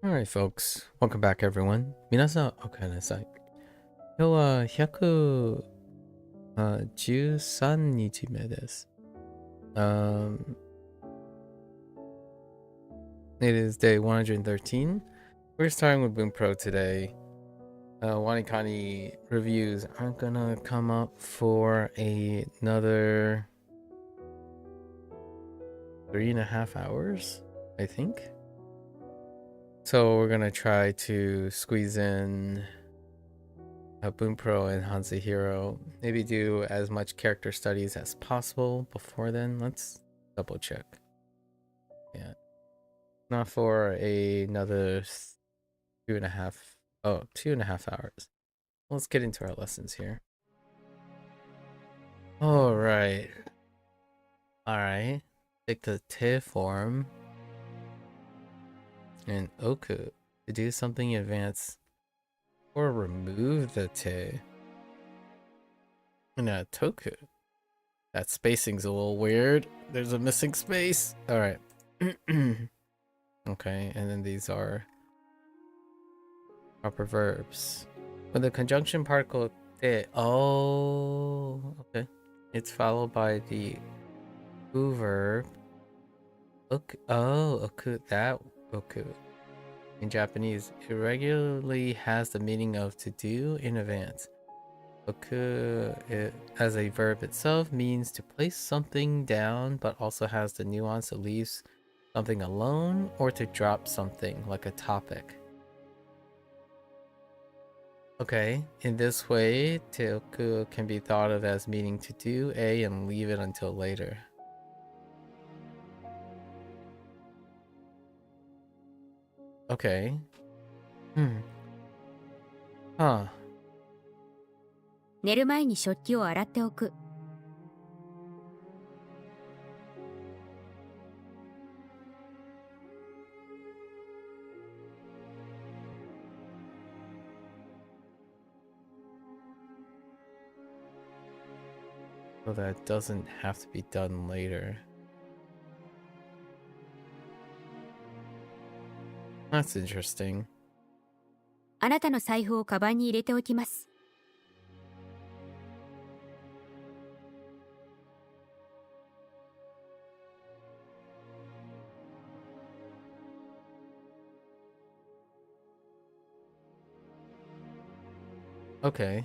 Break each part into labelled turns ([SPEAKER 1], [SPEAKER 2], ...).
[SPEAKER 1] Alright, folks. Welcome back, everyone. 皆さん、おかえりなさい。今日は113日目です。It is day 113. We're starting with Bunpro today. WaniKani reviews aren't gonna come up for another 3.5 hours, I think. So we're gonna try to squeeze in Bunpro and HanziHero. Maybe do as much character studies as possible before then. Let's double check. Yeah. Not for another 2.5 hours. Let's get into our lessons here. Alright. Take the te form and oku to do something advanced or remove the te. And a toku. That spacing's a little weird. There's a missing space. Alright. Okay, and then these are proper verbs. When the conjunction particle te, okay. It's followed by the u verb. Oku, that oku. In Japanese, it regularly has the meaning of to do in advance. Oku, as a verb itself, means to place something down, but also has the nuance that leaves something alone or to drop something, like a topic. Okay, in this way, teoku can be thought of as meaning to do A and leave it until later. Okay. Huh.
[SPEAKER 2] 寝る前に食器を洗っておく。
[SPEAKER 1] So that doesn't have to be done later. That's interesting.
[SPEAKER 2] あなたの財布をカバンに入れておきます。
[SPEAKER 1] Okay.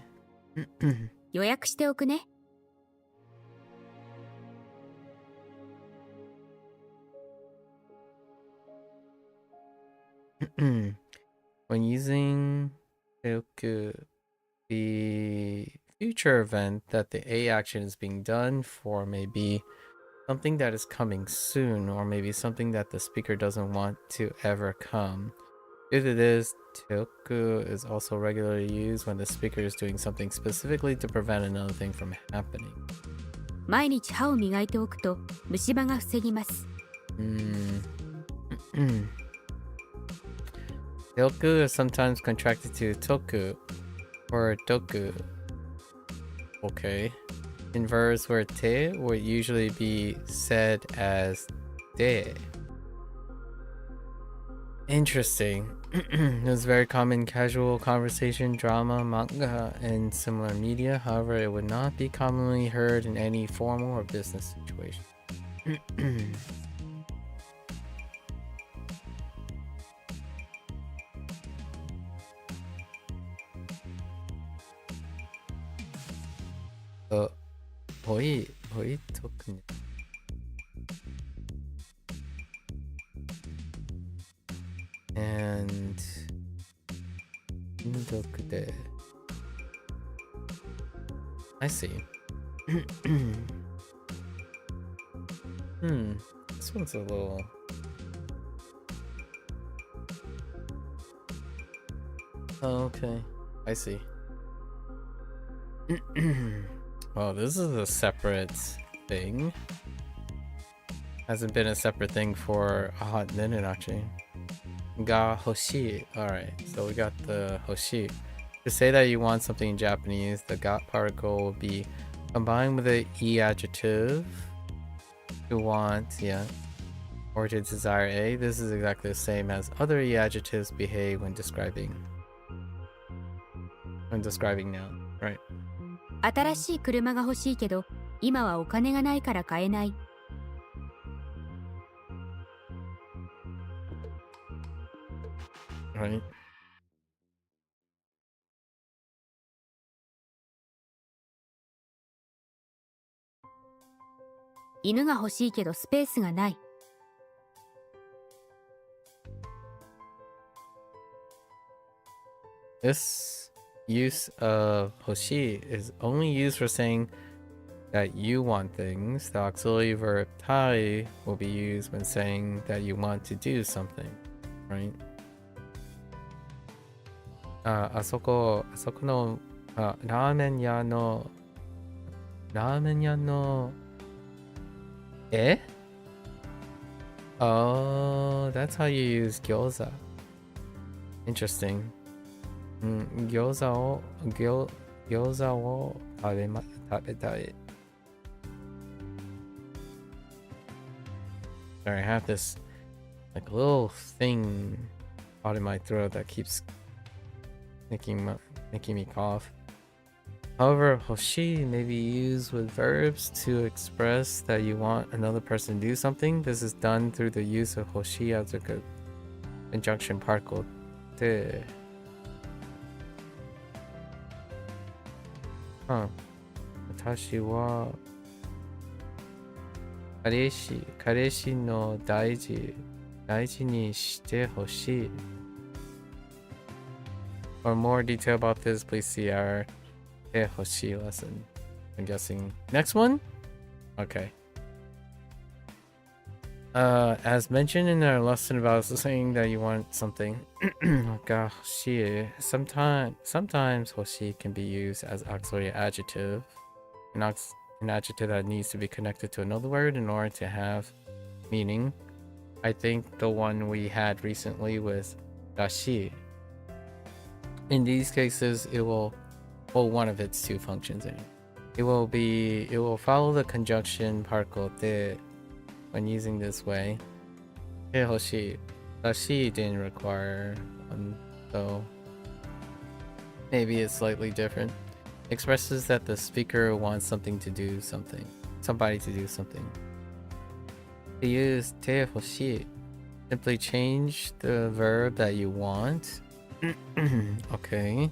[SPEAKER 2] 予約しておくね。
[SPEAKER 1] When using teoku, the future event that the A action is being done for may be something that is coming soon, or maybe something that the speaker doesn't want to ever come. Due to this, teoku is also regularly used when the speaker is doing something specifically to prevent another thing from happening.
[SPEAKER 2] 毎日歯を磨いておくと虫歯が防ぎます。
[SPEAKER 1] Teoku is sometimes contracted to toku or doku. Okay. In verbs where te would usually be said as de. Interesting. It's very common in casual conversation, drama, manga, and similar media. However, it would not be commonly heard in any formal or business situation. Hoi toku. And indoku. I see. This one's a little. Oh, okay. I see. Well, this is a separate thing. Hasn't been a separate thing for a hot minute, actually. Ga hoshi. Alright, so we got the hoshi. To say that you want something in Japanese, the ga particle will be combined with the e adjective to want, yeah, or to desire A. This is exactly the same as other E adjectives behave when describing noun, right?
[SPEAKER 2] 新しい車が欲しいけど、今はお金がないから買えない。
[SPEAKER 1] Right?
[SPEAKER 2] 犬が欲しいけどスペースがない。
[SPEAKER 1] This use of hoshi is only used for saying that you want things. The auxiliary verb tai will be used when saying that you want to do something, right? あそこのラーメン屋のOh, that's how you use gyoza. Interesting. 餃子を食べたい. Sorry, I have this like little thing out in my throat that keeps making me cough. However, hoshi may be used with verbs to express that you want another person to do something. This is done through the use of hoshi as a conjunction particle te. Huh. 私は彼氏の大事にしてほしい. For more detail about this, please see our Hoshi lesson. I'm guessing next one? Okay. As mentioned in our lesson about saying that you want something, sometimes hoshi can be used as auxiliary adjective, an adjective that needs to be connected to another word in order to have meaning. I think the one we had recently with dashi. In these cases, it will, well, one of its two functions. It will follow the conjunction particle te when using this way. Hoshi. Dashi didn't require one, so maybe it's slightly different. Expresses that the speaker wants somebody to do something. To use te hoshi, simply change the verb that you want. Okay.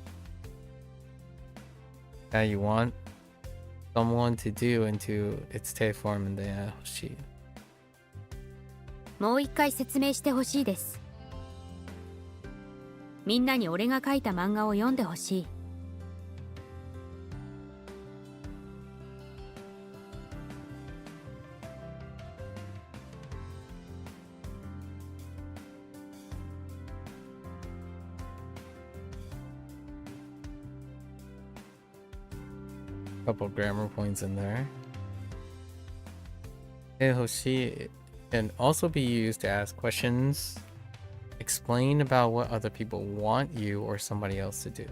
[SPEAKER 1] That you want someone to do into its te form and then hoshi.
[SPEAKER 2] もう一回説明してほしいです。みんなに俺が書いた漫画を読んでほしい。
[SPEAKER 1] Couple grammar points in there. Hoshi can also be used to ask questions. Explain about what other people want you or somebody else to do.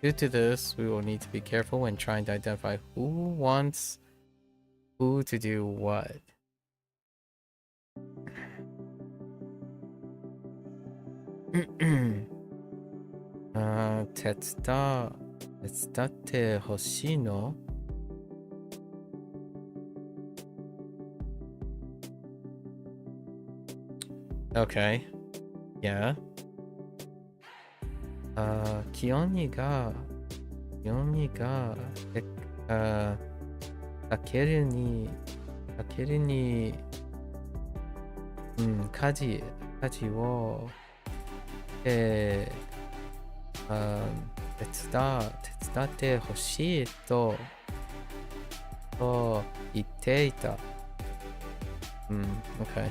[SPEAKER 1] Due to this, we will need to be careful when trying to identify who wants who to do what. Tetsuta ってほしいの? Okay. Yeah. 気温にがかけるに家事を手伝ってほしいと言っていた. Okay.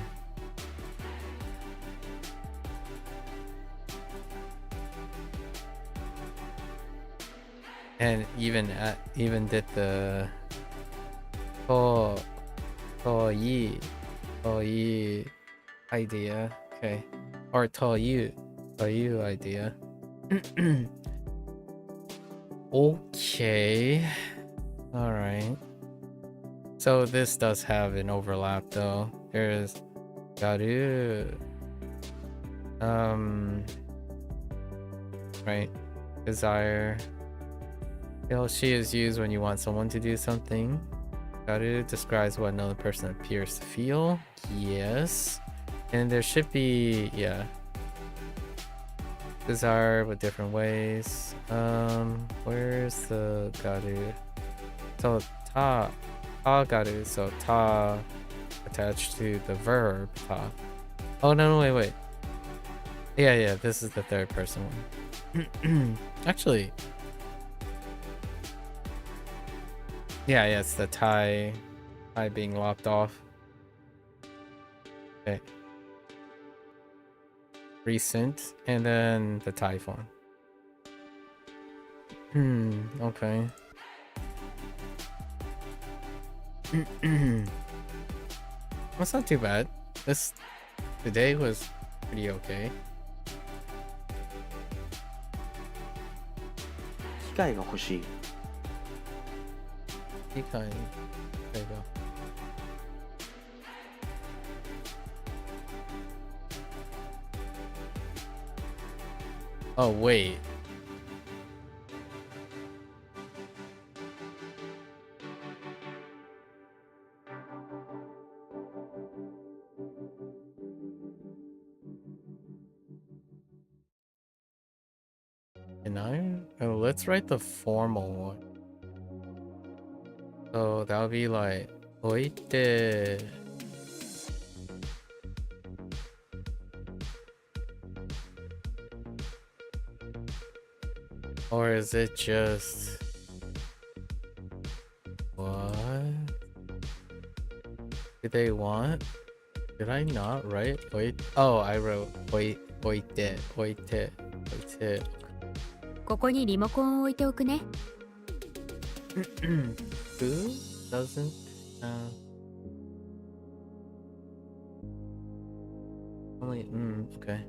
[SPEAKER 1] And even did the といい idea. Okay. Or という idea. Okay. Alright. So this does have an overlap though. There's garu. Right. Desire. She is used when you want someone to do something. Garu describes what another person appears to feel. Yes. And there should be, yeah. Desire with different ways. Where's the garu? So ta garu, so ta attached to the verb ta. Oh no, wait. Yeah, this is the third person one. Actually, yeah, it's the tie being lopped off. Okay. Recent, and then the typhoon. Okay. That's not too bad. Today was pretty okay.
[SPEAKER 3] 機械が欲しい。
[SPEAKER 1] You kind. There you go. Oh wait. Can I? Oh, let's write the formal one. So that would be like oite. Or is it just what do they want? Did I not write oite? Oh, I wrote oite.
[SPEAKER 2] ここにリモコンを置いておくね。
[SPEAKER 1] Who doesn't? Only. Okay.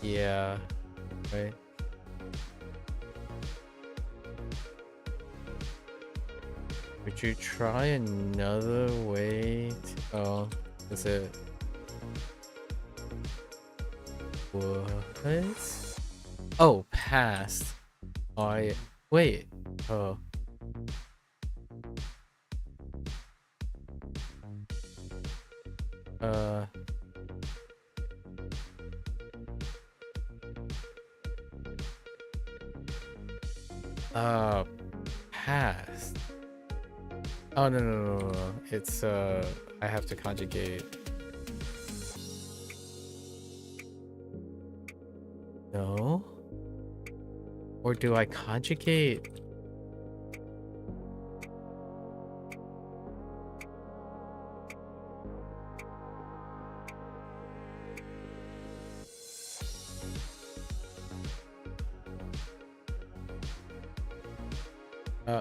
[SPEAKER 1] Yeah. Right. Would you try another way to... Oh, is it... What? Oh, past. Wait. Oh. Past. Oh, no. It's, I have to conjugate. No? Or do I conjugate?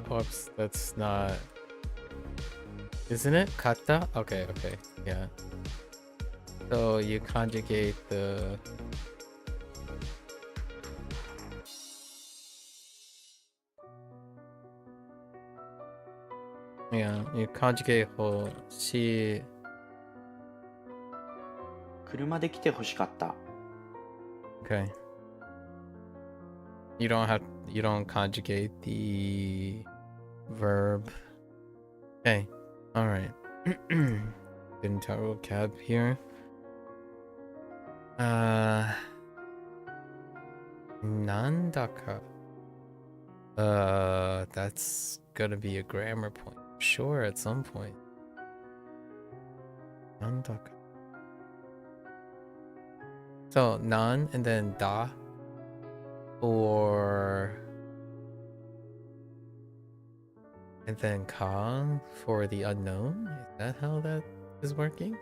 [SPEAKER 1] Whoops, that's not... Isn't it? Kata? Okay, yeah. So you conjugate the... Yeah, you conjugate whole she...
[SPEAKER 3] 車で来て欲しかった。
[SPEAKER 1] Okay. You don't conjugate the verb. Okay. Alright. Internal cab here. Nandaka. That's gonna be a grammar point. Sure, at some point. Nandaka. So, nan and then da. Or... And then ka for the unknown? Is that how that is working?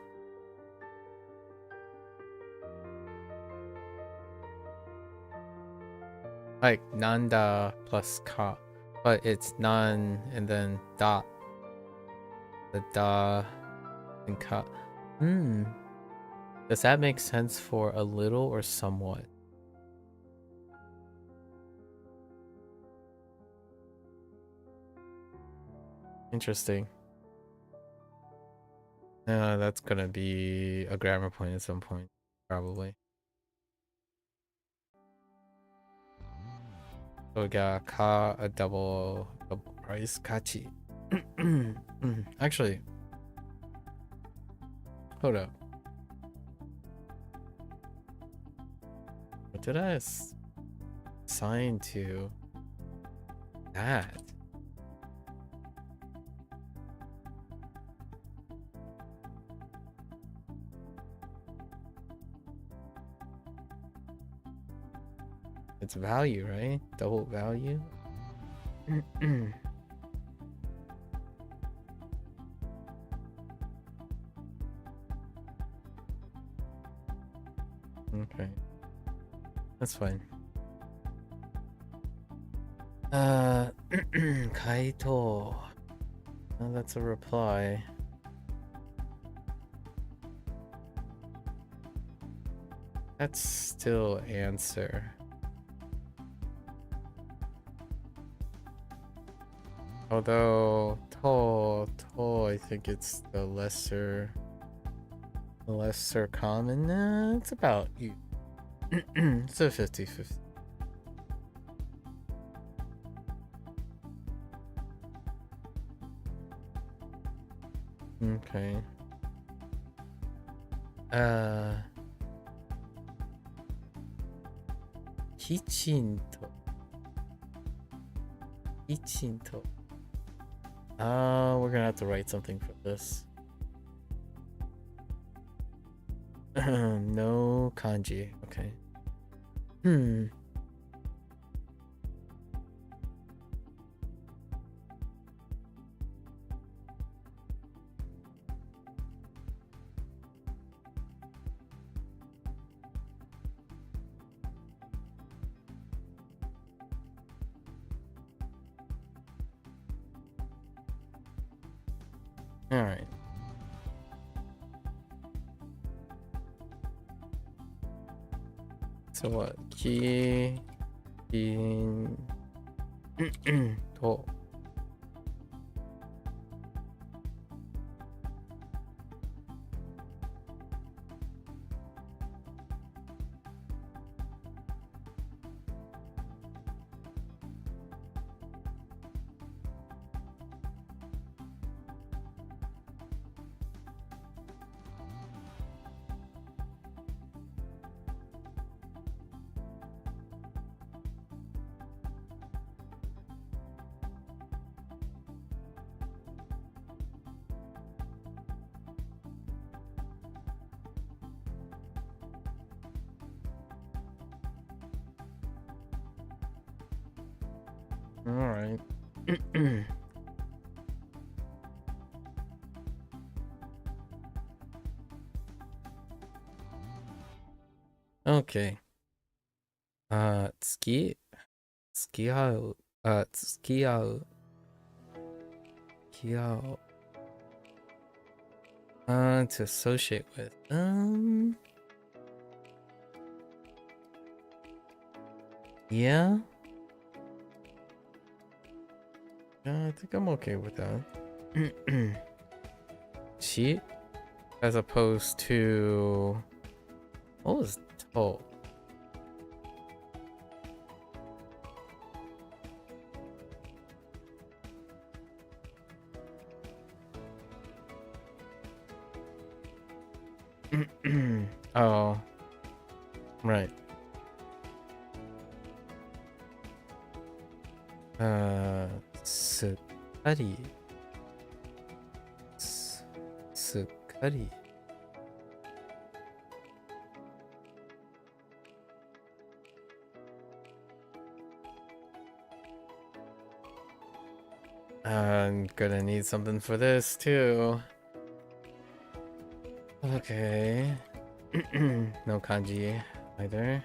[SPEAKER 1] Like nanda plus ka, but it's nan and then da. The da and ka. Does that make sense for a little or somewhat? Interesting. That's gonna be a grammar point at some point, probably. So we got ka, a double price, kachi. Actually, hold up. What did I assign to that? It's value, right? Double value. Okay, that's fine. Kaito. Oh, that's a reply. That's still answer. Although to, I think it's the lesser common. It's about you. It's a 50-50. Okay. Kichinto. We're gonna have to write something for this. No kanji. Okay. All right. So what? Ki in to. All right. Okay. Ski out. Ski out. To associate with. Yeah. I think I'm okay with that. Cheat as opposed to what was to? Oh, right. Sukari. Sukari. I'm gonna need something for this too. Okay. No kanji either.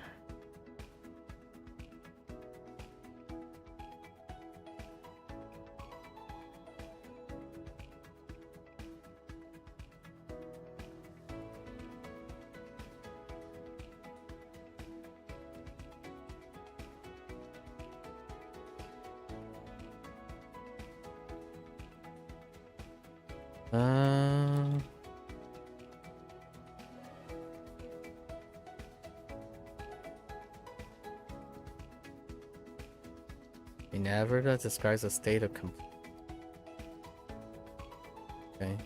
[SPEAKER 1] Uh, an adverb that describes a state of okay.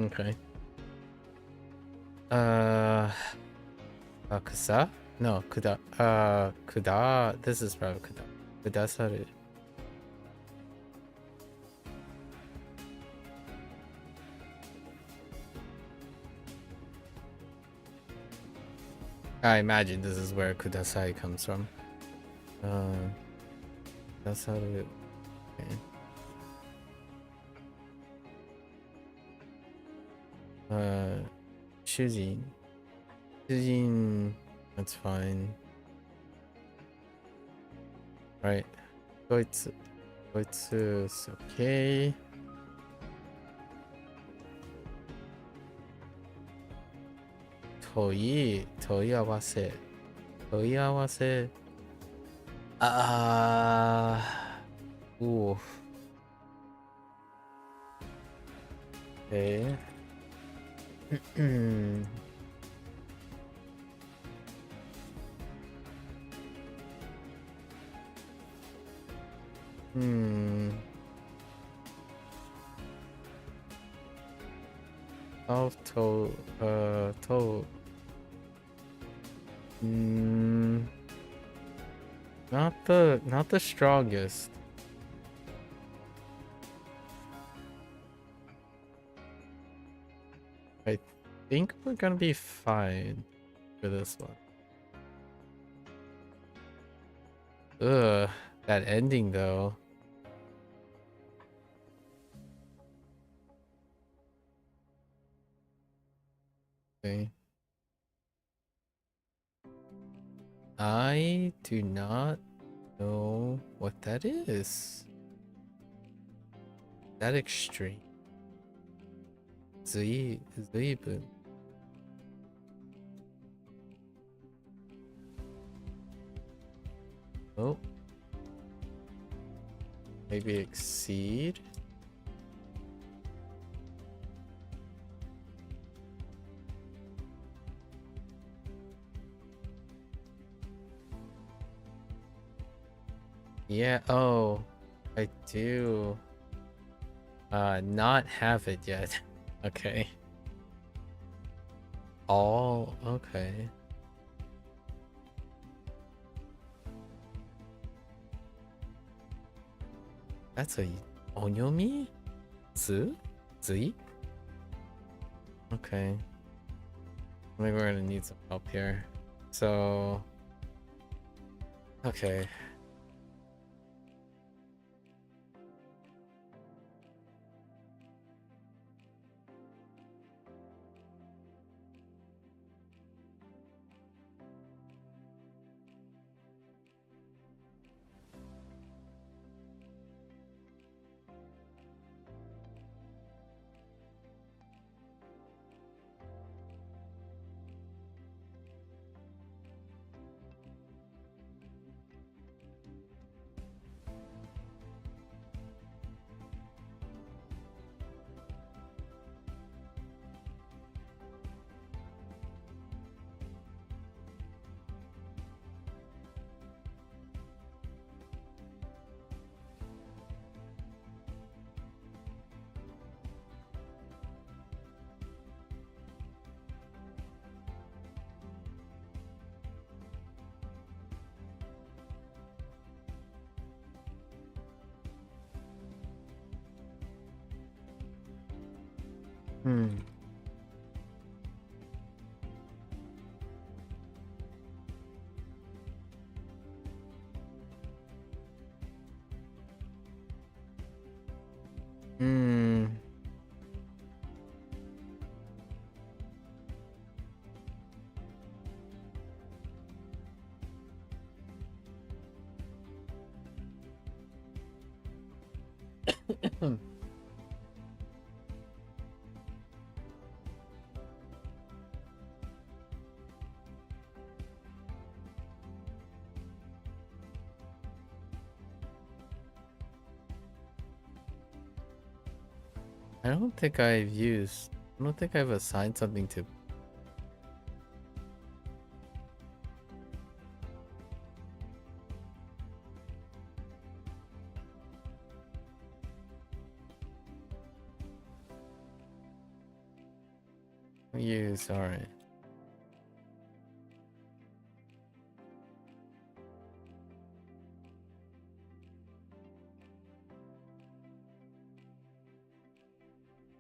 [SPEAKER 1] Okay. Kusa? No, kuda. Kuda. This is probably kuda. Kudasaru. I imagine this is where kudasai comes from. Kudasaru. Okay. Shujin. Shujin. That's fine. Right. Koitsu. Koitsu is okay. Toi awase. Toi awase. Ooh. Okay. Not the strongest. I think we're gonna be fine for this one. Ugh, that ending though. Okay. I do not know what that is. That extreme. Zuibun. Oh. Maybe exceed. Yeah, oh, I do not have it yet. Okay. All okay. That's a onyomi? Zui? Okay. I think we're gonna need some help here. So okay. Hmm. I don't think I've assigned something to use. All right.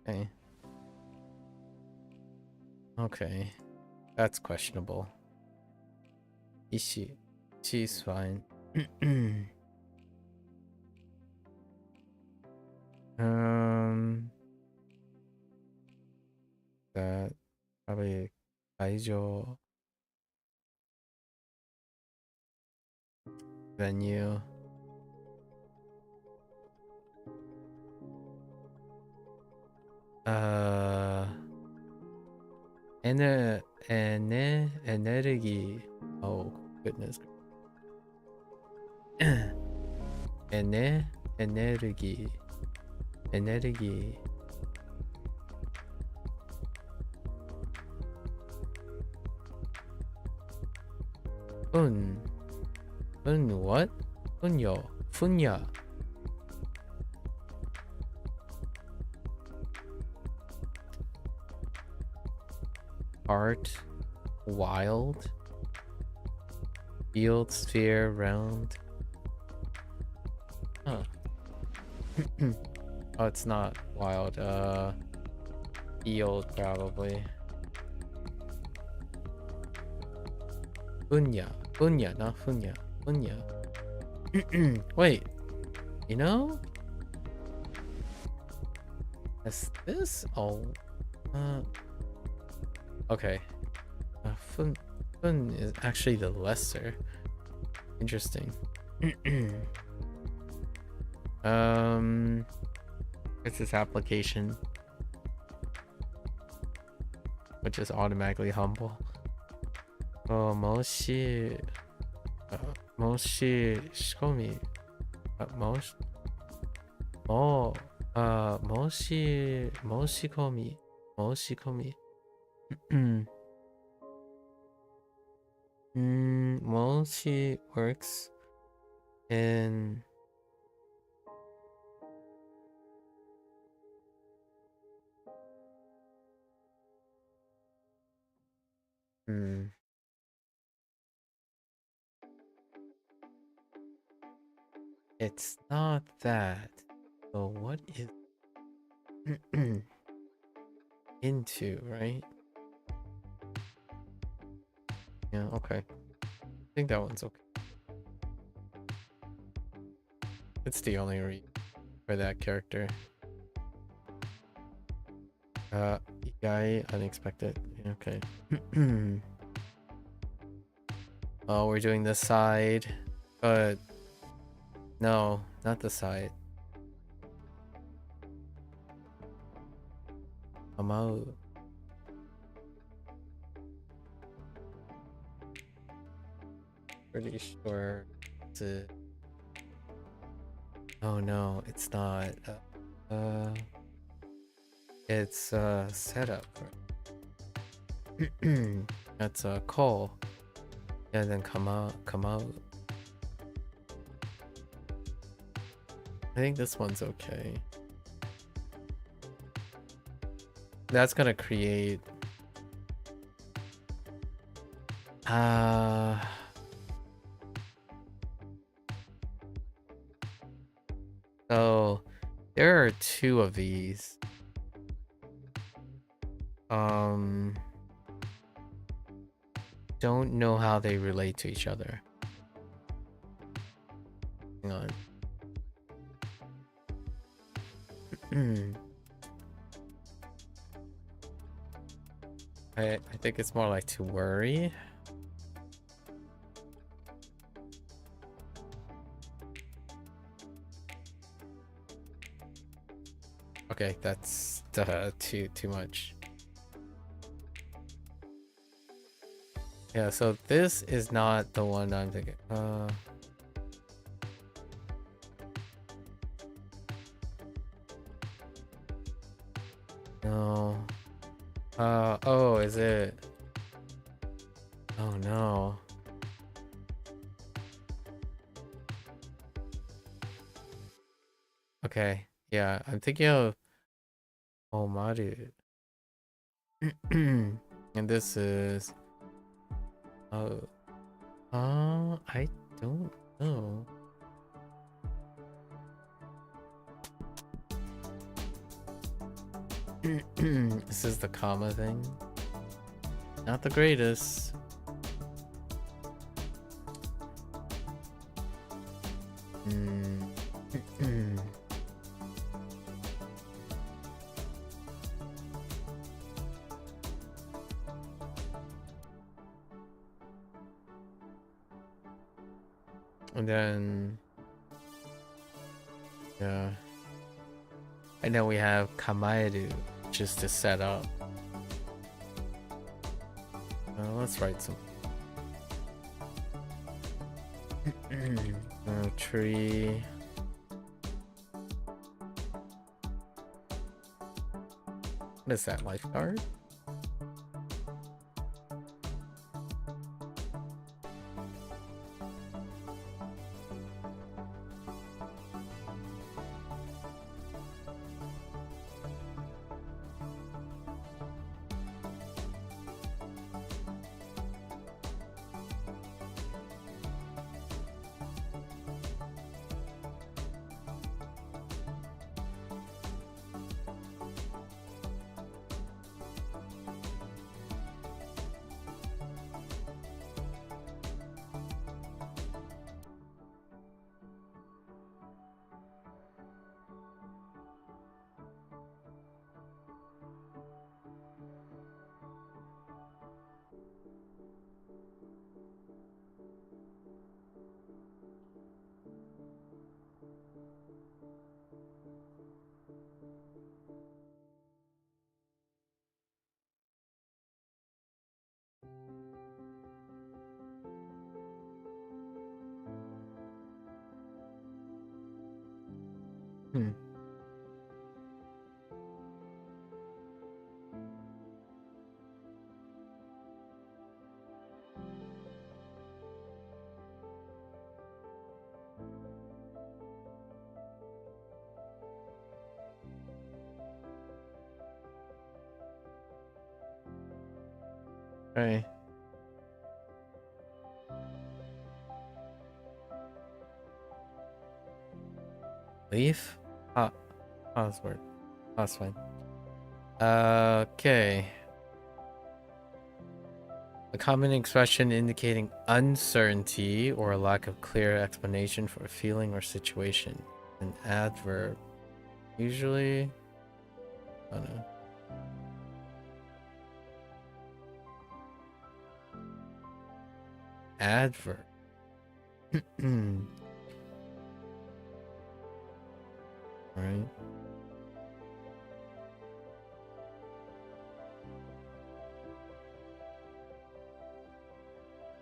[SPEAKER 1] Okay. Okay. That's questionable. She's fine. That probably Kaijo venue. Energy. Oh goodness. Energy. Energy. What? Funya. Art. Wild. Field, sphere, round. Huh. Oh, it's not wild. Field probably. Funya, not funya. Funya. Wait. You know? Is this? Oh. Okay. Fun is actually the lesser. Interesting. It's this application, which is automatically humble. Oh, moshi shikomi. Moshikomi. Moshi works in it's not that. So what is into, right? Yeah, okay. I think that one's okay. It's the only reason for that character. Guy unexpected. Okay. Oh, we're doing this side, but no, not the side. Amau. Pretty sure it's a... Oh no, it's not. It's setup. That's a call. And then come out. I think this one's okay. That's gonna create so there are two of these. Don't know how they relate to each other. Hang I think it's more like to worry. Okay, that's too much. Yeah, so this is not the one I'm thinking. No. Oh, is it? Oh no. Okay, yeah, I'm thinking of Omaru. And this is I don't know. This is the comma thing. Not the greatest. And then, yeah. And then we have kamaeru, just to set up. Let's write some. Tree. What is that, lifeguard? Right. Leaf? Password. That's fine. Okay. A common expression indicating uncertainty or a lack of clear explanation for a feeling or situation. An adverb. Usually, I don't know. Adverb. Right.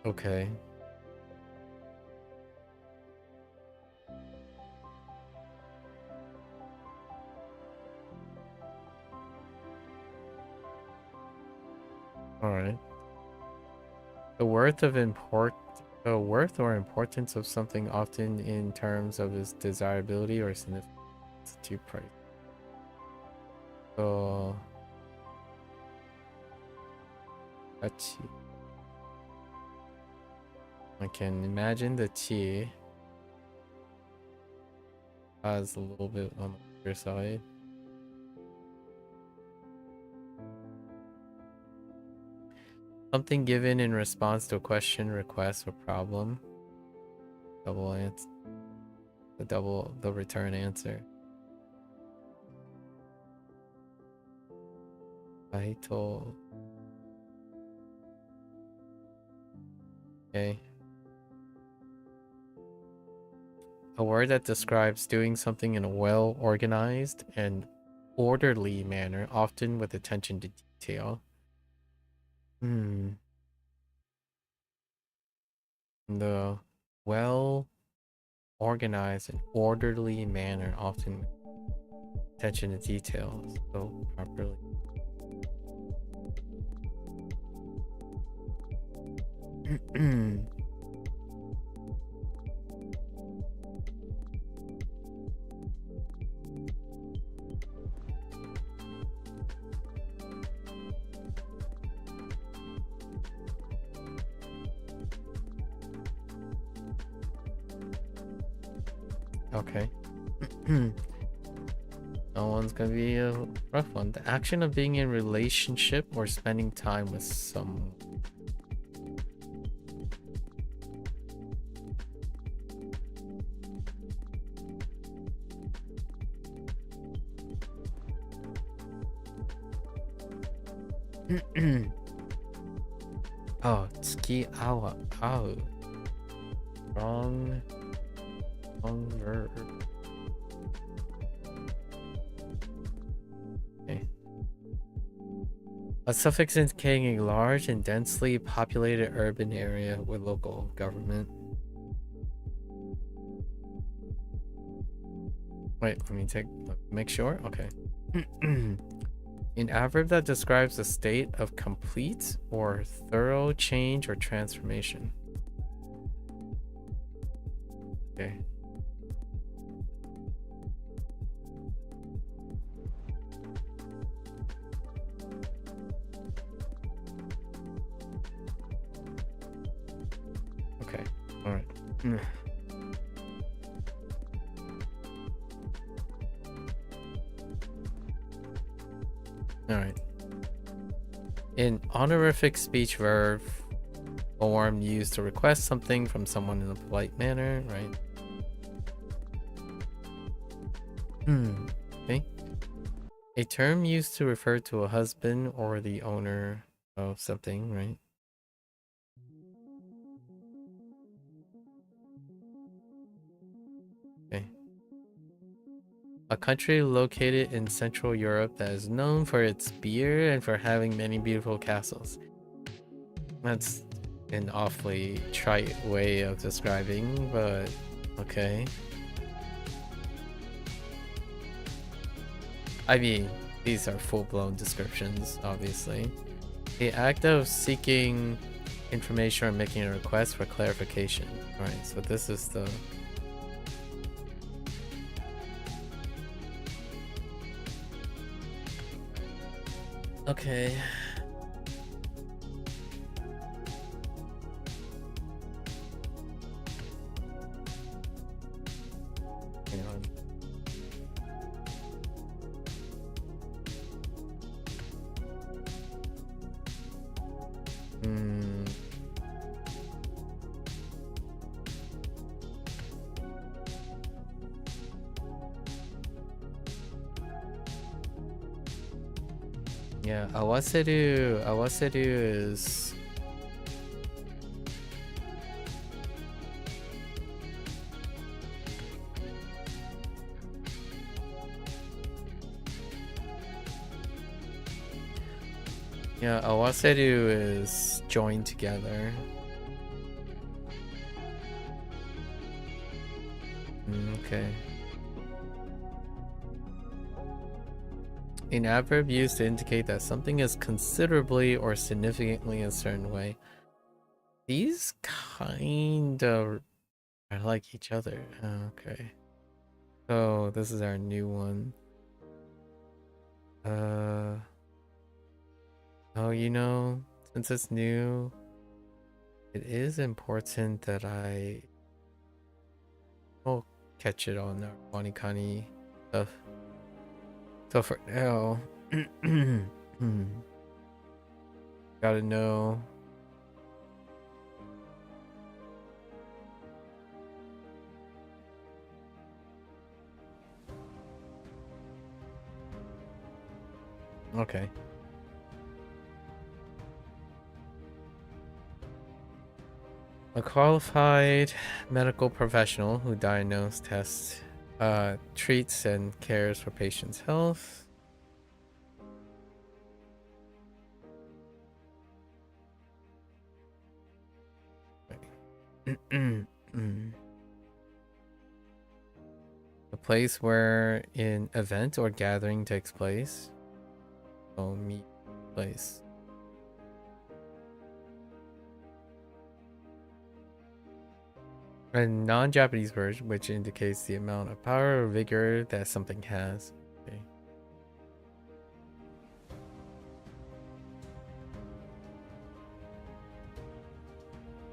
[SPEAKER 1] Okay. All right. The worth or importance of something, often in terms of its desirability or significance to price. So, Tachi. I can imagine the chi has a little bit on the other side. Something given in response to a question, request, or problem. Double answer. The return answer. Vital. Okay. A word that describes doing something in a well-organized and orderly manner, often with attention to detail. The well-organized and orderly manner, often with attention to detail. So properly. Okay. That one's gonna be a rough one. The action of being in relationship or spending time with someone. Oh, tsuki awa au. Wrong verb. Okay. A suffix indicating a large and densely populated urban area with local government. Wait, let me make sure. Okay. An adverb that describes a state of complete or thorough change or transformation. Okay. Okay. All right. All right. An honorific speech verb form used to request something from someone in a polite manner, right? Okay. A term used to refer to a husband or the owner of something, right? Okay. A country located in Central Europe that is known for its beer and for having many beautiful castles. That's an awfully trite way of describing, but okay. I mean, these are full-blown descriptions, obviously. The act of seeking information or making a request for clarification. Alright, so this is the... Okay. Hang on. Yeah, awaseru is... Yeah, awaseru is joined together. Okay. An adverb used to indicate that something is considerably or significantly a certain way. These kind of are like each other. Okay. So this is our new one. Oh, you know, since it's new, it is important that I will catch it on our WaniKani stuff. So for now, gotta know. Okay. A qualified medical professional who diagnoses, tests, treats, and cares for patients' health. A place where an event or gathering takes place. Oh, meet place. A non-Japanese word which indicates the amount of power or vigor that something has. Okay.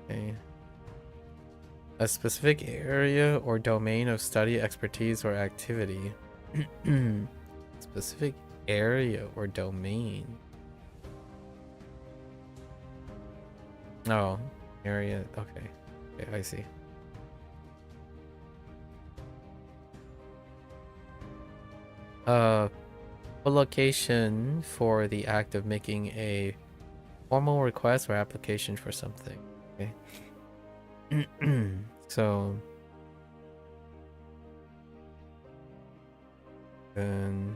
[SPEAKER 1] Okay. A specific area or domain of study, expertise, or activity. Specific area or domain. Oh, area. Okay. Okay, I see. A location for the act of making a formal request or application for something. Okay. So then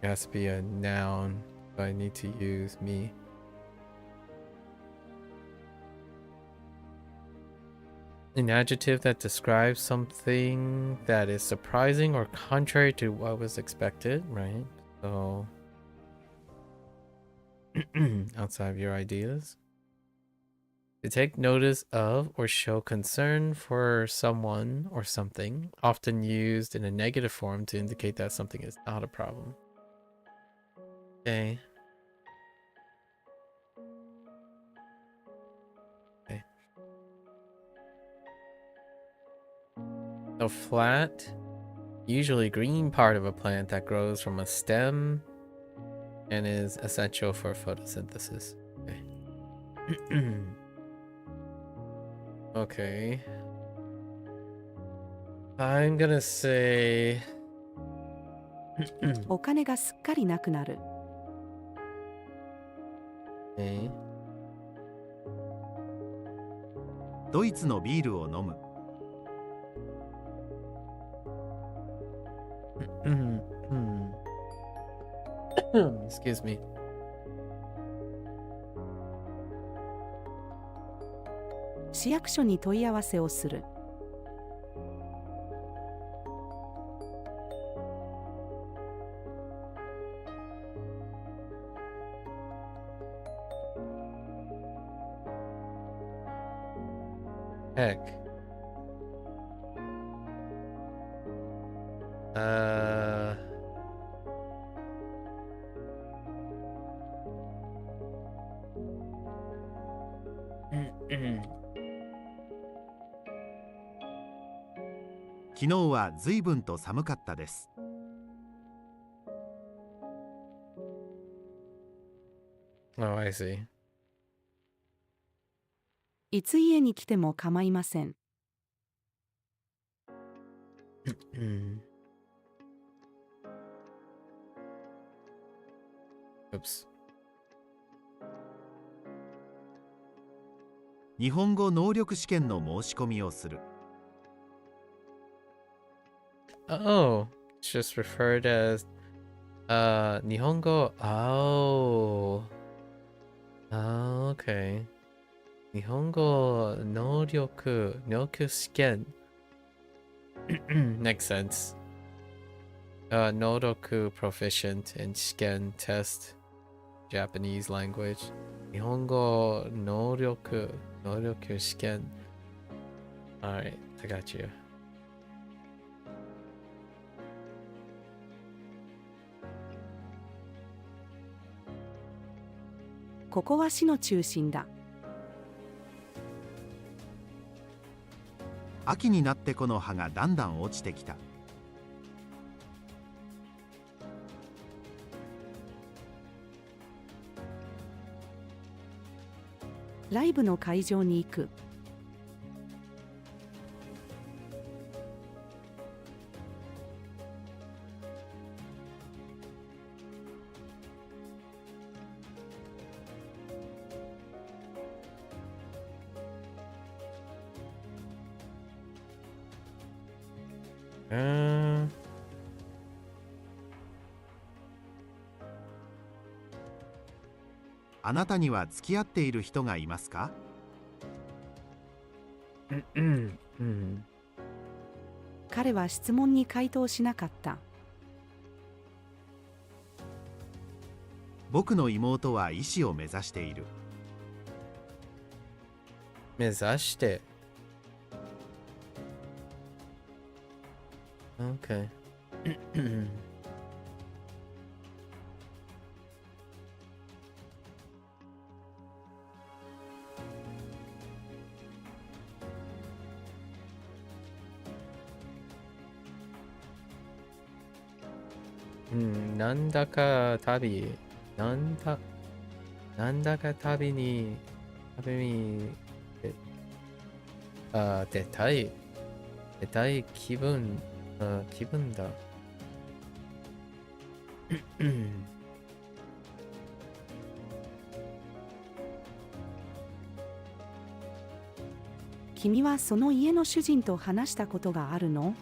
[SPEAKER 1] it has to be a noun, so I need to use me. An adjective that describes something that is surprising or contrary to what was expected, right? So outside of your ideas. To take notice of or show concern for someone or something, often used in a negative form to indicate that something is not a problem. Okay. Okay. So flat, usually green part of a plant that grows from a stem and is essential for photosynthesis. Okay. Okay. I'm gonna say
[SPEAKER 4] お金がすっかりなくなる。
[SPEAKER 1] okay.
[SPEAKER 5] ドイツのビールを飲む。
[SPEAKER 1] Excuse me.
[SPEAKER 4] 市役所に問い合わせをする。
[SPEAKER 1] Heck. Mm-mm.
[SPEAKER 5] 昨日は随分と寒かったです。
[SPEAKER 1] Oh, I see.
[SPEAKER 4] いつ家に来ても構いません。
[SPEAKER 1] Oops.
[SPEAKER 5] 日本語能力試験の申し込みをする。
[SPEAKER 1] Oh, it's just referred as Nihongo. Oh. Oh, okay. Nihongo nyoryoku shiken. Makes sense. Noroku proficient in shiken test, Japanese language. Nihongo noryoku shiken. Alright, I got you.
[SPEAKER 4] ここは市の中心だ。
[SPEAKER 5] 秋になってこの葉がだんだん落ちてきた。
[SPEAKER 4] ライブの会場に行く。
[SPEAKER 1] Uh,
[SPEAKER 5] あなたには付き合っている人がいますか？
[SPEAKER 4] 彼は質問に回答しなかった。
[SPEAKER 5] 僕の妹は医師を目指している。
[SPEAKER 1] 目指して。Okay. なんだか旅に出たい気分だ。
[SPEAKER 4] 君はその家の主人と話したことがあるの？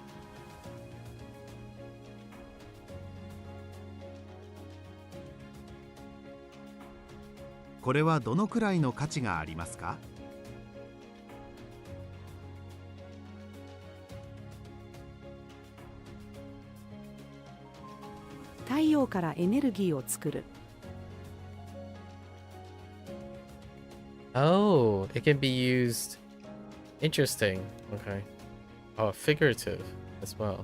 [SPEAKER 5] これはどのくらいの価値がありますか？
[SPEAKER 4] 太陽からエネルギーを作る。
[SPEAKER 1] Oh, it can be used. Interesting. Okay. Oh, figurative as well.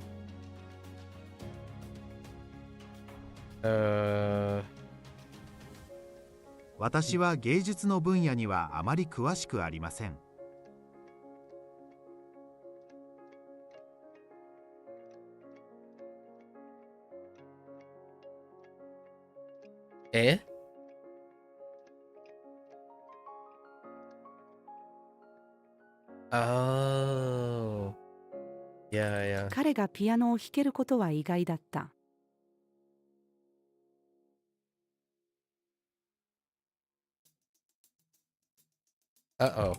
[SPEAKER 5] 私は芸術の分野にはあまり詳しくありません。
[SPEAKER 1] え？Oh. Yeah.
[SPEAKER 4] 彼がピアノを弾けることは意外だった。
[SPEAKER 1] Uh-oh.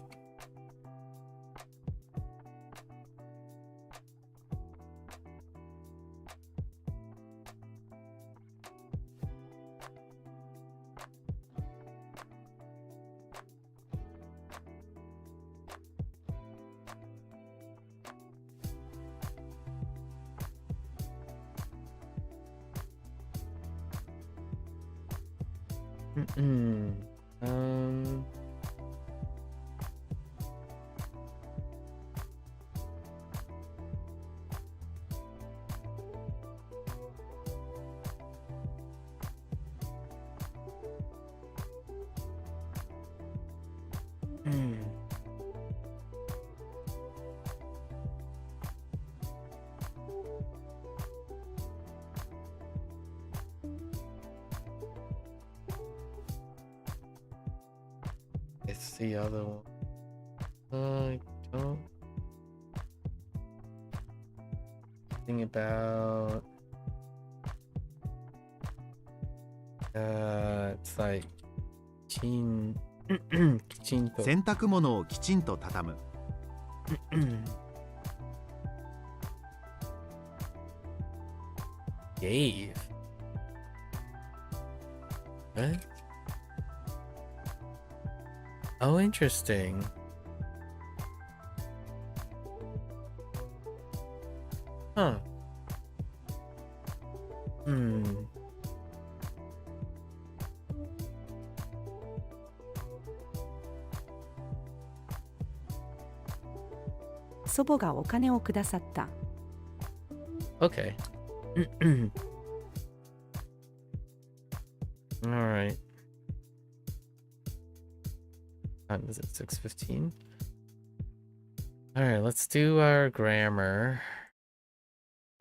[SPEAKER 1] Um. It's the other one. I don't think about. It's like きちんと。
[SPEAKER 5] 洗濯物をきちんと畳む。
[SPEAKER 1] Gave. What? Oh, interesting. Huh. Hmm.
[SPEAKER 4] 祖母がお金をくださった。
[SPEAKER 1] Okay. All right. Time is it 6:15? All right, let's do our grammar.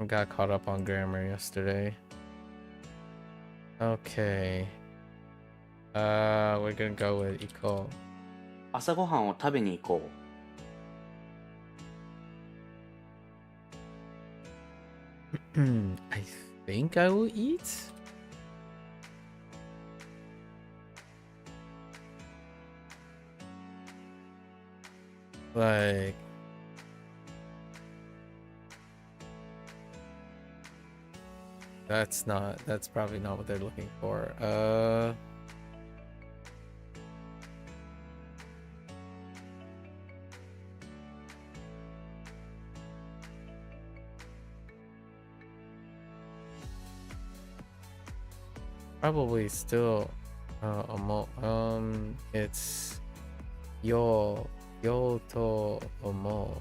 [SPEAKER 1] I got caught up on grammar yesterday. Okay. We're gonna go with equal.
[SPEAKER 3] 朝ごはんを食べに行こう。
[SPEAKER 1] I think I will eat. Like, That's probably not what they're looking for. Probably still it's yo to omo.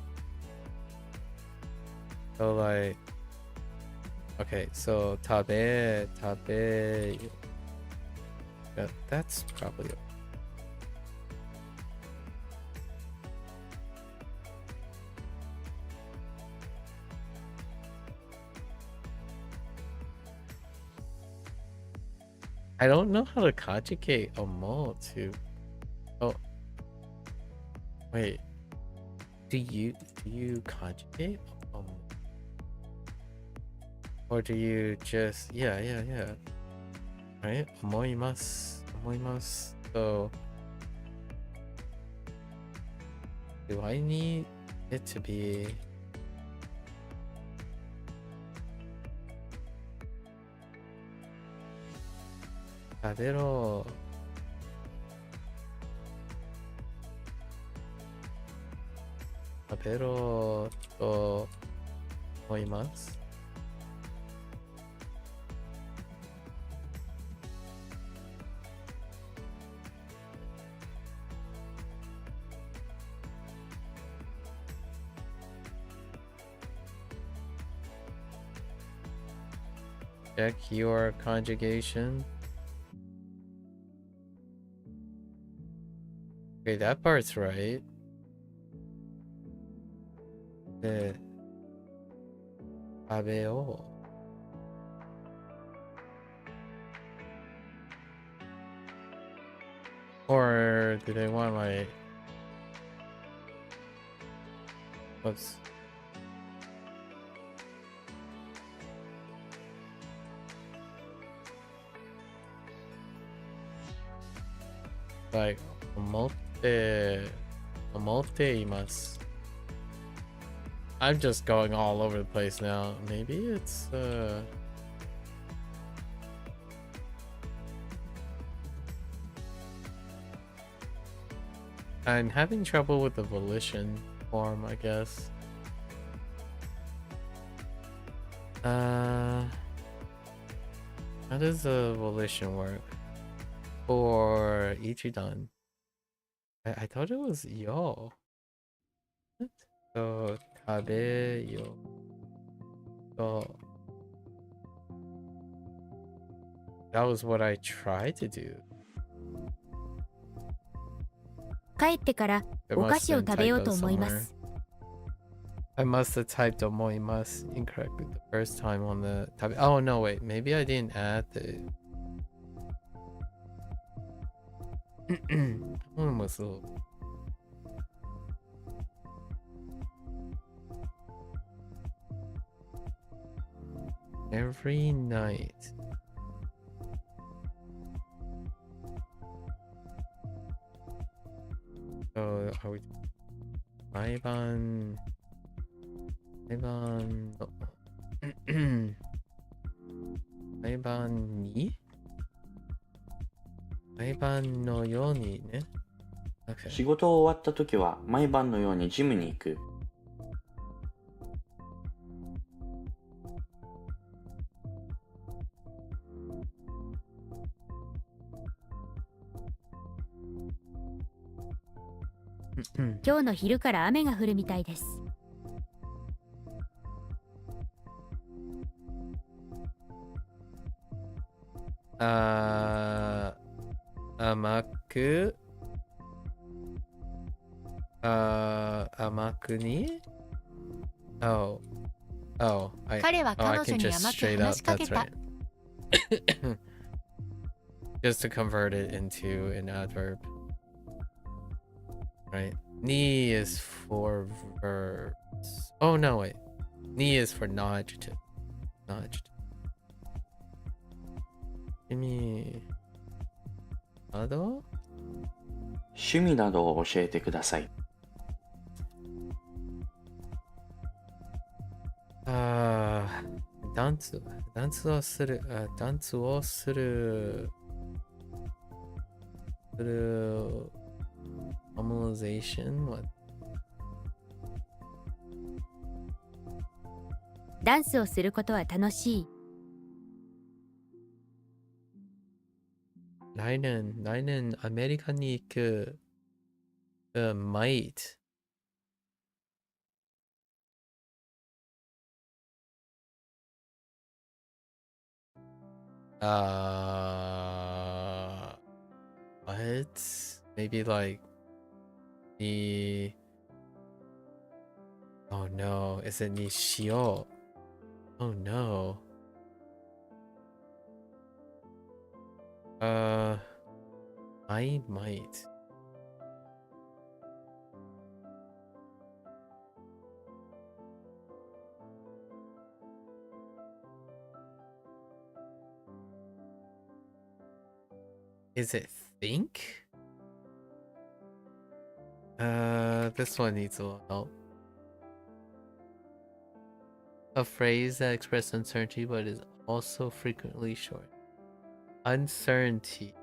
[SPEAKER 1] So like, okay, so tabe yo. That's probably it. I don't know how to conjugate omo to. Oh, wait. Do you conjugate omo? Or do you just yeah. Right? Omoimasu. So do I need it to be Tabero? Tabero to omoimasu. Check your conjugation. Okay, that part's right. The abeo. Or do they want like what's like imasu. I'm just going all over the place now. Maybe it's I'm having trouble with the volition form, I guess. How does the volition work for Ichidan? I thought it was yo. What? So tabe yo. So that was what I tried to do.
[SPEAKER 2] 帰ってから
[SPEAKER 1] It
[SPEAKER 2] お菓
[SPEAKER 1] must
[SPEAKER 2] 子を
[SPEAKER 1] have
[SPEAKER 2] 食
[SPEAKER 1] been
[SPEAKER 2] べよう
[SPEAKER 1] typoed
[SPEAKER 2] と思いま
[SPEAKER 1] somewhere.
[SPEAKER 2] す。
[SPEAKER 1] I must have typed omoimasu incorrectly the first time on the tabe. Oh no, wait. Maybe I didn't add the. One was a little. Every night. So are we? Maiban. No. Maiban ni? Maiban no yoni ne?
[SPEAKER 3] 仕
[SPEAKER 1] Okay.
[SPEAKER 3] 事終わった時は毎晩のようにジムに行く。
[SPEAKER 2] 今日の昼から雨が降るみたいです。
[SPEAKER 1] Amaku ni? Oh. I
[SPEAKER 6] 彼は
[SPEAKER 1] I
[SPEAKER 6] 彼
[SPEAKER 1] can
[SPEAKER 6] 女に
[SPEAKER 1] just
[SPEAKER 6] 甘く
[SPEAKER 1] straight
[SPEAKER 6] 話
[SPEAKER 1] up.
[SPEAKER 6] しかけ
[SPEAKER 1] That's
[SPEAKER 6] た。
[SPEAKER 1] right. Just to convert it into an adverb. Right. Ni is for verbs. Oh no, wait. Ni is for non-adjective. Non-adjective. Kimi. Ado?
[SPEAKER 3] 趣味などを教えてください。
[SPEAKER 1] ダンスをする、ダンスをする、normalization? What?
[SPEAKER 2] ダンスをすることは楽しい。
[SPEAKER 1] 来年アメリカに行く、might. What? Maybe like the. Oh no, is it Nishio? Oh no. I might. Is it think? This one needs a little help. A phrase that expresses uncertainty but is also frequently short. Uncertainty.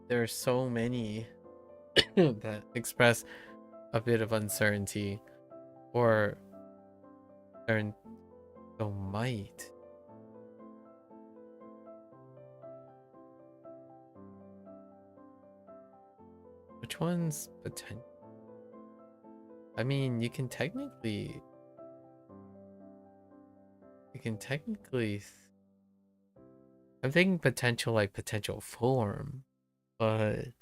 [SPEAKER 1] There are so many that express a bit of uncertainty or so might. Which one's potential? I mean, you can technically I'm thinking potential like potential form, but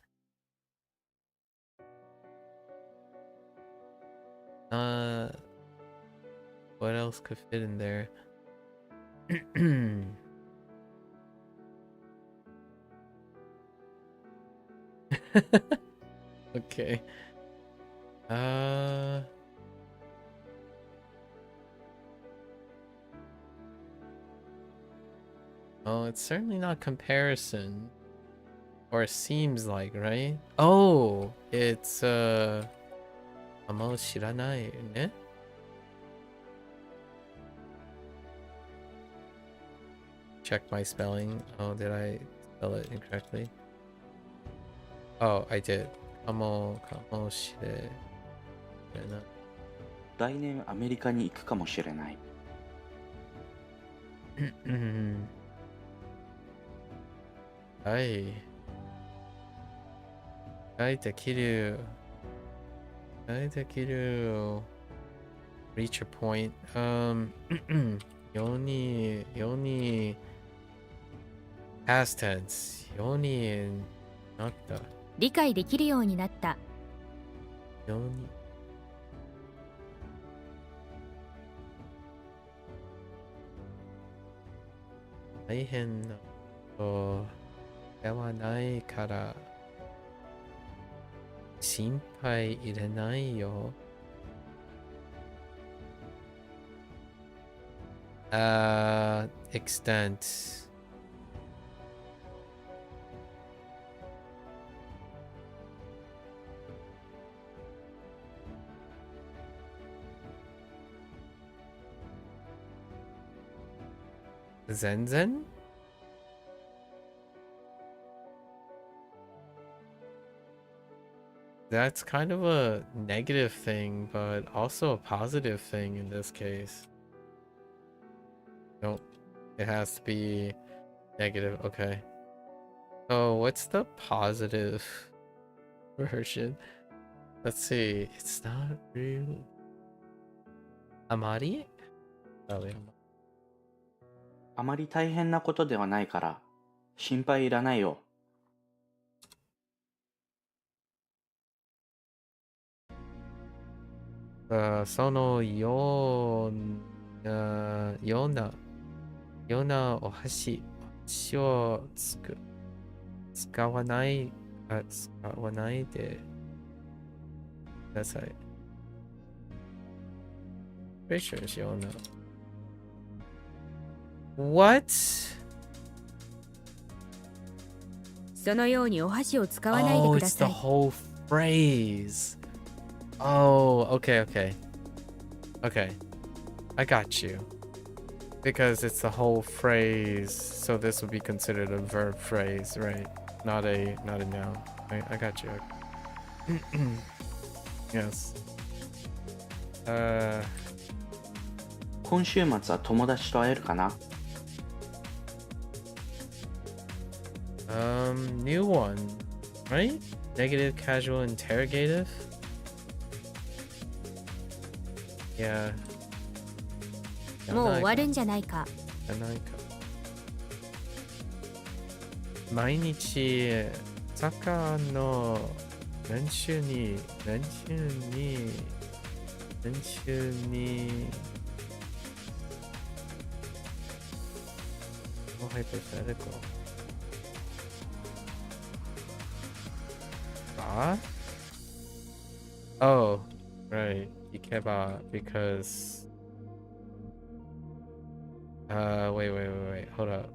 [SPEAKER 1] what else could fit in there? Okay. Oh, it's certainly not comparison. Or it seems like, right? Oh, it's あんま知らないね. Check my spelling. Oh, did I spell it incorrectly? Oh, I did. かもしれない。
[SPEAKER 3] 来年アメリカに行くかもしれない。
[SPEAKER 1] はい。はいできる。Reach a point. ように past tense. ようになった。
[SPEAKER 2] 理解できるようになった。
[SPEAKER 1] ように大変なことではないから心配いらないよ。Extent. Zenzen? That's kind of a negative thing, but also a positive thing in this case. Nope. It has to be negative. Okay. So what's the positive version? Let's see. It's not real. Amari? Oh, yeah.
[SPEAKER 3] あまり大変なことではないから心配いらないよ。
[SPEAKER 1] そのようなお箸を使わないでください。Pretty sure it's ような。What?
[SPEAKER 2] そのようにお箸を使わないで
[SPEAKER 1] Oh,
[SPEAKER 2] くだ
[SPEAKER 1] it's the
[SPEAKER 2] さい。
[SPEAKER 1] whole phrase. Oh, okay. I got you. Because it's the whole phrase, so this would be considered a verb phrase, right? Not a noun. I got you. Yes.
[SPEAKER 3] 今週末は友達と会えるかな？
[SPEAKER 1] New one, right? Negative, casual, interrogative. Yeah.
[SPEAKER 2] もう終わるんじゃないか。
[SPEAKER 1] ないか。毎日サッカーの練習にhypothetical. Oh, right. Ikeba because wait. Hold up.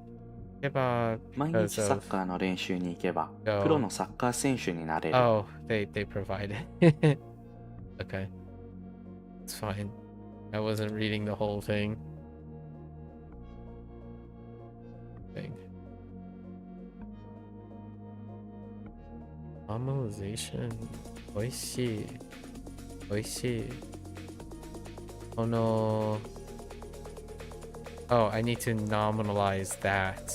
[SPEAKER 1] Ikeba
[SPEAKER 3] 毎
[SPEAKER 1] because
[SPEAKER 3] 日サ
[SPEAKER 1] of
[SPEAKER 3] ッカーの練習に行けば
[SPEAKER 1] Oh.
[SPEAKER 3] プロのサッカー選手になれる。
[SPEAKER 1] oh, they provide it. Okay. It's fine. I wasn't reading the whole thing. Normalization. Koichi. Oh no. Oh, I need to nominalize that.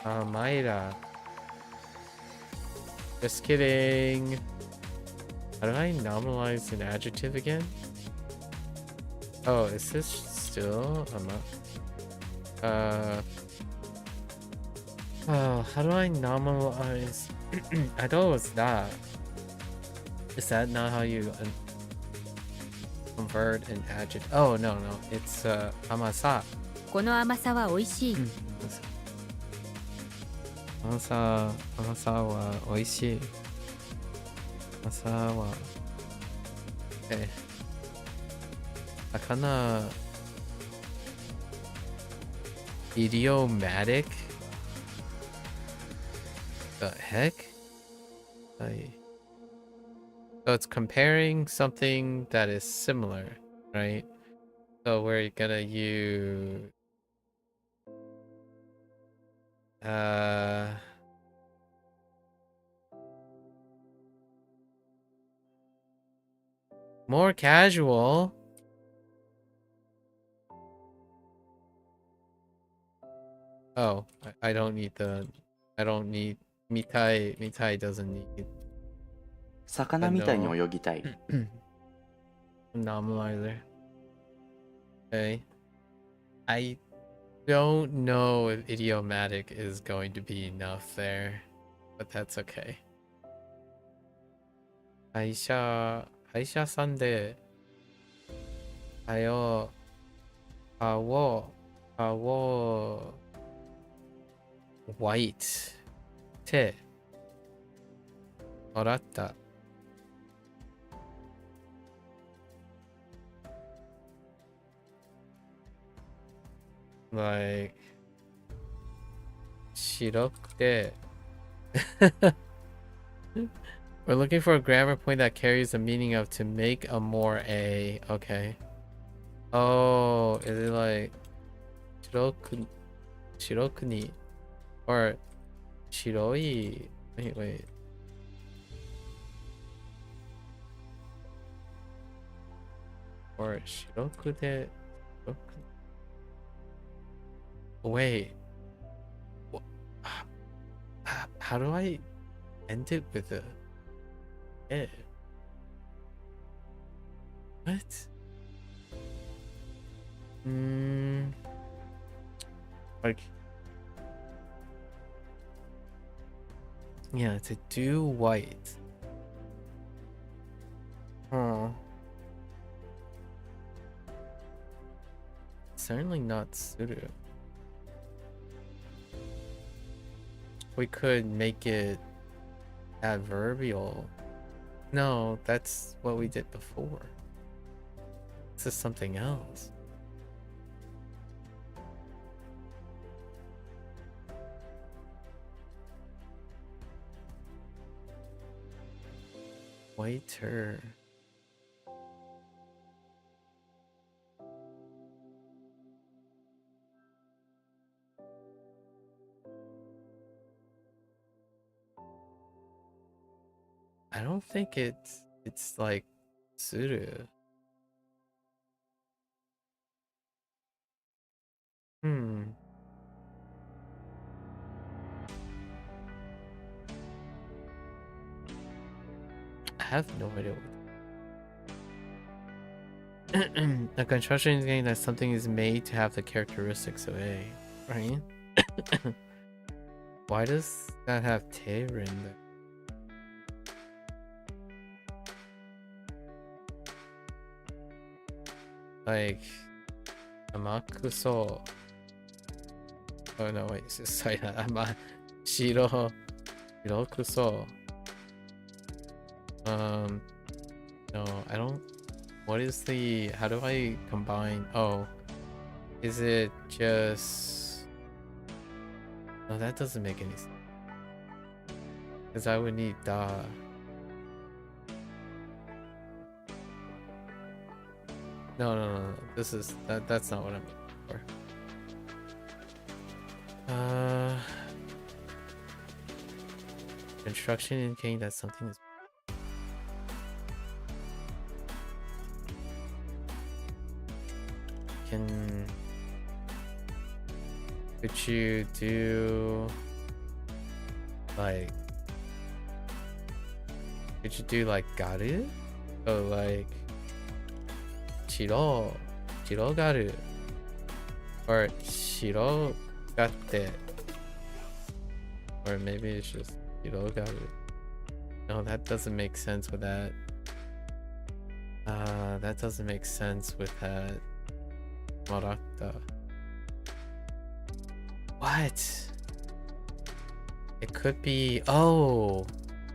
[SPEAKER 1] Maida. Just kidding. How do I nominalize an adjective again? Oh, is this still? I'm not. Oh, how do I nominalize? I thought it was that. Is that not how you convert an adjective? Oh, no. It's amasa.
[SPEAKER 2] この甘さは美味しい。
[SPEAKER 1] 甘さは美味しい。甘さは。魚。Idiomatic? The heck? So it's comparing something that is similar, right? So we're gonna use more casual. Oh, I don't need Mitai doesn't need
[SPEAKER 3] 魚みたいに泳ぎたい。
[SPEAKER 1] Normalizer. Okay. I don't know if idiomatic is going to be enough there, but that's okay. 歯医者さんで歯を white 手もらった。like 白くて We're looking for a grammar point that carries the meaning of to make a more a. Okay. Oh, is it like 白くに or 白い wait or 白くで wait how do I end it with a eh? What? Like yeah, to do white. Huh. Certainly not suited. We could make it adverbial. No, that's what we did before. This is something else. Waiter. I don't think it's like suru. I have no idea what. A construction game that something is made to have the characteristics of A, right? Why does that have te written there? Like, amakuso. Oh no, wait, it's just like shirokuso. No, I don't. What is the? How do I combine? Oh, is it just? No, that doesn't make any sense. Because I would need da. No. This is that's not what I'm looking for. Construction indicating that something is. Could you do like? Could you do like garu? So like. Shirogaru or shirogate, or maybe it's just shirogaru. No, that doesn't make sense with that. That doesn't make sense with that. Maratta. What? It could be. Oh,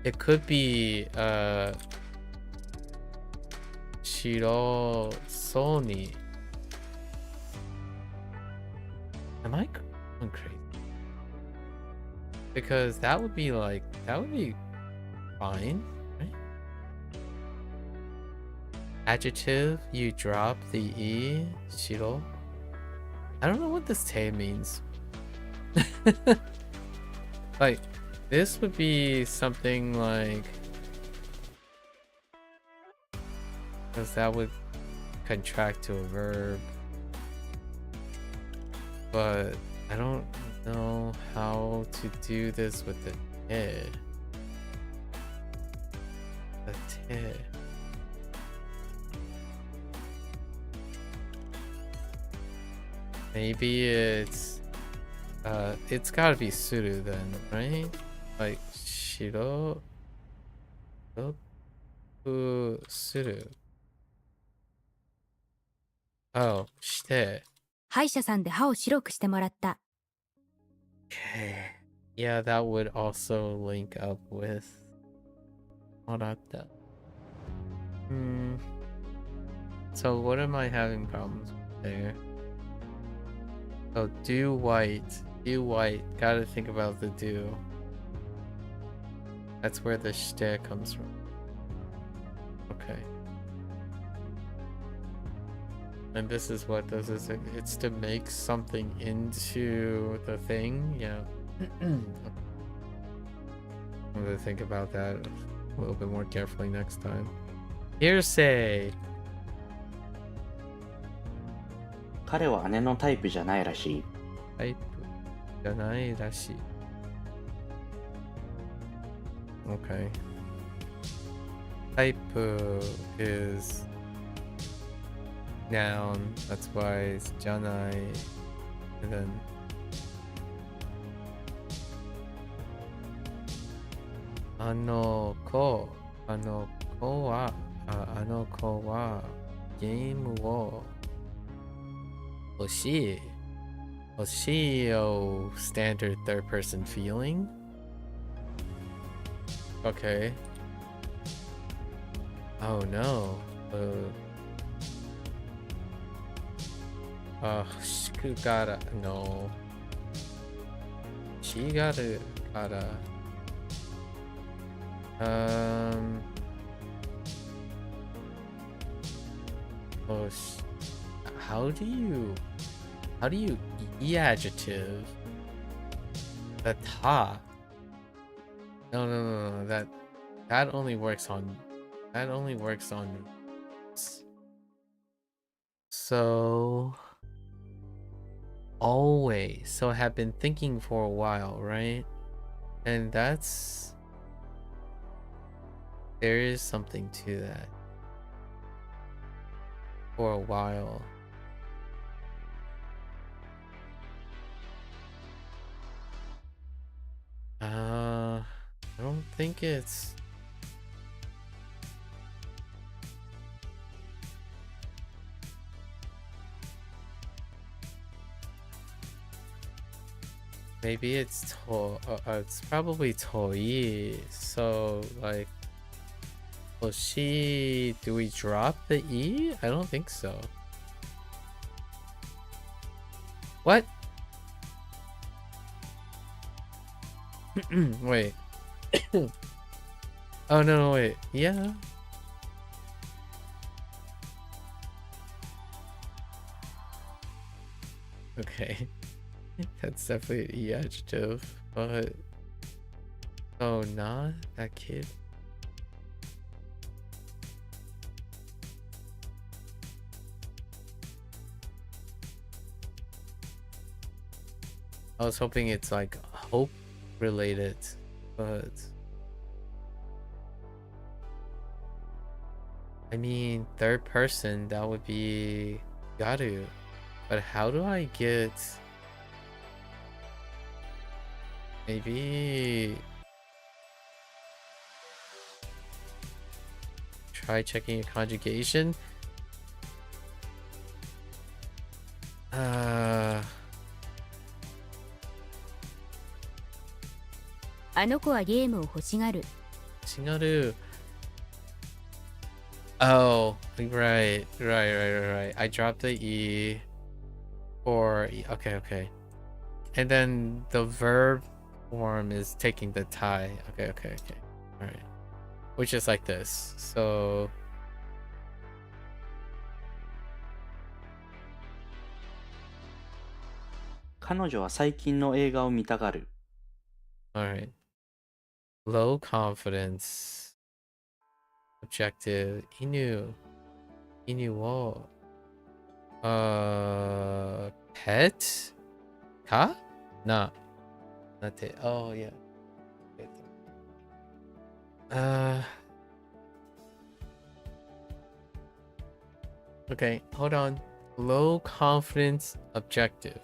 [SPEAKER 1] it could be. Shiro Sony. Am I going crazy? Because that would be like, that would be fine, right? Adjective, you drop the E, Shiro. I don't know what this te means. Like, this would be something like, because that would contract to a verb, but I don't know how to do this with the te. The te. Maybe it's gotta be suru then, right? Like shiro suru. Oh, して。
[SPEAKER 2] 歯医者さんで歯を白くしてもらった。
[SPEAKER 1] Okay. Yeah, that would also link up with もらった。So what am I having problems with there? Oh, do white. Gotta think about the do. That's where the して comes from. Okay. And this is what this is. It's to make something into the thing. Yeah. I'm gonna think about that a little bit more carefully next time. Hearsay.
[SPEAKER 3] 彼は姉のタイプじゃないらしい。
[SPEAKER 1] タイプじゃないらしい。Okay. Type is noun, that's why it's janai, and then ano ko wa game wo hoshii. Hoshii o standard third person feeling. Okay. Oh no. Shikugara. No. Shigaru kara. How do you e adjective the ta? No, that That only works on so always. So I have been thinking for a while, right? And there is something to that. For a while. I don't think it's maybe it's probably Toi. So like, well, do we drop the E? I don't think so. What? Wait. Oh no, wait. Yeah. Okay. That's definitely an E adjective, but oh, not that kid. I was hoping it's like hope related, but I mean third person, that would be Garu. But how do I get maybe try checking a conjugation?
[SPEAKER 2] あの子はゲームを欲しがる。
[SPEAKER 1] Shingaru. Oh, right. I dropped the E for E. Okay. And then the verb form is taking the tie. Okay. All right. Which is like this. So
[SPEAKER 3] 彼女は最近の映画を見たがる。
[SPEAKER 1] all right. Low confidence. Objective. Inu wo. Pet? Ka? Na. Nate. Oh yeah. Okay, hold on. Low confidence objective.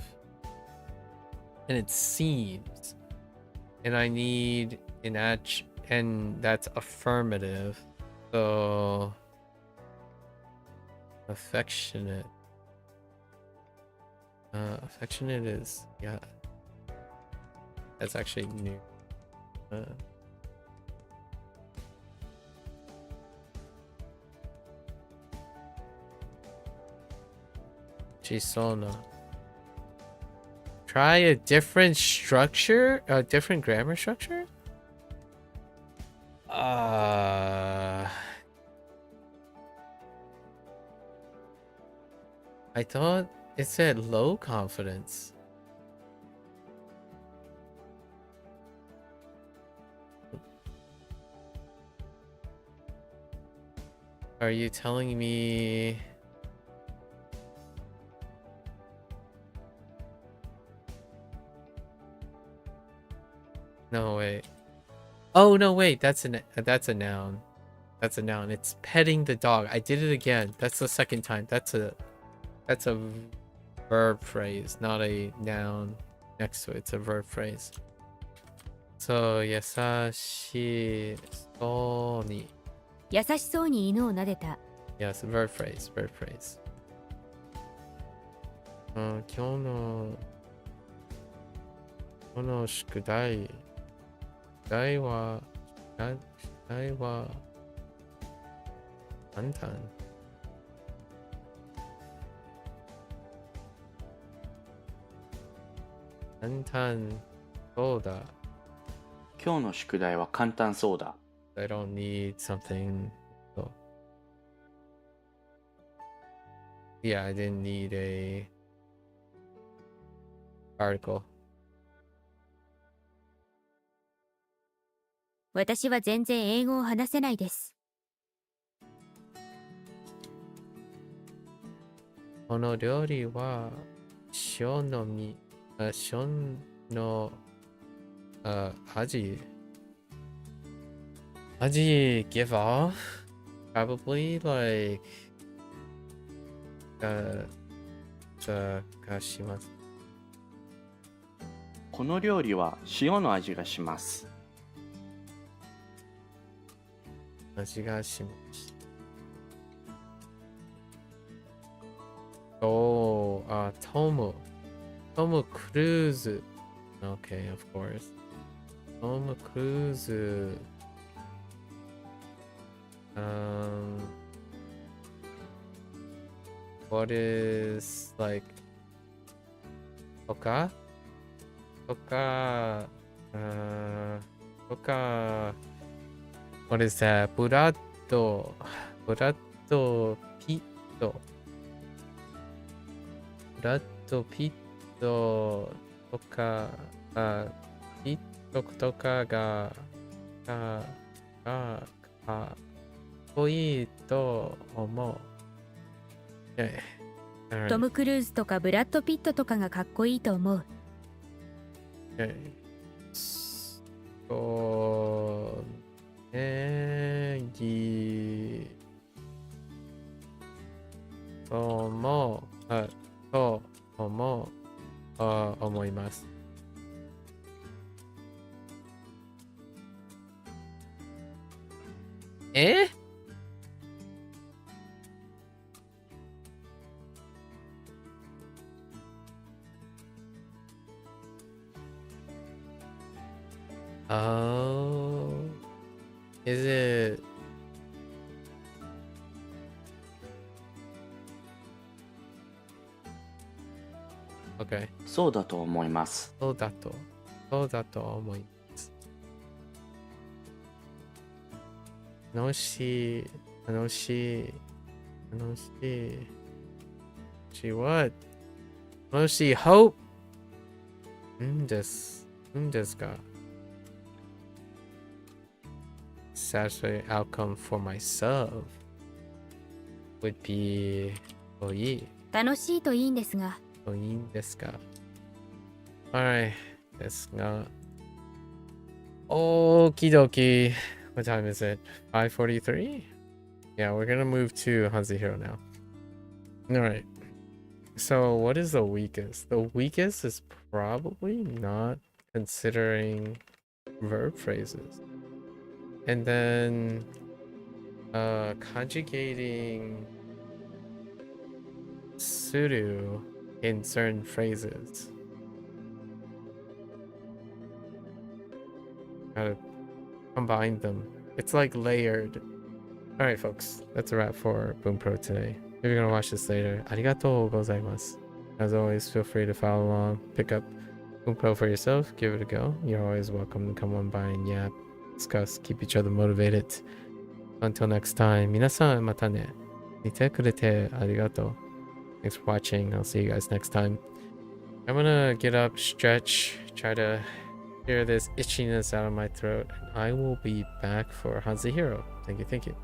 [SPEAKER 1] And it seems. And I need an and that's affirmative. So affectionate. Affectionate is, yeah. That's actually new. Chisona. Try a different structure? A different grammar structure? I thought it said low confidence. Are you telling me... No, wait. Oh, no, wait. That's a noun. That's a noun. It's petting the dog. I did it again. That's the second time. That's a verb phrase, not a noun next to it. It's a verb phrase. So, 優しそうに.
[SPEAKER 2] 優しそうに犬を撫でた。
[SPEAKER 1] Yes, verb phrase. 今日の宿題は簡単。簡単そうだ。
[SPEAKER 3] 今日の宿題は簡単そうだ。
[SPEAKER 1] I don't need something. So. Yeah, I didn't need a article.
[SPEAKER 2] 私は全然英語を話せないです。
[SPEAKER 1] この料理は塩の味 give off probably like がします。
[SPEAKER 3] この料理は塩の味がします。
[SPEAKER 1] 味がします。Oh, Tom Cruise. Okay, of course. Tom Cruise. What is like Toka? What is that? Burato Pitto. Burato Pitto Toka Pitto Toka ga koi to omou. Okay.
[SPEAKER 2] トム・クルーズとかブラッド・ピットとかがかっこいいと思う。
[SPEAKER 1] Okay. So,思います。Oh, is it? Okay.
[SPEAKER 3] そうだと思います。
[SPEAKER 1] そうだと思います。楽しい。what? 楽しい hope? ですか。Satisfying outcome for myself would be いい
[SPEAKER 2] 楽しいといいんですが。
[SPEAKER 1] いいんですか。Alright. ですが。Okie dokie. What time is it? 5:43? Yeah, we're gonna move to HanziHero now. Alright. So what is the weakest? The weakest is probably not considering verb phrases. And then conjugating suru in certain phrases. Gotta combine them. It's like layered. Alright folks, that's a wrap for Bunpro today. If you're gonna watch this later, arigatou gozaimasu. As always, feel free to follow along, pick up Bunpro for yourself, give it a go. You're always welcome to come on by and yap, discuss, keep each other motivated. Until next time, minasan mata ne. Mite kurete arigatou. Thanks for watching. I'll see you guys next time. I'm gonna get up, stretch, try to clear this itchiness out of my throat. And I will be back for HanziHero. Thank you.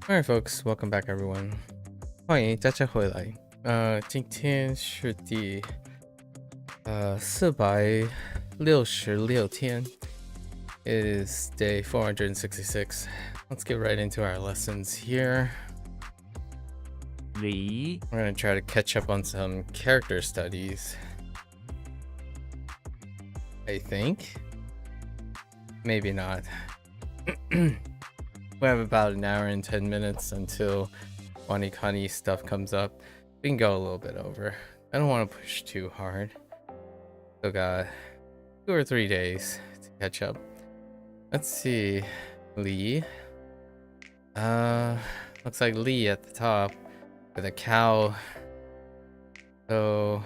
[SPEAKER 1] Alright folks, welcome back everyone. 欢迎大家回来。今天是第466天。It is day 466. Let's get right into our lessons here. We're gonna try to catch up on some character studies. I think. Maybe not. We have about an hour and 10 minutes until WaniKani stuff comes up. We can go a little bit over. I don't want to push too hard. Still got 2 or 3 days to catch up. Let's see. Lee. Looks like Lee at the top with a cow. So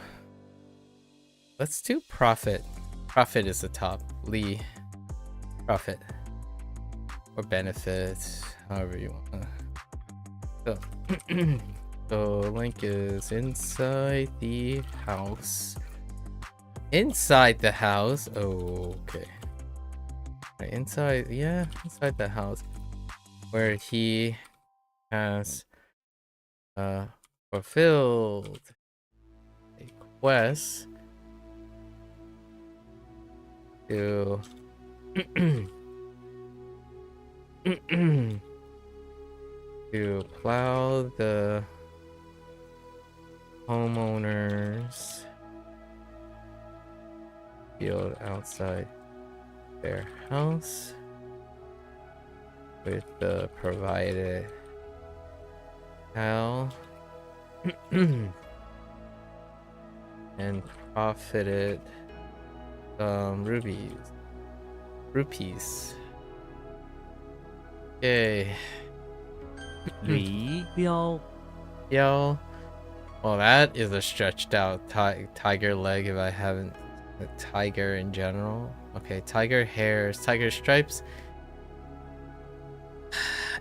[SPEAKER 1] let's do Prophet. Prophet is the top. Lee. Prophet. Or benefit, however you want. So Link is inside the house. Inside the house. Oh, okay. Right, inside, yeah, inside the house, where he has fulfilled a quest to to plow the homeowners field outside their house with the provided cow and profited rupees. Okay.
[SPEAKER 6] 李标
[SPEAKER 1] Yo. Well, that is a stretched out tiger leg if I haven't. A tiger in general. Okay, tiger hairs, tiger stripes.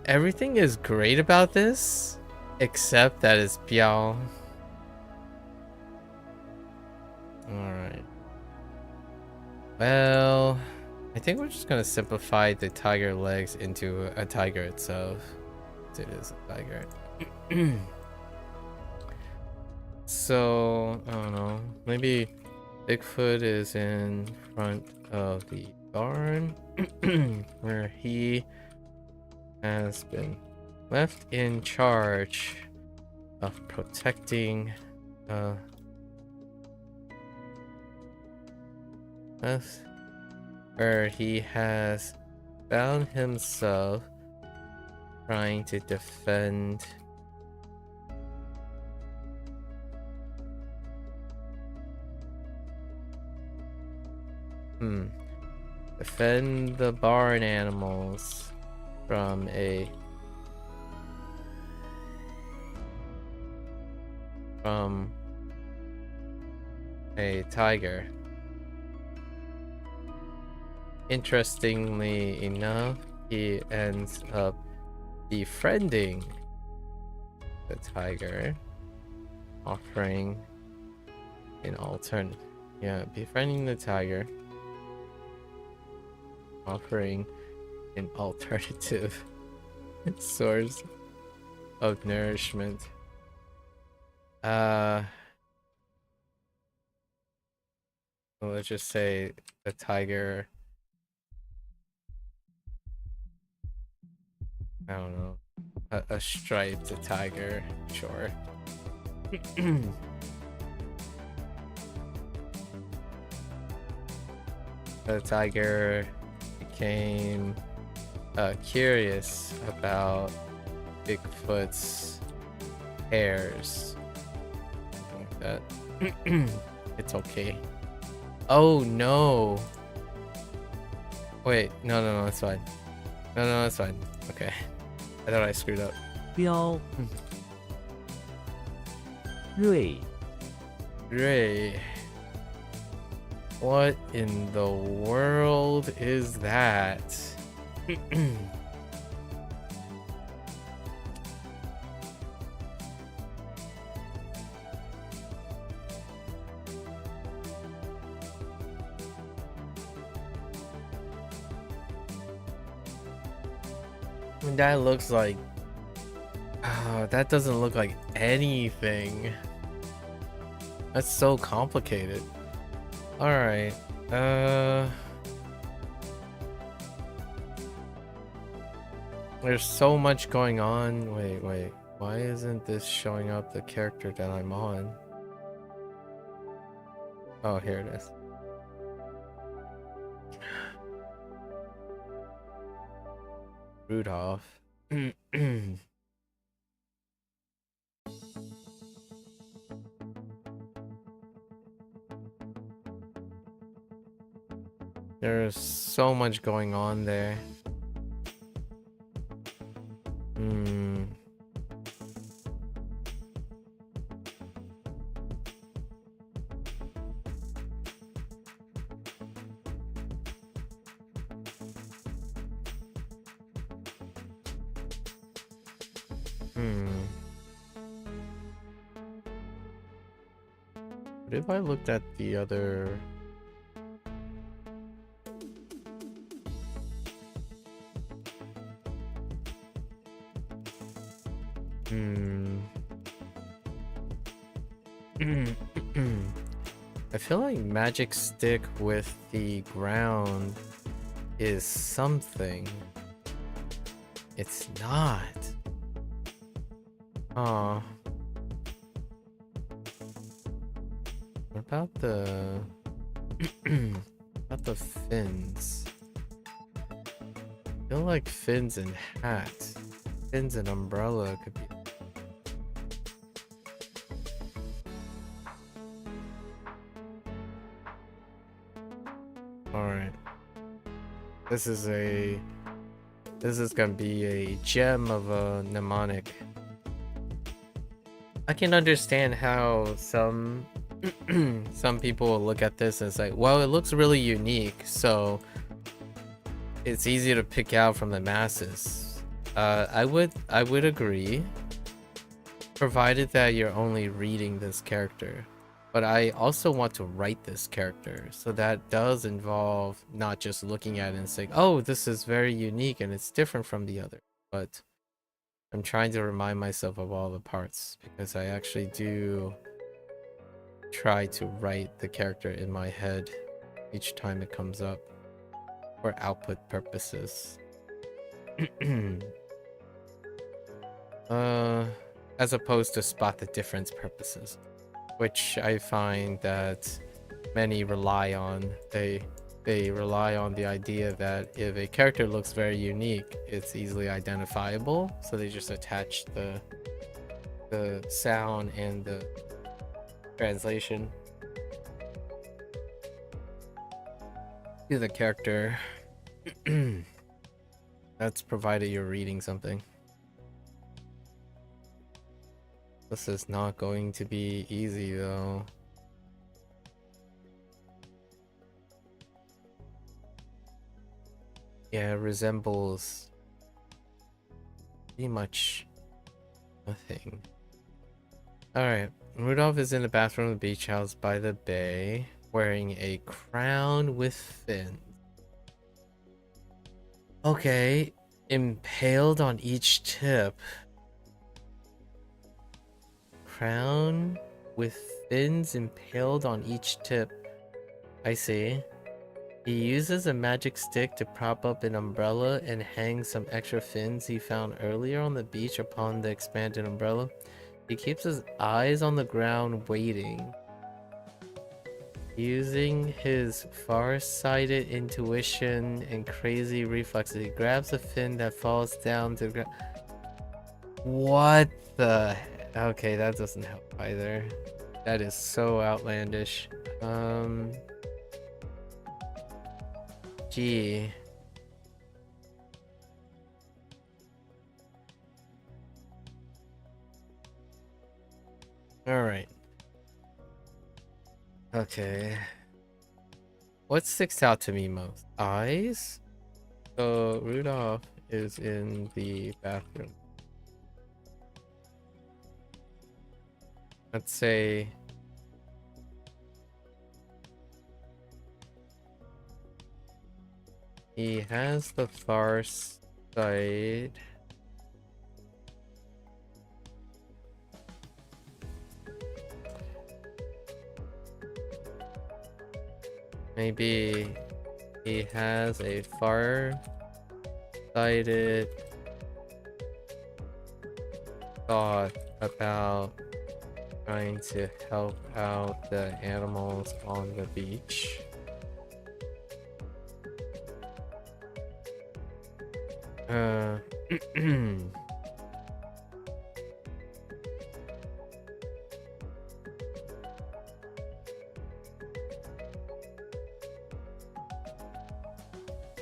[SPEAKER 1] Everything is great about this, except that it's Biao. Alright. Well, I think we're just gonna simplify the tiger legs into a tiger itself. It is a tiger. So, I don't know. Maybe Bigfoot is in front of the barn where he has been left in charge of protecting us, where he has found himself trying to defend defend the barn animals from a tiger. Interestingly enough, he ends up befriending the tiger, offering an alternative. Yeah, befriending the tiger, offering an alternative source of nourishment. Let's just say the tiger, I don't know, a striped tiger, sure. The tiger became curious about Bigfoot's hairs. Something like that. It's okay. Oh no. Wait, no, it's fine. No, it's fine. Okay. I thought I screwed up.
[SPEAKER 6] 标瑞
[SPEAKER 1] Ray. What in the world is that? That looks like... that doesn't look like anything. That's so complicated. Alright. There's so much going on. Wait. Why isn't this showing up the character that I'm on? Oh, here it is. Rudolph. There's so much going on there. What if I looked at the other... I feel like magic stick with the ground is something. It's not. Aw. What about the about the fins? I feel like fins and hat. Fins and umbrella could be. Alright. This is gonna be a gem of a mnemonic. I can understand how some people will look at this and say, well, it looks really unique, so it's easy to pick out from the masses. I would agree, provided that you're only reading this character. But I also want to write this character, so that does involve not just looking at it and saying, oh, this is very unique and it's different from the other. But I'm trying to remind myself of all the parts, because I actually do try to write the character in my head each time it comes up for output purposes. As opposed to spot the difference purposes, which I find that many rely on. They rely on the idea that if a character looks very unique, it's easily identifiable, so they just attach the sound and the translation to the character. That's provided you're reading something. This is not going to be easy though. Yeah, it resembles pretty much nothing. Alright, Rudolph is in the bathroom of the beach house by the bay, wearing a crown with fins. Okay, impaled on each tip. Crown with fins impaled on each tip. I see. He uses a magic stick to prop up an umbrella and hang some extra fins he found earlier on the beach upon the expanded umbrella. He keeps his eyes on the ground waiting. Using his far-sighted intuition and crazy reflexes, he grabs a fin that falls down to the ground. What the heck? Okay, that doesn't help either. That is so outlandish. Gee. Alright. Okay. What sticks out to me most? Eyes? So Rudolph is in the bathroom. Let's say he has the far side. Maybe he has a far-sighted thought about trying to help out the animals on the beach.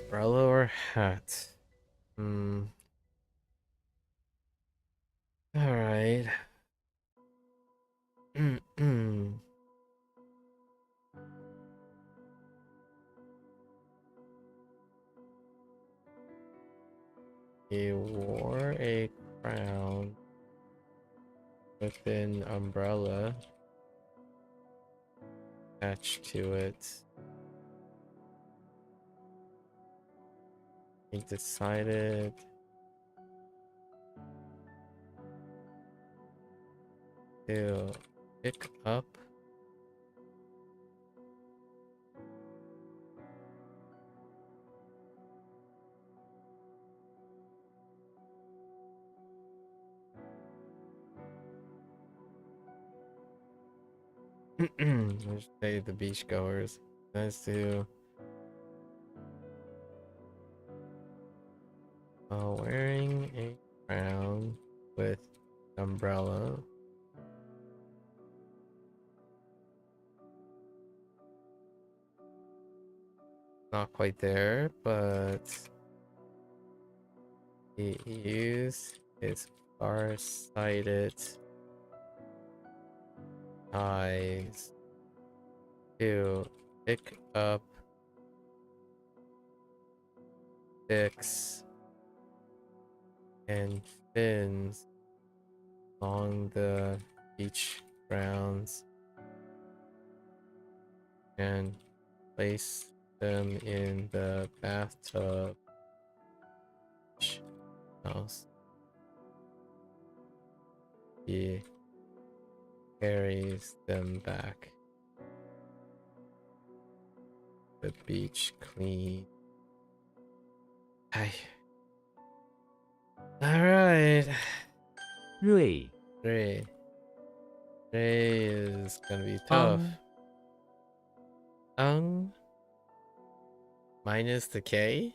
[SPEAKER 1] Umbrella or hat? Alright. He wore a crown with an umbrella attached to it. He decided to pick up. Let's say the beachgoers. Nice to wearing a crown with umbrella. Not quite there, but he used his far-sighted eyes to pick up sticks and fins along the beach grounds and place them in the bathtub house. He carries them back. The beach clean. Hi. Alright.
[SPEAKER 6] 瑞
[SPEAKER 1] Ray. Ray is gonna be tough. Minus the K?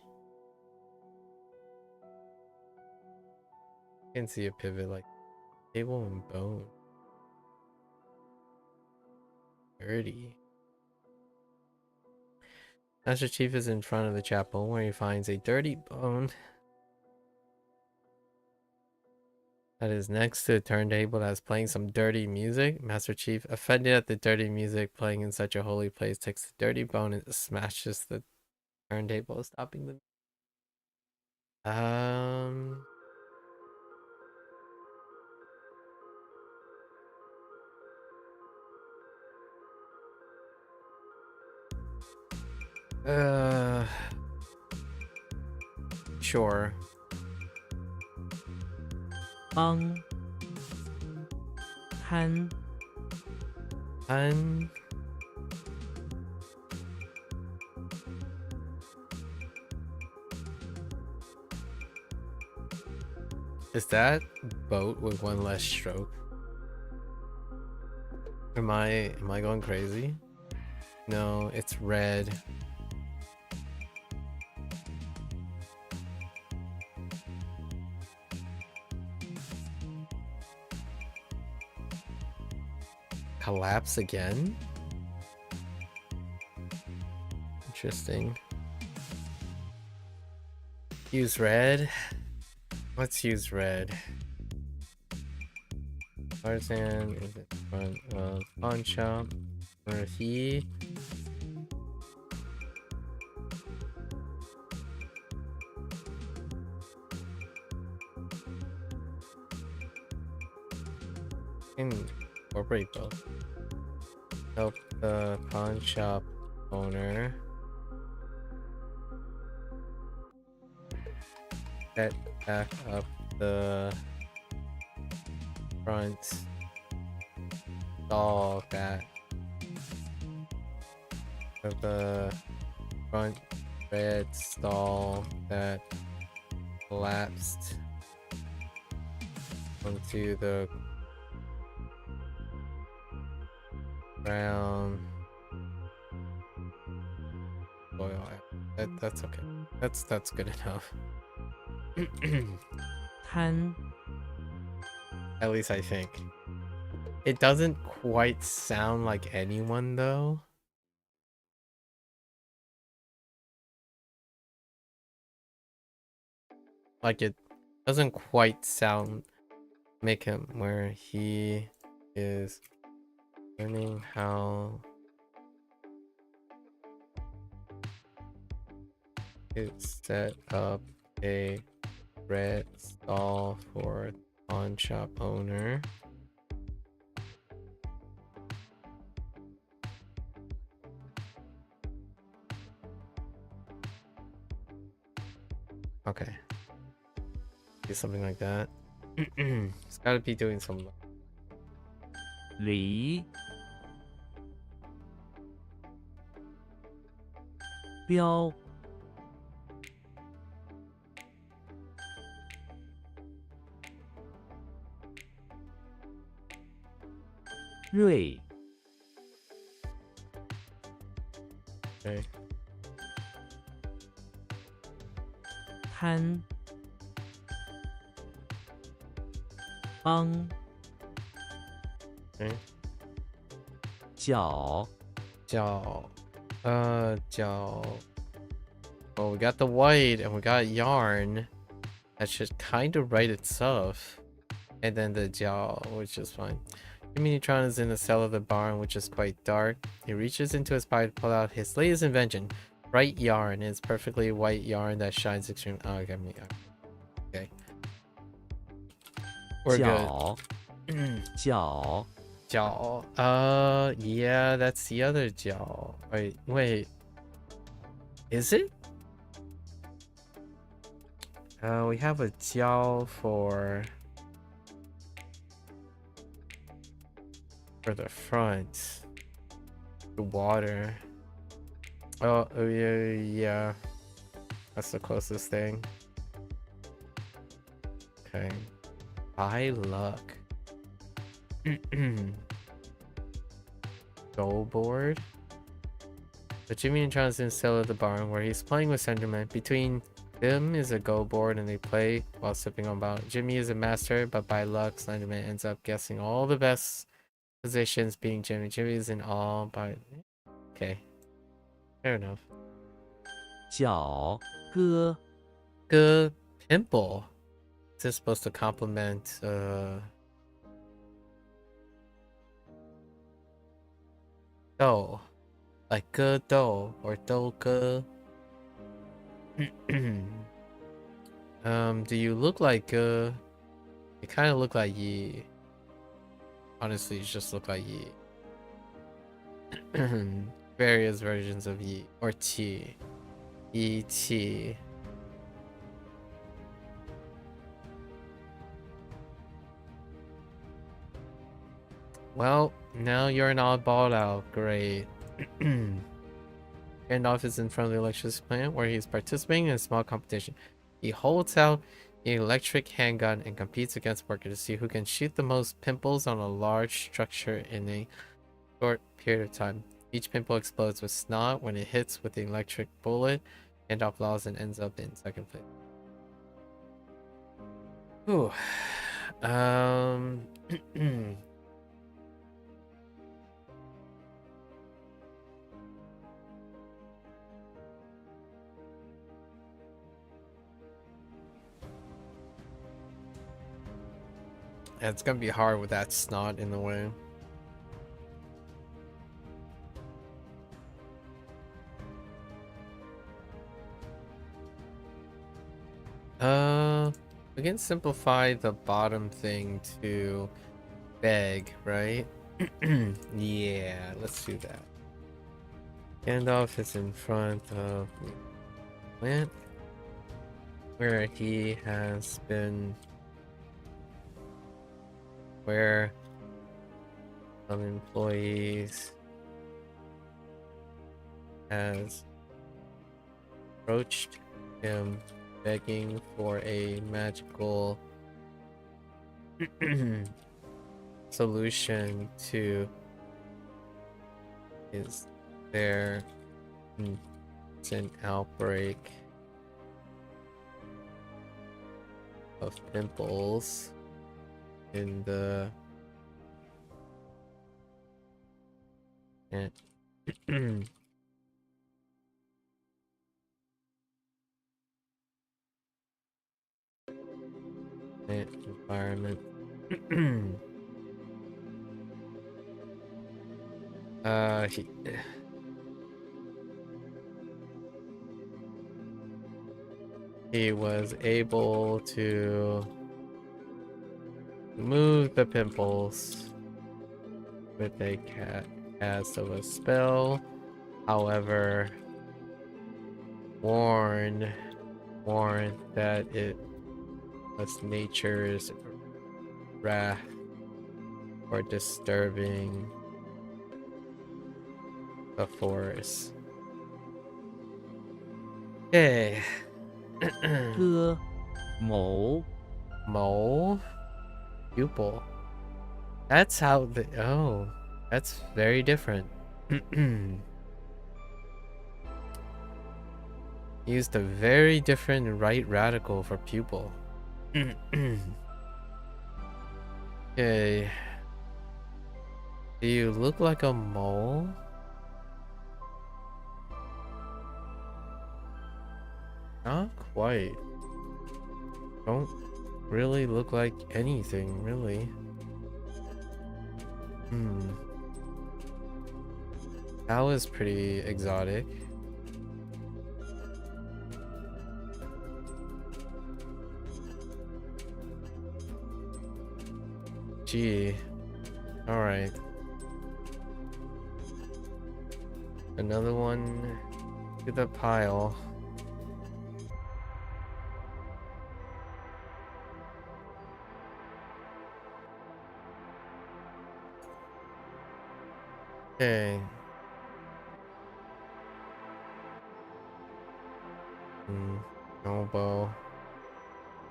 [SPEAKER 1] I can see a pivot like table and bone. 30. Master Chief is in front of the chapel where he finds a dirty bone that is next to a turntable that's playing some dirty music. Master Chief, offended at the dirty music playing in such a holy place, takes the dirty bone and smashes the turntable, stopping the sure.
[SPEAKER 6] 엉 한
[SPEAKER 1] Is that boat with one less stroke? Am I going crazy? No, it's red. Collapse again? Interesting. Use red. Let's use red. Tarzan is in front of pawn shop where he incorporate both. Help the pawn shop owner set back up the front stall that the front red stall that collapsed onto the ground. That's okay. That's good enough.
[SPEAKER 6] 한
[SPEAKER 1] At least I think. It doesn't quite sound like anyone though. Like it doesn't quite make him where he is learning how to set up a red stall for pawn shop owner. Okay. Do something like that. It's gotta be doing some
[SPEAKER 6] 离标瑞
[SPEAKER 1] Okay.
[SPEAKER 6] 摊帮
[SPEAKER 1] Okay.
[SPEAKER 6] 脚
[SPEAKER 1] Jiao. Jiao. Well, we got the white and we got yarn. That should kind of write itself. And then the jiao, which is fine. Neutron is in the cell of the barn, which is quite dark. He reaches into his pocket to pull out his latest invention. Bright yarn. It's perfectly white yarn that shines extreme. Oh, okay. Okay. We're good.
[SPEAKER 6] 脚
[SPEAKER 1] Jiao. Yeah, that's the other jiao. Wait. Is it? We have a jiao for the front. The water. Oh yeah. That's the closest thing. Okay. By luck. Go board. But Jimmy and John is in the cell of the barn where he's playing with Slenderman. Between them is a go board and they play while sipping on bottle. Jimmy is a master, but by luck, Slenderman ends up guessing all the best positions being Jimmy. Jimmy is in all by... Okay. Fair enough.
[SPEAKER 6] 脚哥
[SPEAKER 1] Good pimple. Is this supposed to complement dough? Like good dough or dough good? Do you look like you kind of look like Yi. Honestly, you just look like Yi. Various versions of Yi or T. Yi T. Well, now you're an oddball out. Great. Gandalf is in front of the electricity plant where he's participating in a small competition. He holds out an electric handgun and competes against workers to see who can shoot the most pimples on a large structure in a short period of time. Each pimple explodes with snot when it hits with the electric bullet. Gandalf lost and ends up in second place. Ooh. It's gonna be hard with that snot in the way. We can simplify the bottom thing to beg, right? Yeah, let's do that. Gandalf is in front of the plant where he has been, where some employees has approached him begging for a magical solution to their recent outbreak of pimples in the environment. He was able to remove the pimples with a cast of a spell. However, warned that it was nature's wrath or disturbing the forest. Okay.
[SPEAKER 6] 歌谋
[SPEAKER 1] Mole? Pupil. That's how the... Oh. That's very different. Used a very different right radical for pupil. Okay. Do you look like a mole? Not quite. Don't really look like anything, really. That was pretty exotic. Gee. Alright. Another one to the pile. Okay. Elbow.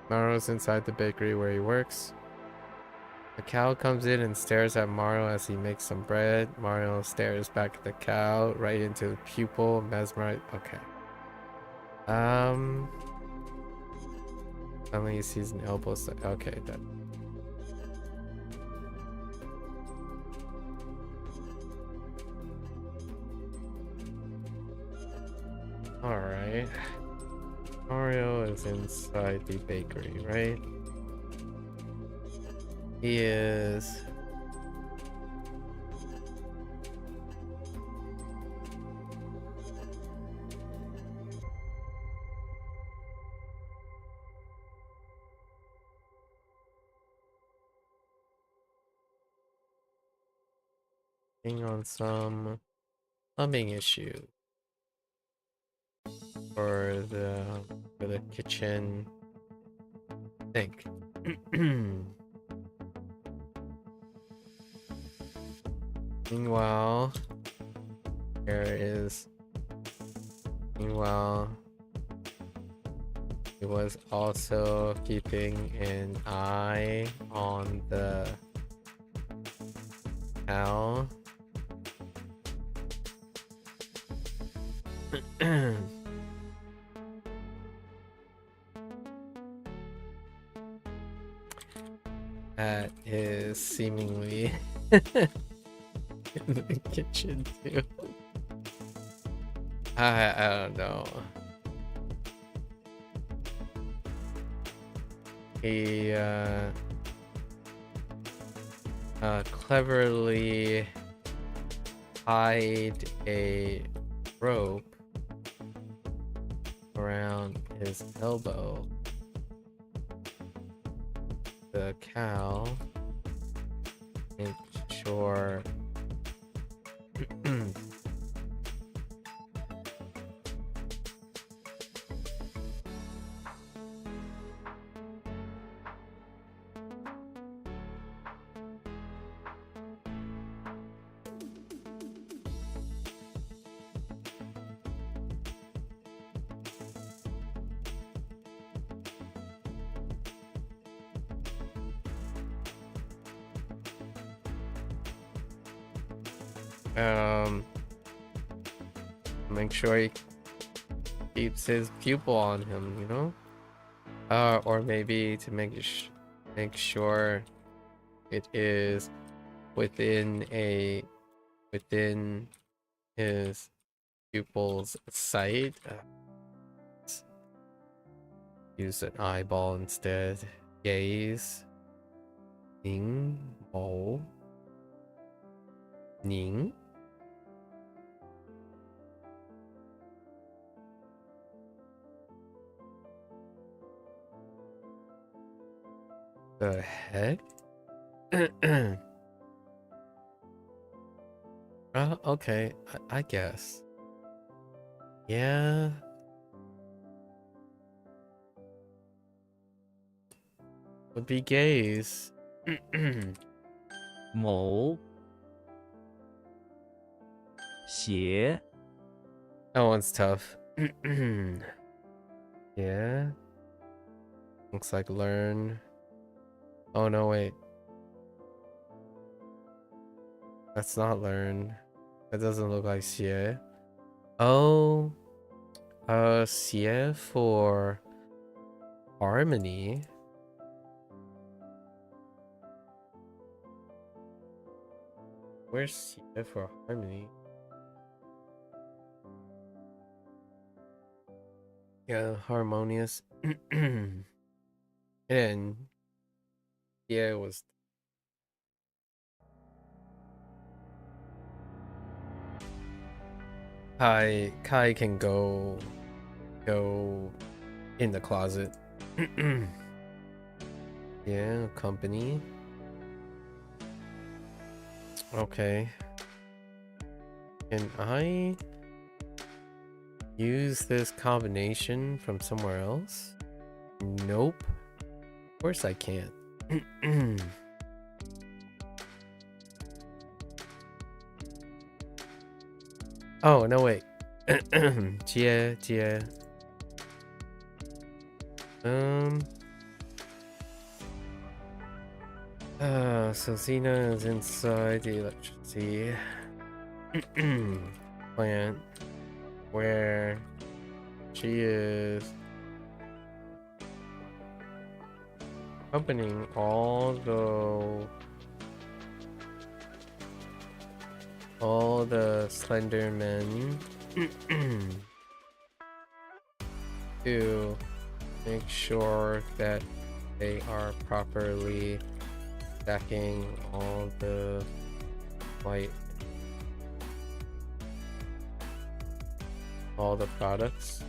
[SPEAKER 1] Maro's inside the bakery where he works. The cow comes in and stares at Mario as he makes some bread. Mario stares back at the cow, right into the pupil, mesmerized. Okay. Suddenly he sees an elbow. Okay, that. Alright. Mario is inside the bakery, right? He is... on some plumbing issue for the kitchen sink. Meanwhile, he was also keeping an eye on the cow. That is seemingly in the kitchen too. I don't know. He cleverly tied a rope around his elbow. The cow, make sure make sure he keeps his pupil on him, you know, or maybe to make sure it is within his pupil's sight. Use an eyeball instead. Gaze. Ning Mo Ning. The heck? Okay, I guess. Yeah. Would be gaze.
[SPEAKER 6] 某鞋
[SPEAKER 1] That one's tough. Yeah. Looks like learn. Oh no, wait. That's not learn. That doesn't look like xie. Oh. Xie for harmony. Where's xie for harmony? Yeah, harmonious. And yeah, it was. Kai can go in the closet. Yeah, company. Okay. Can I use this combination from somewhere else? Nope. Of course I can't. Oh, no, wait. Jie. So Xena is inside the electricity plant where she is accompanying all the slender men to make sure that they are properly stacking all the products.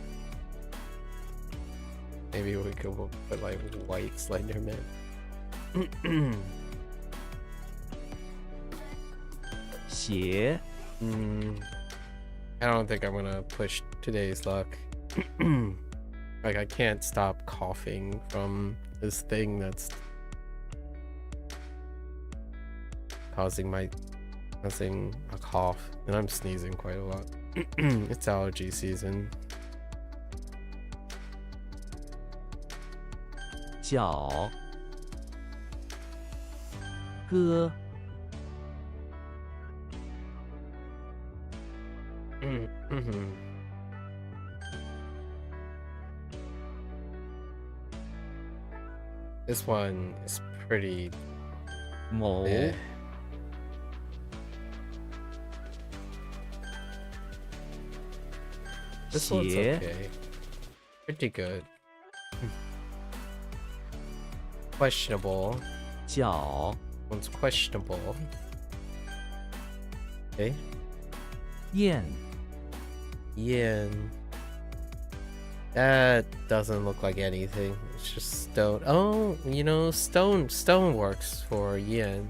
[SPEAKER 1] Maybe we could put like white slender men.
[SPEAKER 6] 鞋
[SPEAKER 1] I don't think I'm gonna push today's luck. Like, I can't stop coughing from this thing that's causing a cough, and I'm sneezing quite a lot. It's allergy season.
[SPEAKER 6] 脚歌
[SPEAKER 1] This one is pretty
[SPEAKER 6] 某
[SPEAKER 1] eh. This one's
[SPEAKER 6] 鞋
[SPEAKER 1] okay. Pretty good. Questionable.
[SPEAKER 6] 脚
[SPEAKER 1] One's questionable. Okay.
[SPEAKER 6] 燕
[SPEAKER 1] Yin. That doesn't look like anything. It's just stone. Oh, you know, stone works for yin.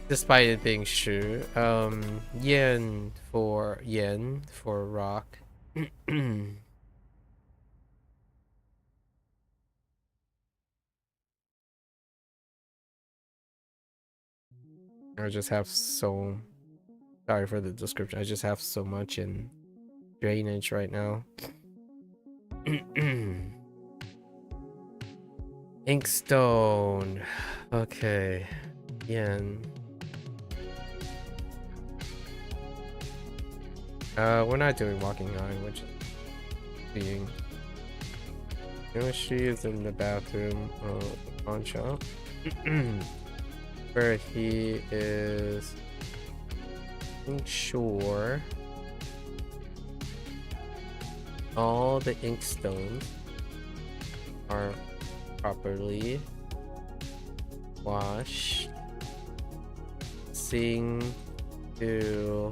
[SPEAKER 1] Despite it being shu. Yin for rock. I just have so sorry for the description. I just have so much in drainage right now. Inkstone. Okay. Yen. We're not doing walking line, which is being. You know, she is in the bathroom pawn shop. Where he is making sure all the inkstones are properly washed. Seeing to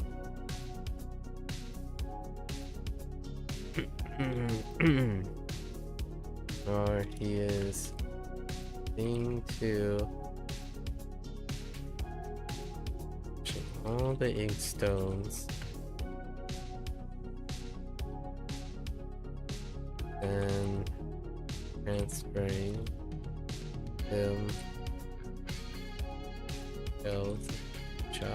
[SPEAKER 1] or he is seeing to all the inkstones and transferring them Build. Chuck.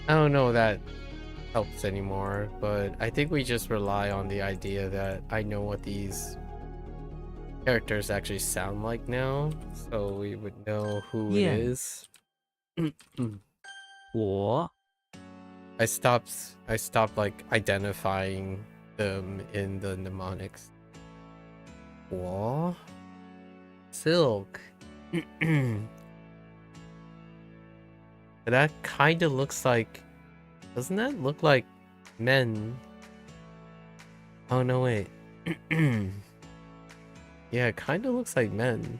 [SPEAKER 1] I don't know if that helps anymore, but I think we just rely on the idea that I know what these characters actually sound like now, so we would know who it
[SPEAKER 6] Yeah.
[SPEAKER 1] is.
[SPEAKER 6] 我
[SPEAKER 1] I stopped like identifying them in the mnemonics. What? Silk. That kind of looks like... Doesn't that look like men? Oh no, wait. Yeah, it kind of looks like men.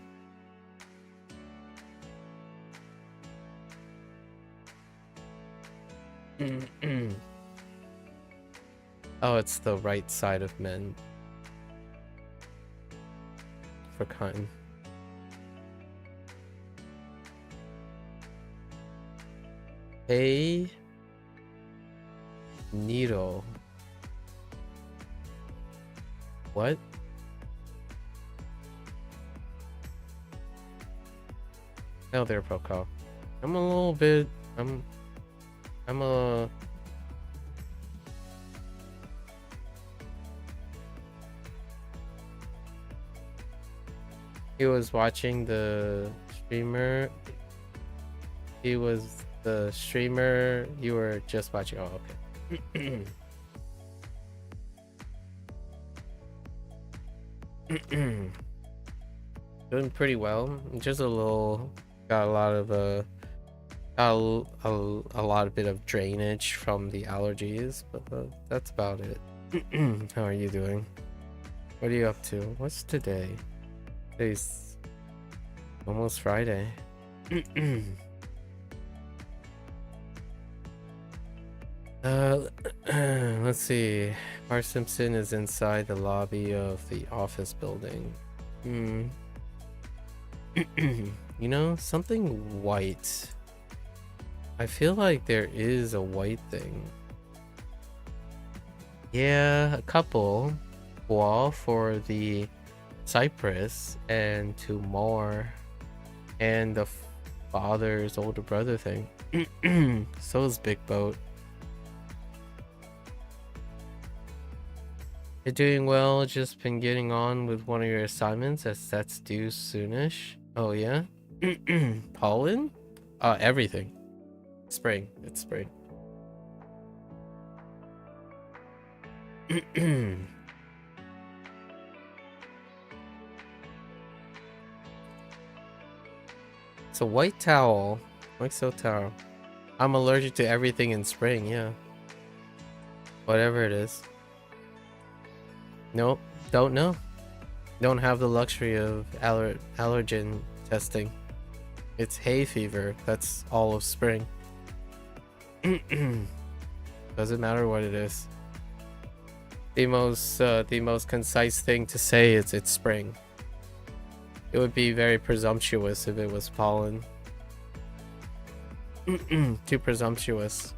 [SPEAKER 1] Oh, it's the right side of men. For cotton. A needle. What? Oh, there, Poco. I'm a little bit. I'm a. He was watching the streamer. He was the streamer you were just watching. Oh, okay. Doing pretty well. Just a little. Got a lot of a lot of bit of drainage from the allergies, but that's about it. How are you doing? What are you up to? What's today? Today's almost Friday. Let's see. Bart Simpson is inside the lobby of the office building. You know, something white. I feel like there is a white thing. Yeah, a couple. Wall for the Cypress and two more. And the father's older brother thing. So is Big Boat. You're doing well, just been getting on with one of your assignments as that's due soonish. Oh yeah? Pollen? Everything. Spring. It's spring. It's a white towel. White silk towel. I'm allergic to everything in spring, yeah. Whatever it is. Nope, don't know. Don't have the luxury of allergen testing. It's hay fever. That's all of spring. Doesn't matter what it is. The most concise thing to say is it's spring. It would be very presumptuous if it was pollen. Too presumptuous.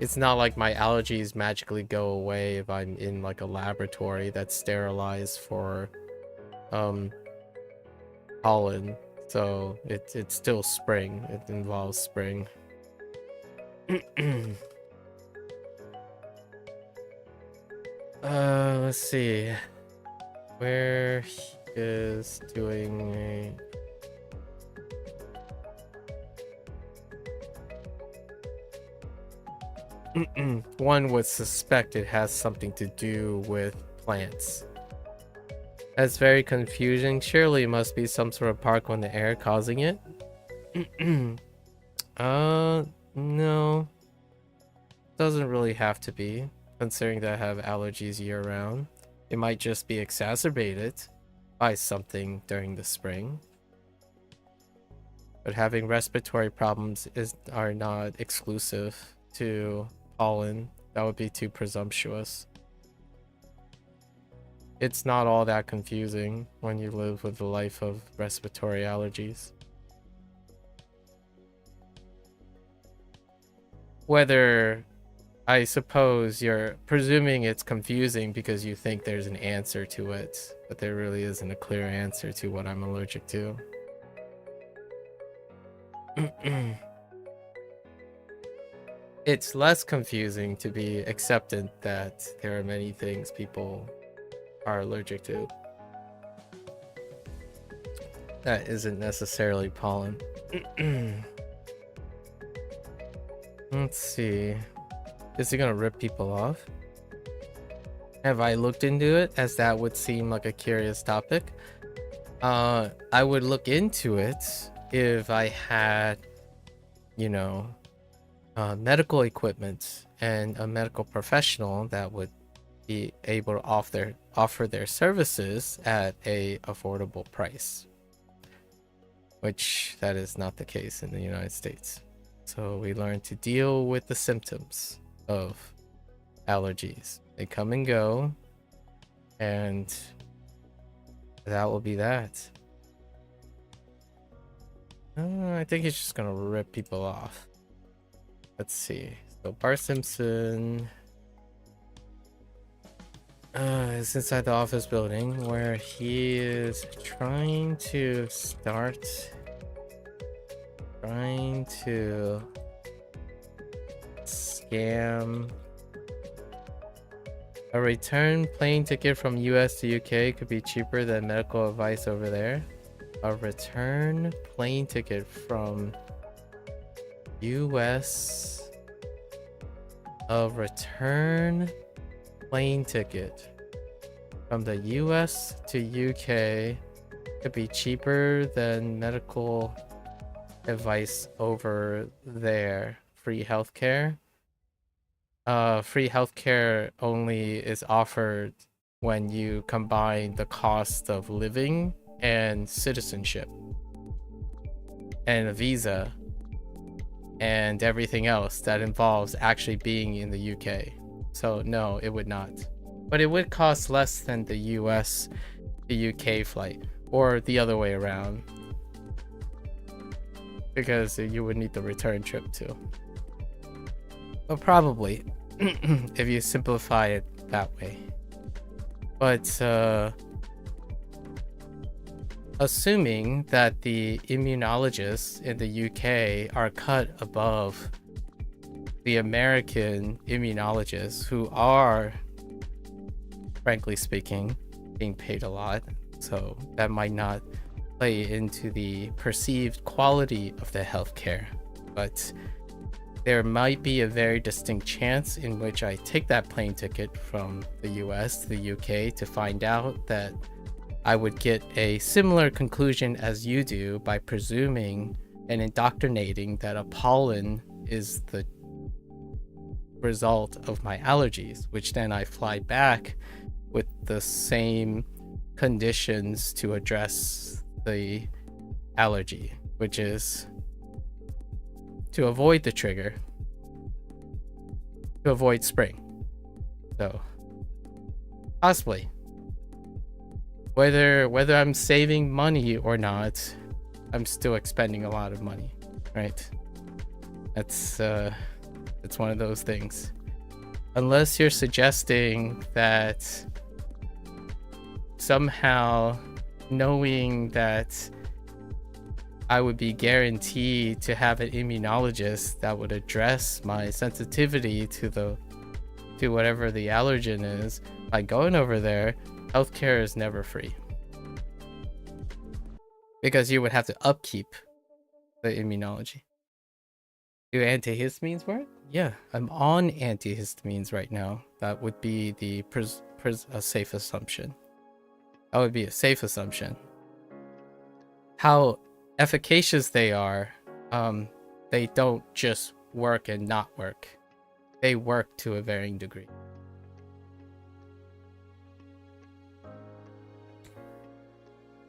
[SPEAKER 1] It's not like my allergies magically go away if I'm in like a laboratory that's sterilized for pollen. So it's still spring. It involves spring. Let's see. Where he is doing a one would suspect it has something to do with plants. That's very confusing. Surely it must be some sort of park on the air causing it. No. Doesn't really have to be, considering that I have allergies year round. It might just be exacerbated by something during the spring. But having respiratory problems are not exclusive to pollen. That would be too presumptuous. it's not all that confusing when you live with a life of respiratory allergies. Whether, I suppose you're presuming it's confusing because you think there's an answer to it, but there really isn't a clear answer to what I'm allergic to. It's less confusing to be acceptant that there are many things people are allergic to. That isn't necessarily pollen. Let's see. Is it gonna rip people off? Have I looked into it, as that would seem like a curious topic? I would look into it if I had, you know, medical equipment and a medical professional that would be able to offer their services at a affordable price, which that is not the case in the United States. So we learn to deal with the symptoms of allergies. They come and go, and that will be that. I think it's just gonna rip people off. Let's see. So Bart Simpson is inside the office building where he is trying to scam a return plane ticket from US to UK could be cheaper than medical advice over there. A return plane ticket from US. A return plane ticket from the US to UK could be cheaper than medical advice over there. Free healthcare. Free healthcare only is offered when you combine the cost of living and citizenship and a visa and everything else that involves actually being in the UK. So no, it would not. But it would cost less than the US to UK flight, or the other way around, because you would need the return trip too. Well, probably, if you simplify it that way. But assuming that the immunologists in the UK are cut above the American immunologists, who are, frankly speaking, being paid a lot, so that might not play into the perceived quality of the healthcare, but there might be a very distinct chance in which I take that plane ticket from the US to the UK to find out that I would get a similar conclusion as you do by presuming and indoctrinating that a pollen is the result of my allergies, which then I fly back with the same conditions to address the allergy, which is to avoid the trigger, to avoid spring. So possibly, whether I'm saving money or not, I'm still expending a lot of money, right? It's one of those things. Unless you're suggesting that somehow knowing that I would be guaranteed to have an immunologist that would address my sensitivity to whatever the allergen is, by going over there, healthcare is never free. Because you would have to upkeep the immunology. Do antihistamines work? Yeah, I'm on antihistamines right now. That would be a safe assumption. That would be a safe assumption. How efficacious they are, they don't just work and not work. They work to a varying degree.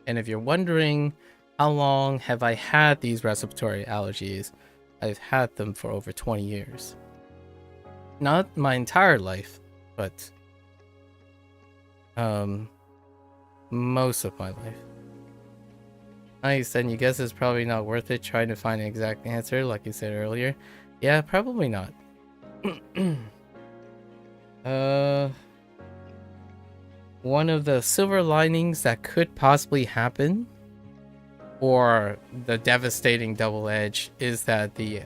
[SPEAKER 1] And if you're wondering, how long have I had these respiratory allergies? I've had them for over 20 years. Not my entire life, but most of my life. Nice, and you guess it's probably not worth it trying to find an exact answer, like you said earlier. Yeah, probably not. One of the silver linings that could possibly happen, or the devastating double edge, is that the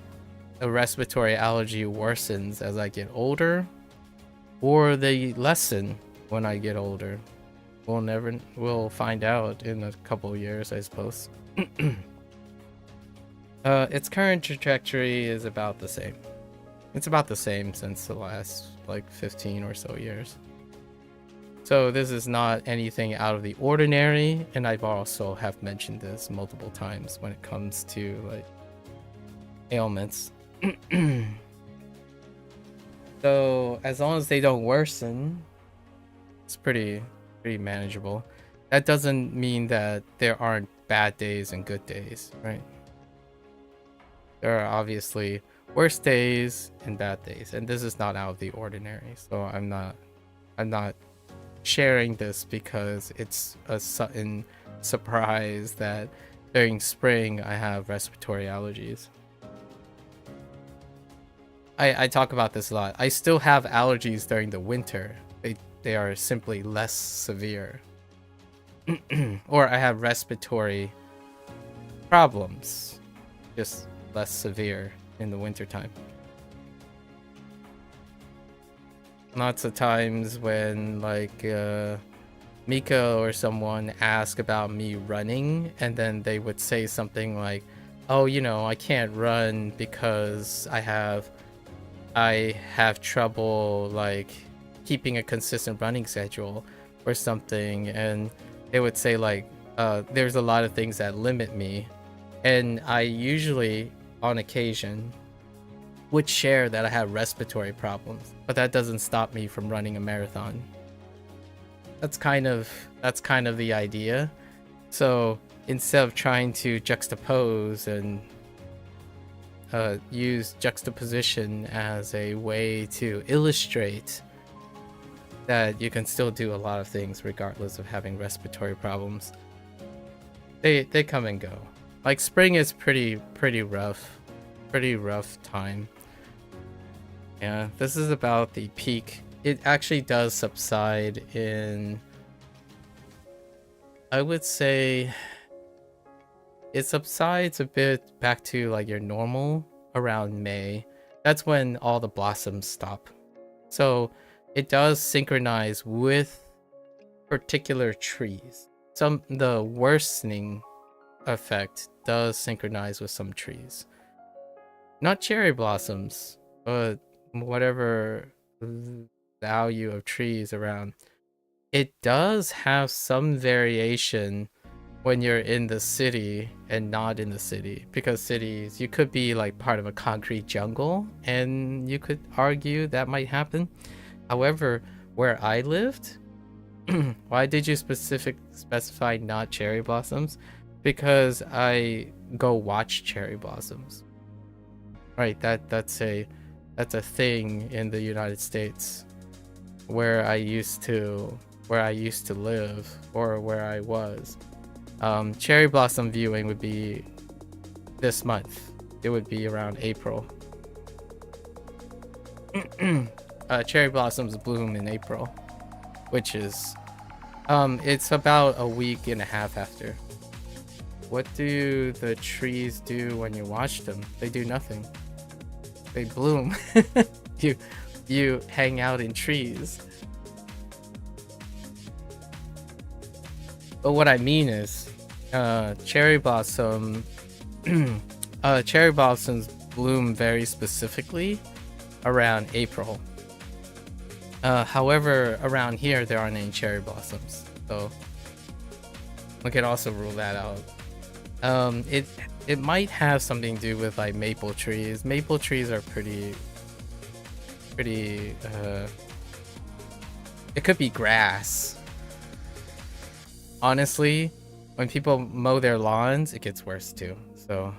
[SPEAKER 1] respiratory allergy worsens as I get older, or they lessen when I get older. We'll find out in a couple of years, I suppose. Its current trajectory is about the same. It's about the same since the last like 15 or so years. So this is not anything out of the ordinary, and I've also have mentioned this multiple times when it comes to like ailments. So as long as they don't worsen, it's pretty manageable. That doesn't mean that there aren't bad days and good days, right? There are obviously worse days and bad days, and this is not out of the ordinary. So I'm not sharing this because it's a sudden surprise that during spring I have respiratory allergies. I talk about this a lot. I still have allergies during the winter. They are simply less severe. Or I have respiratory problems, just less severe in the wintertime. Lots of times when like Mika or someone asked about me running, and then they would say something like, oh, you know, I can't run because I have trouble like keeping a consistent running schedule or something, and they would say like there's a lot of things that limit me, and I usually on occasion would share that I have respiratory problems, but that doesn't stop me from running a marathon. That's kind of the idea. So instead of trying to juxtapose and use juxtaposition as a way to illustrate that you can still do a lot of things regardless of having respiratory problems, they come and go. Like spring is pretty rough time. Yeah, this is about the peak. It actually does subside in, I would say it subsides a bit back to like your normal around May. That's when all the blossoms stop. So it does synchronize with particular trees. The worsening effect does synchronize with some trees. Not cherry blossoms, but whatever value of trees around. It does have some variation when you're in the city and not in the city, because cities, you could be like part of a concrete jungle and you could argue that might happen. However, where I lived, why did you specify not cherry blossoms? Because I go watch cherry blossoms. Right, that's a thing in the United States where I used to live, or where I was. Cherry blossom viewing would be this month. It would be around April. Cherry blossoms bloom in April, which is it's about a week and a half after. What do the trees do when you watch them? They do nothing. They bloom. you hang out in trees. But what I mean is, cherry blossoms bloom very specifically around April. However, around here there aren't any cherry blossoms, so we can also rule that out. It might have something to do with like maple trees. Maple trees are pretty. It could be grass. Honestly, when people mow their lawns, it gets worse too. So,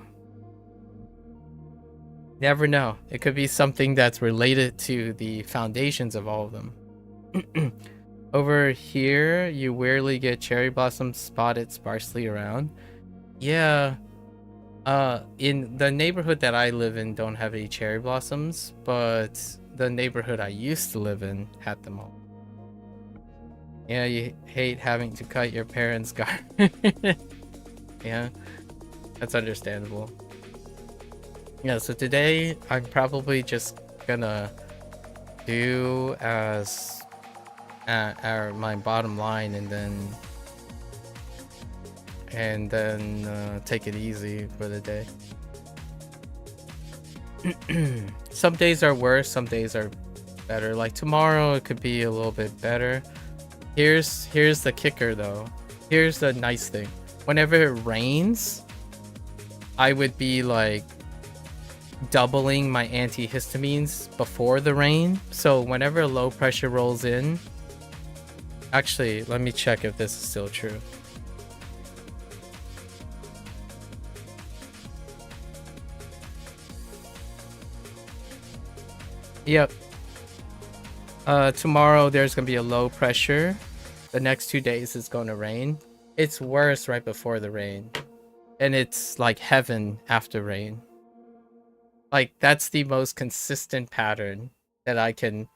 [SPEAKER 1] never know. It could be something that's related to the foundations of all of them. Over here, you weirdly get cherry blossoms spotted sparsely around. Yeah. In the neighborhood that I live in don't have any cherry blossoms, but the neighborhood I used to live in had them all. Yeah, you hate having to cut your parents' garden. Yeah, that's understandable. Yeah, so today I'm probably just gonna do as my bottom line and then take it easy for the day. Some days are worse, some days are better. Like tomorrow it could be a little bit better. Here's the kicker though. Here's the nice thing. Whenever it rains, I would be like doubling my antihistamines before the rain. So whenever low pressure rolls in, actually, let me check if this is still true. Yep. Tomorrow there's gonna be a low pressure. The next 2 days is gonna rain. It's worse right before the rain. And it's like heaven after rain. Like that's the most consistent pattern that I can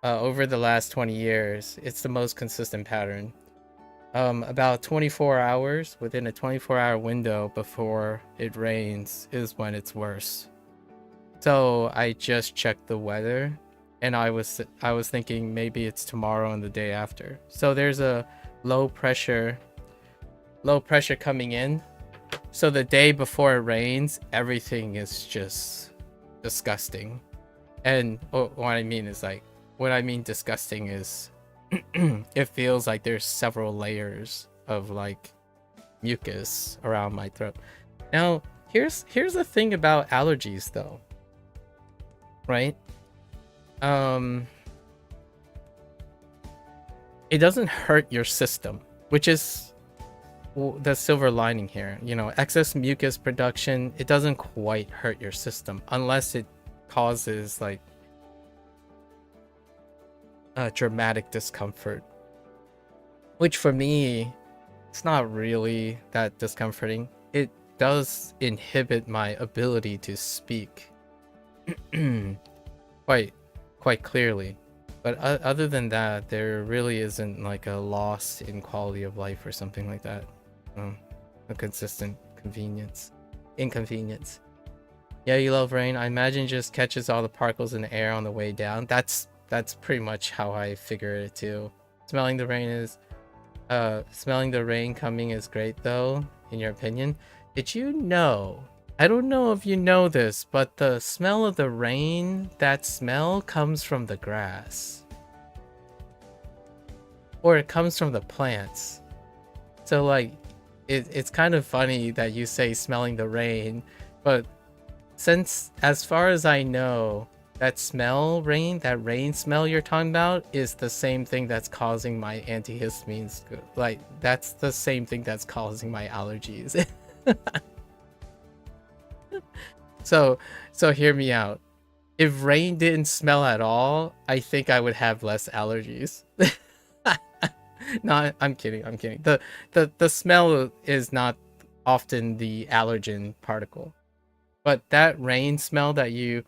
[SPEAKER 1] over the last 20 years. It's the most consistent pattern. About 24 hours, within a 24-hour window before it rains is when it's worse. So I just checked the weather and I was thinking maybe it's tomorrow and the day after. So there's a low pressure coming in. So the day before it rains, everything is just disgusting. And what I mean disgusting is it feels like there's several layers of like mucus around my throat. Now, here's the thing about allergies though. Right? It doesn't hurt your system, which is the silver lining here. You know, excess mucus production, it doesn't quite hurt your system unless it causes like dramatic discomfort, which for me, it's not really that discomforting. It does inhibit my ability to speak quite clearly, but other than that, there really isn't like a loss in quality of life or something like that. A consistent inconvenience. Yeah, you love rain. I imagine it just catches all the particles in the air on the way down. That's pretty much how I figure it too. Smelling the rain coming is great though, in your opinion. Did you know? I don't know if you know this, but the smell of the rain, that smell comes from the grass. Or it comes from the plants. So like, it's kind of funny that you say smelling the rain, but since, as far as I know, that rain smell you're talking about is the same thing that's causing my antihistamines. Like, that's the same thing that's causing my allergies. So hear me out. If rain didn't smell at all, I think I would have less allergies. No, I'm kidding. The smell is not often the allergen particle. But that rain smell that you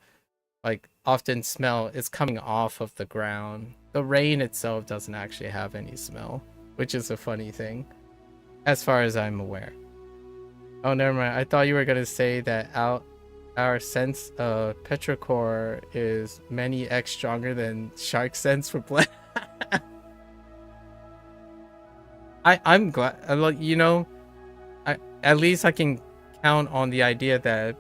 [SPEAKER 1] like often smell is coming off of the ground. The rain itself doesn't actually have any smell, which is a funny thing, as far as I'm aware. Oh, never mind. I thought you were gonna say that our sense of petrichor is many X stronger than shark sense for blood. I'm glad. You know, at least I can count on the idea that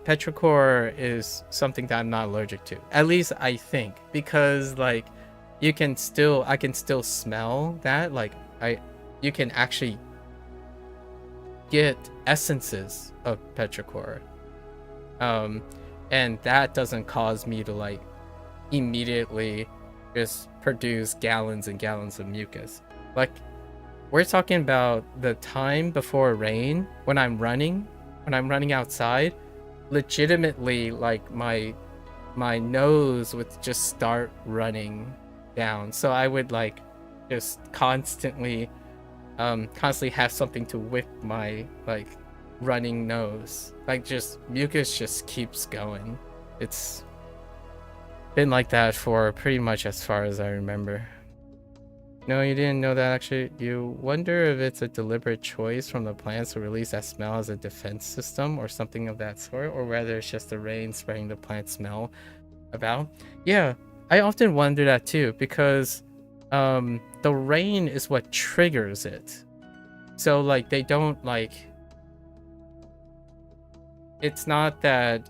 [SPEAKER 1] petrichor is something that I'm not allergic to. At least I think, because like I can still smell that. Like you can actually get essences of petrichor, and that doesn't cause me to like immediately just produce gallons and gallons of mucus. Like, we're talking about the time before rain when I'm running outside. Legitimately, like my nose would just start running down. So I would like just constantly have something to whip my like running nose. Like just mucus just keeps going. It's been like that for pretty much as far as I remember. No, you didn't know that actually. You wonder if it's a deliberate choice from the plants to release that smell as a defense system or something of that sort, or whether it's just the rain spreading the plant smell about. Yeah, I often wonder that too, because the rain is what triggers it. So like they don't like, it's not that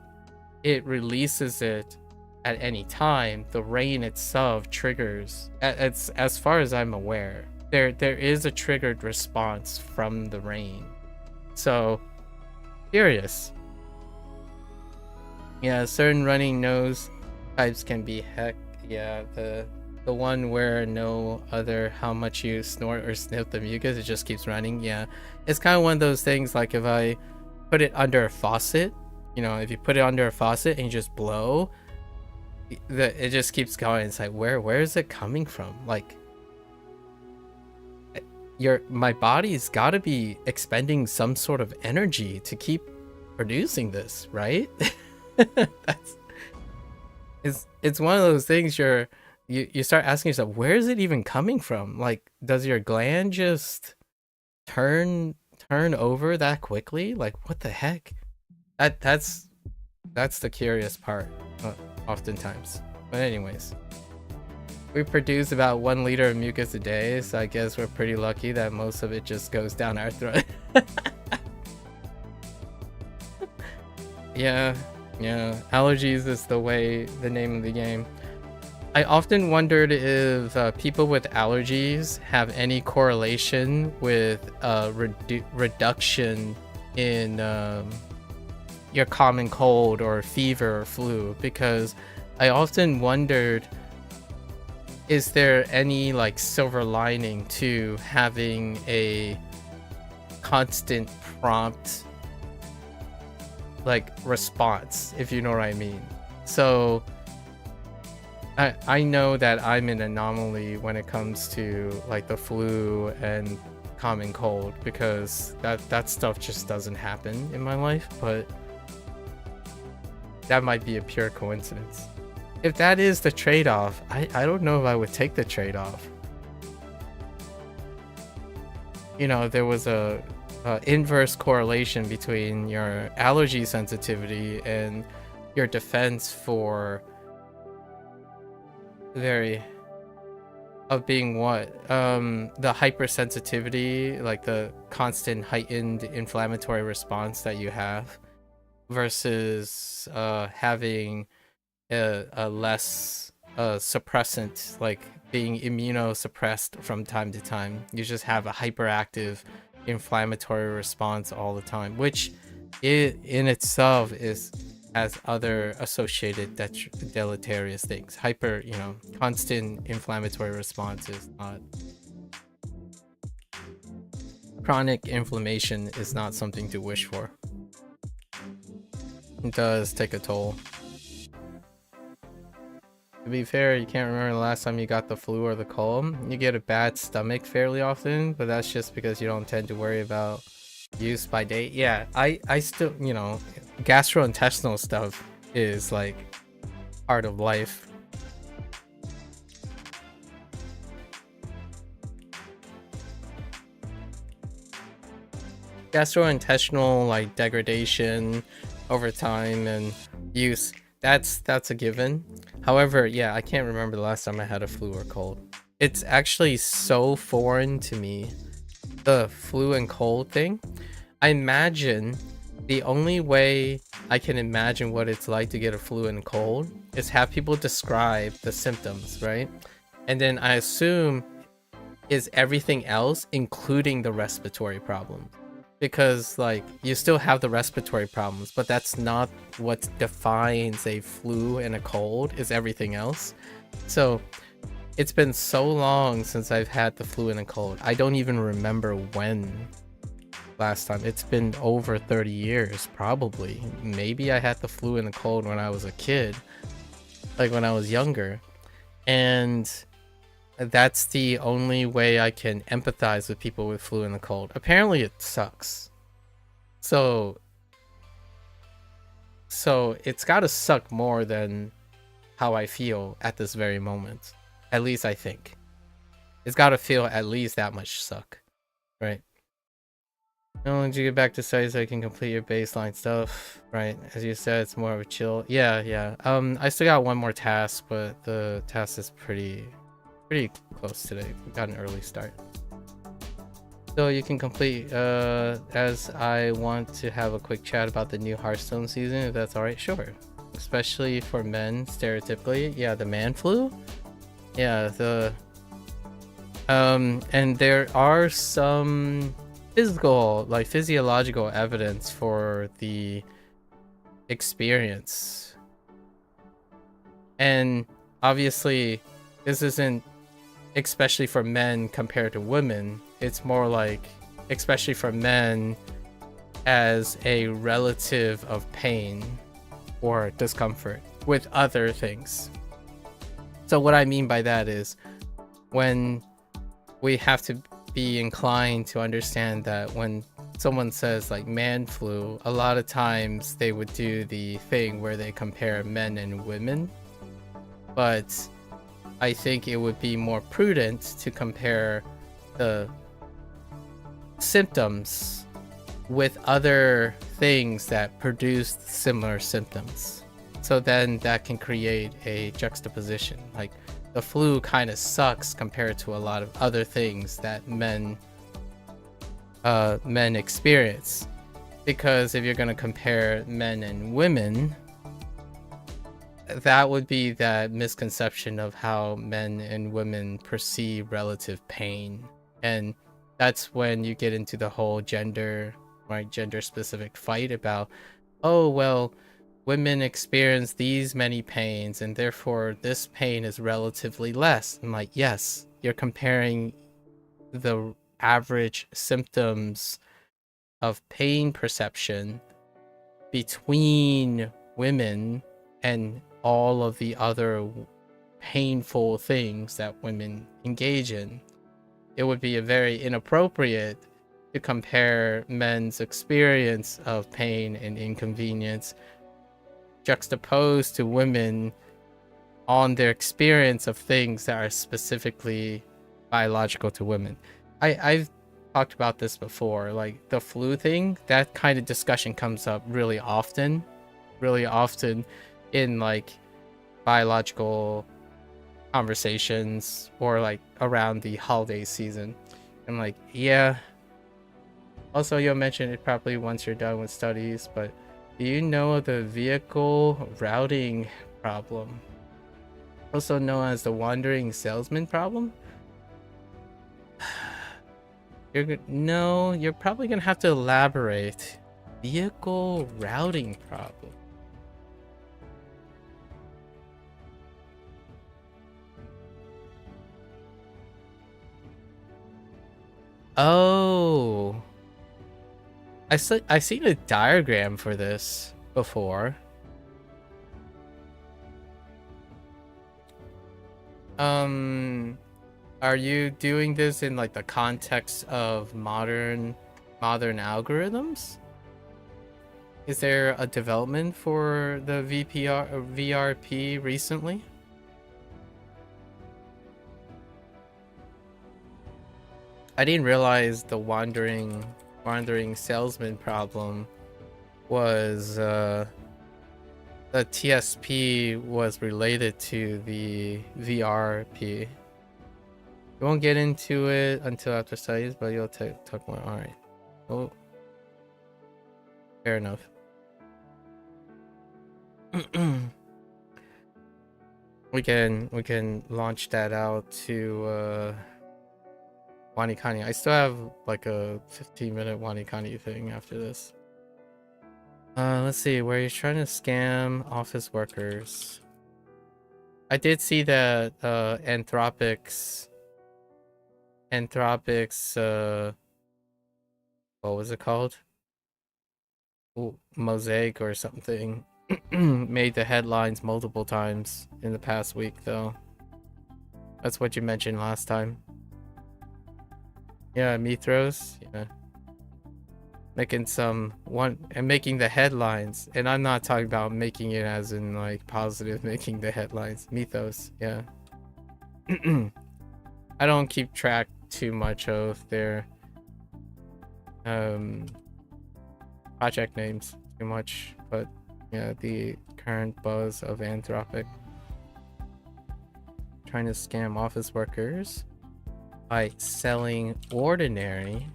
[SPEAKER 1] it releases it at any time. The rain itself triggers, as far as I'm aware, there is a triggered response from the rain. So curious. Yeah, certain running nose types can be heck. Yeah, the one where no other how much you snort or sniff the mucus, it just keeps running. Yeah, it's kind of one of those things, like if I put it under a faucet, you know, if you put it under a faucet and you just blow, it just keeps going. It's like, where is it coming from? Like, my body's got to be expending some sort of energy to keep producing this, right? It's one of those things you start asking yourself, where is it even coming from? Like, does your gland just turn over that quickly? Like, what the heck? That's the curious part, oftentimes. But anyways, we produce about 1 liter of mucus a day, so I guess we're pretty lucky that most of it just goes down our throat. Yeah, allergies is the name of the game. I often wondered if people with allergies have any correlation with reduction in your common cold or fever or flu, because I often wondered, is there any like silver lining to having a constant prompt like response, if you know what I mean? So I know that I'm an anomaly when it comes to like the flu and common cold, because that stuff just doesn't happen in my life, but that might be a pure coincidence. If that is the trade-off, I don't know if I would take the trade-off. You know, there was a inverse correlation between your allergy sensitivity and your defense for being what? The hypersensitivity, like the constant heightened inflammatory response that you have, versus having a less suppressant, like being immunosuppressed from time to time. You just have a hyperactive inflammatory response all the time, which in itself has other associated deleterious things. Constant inflammatory response is not. Chronic inflammation is not something to wish for. It does take a toll. To be fair, you can't remember the last time you got the flu or the cold. You get a bad stomach fairly often, but that's just because you don't tend to worry about use by date. Yeah, I still, gastrointestinal stuff is like part of life. Gastrointestinal like degradation over time and use, that's a given. However, yeah, I can't remember the last time I had a flu or cold. It's actually so foreign to me, the flu and cold thing. I imagine the only way I can imagine what it's like to get a flu and cold is have people describe the symptoms, right? And then I assume is everything else, including the respiratory problem. Because like you still have the respiratory problems, but that's not what defines a flu and a cold, is everything else. So it's been so long since I've had the flu and a cold. I don't even remember when last time. It's been over 30 years, probably. Maybe I had the flu and the cold when I was a kid, like when I was younger. And That's the only way I can empathize with people with flu and the cold. Apparently it sucks. So it's gotta suck more than how I feel at this very moment. At least I think. It's gotta feel at least that much suck. Right? Not only did you get back to study so I can complete your baseline stuff, right? As you said, it's more of a chill. Yeah. I still got one more task, but the task is pretty close today. We got an early start. So you can complete, as I want to have a quick chat about the new Hearthstone season, if that's alright, sure. Especially for men, stereotypically. Yeah, the man flu? Yeah, and there are some physiological evidence for the experience. And obviously, this isn't especially for men compared to women. It's more like, especially for men, as a relative of pain or discomfort with other things. So what I mean by that is, when we have to be inclined to understand that when someone says like man flu, a lot of times they would do the thing where they compare men and women, but I think it would be more prudent to compare the symptoms with other things that produced similar symptoms. So then that can create a juxtaposition. Like, the flu kind of sucks compared to a lot of other things that men experience. Because if you're going to compare men and women, that would be that misconception of how men and women perceive relative pain. And that's when you get into the whole gender specific fight about, oh, well, women experience these many pains and therefore this pain is relatively less. I'm like, yes, you're comparing the average symptoms of pain perception between women and all of the other painful things that women engage in. It would be very inappropriate to compare men's experience of pain and inconvenience juxtaposed to women on their experience of things that are specifically biological to women. I've talked about this before, like the flu thing. That kind of discussion comes up really often in like biological conversations or like around the holiday season. I'm like, yeah. Also, you'll mention it probably once you're done with studies, but do you know of the vehicle routing problem, also known as the wandering salesman problem? You're probably gonna have to elaborate. Vehicle routing problem. Oh, I've seen a diagram for this before. Are you doing this in like the context of modern algorithms? Is there a development for the VPR or VRP recently? I didn't realize the wandering salesman problem was the TSP was related to the VRP. We won't get into it until after studies, but you'll talk more. All right. Oh, fair enough. we can launch that out to WaniKani. I still have like a 15-minute WaniKani thing after this. Let's see, where he's trying to scam office workers. I did see that Anthropic's what was it called? Ooh, Mosaic or something made the headlines multiple times in the past week though. That's what you mentioned last time. Yeah, Mithros. Yeah. Making making the headlines. And I'm not talking about making it as in like positive, making the headlines. Mythos, yeah. I don't keep track too much of their project names too much, but yeah, the current buzz of Anthropic trying to scam office workers by selling ordinary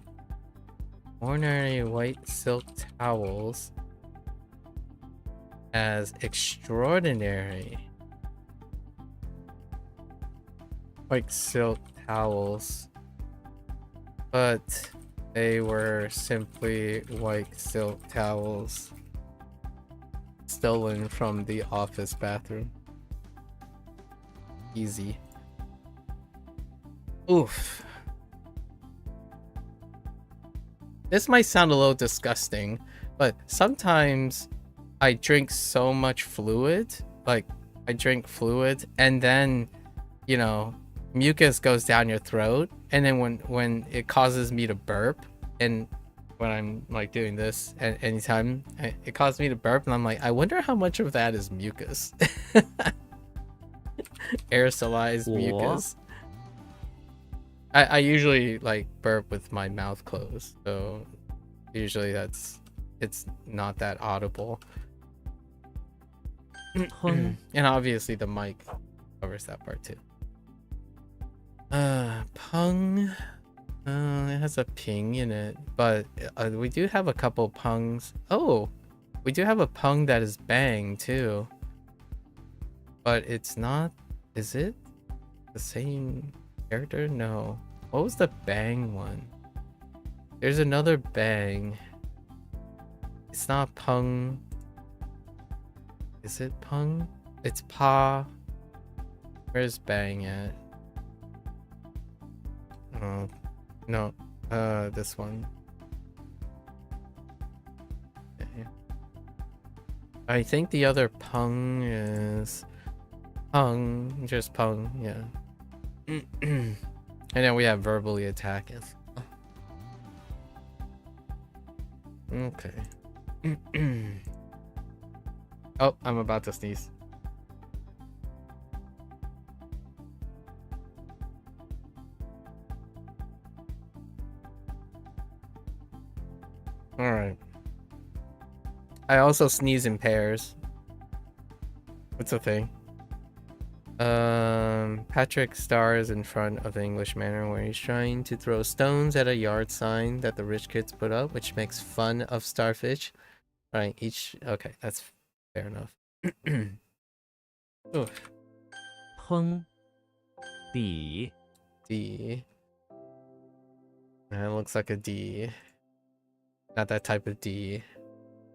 [SPEAKER 1] white silk towels as extraordinary white silk towels, but they were simply white silk towels stolen from the office bathroom. Easy. Oof. This might sound a little disgusting, but sometimes I drink so much fluid, like I drink fluid and then, you know, mucus goes down your throat, and then when it causes me to burp, and when I'm like doing this anytime it causes me to burp, and I'm like, I wonder how much of that is mucus. Aerosolized mucus. I usually like burp with my mouth closed, so usually it's not that audible.
[SPEAKER 6] Hoang.
[SPEAKER 1] And obviously the mic covers that part too. Pung. It has a ping in it, but we do have a couple pungs. Oh, we do have a pung that is bang too, but it's not. Is it the same character? No. What was the bang one? There's another bang. It's not pung. Is it pung? It's pa. Where's bang at? Oh, no. This one. Okay. I think the other pung is pung. Just pung, yeah. And then we have verbally attack. Okay. Oh, I'm about to sneeze. Alright. I also sneeze in pairs. It's a thing. Patrick stars in front of the English Manor where he's trying to throw stones at a yard sign that the rich kids put up, which makes fun of starfish. Right, okay, that's fair enough. Oof.
[SPEAKER 6] 烹底
[SPEAKER 1] D. That looks like a D. Not that type of D.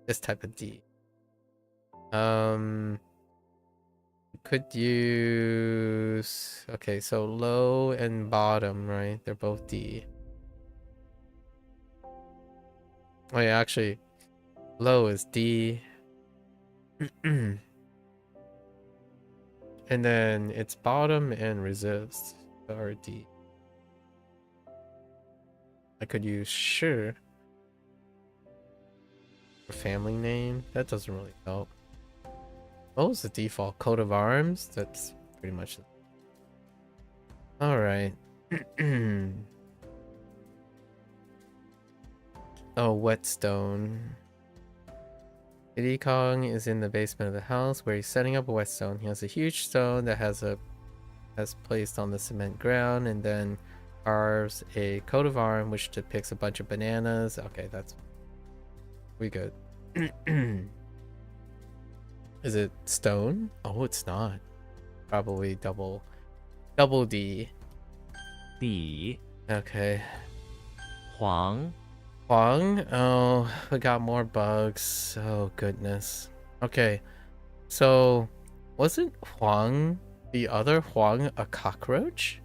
[SPEAKER 1] This type of D. Could use... Okay, so low and bottom, right? They're both D. Oh yeah, actually, low is D. And then it's bottom and resist are D. I could use sure. For family name, that doesn't really help. What was the default? Coat of arms? That's pretty much it. Alright. Oh, whetstone. Diddy Kong is in the basement of the house where he's setting up a whetstone. He has a huge stone that has placed on the cement ground, and then carves a coat of arms which depicts a bunch of bananas. Okay, that's... we good. Is it stone? Oh, it's not. Probably double D.
[SPEAKER 6] 底
[SPEAKER 1] Okay.
[SPEAKER 6] Hoang
[SPEAKER 1] Hoang? Oh, we got more bugs. Oh, goodness. Okay. So, wasn't Hoang, the other Hoang, a cockroach?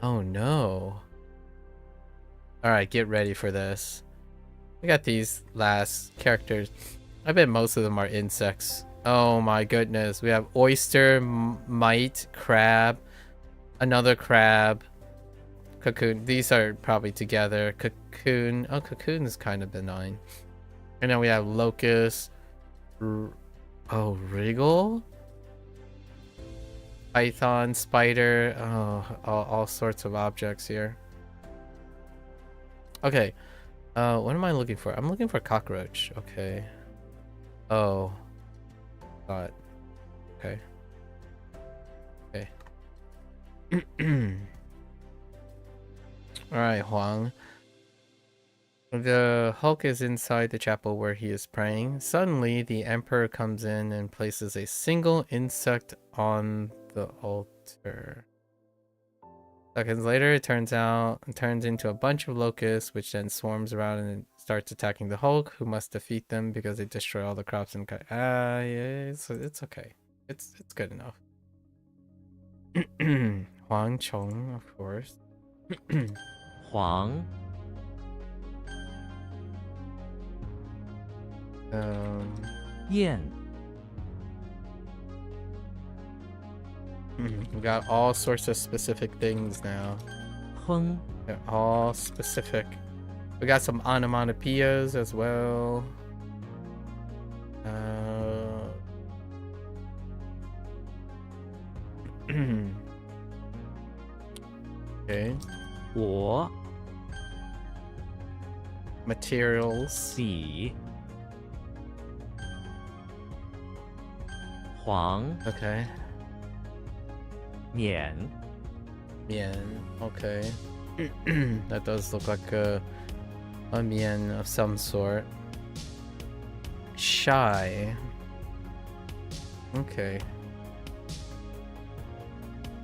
[SPEAKER 1] Oh, no. Alright, get ready for this. We got these last characters. I bet most of them are insects. Oh my goodness. We have oyster, mite, crab, Another crab. Cocoon. These are probably together. Cocoon. Oh, Cocoon is kind of benign. And then we have Locust. Oh, Wriggle? Python, spider. Oh, all sorts of objects here. Okay. What am I looking for? I'm looking for cockroach. Okay. Oh. Got. Okay. Okay. Alright, Hoang. The Hulk is inside the chapel where he is praying. Suddenly, the Emperor comes in and places a single insect on the altar. Seconds later, it turns into a bunch of locusts, which then swarms around and starts attacking the Hulk, who must defeat them because they destroy all the crops and yeah, it's okay. It's good enough. Huang Chong, of course.
[SPEAKER 6] Hoang, 燕
[SPEAKER 1] We got all sorts of specific things now.
[SPEAKER 6] 哼
[SPEAKER 1] They're all specific. We got some onomatopoeias as well. Okay.
[SPEAKER 6] 我
[SPEAKER 1] Materials.
[SPEAKER 6] 比 黄
[SPEAKER 1] Okay.
[SPEAKER 6] 免
[SPEAKER 1] Mian. Okay. That does look like a mian of some sort. Shy. Okay.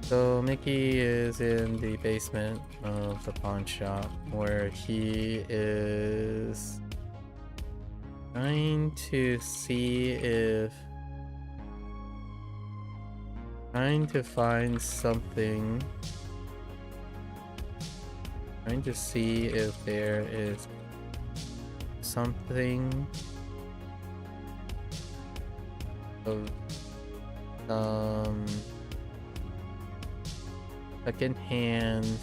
[SPEAKER 1] So Mickey is in the basement of the pawn shop where he is trying to see if trying to find something. Trying to see if there is something of second-hand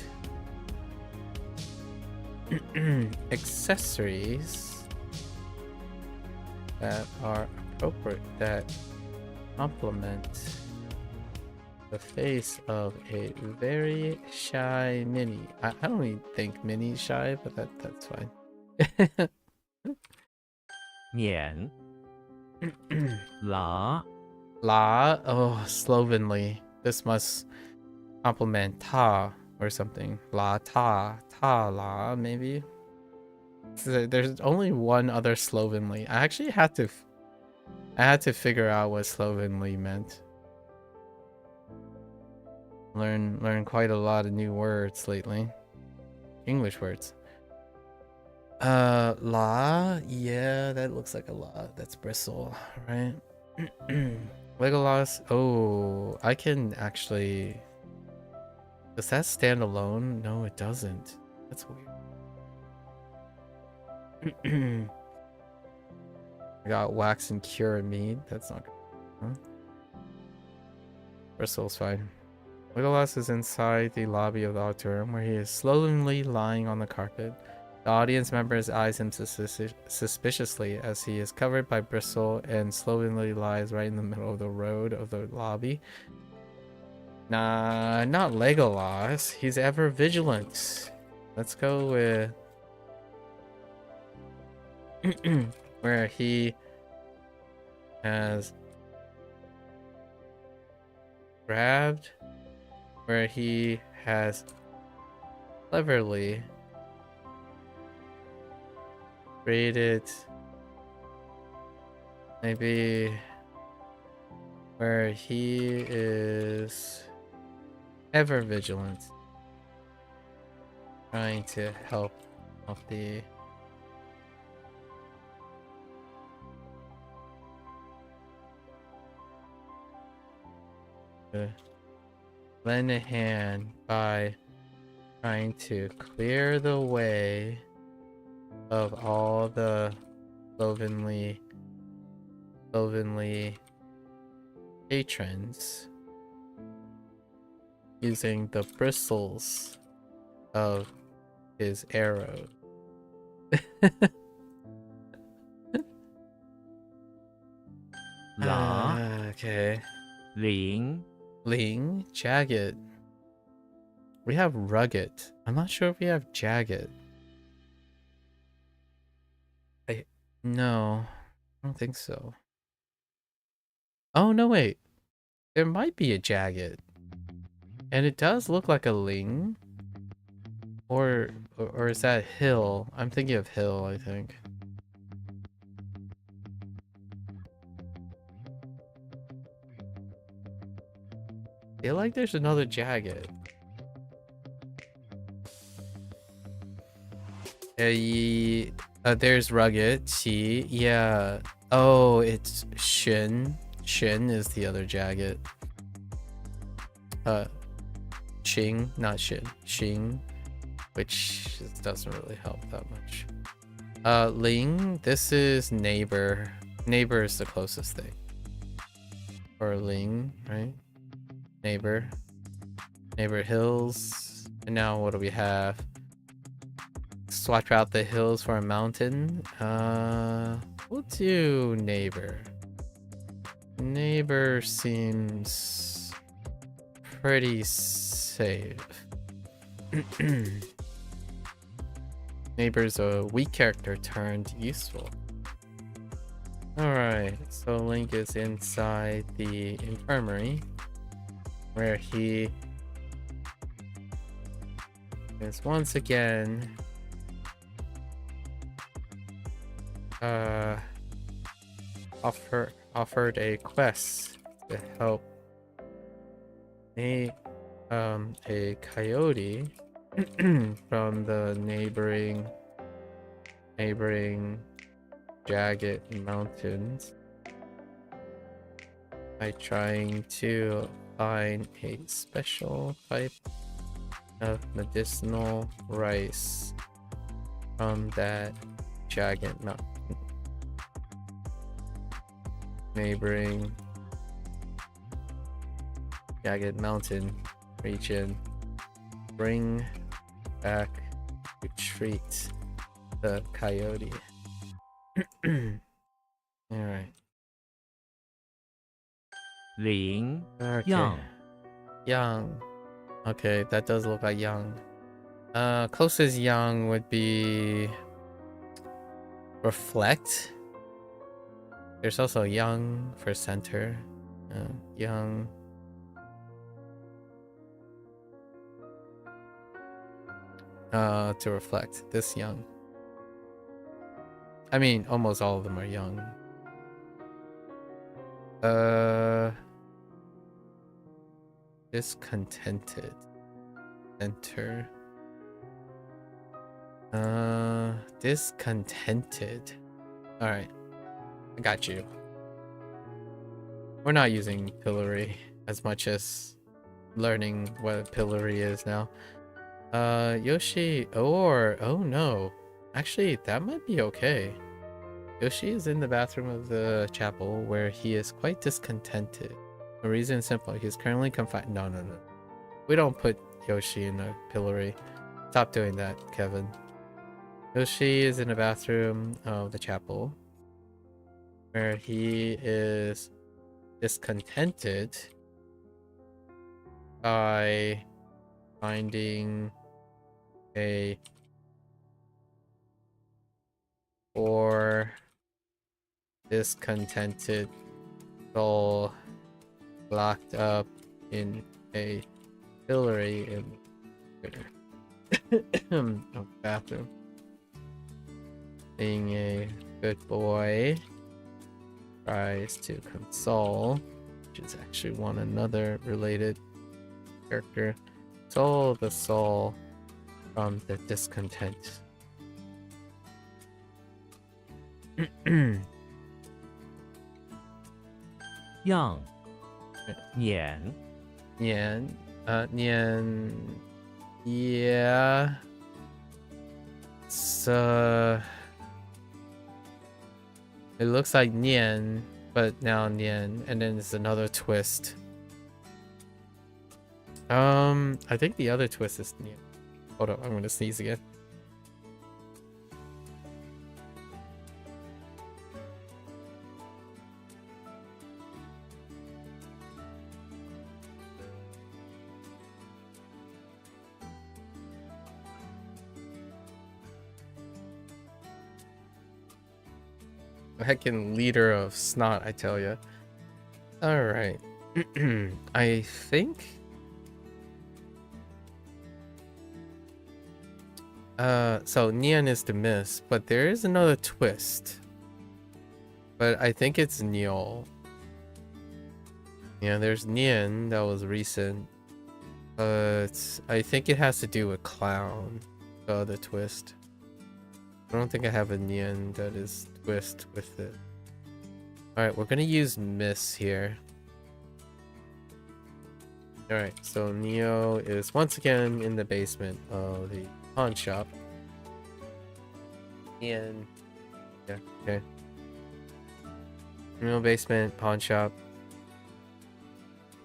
[SPEAKER 1] accessories that are appropriate, that complement the face of a very shy Minnie. I don't even think Minnie's shy, but that's fine.
[SPEAKER 6] 免 lá
[SPEAKER 1] La, oh, slovenly. This must complement ta or something. La ta la maybe. So there's only one other slovenly. I actually had to figure out what slovenly meant. Learn quite a lot of new words lately. English words. La, yeah, that looks like a la. That's bristle, right? Legolas. Oh, I can actually. Does that stand alone? No, it doesn't. That's weird. I got wax and cure mead. That's not good. Huh? Bristle's fine. Legolas is inside the lobby of the auditorium where he is slowly lying on the carpet. The audience members eyes him suspiciously as he is covered by bristle and slowly lies right in the middle of the road of the lobby. Nah, not Legolas. He's ever vigilant. Let's go with where he has grabbed, where he has cleverly created, maybe where he is ever vigilant, trying to help off the lend a hand by trying to clear the way of all the slovenly patrons using the bristles of his arrow.
[SPEAKER 6] La,
[SPEAKER 1] Okay.
[SPEAKER 6] Ling,
[SPEAKER 1] Ling, jagged. We have rugged. I'm not sure if we have jagged. No, I don't think so. Oh, no, wait. There might be a jagged. And it does look like a ling. Or is that hill? I'm thinking of hill, I think. I feel like there's another jagged. There's rugged. See, yeah. Oh, it's Shin. Shin is the other jagged. Ching, not Shin. Xing, which doesn't really help that much. Ling, this is neighbor. Neighbor is the closest thing. Or Ling, right? Neighbor. Neighbor hills. And now what do we have? Swap out the hills for a mountain. We'll do neighbor. Neighbor seems pretty safe. Neighbor's a weak character turned useful. Alright, so Link is inside the infirmary where he is once again offered a quest to help a coyote from the neighboring jagged mountains by trying to find a special type of medicinal rice from that jagged mountain. Neighboring jagged mountain region. Bring back to treat the coyote. Alright.
[SPEAKER 6] Ling,
[SPEAKER 1] Okay.
[SPEAKER 6] Yang.
[SPEAKER 1] Yang. Okay, that does look like Yang. Closest Yang would be Reflect. There's also Yang for center. Yang. To reflect. This Yang. I mean, almost all of them are young. Discontented. Enter. Discontented. Alright. I got you. We're not using pillory as much as learning what pillory is now. Yoshi, or oh no. Actually, that might be okay. Yoshi is in the bathroom of the chapel where he is quite discontented. The reason is simple. He is currently confined. No. We don't put Yoshi in a pillory. Stop doing that, Kevin. Yoshi is in the bathroom of the chapel where he is discontented by finding a or discontented soul locked up in a pillory in the bathroom. Being a good boy, tries to console, which is actually one another related character. Console the soul from the discontent.
[SPEAKER 6] Yang, Nian,
[SPEAKER 1] Nian, yeah. So it looks like Nian, but now Nian, and then there's another twist. I think the other twist is Nian. Hold up, I'm gonna sneeze again. Heckin' liter of snot, I tell ya. All right. I think. So Nian is the miss, but there is another twist. But I think it's Neol. Yeah, there's Nian that was recent, but I think it has to do with Clown, the other twist. I don't think I have a Nian that is twist with it. Alright, we're gonna use Miss here. Alright, so Neo is once again in the basement of the pawn shop. And yeah, okay. Neo basement, pawn shop.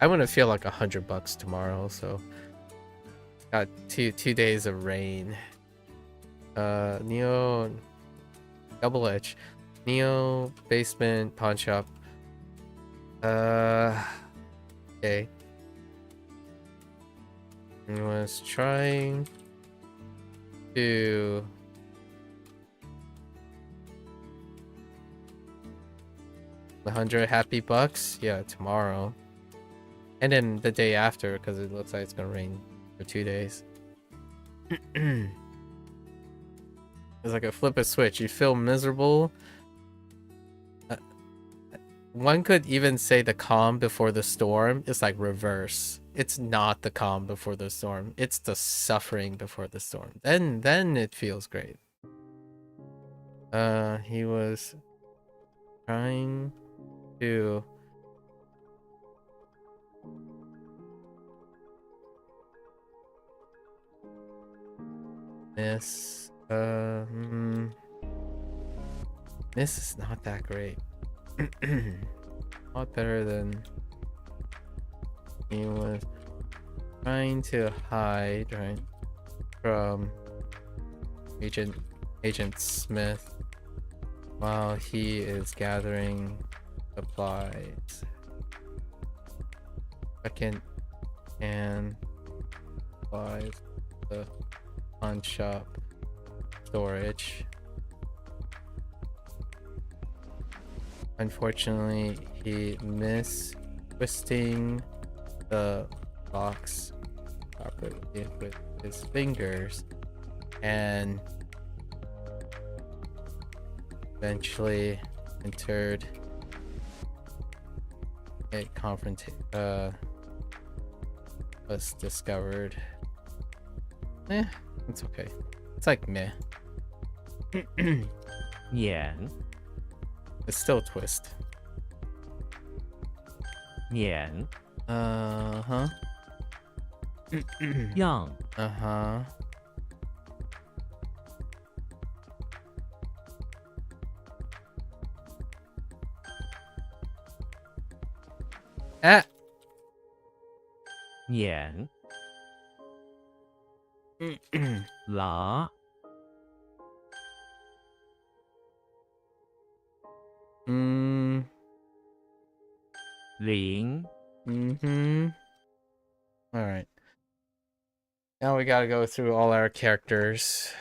[SPEAKER 1] I'm gonna feel like $100 tomorrow, so got two days of rain. Neo double edge. Neo basement pawn shop. Okay. I was trying to $100 happy bucks. Yeah, tomorrow. And then the day after, because it looks like it's gonna rain for 2 days. It's like a flip a switch. You feel miserable. One could even say the calm before the storm is like reverse. It's not the calm before the storm. It's the suffering before the storm. Then it feels great. He was trying to miss. This is not that great. A lot better than he was trying to hide, right, from Agent Smith while he is gathering supplies. Second and supplies the pawn shop storage. Unfortunately, he missed twisting the box properly with his fingers and eventually entered a confrontation. Was discovered. It's okay. It's like meh.
[SPEAKER 6] Nian,
[SPEAKER 1] It's still a twist.
[SPEAKER 6] Nian,
[SPEAKER 1] Uh-huh.
[SPEAKER 6] Yang,
[SPEAKER 1] Uh-huh. Ah!
[SPEAKER 6] Nian, La, Ling,
[SPEAKER 1] Alright. Now we gotta go through all our characters.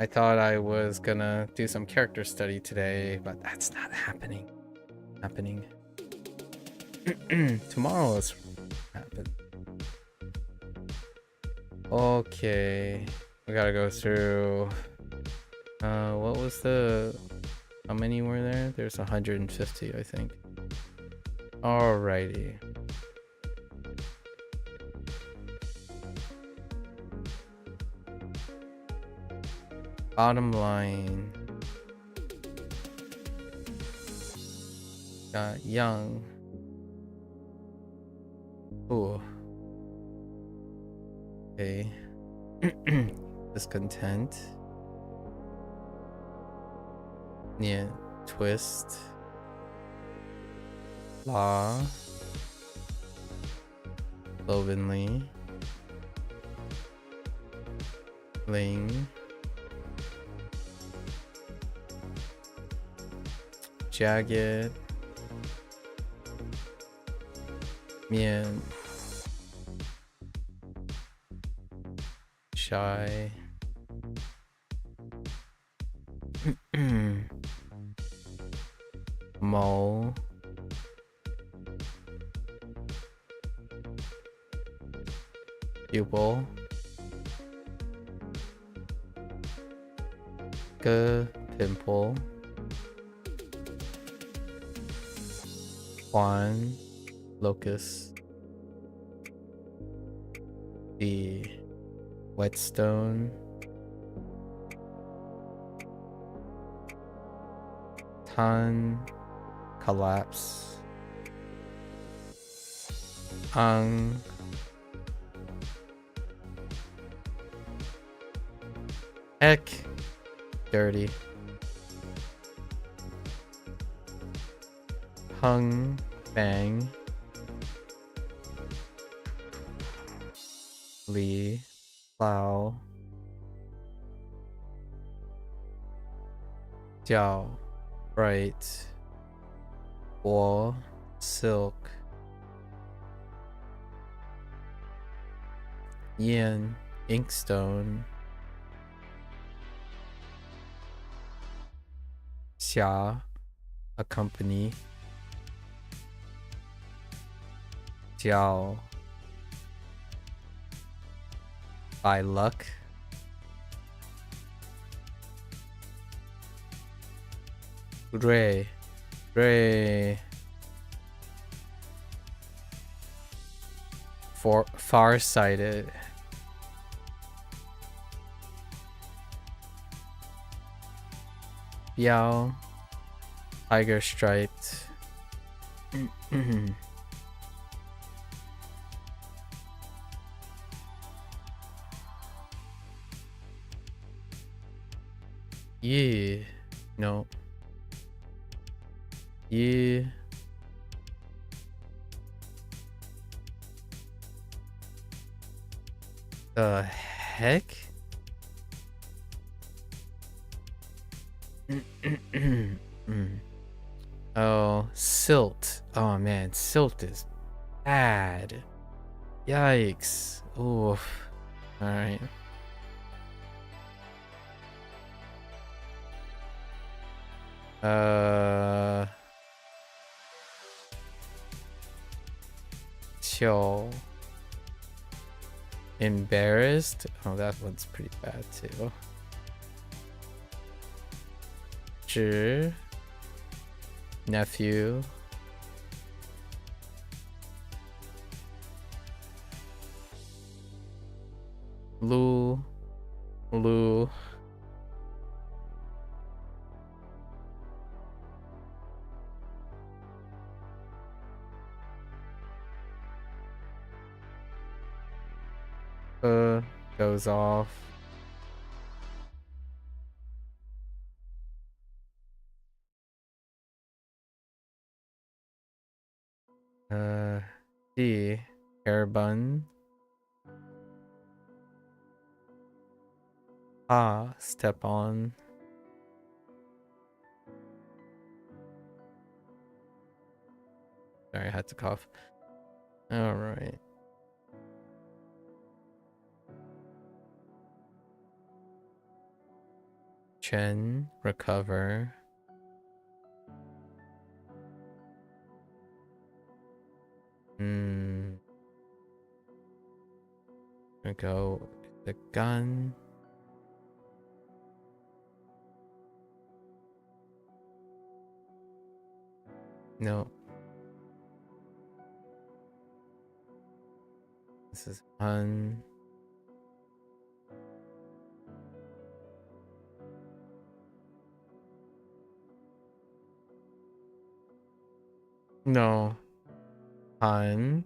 [SPEAKER 1] I thought I was gonna do some character study today, but that's not happening. Tomorrow is happen. Okay. We gotta go through what was the how many were there? There's 150, I think. Alrighty. Bottom line. Got Young. Ooh. Okay. Discontent. Yeah. Twist. Law. Slovenly. Ling. Jagged. Mian. Shy. Mole. Pupil. Pimple. Juan. Locust. The whetstone. Ton. Collapse. Heck. Dirty. Hung. Bang. Lee. Plow. Jiao. Bright. War. Silk. Yin. Inkstone. Xia. A company. Jiao. By luck. Ray. Farsighted. Biao. Tiger striped. Yeah. No. Yeah. The heck? Oh, silt. Oh man, silt is bad. Yikes. Oof. Alright. Chill. Embarrassed? Oh, that one's pretty bad too. Zhi. Nephew. Lu. Goes off. D. Hair bun. Step on. Sorry, I had to cough. Alright. Chen, recover. Gonna go with the gun. No. This is fun. No. Fun.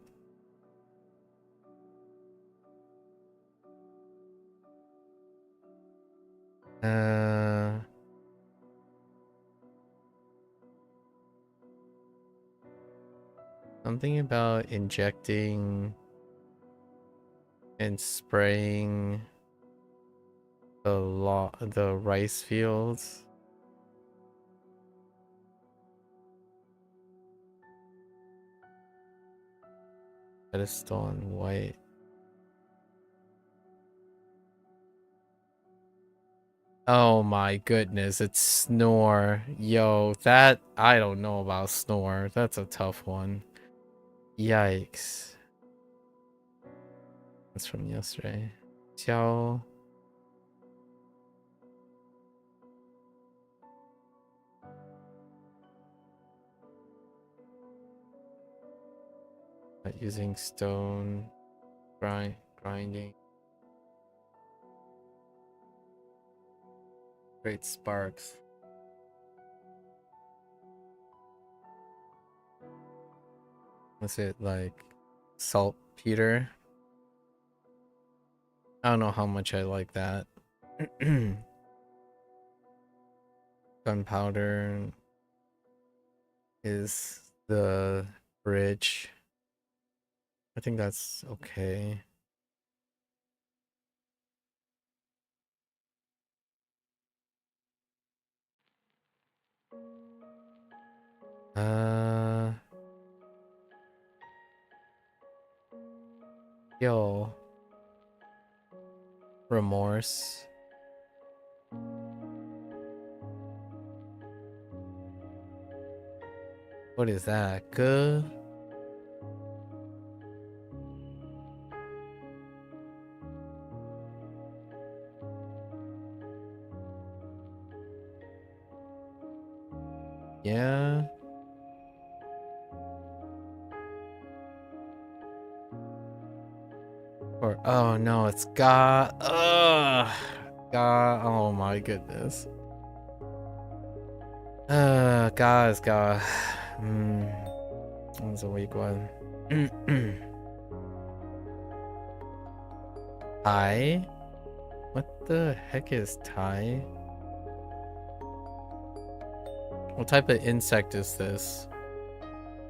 [SPEAKER 1] Something about injecting and spraying the rice fields. Pedestal and white. Oh my goodness, it's Snore. Yo, that I don't know about Snore. That's a tough one. Yikes. That's from yesterday. Xiao. Not using stone. Grinding. Great sparks. Was it like saltpeter? I don't know how much I like that. Gunpowder is the bridge. I think that's okay. Yo. Remorse. What is that? Good. Yeah. Or oh no, it's God. Ugh. God. Oh my goodness. God is God. That was a weak one. Thai? What the heck is Thai? What type of insect is this?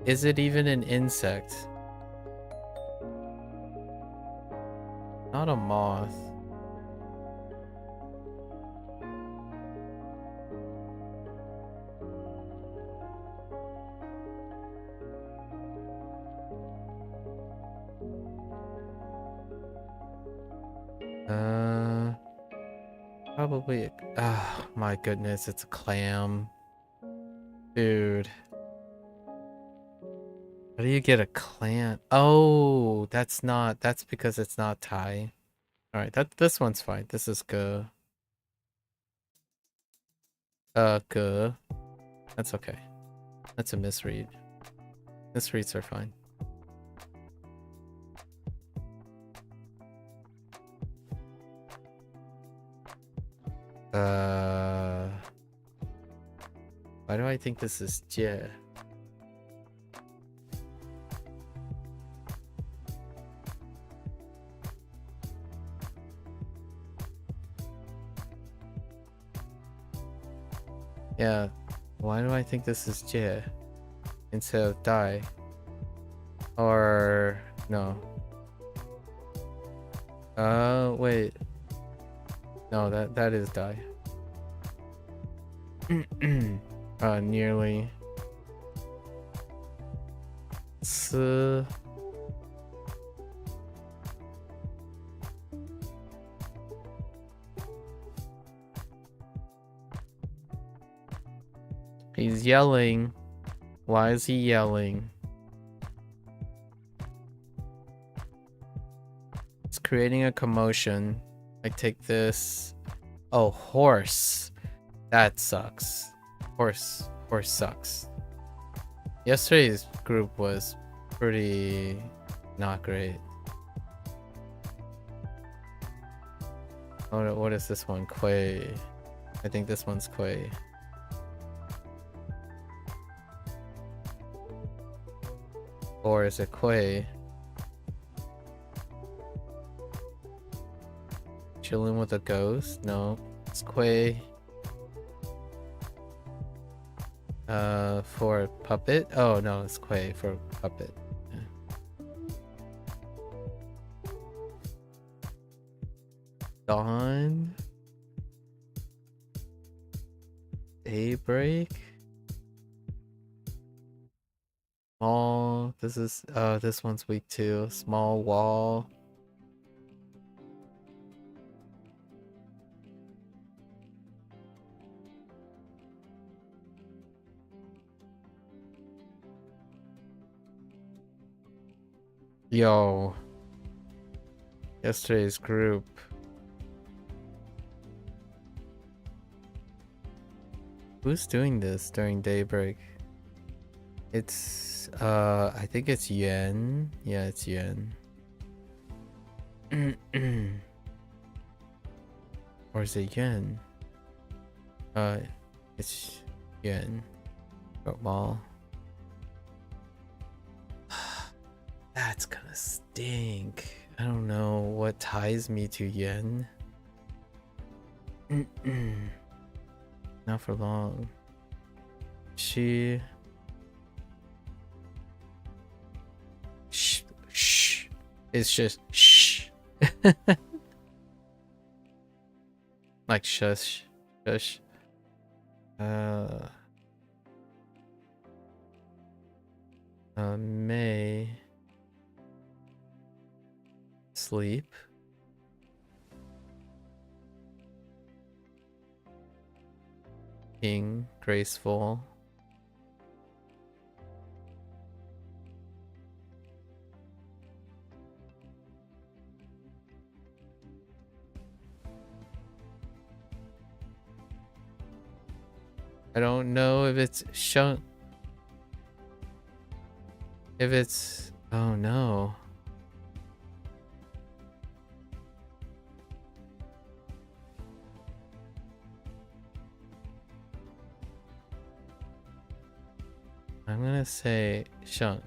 [SPEAKER 1] Is it even an insect? Not a moth. Probably. Oh my goodness, it's a clam. Dude. How do you get a clam? Oh, that's because it's not Thai. Alright, this one's fine. This is good. Good. That's okay. That's a misread. Misreads are fine. Why do I think this is Jie? Yeah, why do I think this is Jie instead of Dai? Or no? Wait. No, that is Dai. Nearly. He's yelling. Why is he yelling? It's creating a commotion. I take this. Oh, horse. That sucks. Horse sucks. Yesterday's group was pretty not great. Oh, what is this one? Quay. I think this one's Quay. Or is it Quay? Chilling with a ghost? No, it's Quay. For puppet? Oh no, it's Quay for puppet. Yeah. Dawn? daybreak. Small. This one's week 2. Small wall. Yo. Yesterday's group. Who's doing this during daybreak? It's I think it's Yuan. Yeah, it's Yuan. Or is it Yuan? It's Yuan. Football. That's gonna stink. I don't know what ties me to Yen. Not for long. She... Shh. It's just shh. Like shush. Shush. May... Sleep. King, graceful. I don't know if it's Shun. If it's... Oh no. I'm gonna say Shang.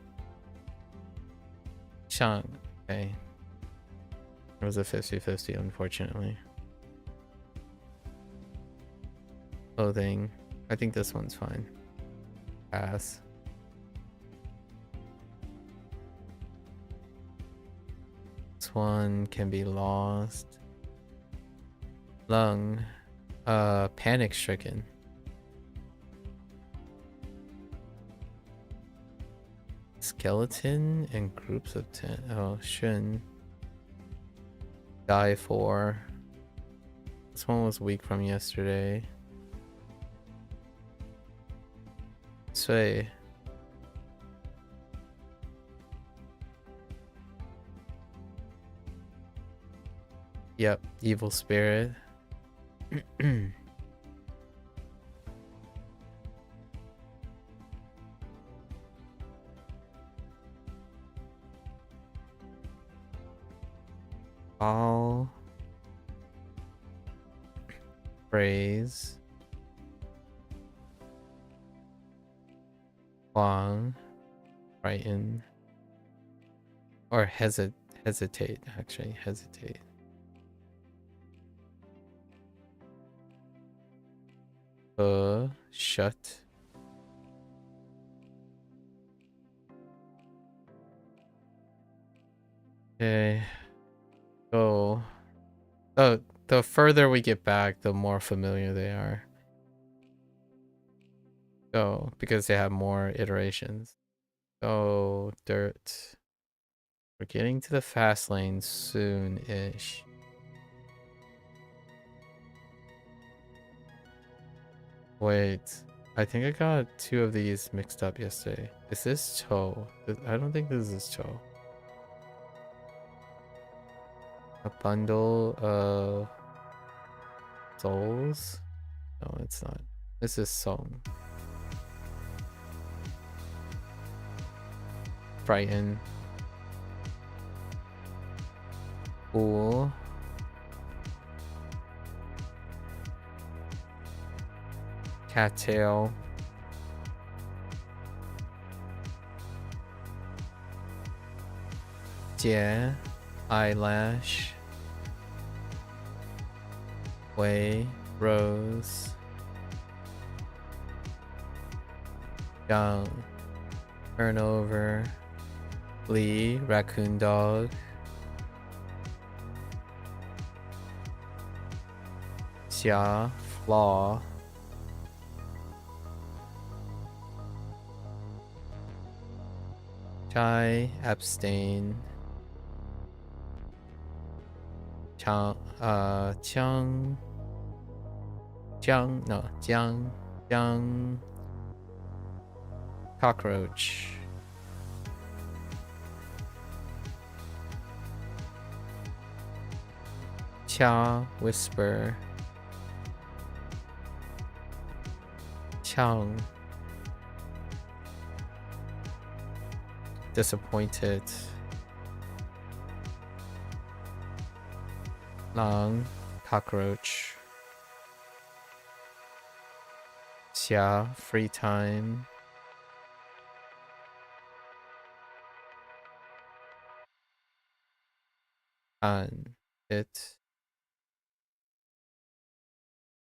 [SPEAKER 1] Shang, okay. It was a 50-50, unfortunately. Clothing. I think this one's fine. Pass. This one can be lost. Lung. Panic stricken. Skeleton and groups of 10. Oh, Shun. Die for. This one was weak from yesterday. Sui. Yep, evil spirit. All praise Hoang, frighten, or hesitate, actually, hesitate. Shut. Okay. Oh, the further we get back, the more familiar they are. Oh, because they have more iterations. Oh, dirt. We're getting to the fast lane soon-ish. Wait, I think I got 2 of these mixed up yesterday. Is this Cho? I don't think this is Cho. A bundle of souls? No, it's not. This is Song. Frighten. Cool. Cattail. Jie. Eyelash. Wei. Rose. Young. Turnover. Lee. Raccoon dog. Xia. Flaw. Chai, abstain. Chang, Jiang, no, Jiang, cockroach. Chia, whisper. Chang, disappointed. Lang, cockroach. Xia, free time. An, it.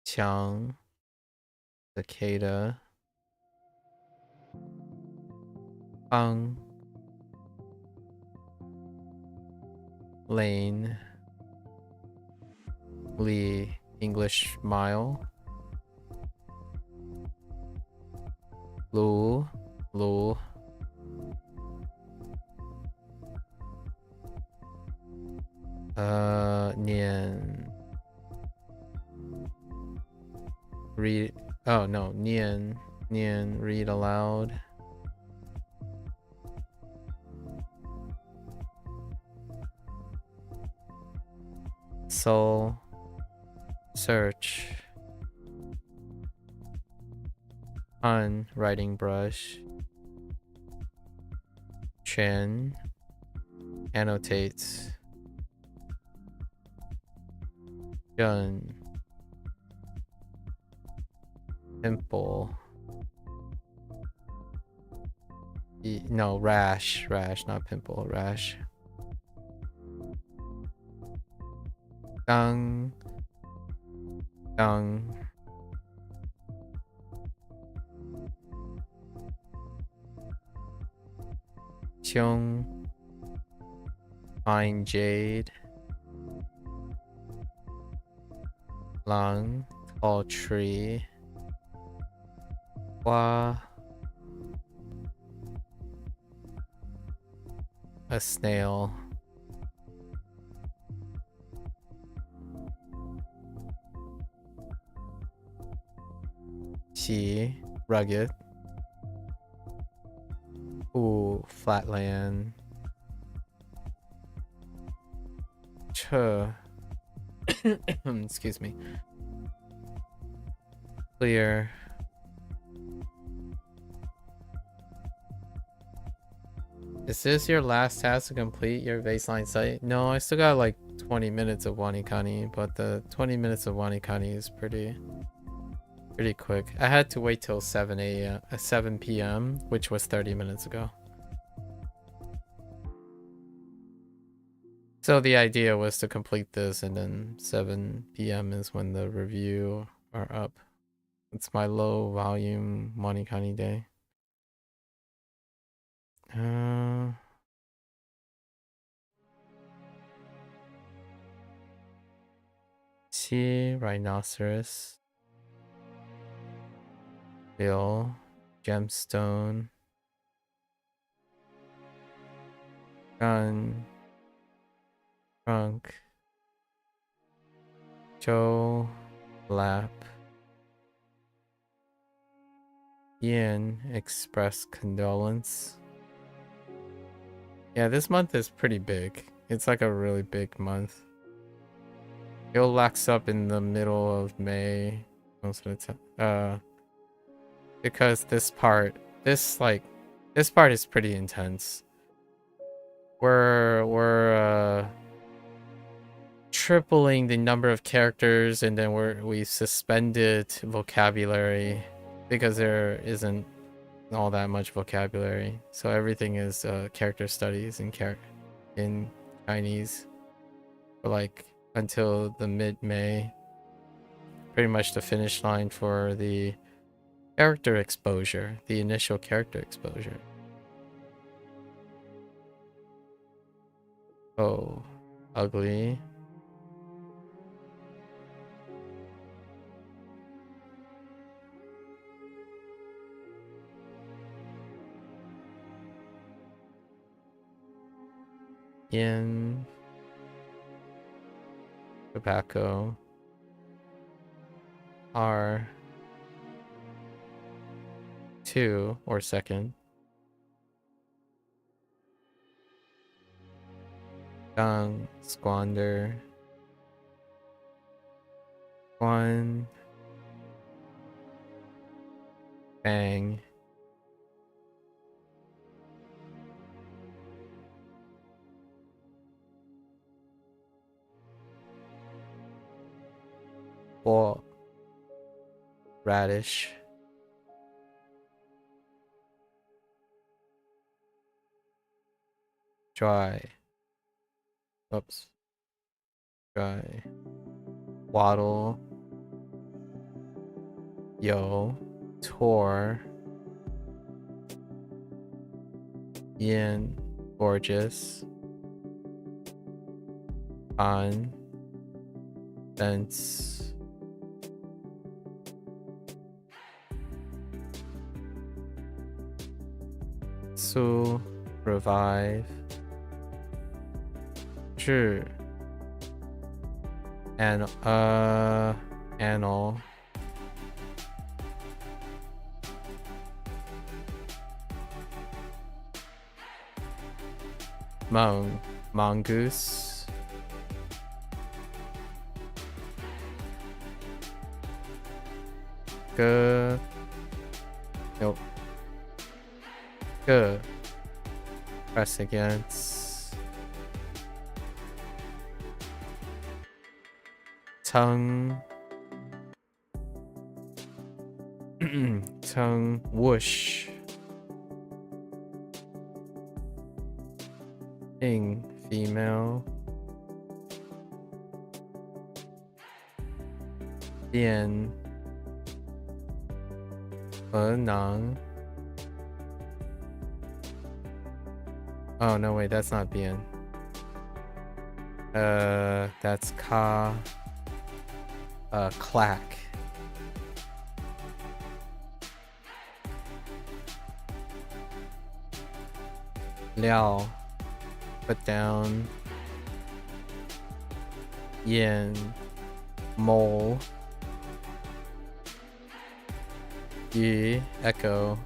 [SPEAKER 1] Qiang, cicada. Fang, lane. Li, English mile. Lu, Lu. Nian. Read. Oh no, Nian. Nian, read aloud. Soul. Search. Han, writing brush. Chen, annotates. Gun, pimple. No, rash, not pimple, rash. Gang, Qiong, fine jade. Lang, tall tree. Hua, a snail. Qi, rugged. Ooh, flatland. Che, excuse me. Clear. Is this your last task to complete your baseline site? No, I still got like 20 minutes of WaniKani, but the 20 minutes of WaniKani is pretty quick. I had to wait till 7 p.m., which was 30 minutes ago. So the idea was to complete this, and then 7 p.m. is when the review are up. It's my low volume WaniKani day. See, rhinoceros. Bill, gemstone. Gun. Trunk. Joe, lap. Ian, express condolence. Yeah, this month is pretty big. It's like a really big month. It'll lax up in the middle of May most of the time. Because this part is pretty intense. We're tripling the number of characters, and then we suspended vocabulary because there isn't all that much vocabulary. So everything is character studies in Chinese for like until the mid-May. Pretty much the finish line for the character exposure, the initial character exposure. Oh, ugly. Yen. Tobacco. R. 2 or second. Gang. Squander. 1. Bang. Bo. Radish. Dry. Oops. Dry. Waddle. Yo. Tor. Yin. Gorgeous. On. Fence. Su. Revive. Zhi. And Anal. Mongoose. G. Nope. G. Press against. Tongue. Tongue. Whoosh. Ing. Female. Bien. Nang. Oh no, wait, that's not bien. That's ka. Clack. Liao. Put down. Yin. Mole. Yi. Echo.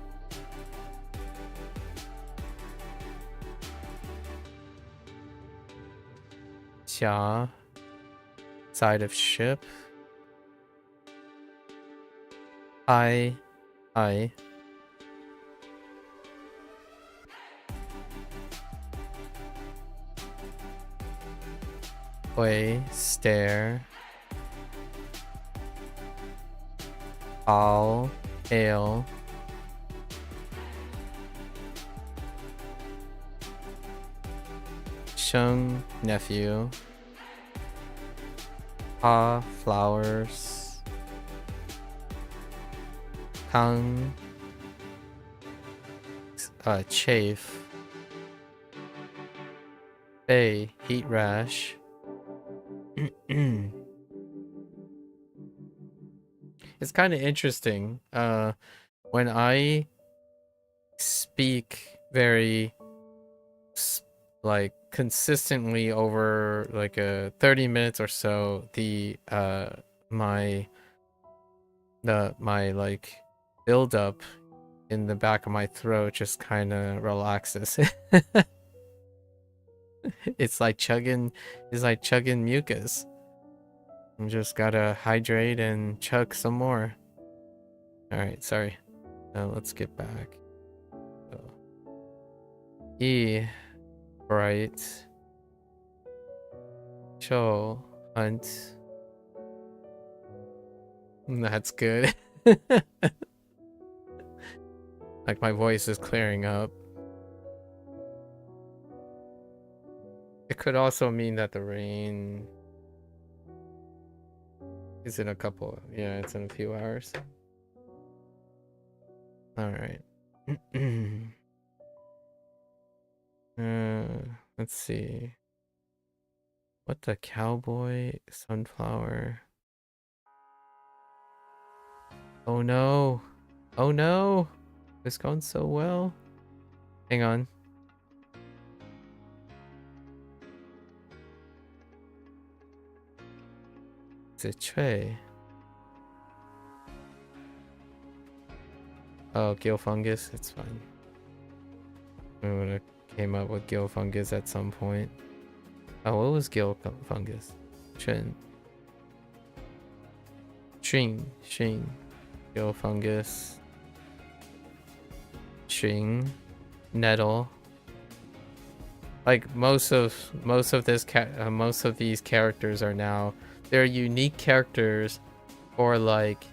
[SPEAKER 1] Xia. Side of ship. I. Hui. Stare. All. Ale. Sheng. Nephew. Ha. Flowers. Kang. Chafe. Bei. Heat rash. It's kind of interesting. When I speak very like consistently over like 30 minutes or so, my like build up in the back of my throat just kind of relaxes. It's like chugging mucus. I'm just gotta hydrate and chug some more. All right, sorry. Now let's get back. E. Bright. Cho. Hunt. That's good. Like my voice is clearing up. It could also mean that the rain is in a couple. Yeah, it's in a few hours. All right. Let's see. What the cowboy sunflower? Oh no. Oh no. It's going so well. Hang on. Zichue. Oh, gill fungus. It's fine. We would have came up with gill fungus at some point. Oh, what was gill fungus? Shin. Gill fungus. Shing. Nettle. Like most of these characters are now, they're unique characters for like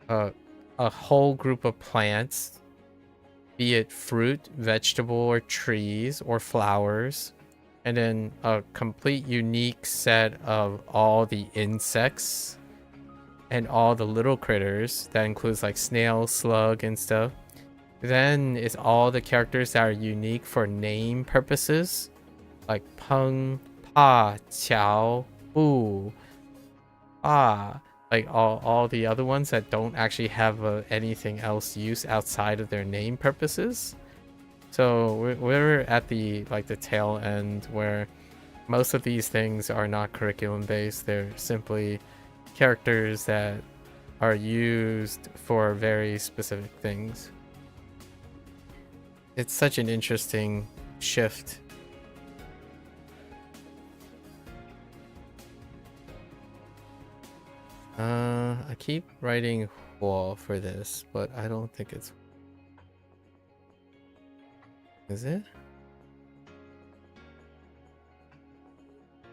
[SPEAKER 1] a whole group of plants, be it fruit, vegetable, or trees, or flowers, and then a complete unique set of all the insects and all the little critters that includes like snail, slug, and stuff. Then it's all the characters that are unique for name purposes, like Peng, Pa, Qiao, Bu, Ah, like all the other ones that don't actually have anything else use outside of their name purposes. So we're at the tail end where most of these things are not curriculum based. They're simply characters that are used for very specific things. It's such an interesting shift. I keep writing wall for this, but I don't think it's... Is it?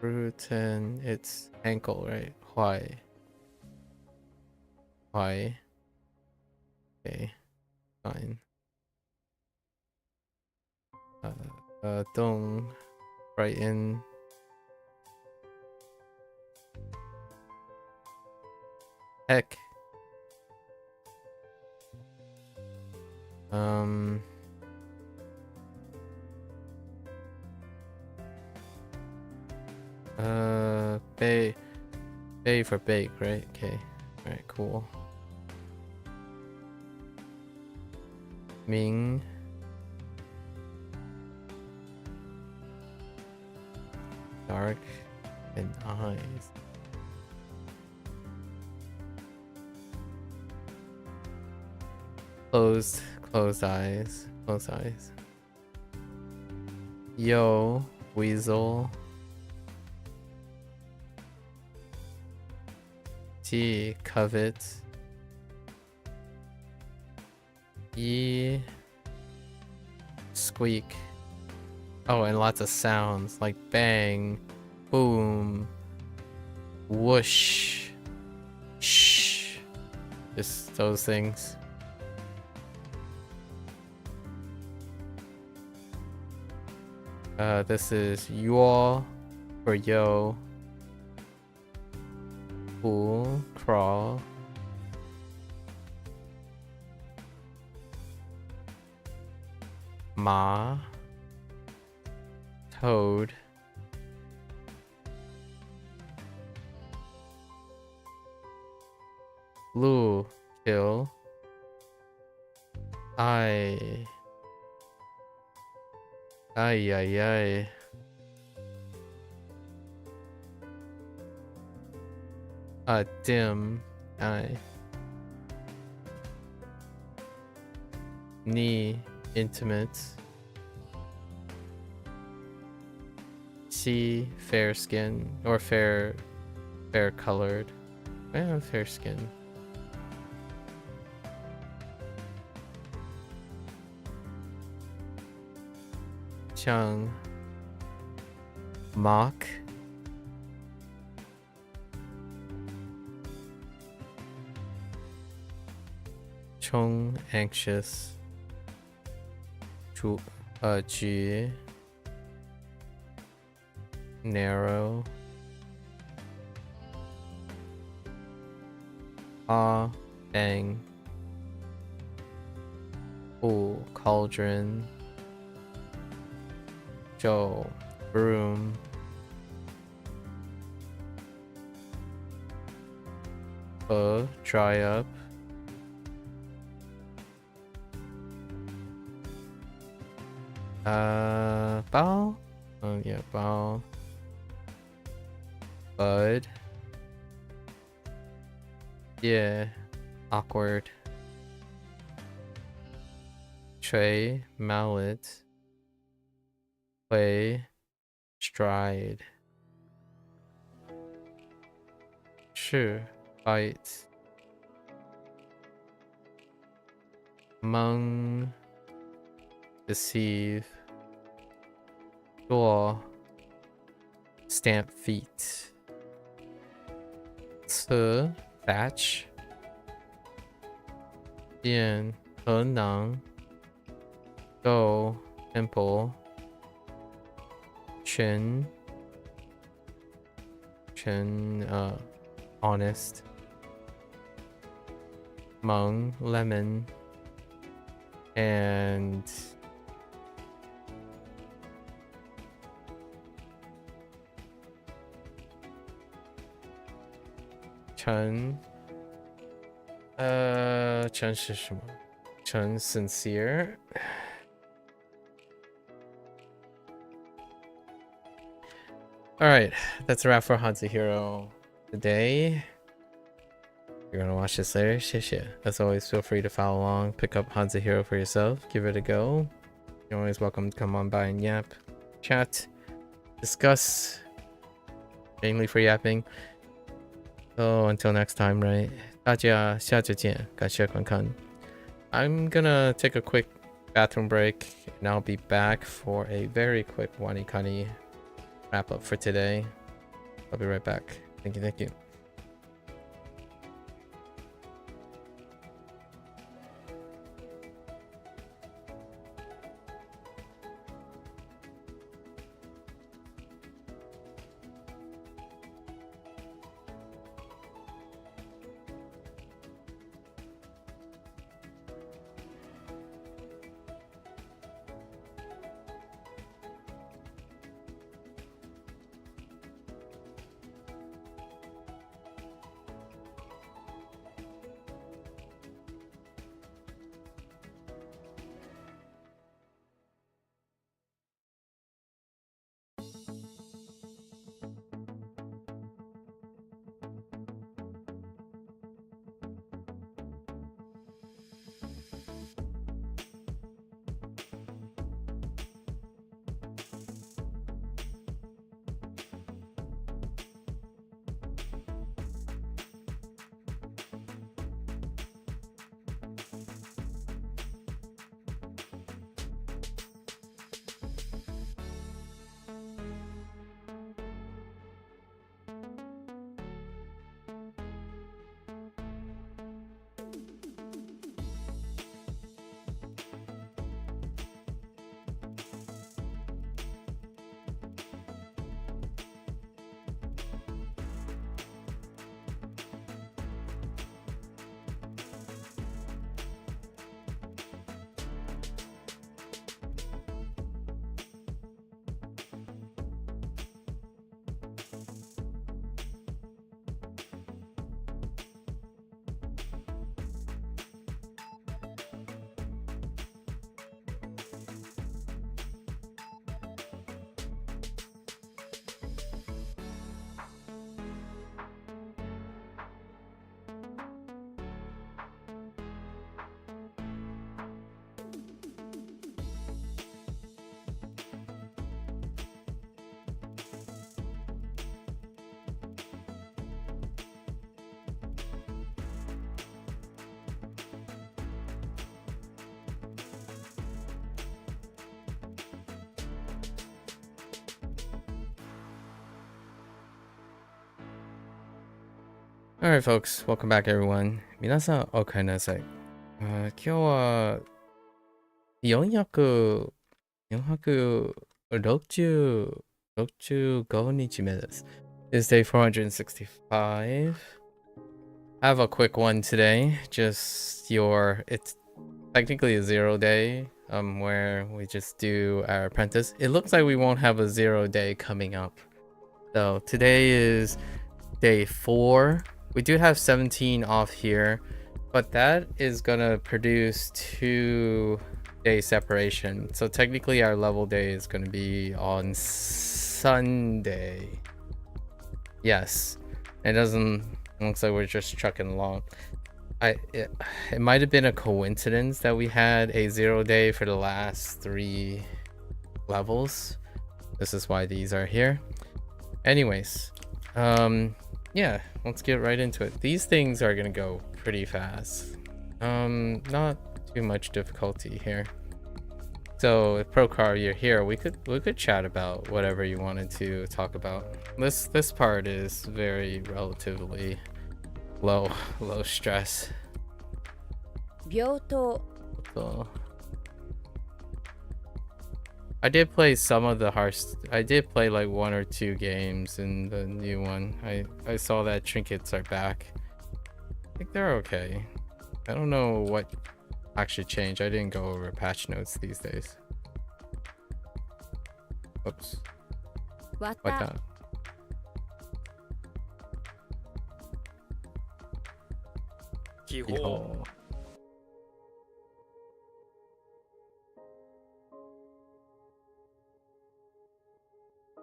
[SPEAKER 1] Rutan, it's ankle, right? Why? Why? Okay, fine. Dong, right in. Heck. Bay for bake, right? Okay. Alright, cool. Ming. Dark and eyes. Closed eyes. Closed eyes. Yo, weasel. T, covet. E, squeak. Oh, and lots of sounds like bang, boom, whoosh, shh. Just those things. This is yo for yo. Cool, crawl. Ma. Toad. Blue, kill. Ay. Ay, ay, ay. Dim. Ay. Knee, intimate. C, fair skin, or fair colored. Fair skin. Chung, mock. Chung, anxious. Chu, G, narrow. Bang. Ooh, cauldron. Joe, broom. Dry up. Bao? Oh yeah, bao. Bud. Yeah. Awkward. Tray. Mallet. Play. Stride. Sure. Bite. Among. Deceive. Door. Stamp feet. Ce. Batch. Bien. 可能. Go. Temple. Chin. Honest. Mung. Lemon. And Chen. Chen 是什么? Chen sincere. Alright, that's a wrap for HanziHero today. You're gonna watch this later. 谢谢. As always, feel free to follow along, pick up HanziHero for yourself, give it a go. You're always welcome to come on by and yap, chat, discuss, mainly for yapping. So until next time, right? 大家下次见，感谢观看. I'm gonna take a quick bathroom break, and I'll be back for a very quick WaniKani wrap up for today. I'll be right back. Thank you. Alright folks, welcome back everyone. 皆さんおかえりなさい。今日は465日目です。It's day 465. I have a quick one today. It's technically a 0 day, where we just do our apprentice. It looks like we won't have a 0 day coming up. So today is day 4. We do have 17 off here, but that is gonna produce 2-day separation. So technically our level day is gonna be on Sunday. Yes. It doesn't. Looks like we're just trucking along. It might have been a coincidence that we had a 0 day for the last 3 levels. This is why these are here. Anyways, yeah, let's get right into it. These things are gonna go pretty fast. Not too much difficulty here. So if Procar, you're here, we could chat about whatever you wanted to talk about. This part is very relatively low stress.
[SPEAKER 2] 病棟
[SPEAKER 1] So I did play some of the I did play like 1 or 2 games in the new one. I saw that trinkets are back. I think they're okay. I don't know what actually changed. I didn't go over patch notes these days. Oops.
[SPEAKER 2] わ
[SPEAKER 1] What
[SPEAKER 2] た
[SPEAKER 1] that?
[SPEAKER 7] 気
[SPEAKER 1] 気泡。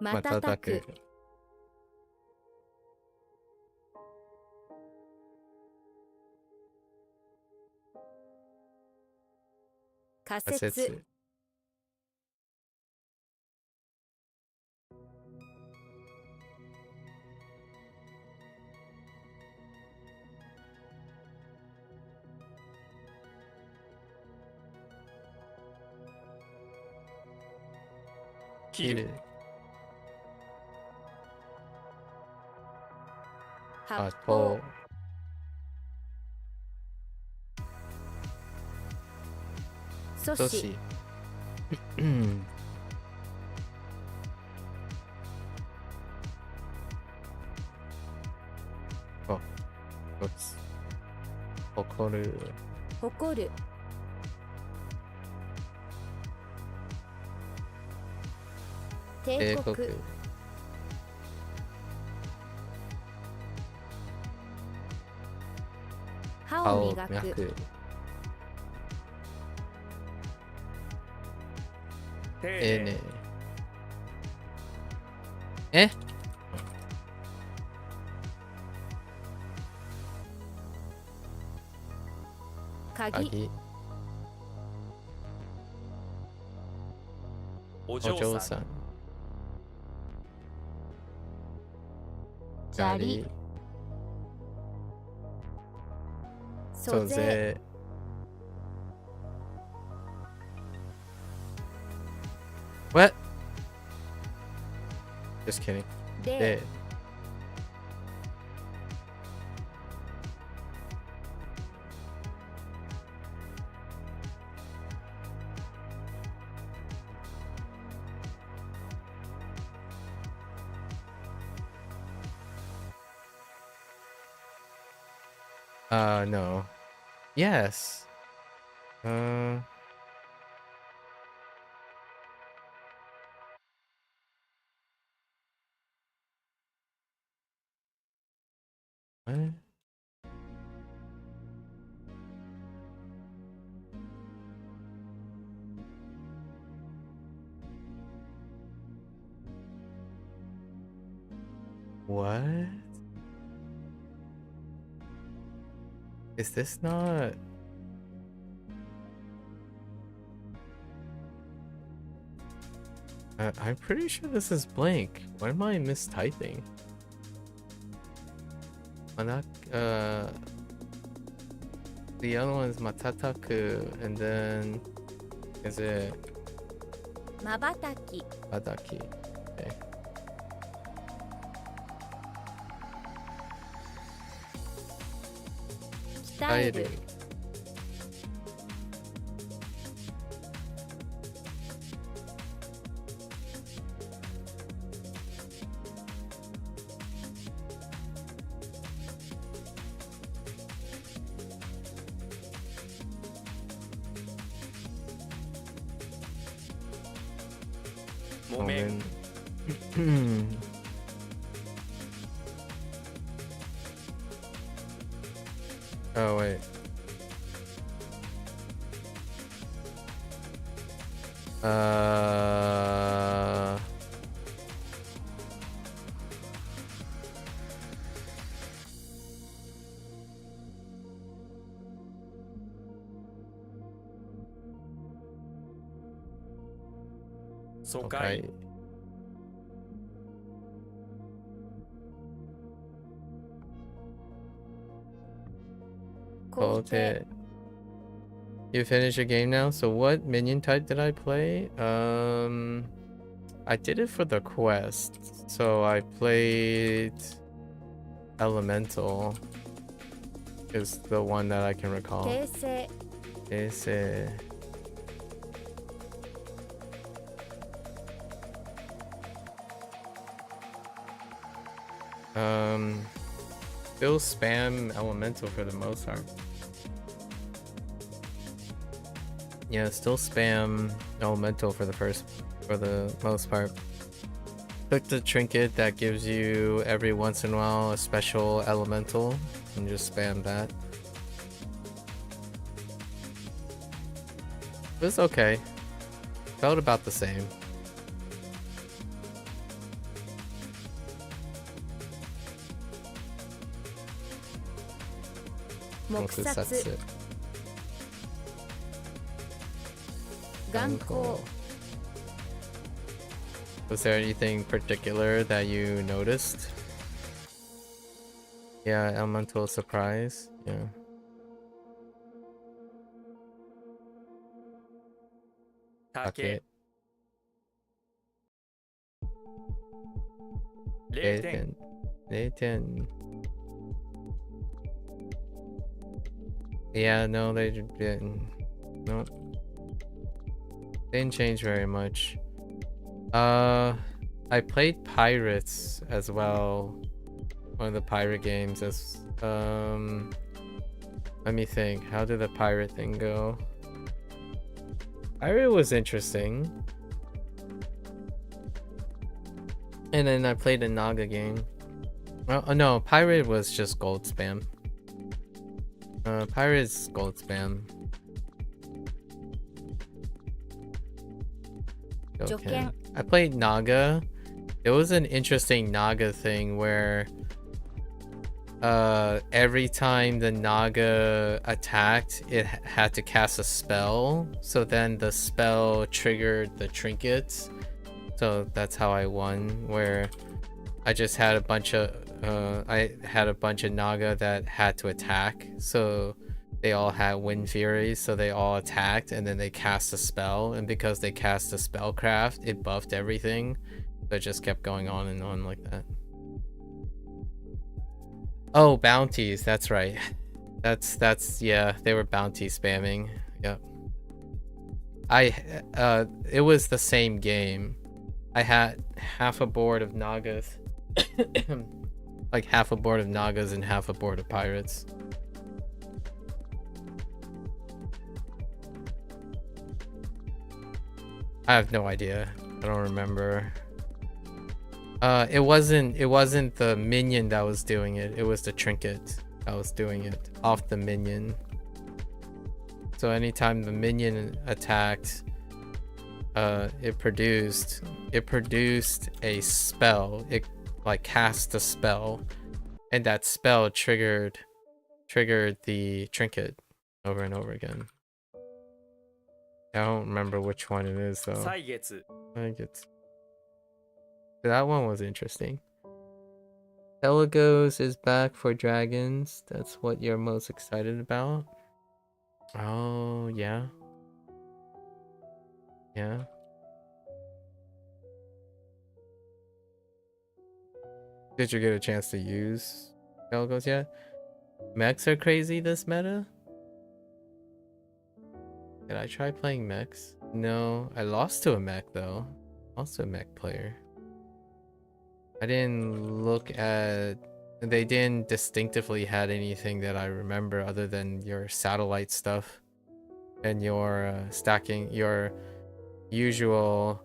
[SPEAKER 2] 瞬く仮
[SPEAKER 1] 仮
[SPEAKER 2] 説
[SPEAKER 1] 説。
[SPEAKER 7] 切る。
[SPEAKER 2] 発
[SPEAKER 1] 発泡
[SPEAKER 2] 泡。阻止
[SPEAKER 1] 阻止。うんあ、一つ。誇る。
[SPEAKER 2] 誇る帝国
[SPEAKER 1] 帝国。
[SPEAKER 2] 歯
[SPEAKER 1] 歯を
[SPEAKER 2] を磨く
[SPEAKER 1] 磨く。丁寧。え
[SPEAKER 2] 鍵
[SPEAKER 1] 鍵。
[SPEAKER 7] お
[SPEAKER 1] お嬢さん。
[SPEAKER 2] 砂利租税
[SPEAKER 1] 租税。What? Just kidding.
[SPEAKER 2] で
[SPEAKER 1] で、no. Yes. What? What? Is this not? I'm pretty sure this is blank. What am I mistyping? The other one is matataku, and then is it
[SPEAKER 2] まばたき
[SPEAKER 1] badaki? Okay.
[SPEAKER 2] 鍛える
[SPEAKER 7] 木綿。
[SPEAKER 1] Oh wait.
[SPEAKER 7] 疎開
[SPEAKER 1] Okay. Okay. You finished your game now? So what minion type did I play? I did it for the quest. So I played Elemental is the one that I can recall.
[SPEAKER 2] 形成
[SPEAKER 1] Ese. Still spam Elemental for the most part. Yeah, still spam Elemental for the most part. Click the trinket that gives you every once in a while a special Elemental and just spam that. It was okay. Felt about the same.
[SPEAKER 2] Mokusatsu Ganko
[SPEAKER 1] Was there anything particular that you noticed? Yeah, Elemental Surprise. Yeah.
[SPEAKER 7] Take 0点
[SPEAKER 1] 0点. Yeah, no, they didn't. No. Didn't change very much. I played Pirates as well. One of the pirate games as let me think. How did the pirate thing go? Pirate was interesting. And then I played a Naga game. Oh no, Pirate was just gold spam. Pirate's gold spam. Okay. I played Naga. It was an interesting Naga thing where every time the Naga attacked, it had to cast a spell. So then the spell triggered the trinkets. So that's how I won, where I just had a bunch of Naga that had to attack. So they all had Wind Fury, so they all attacked and then they cast a spell, and because they cast a spellcraft, it buffed everything. So it just kept going on and on like that. Oh, bounties, that's right. That's yeah, they were bounty spamming. Yep. It was the same game. I had half a board of Nagas. Like half a board of Nagas and half a board of pirates. I have no idea. I don't remember. It wasn't the minion that was doing it. It was the trinket that was doing it off the minion. So anytime the minion attacked, it produced a spell. It like cast a spell, and that spell triggered the trinket over and over again. I don't remember which one it is though.
[SPEAKER 7] 歳月
[SPEAKER 1] I think it's that one was interesting. Telegos is back for dragons. That's what you're most excited about. Oh yeah. Yeah. Did you get a chance to use Telegos yet? Mechs are crazy this meta? Did I try playing mechs? No, I lost to a mech though. Lost to a mech player. I didn't look at... They didn't distinctively had anything that I remember other than your satellite stuff and your stacking, your usual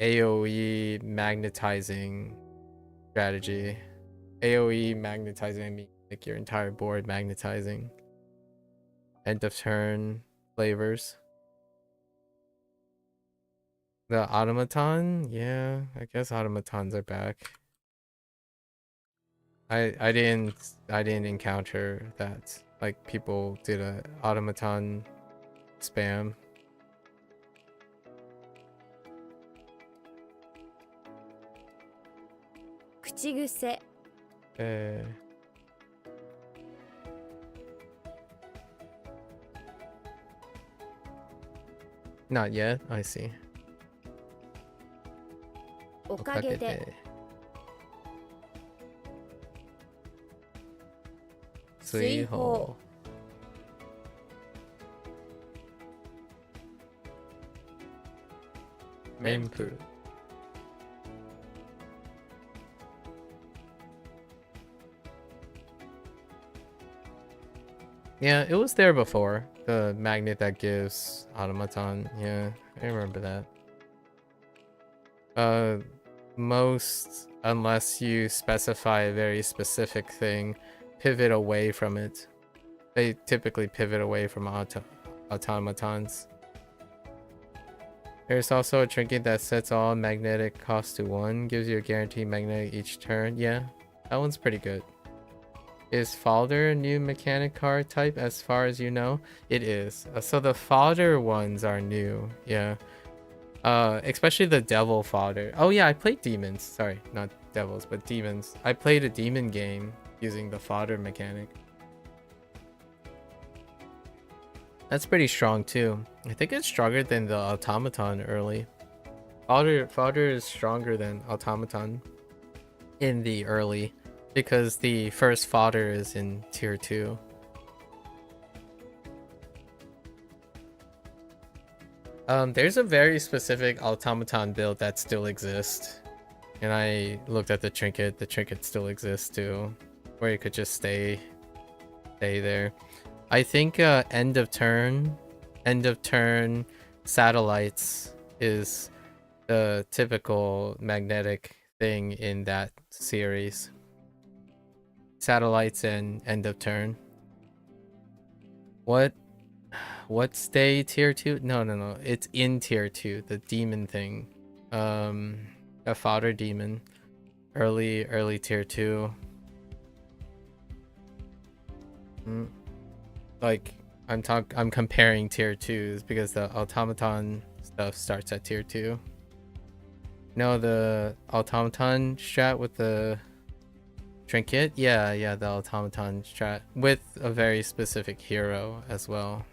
[SPEAKER 1] AoE magnetizing strategy. AoE magnetizing, I mean like your entire board magnetizing. End of turn flavors. The automaton? Yeah, I guess automatons are back. I didn't encounter that. Like people did a automaton spam.
[SPEAKER 2] 口癖
[SPEAKER 1] Not yet. I see.
[SPEAKER 2] おかげで
[SPEAKER 1] 水泡綿布 Yeah, it was there before. The magnet that gives automaton. Yeah, I remember that. Most, unless you specify a very specific thing, pivot away from it. They typically pivot away from automatons. There's also a trinket that sets all magnetic costs to 1, gives you a guaranteed magnetic each turn. Yeah, that one's pretty good. Is Falder a new mechanic card type as far as you know? It is. So the Falder ones are new. Yeah. Especially the Devil Falder. Oh yeah, I played Demons. Sorry, not Devils, but Demons. I played a Demon game using the Falder mechanic. That's pretty strong too. I think it's stronger than the Automaton early. Falder is stronger than Automaton in the early. Because the first fodder is in tier 2. There's a very specific automaton build that still exists. And I looked at the trinket still exists too. Where you could just stay there. I think end of turn satellites is the typical magnetic thing in that series. Satellites and end of turn. What stay tier 2? No, it's in tier 2, the demon thing. A fodder demon, early tier 2. Like I'm comparing tier 2s because the automaton stuff starts at tier 2. No, the automaton strat with the trinket? Yeah, the automaton strat with a very specific hero as well.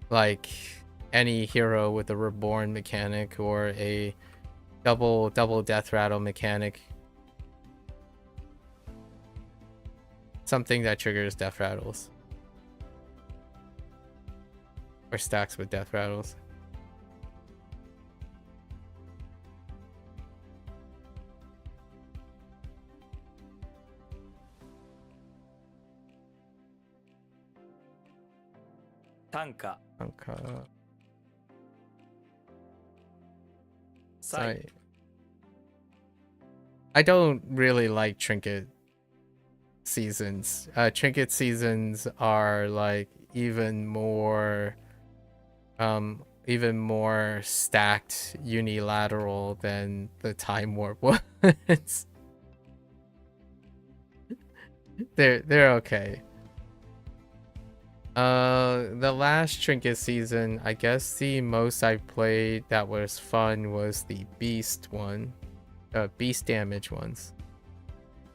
[SPEAKER 1] Like any hero with a reborn mechanic or a double death rattle mechanic. Something that triggers death rattles. Or stacks with death rattles.
[SPEAKER 7] Tanka. Sai.
[SPEAKER 1] I don't really like trinket seasons. Trinket seasons are like even more stacked unilateral than the time warp ones. They're okay. The last trinket season, I guess the most I played that was fun was the beast one, beast damage ones.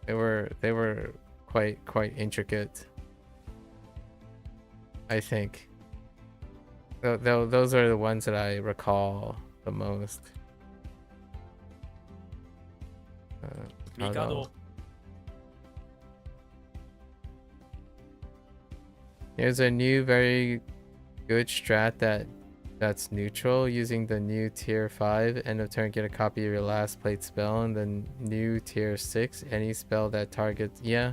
[SPEAKER 1] They were quite intricate, I think. Those are the ones that I recall the most.
[SPEAKER 7] Mikado.
[SPEAKER 1] There's a new very good strat that's neutral using the new tier 5. End of turn, get a copy of your last played spell, and then new tier 6. Any spell that targets. Yeah.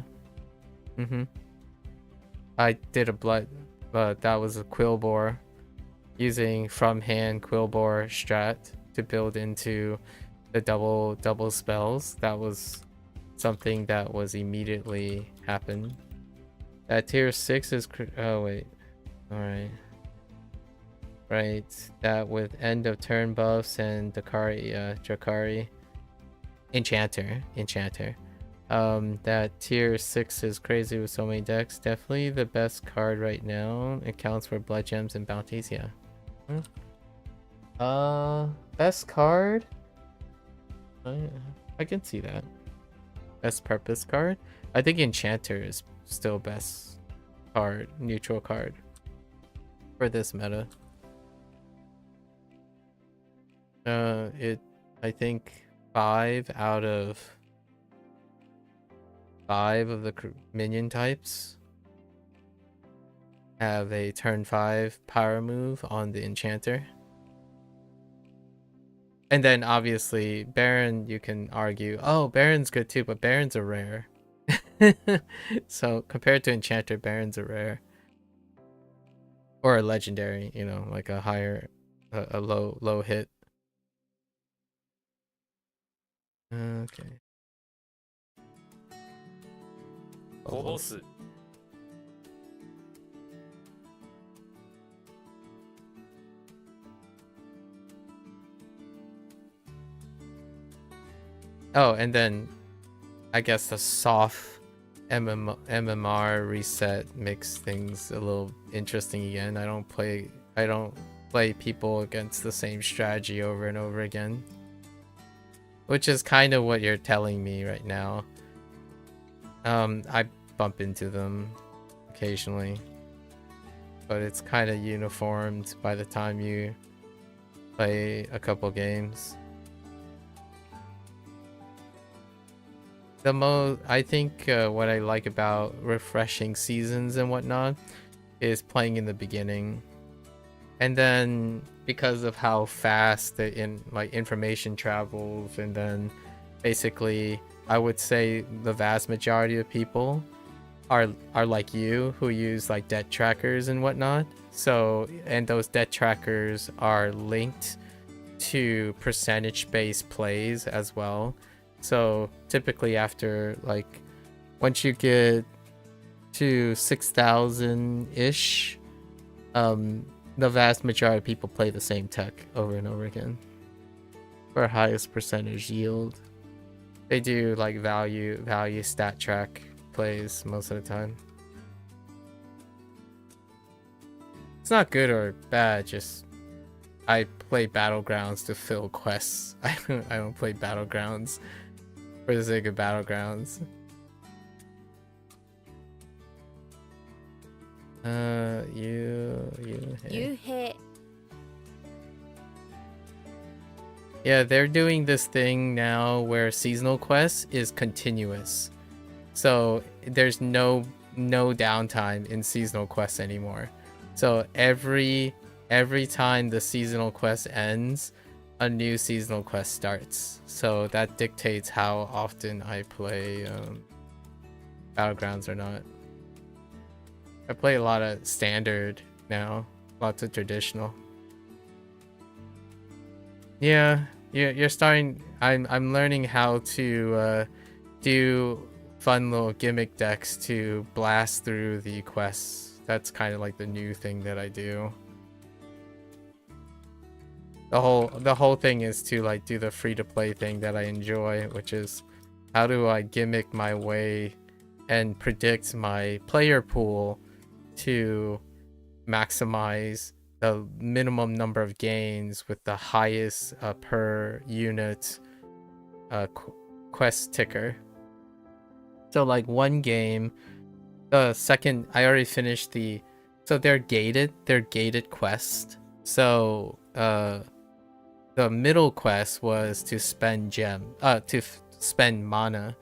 [SPEAKER 1] I did a blood, but that was a Quillbore. Using from hand Quillbore strat to build into the double spells. That was something that was immediately happened. That tier 6 is oh wait, all right, that with end of turn buffs and Drakari enchanter. That tier 6 is crazy with so many decks. Definitely the best card right now. It counts for blood gems and bounties. Yeah. Best card. I can see that. Best purpose card. I think Enchanter is still best card, neutral card for this meta. I think 5 out of 5 of the minion types have a turn 5 power move on the Enchanter. And then obviously Baron, you can argue, oh, Baron's good too, but Barons are rare. So compared to Enchanter, Barons are rare. Or a legendary, you know, like a higher, a low hit. Okay.
[SPEAKER 7] こぼす
[SPEAKER 1] Oh, and then I guess the soft MMR reset makes things a little interesting again. I don't play people against the same strategy over and over again. Which is kind of what you're telling me right now. I bump into them occasionally. But it's kind of uniformed by the time you play a couple games. I think what I like about refreshing seasons and whatnot is playing in the beginning. And then because of how fast the information travels, and then basically I would say the vast majority of people are like you, who use like debt trackers and whatnot. So, and those debt trackers are linked to percentage based plays as well. So typically after like once you get to 6,000 ish, the vast majority of people play the same tech over and over again for highest percentage yield. They do like value stat track plays most of the time. It's not good or bad, just I play Battlegrounds to fill quests. I don't play Battlegrounds for the sake of Battlegrounds. Yeah, they're doing this thing now where seasonal quests is continuous. So there's no downtime in seasonal quests anymore. So every time the seasonal quest ends, a new seasonal quest starts. So that dictates how often I play Battlegrounds or not. I play a lot of standard now, lots of traditional. Yeah, you're starting. I'm learning how to do fun little gimmick decks to blast through the quests. That's kind of like the new thing that I do. The whole thing is to like do the free to play thing that I enjoy, which is how do I gimmick my way and predict my player pool to maximize the minimum number of gains with the highest per unit quest ticker. So like one game, the second I already finished so they're gated quests. So the middle quest was to spend spend mana,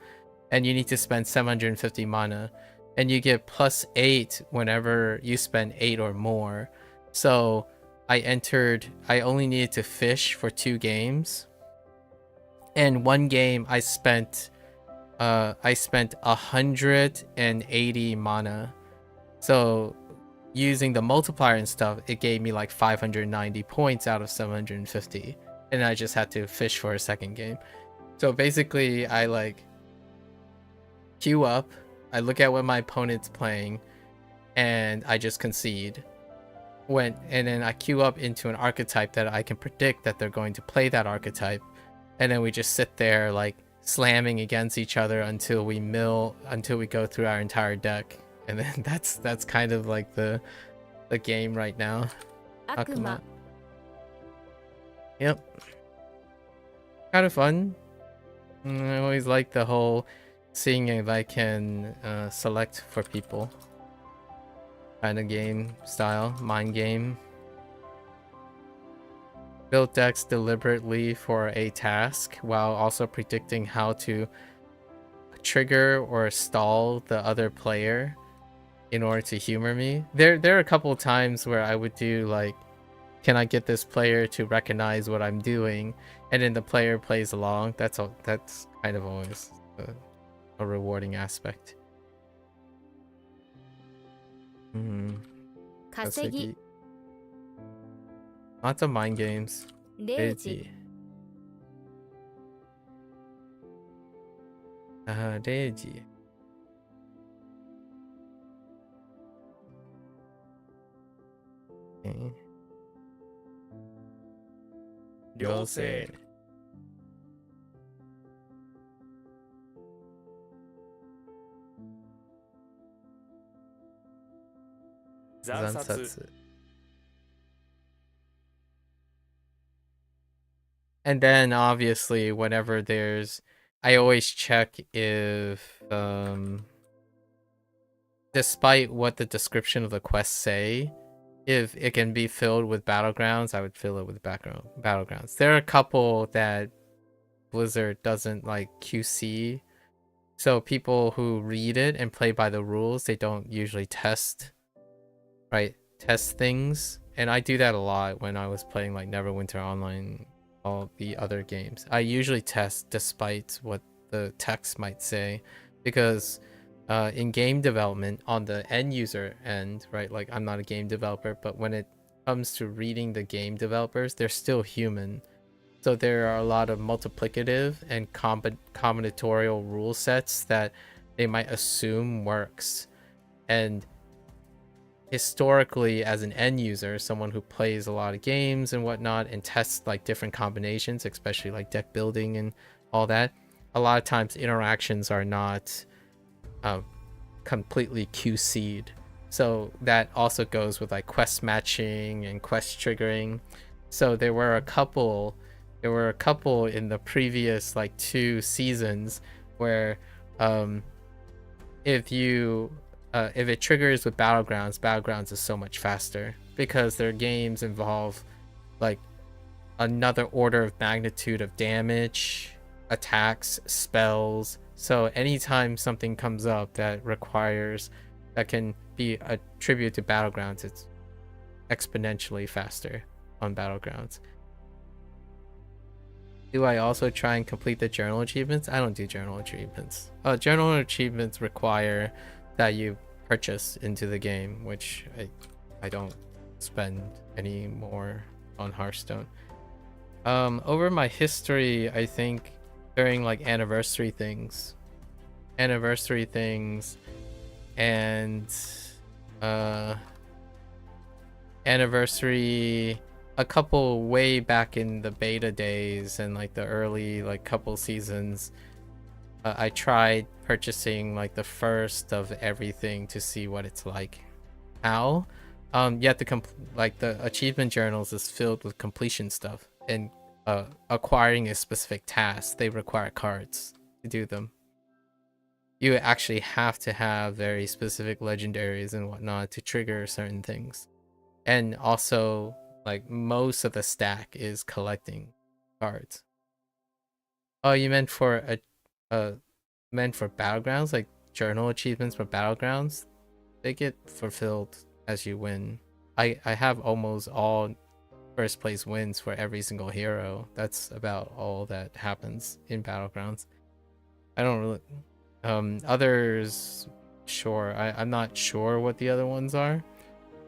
[SPEAKER 1] and you need to spend 750 mana, and you get +8 whenever you spend 8 or more. So I only needed to fish for 2 games, and one game I spent 180 mana. So using the multiplier and stuff, it gave me like 590 points out of 750, and I just had to fish for a second game. So basically I like queue up, I look at what my opponent's playing, and I just concede. And then I queue up into an archetype that I can predict that they're going to play that archetype, and then we just sit there like slamming against each other until we go through our entire deck. And then that's kind of like the game right now. Akuma. Yep. Kind of fun. I always like the whole seeing if I can select for people kind of game style, mind game. Build decks deliberately for a task while also predicting how to trigger or stall the other player in order to humor me. There are a couple of times where I would do like, can I get this player to recognize what I'm doing, and then the player plays along. That's kind of always a rewarding aspect.
[SPEAKER 2] 稼ぎ
[SPEAKER 1] Lots of mind games.
[SPEAKER 2] 0時
[SPEAKER 1] 0時 Okay.
[SPEAKER 7] 良性 惨殺
[SPEAKER 1] Zansatsu. And then obviously whenever I always check if despite what the description of the quest say, if it can be filled with battlegrounds, I would fill it with battlegrounds. There are a couple that Blizzard doesn't like QC, so people who read it and play by the rules, they don't usually test things. And I do that a lot when I was playing like Neverwinter Online, all the other games. I usually test despite what the text might say, because in game development on the end user end, right, like I'm not a game developer, but when it comes to reading the game developers, they're still human. So there are a lot of multiplicative and combinatorial rule sets that they might assume works. And historically, as an end user, someone who plays a lot of games and whatnot and tests like different combinations, especially like deck building and all that, a lot of times interactions are not completely QC'd. So that also goes with like quest matching and quest triggering. So there were a couple in the previous like 2 seasons where if it triggers with battlegrounds is so much faster, because their games involve like another order of magnitude of damage, attacks, spells. So anytime something comes up that can be attributed to battlegrounds, it's exponentially faster on battlegrounds. Do I also try and complete the journal achievements? I don't do journal achievements. Journal achievements require that you purchase into the game, which I don't spend any more on Hearthstone. Over my history, I think during like anniversary things and anniversary, a couple way back in the beta days and like the early like couple seasons, I tried purchasing like the first of everything to see what it's like. How? Yet the achievement journals is filled with completion stuff, and acquiring a specific task, they require cards to do them. You actually have to have very specific legendaries and whatnot to trigger certain things. And also, like, most of the stack is collecting cards. Oh, you meant for battlegrounds, like journal achievements for battlegrounds? They get fulfilled as you win. I have almost all first place wins for every single hero. That's about all that happens in battlegrounds. I don't really others, sure, I'm not sure what the other ones are,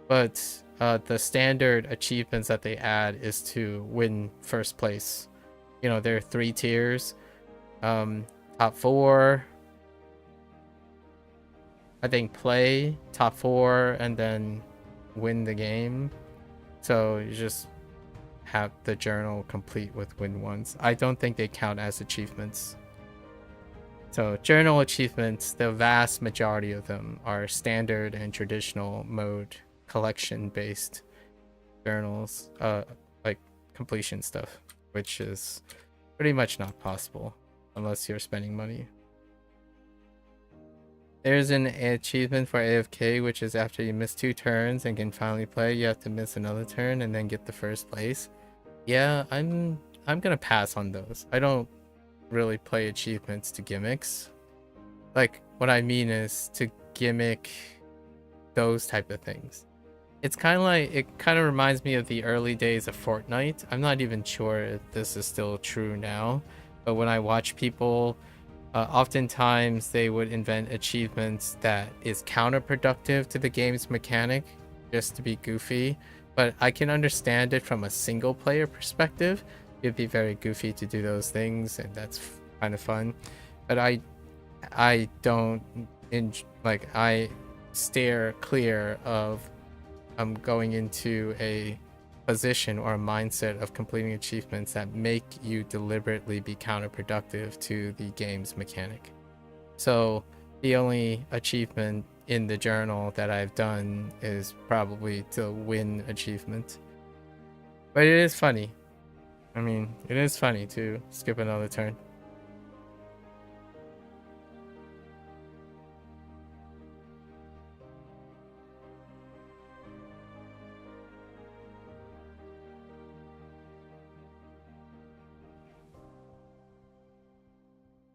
[SPEAKER 1] but the standard achievements that they add is to win first place. You know, there are 3 tiers. Top 4, I think, play top 4 and then win the game. So you just have the journal complete with win ones. I don't think they count as achievements. So journal achievements, the vast majority of them are standard and traditional mode collection based journals, like completion stuff, which is pretty much not possible unless you're spending money. There's an achievement for AFK, which is after you miss 2 turns and can finally play, you have to miss another turn and then get the first place. Yeah, I'm gonna pass on those. I don't really play achievements to gimmicks. Like, what I mean is to gimmick those type of things. It's kind of like, it kind of reminds me of the early days of Fortnite. I'm not even sure if this is still true now, but when I watch people, oftentimes they would invent achievements that is counterproductive to the game's mechanic, just to be goofy. But I can understand it from a single player perspective. It'd be very goofy to do those things, and that's kind of fun. But I don't I steer clear of going into a position or a mindset of completing achievements that make you deliberately be counterproductive to the game's mechanic. So the only achievement in the journal that I've done is probably to win achievement. But it is funny. I mean, it is funny to skip another turn.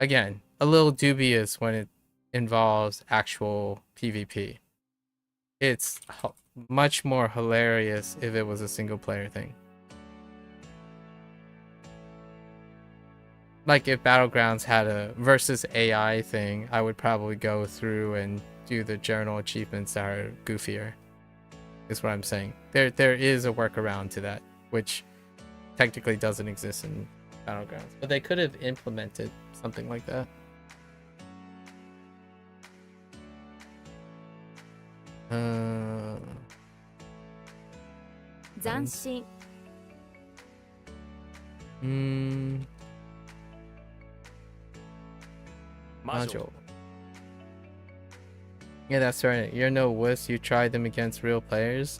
[SPEAKER 1] Again, a little dubious when it involves actual PvP. It's much more hilarious if it was a single player thing. Like if Battlegrounds had a versus AI thing, I would probably go through and do the journal achievements that are goofier. Is what I'm saying. There is a workaround to that, which technically doesn't exist in Battlegrounds. But they could have implemented something like that.
[SPEAKER 2] Zanshin.
[SPEAKER 1] Module. Yeah, that's right. You're no wuss. You tried them against real players.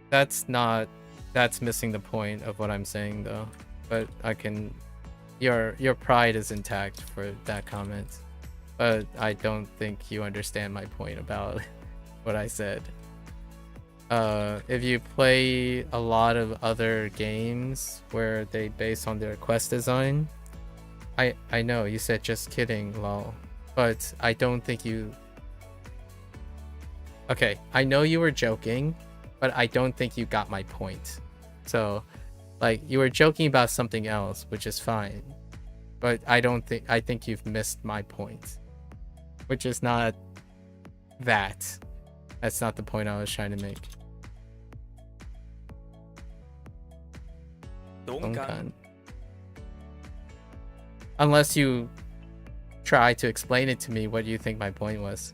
[SPEAKER 1] That's missing the point of what I'm saying though. But I can, your pride is intact for that comment. But I don't think you understand my point about what I said. If you play a lot of other games where they base on their quest design, I know you said just kidding, lol, but I don't think you. Okay, I know you were joking, but I don't think you got my point. So, like, you were joking about something else, which is fine, but I think you've missed my point, which is not that. That's not the point I was trying to make. Donkan. Unless you try to explain it to me, what do you think my point was?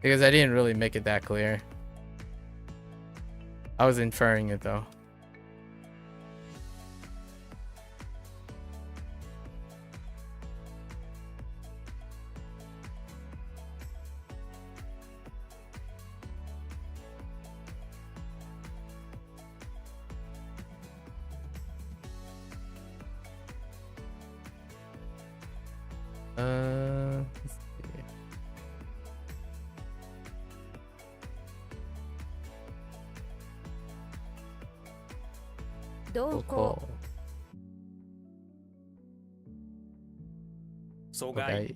[SPEAKER 1] Because I didn't really make it that clear. I was inferring it though. Let's see.
[SPEAKER 2] Doko.
[SPEAKER 7] Sogai.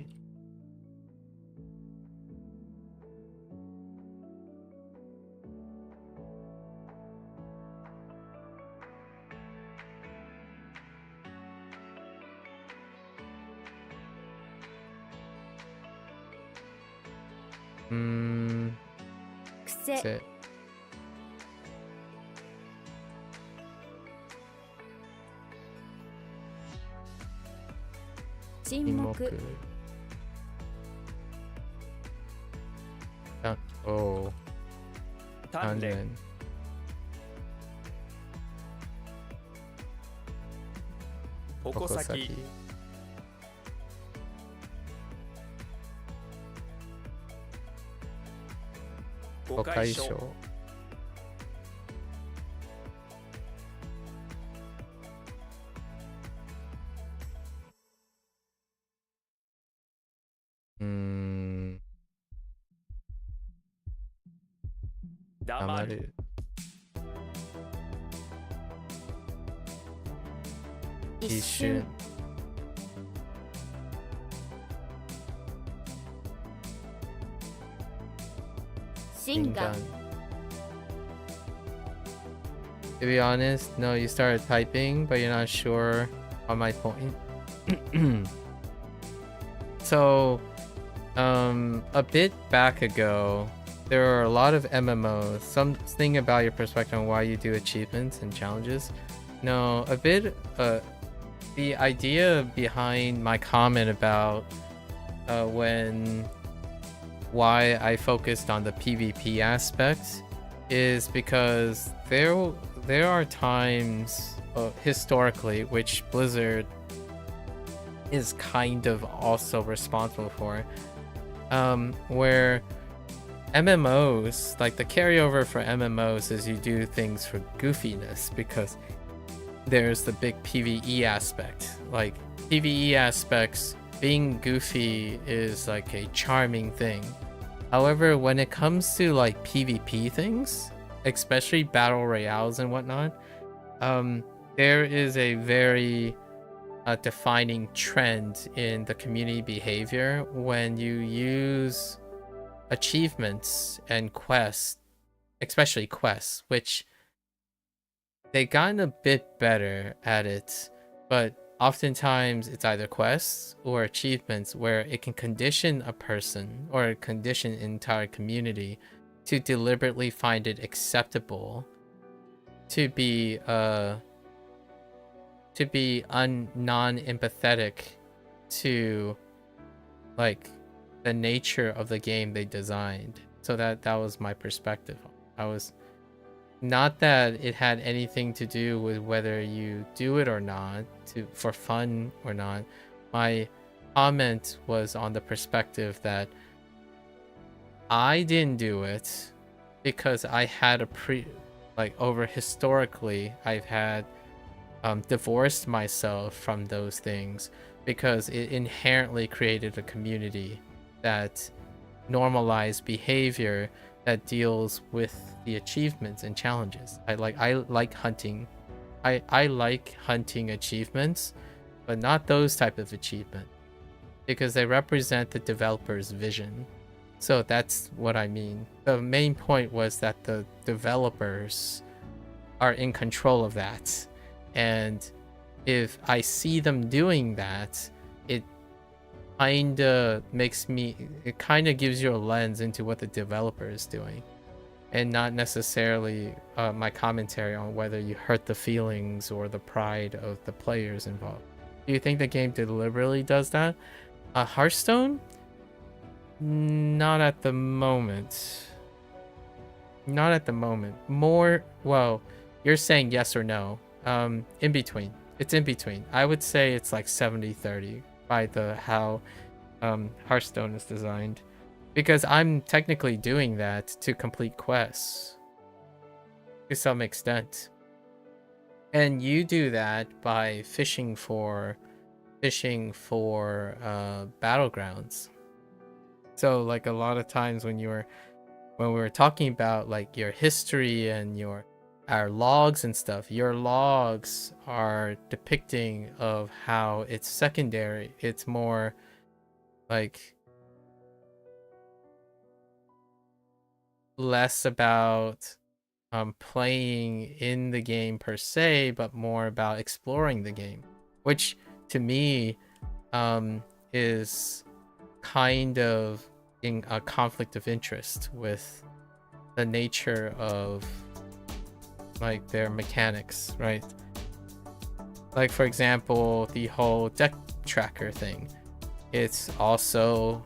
[SPEAKER 7] That's
[SPEAKER 2] Kuse.
[SPEAKER 1] it.
[SPEAKER 2] Jinmoku.
[SPEAKER 1] Oh.
[SPEAKER 7] Tanren. Okosaki. Gokaisho. 黙る。一瞬。
[SPEAKER 2] 心眼。
[SPEAKER 1] To be honest, no, you started typing, but you're not sure on my point. So, a bit back ago, there are a lot of MMOs. Something about your perspective on why you do achievements and challenges. No, a bit, the idea behind my comment about why I focused on the PvP aspect is because there are times historically which Blizzard is kind of also responsible for, where MMOs, like the carryover for MMOs is you do things for goofiness because there's the big PvE aspect. Like PvE aspects, being goofy is like a charming thing. However, when it comes to like PvP things, especially battle royales and whatnot, there is a very defining trend in the community behavior when you use achievements and quests, especially quests, which they gotten a bit better at it, but oftentimes it's either quests or achievements where it can condition a person or condition an entire community to deliberately find it acceptable to be non-empathetic to like the nature of the game they designed. So that was my perspective. I was not that it had anything to do with whether you do it or not for fun or not. My comment was on the perspective that I didn't do it because I had historically I've had divorced myself from those things because it inherently created a community that normalized behavior that deals with the achievements and challenges. I like hunting. I like hunting achievements, but not those type of achievement because they represent the developer's vision. So that's what I mean. The main point was that the developers are in control of that. And if I see them doing that, it kind of gives you a lens into what the developer is doing and not necessarily my commentary on whether you hurt the feelings or the pride of the players involved. Do you think the game deliberately does that? Hearthstone? Not at the moment. Not at the moment. More, well, you're saying yes or no. In between. It's in between. I would say it's like 70-30 by how Hearthstone is designed. Because I'm technically doing that to complete quests. To some extent. And you do that by fishing for battlegrounds. So like a lot of times when we were talking about like your history and our logs and stuff, your logs are depicting of how it's secondary. It's more like less about playing in the game per se, but more about exploring the game, which to me is kind of in a conflict of interest with the nature of like their mechanics, right? Like for example, the whole deck tracker thing, it's also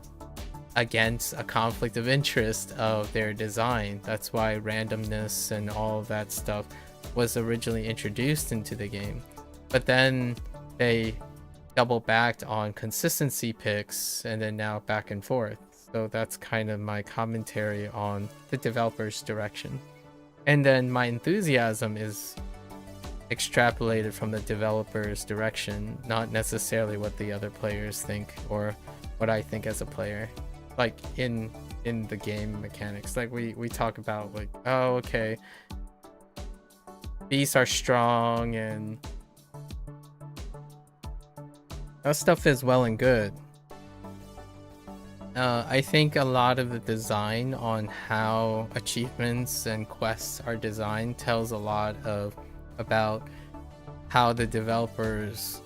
[SPEAKER 1] against a conflict of interest of their design. That's why randomness and all of that stuff was originally introduced into the game, but then they double backed on consistency picks and then now back and forth. So that's kind of my commentary on the developer's direction. And then my enthusiasm is extrapolated from the developer's direction, not necessarily what the other players think or what I think as a player. Like in in the game mechanics. Like we talk about like, oh, okay, beasts are strong and that stuff is well and good. I think a lot of the design on how achievements and quests are designed tells a lot about how the developers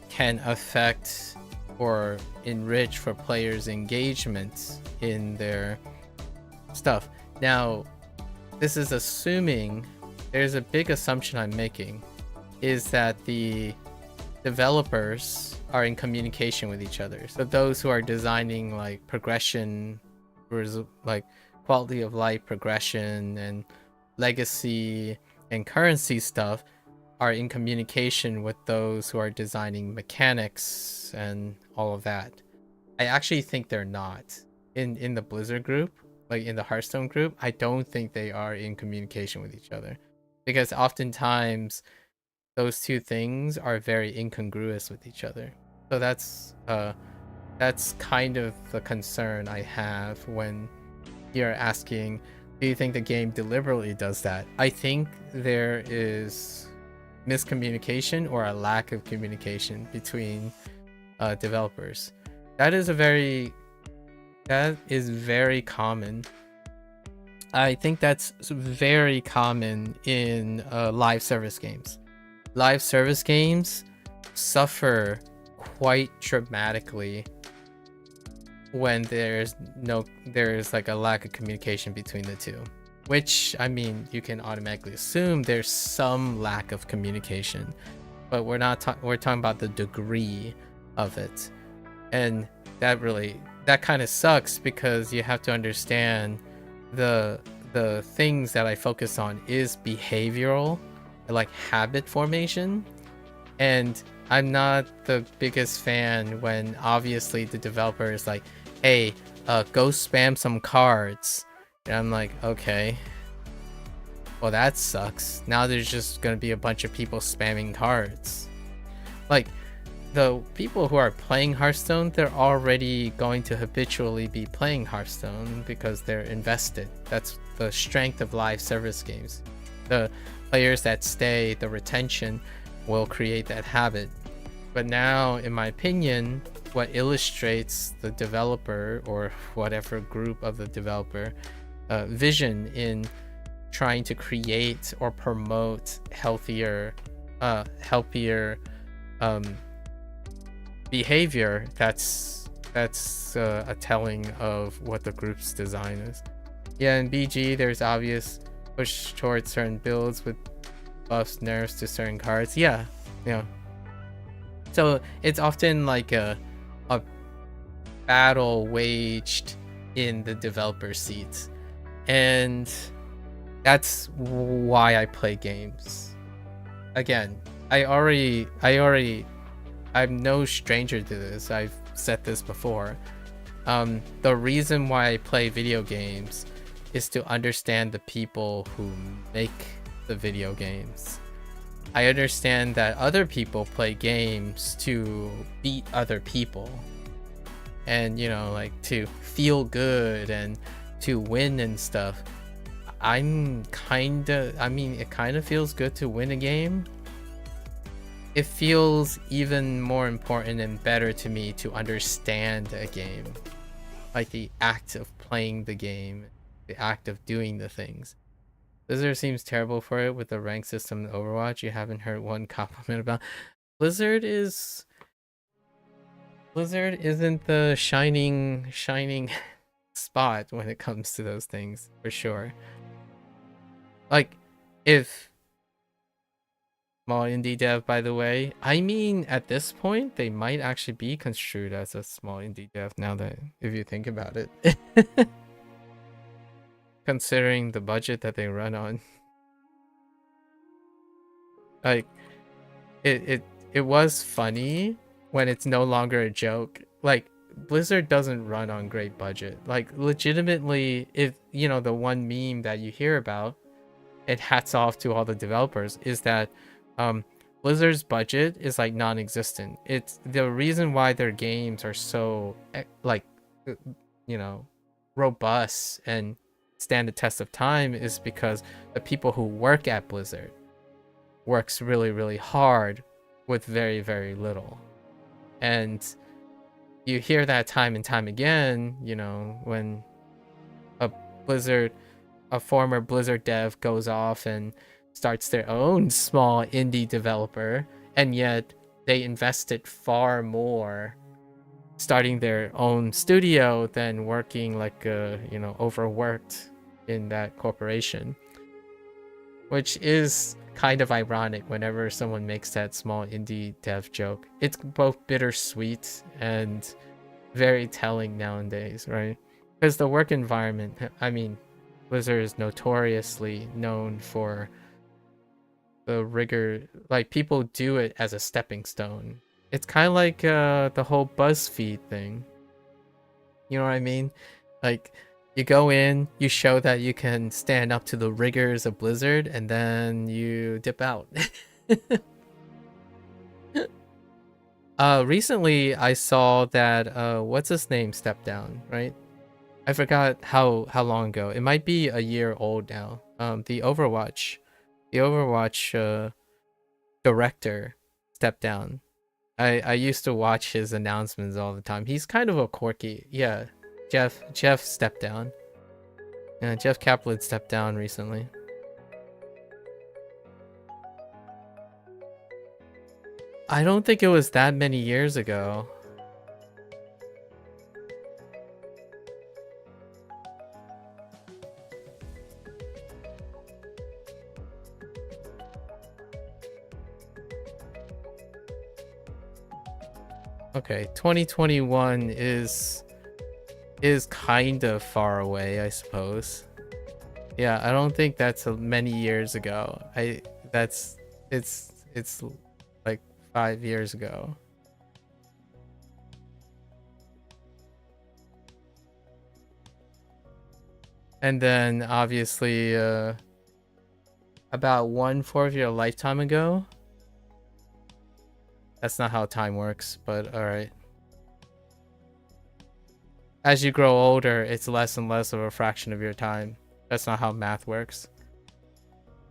[SPEAKER 1] can affect or enrich for players' engagement in their stuff. Now, this is assuming, there's a big assumption I'm making, is that the developers are in communication with each other. So those who are designing like progression, like quality of life progression and legacy and currency stuff, are in communication with those who are designing mechanics and all of that. I actually think they're not. In the Blizzard group, like in the Hearthstone group, I don't think they are in communication with each other, because oftentimes those two things are very incongruous with each other. So that's kind of the concern I have when you're asking, do you think the game deliberately does that? I think there is miscommunication or a lack of communication between developers. That is very common. I think that's very common in live service games. Live service games suffer quite dramatically when there's like a lack of communication between the two, which, I mean, you can automatically assume there's some lack of communication, but we're talking about the degree of it. And that kind of sucks, because you have to understand the things that I focus on is behavioral, like habit formation. And I'm not the biggest fan when obviously the developer is like, hey, go spam some cards. And I'm like, okay, well, that sucks. Now there's just gonna be a bunch of people spamming cards. Like, the people who are playing Hearthstone, they're already going to habitually be playing Hearthstone because they're invested. That's the strength of live service games. The players that stay, the retention, will create that habit. But now, in my opinion, what illustrates the developer or whatever group of the developer vision in trying to create or promote healthier behavior, that's a telling of what the group's design is. Yeah, in BG there's obvious push towards certain builds with buffs, nerfs to certain cards. Yeah. So it's often like a battle waged in the developer seats, and that's why I play games. Again, I'm no stranger to this. I've said this before. The reason why I play video games is to understand the people who make the video games. I understand that other people play games to beat other people, and like to feel good and to win and stuff. It kind of feels good to win a game. It feels even more important and better to me to understand a game, like the act of playing the game, the act of doing the things. Blizzard seems terrible for it with the rank system in Overwatch. You haven't heard one compliment about Blizzard. Blizzard isn't the shining spot when it comes to those things, for sure. Like, if small indie dev, by the way, I mean, at this point they might actually be construed as a small indie dev, now that, if you think about it. Considering the budget that they run on. Like, it was funny when it's no longer a joke. Like, Blizzard doesn't run on great budget. Like, legitimately, if the one meme that you hear about, and hats off to all the developers, is that Blizzard's budget is like non-existent. It's the reason why their games are so like robust and stand the test of time is because the people who work at Blizzard works really, really hard with very, very little. And you hear that time and time again, you know, when a former Blizzard dev goes off and starts their own small indie developer, and yet they invested far more starting their own studio than working like overworked in that corporation, which is kind of ironic whenever someone makes that small indie dev joke. It's both bittersweet and very telling nowadays, right? Because the work environment, I mean, Blizzard is notoriously known for the rigor. Like, people do it as a stepping stone. It's kind of like the whole BuzzFeed thing. You know what I mean? Like, you go in, you show that you can stand up to the rigors of Blizzard, and then you dip out. Recently I saw that what's his name stepped down, right? I forgot how long ago. It might be a year old now. The Overwatch director stepped down. I used to watch his announcements all the time. He's kind of a quirky. Yeah, Jeff stepped down. Yeah, Jeff Kaplan stepped down recently. I don't think it was that many years ago. Okay, 2021 is kind of far away, I suppose. Yeah, I don't think that's many years ago. It's like 5 years ago. And then obviously about 1/4 of your lifetime ago. That's not how time works, but alright. As you grow older, it's less and less of a fraction of your time. That's not how math works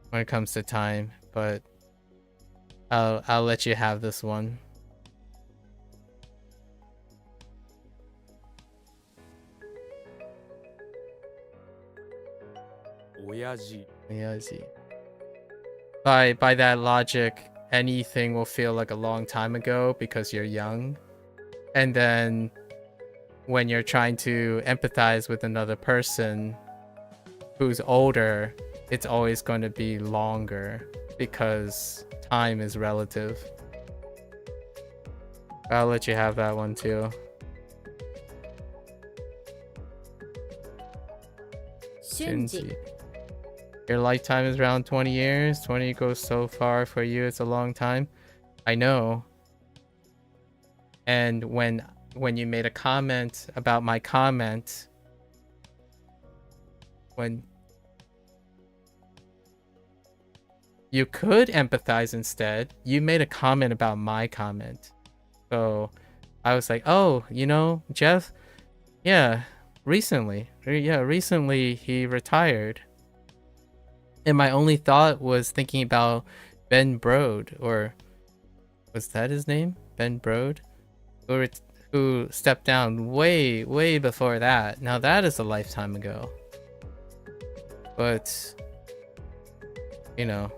[SPEAKER 1] when it comes to time, but I'll let you have this one. Oyaji. By that logic, anything will feel like a long time ago because you're young. And then when you're trying to empathize with another person who's older, it's always going to be longer because time is relative. I'll let you have that one too. Shinji. Your lifetime is around 20 years. 20 goes so far for you. It's a long time. I know. And when you made a comment about my comment, when you could empathize instead, you made a comment about my comment. So I was like, oh, you know, Jeff, yeah, recently he retired. And my only thought was thinking about Ben Brode, or was that his name? Ben Brode? Who stepped down way before that. Now that is a lifetime ago. But, you know.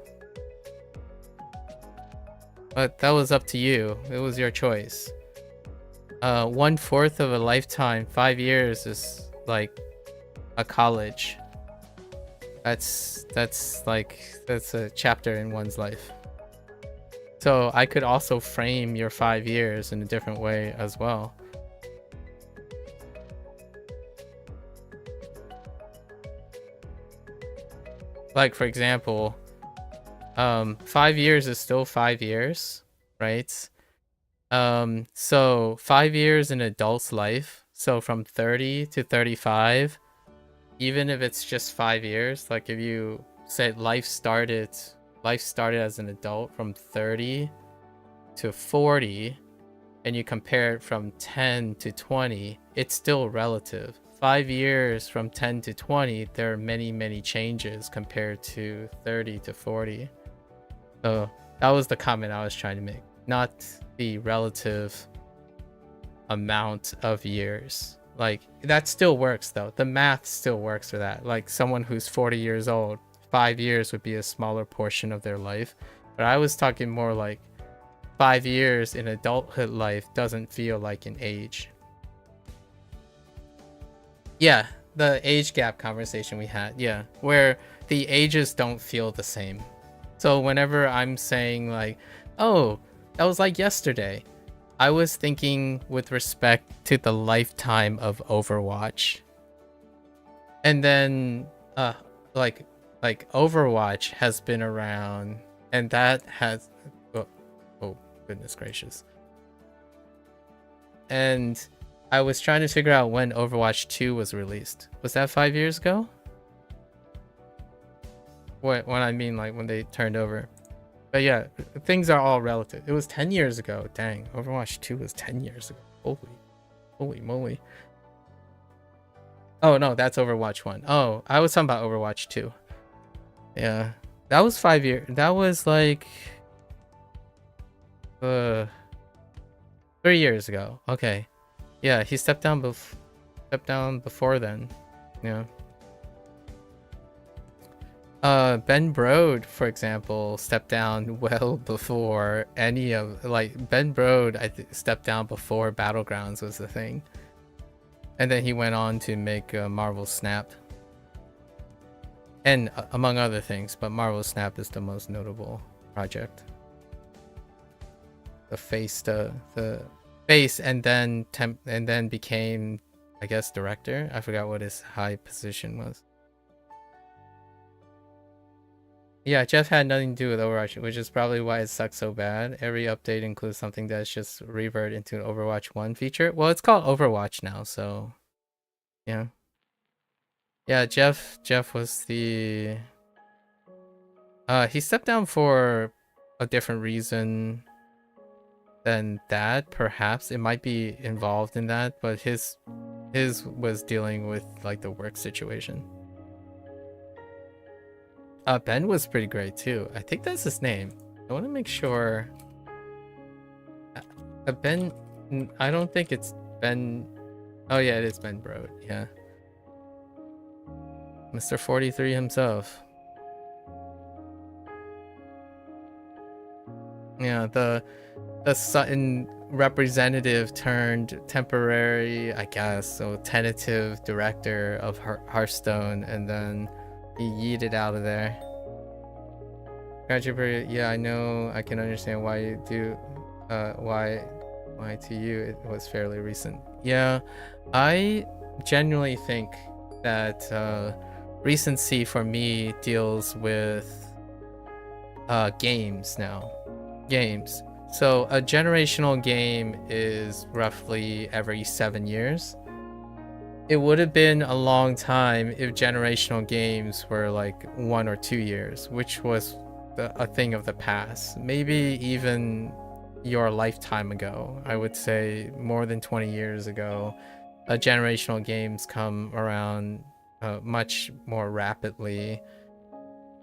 [SPEAKER 1] But that was up to you. It was your choice. 1/4 of a lifetime, 5 years is like a college. That's a chapter in one's life. So I could also frame your 5 years in a different way as well. Like, for example, 5 years is still 5 years, right? So 5 years in an adult's life, so from 30 to 35, even if it's just 5 years, like if you said life started as an adult from 30 to 40, and you compare it from 10 to 20, it's still relative. 5 years from 10 to 20, there are many changes compared to 30 to 40. So that was the comment I was trying to make, not the relative amount of years. Like, that still works though. The math still works for that. Like, someone who's 40 years old, 5 years would be a smaller portion of their life. But I was talking more like 5 years in adulthood life doesn't feel like an age. Yeah, the age gap conversation we had. Yeah, where the ages don't feel the same. So whenever I'm saying like, oh, that was like yesterday, I was thinking with respect to the lifetime of Overwatch. And then like Overwatch has been around, and that has oh goodness gracious. And I was trying to figure out when Overwatch 2 was released. Was that 5 years ago? What when I mean like when they turned over. But yeah, things are all relative. It was 10 years ago. Dang, Overwatch 2 was 10 years ago. Holy moly. Oh no, that's Overwatch 1. Oh, I was talking about Overwatch 2. Yeah, that was 5 years. That was like 3 years ago. Okay, yeah, he stepped down before then. Yeah. Ben Brode, for example, stepped down well before any of, like, Ben Brode stepped down before Battlegrounds was the thing. And then he went on to make Marvel Snap. And among other things, but Marvel Snap is the most notable project. The face and then became, I guess, director. I forgot what his high position was. Yeah, Jeff had nothing to do with Overwatch, which is probably why it sucks so bad. Every update includes something that's just revert into an Overwatch 1 feature. Well, it's called Overwatch now, so yeah. Yeah, Jeff was the he stepped down for a different reason than that. Perhaps it might be involved in that, but his was dealing with like the work situation. Ben was pretty great too. I think that's his name. I want to make sure. Ben, I don't think it's Ben. Oh yeah, it is Ben Brode. Yeah, Mr. 43 himself. Yeah, the Sutton representative turned temporary, I guess, so tentative director of Hearthstone, and then he yeeted out of there. Yeah, I know. I can understand why you do. Why to you it was fairly recent. Yeah, I genuinely think that recency for me deals with games now. Games. So a generational game is roughly every 7 years. It would have been a long time if generational games were like 1 or 2 years, which was a thing of the past. Maybe even your lifetime ago. I would say more than 20 years ago, generational games come around much more rapidly,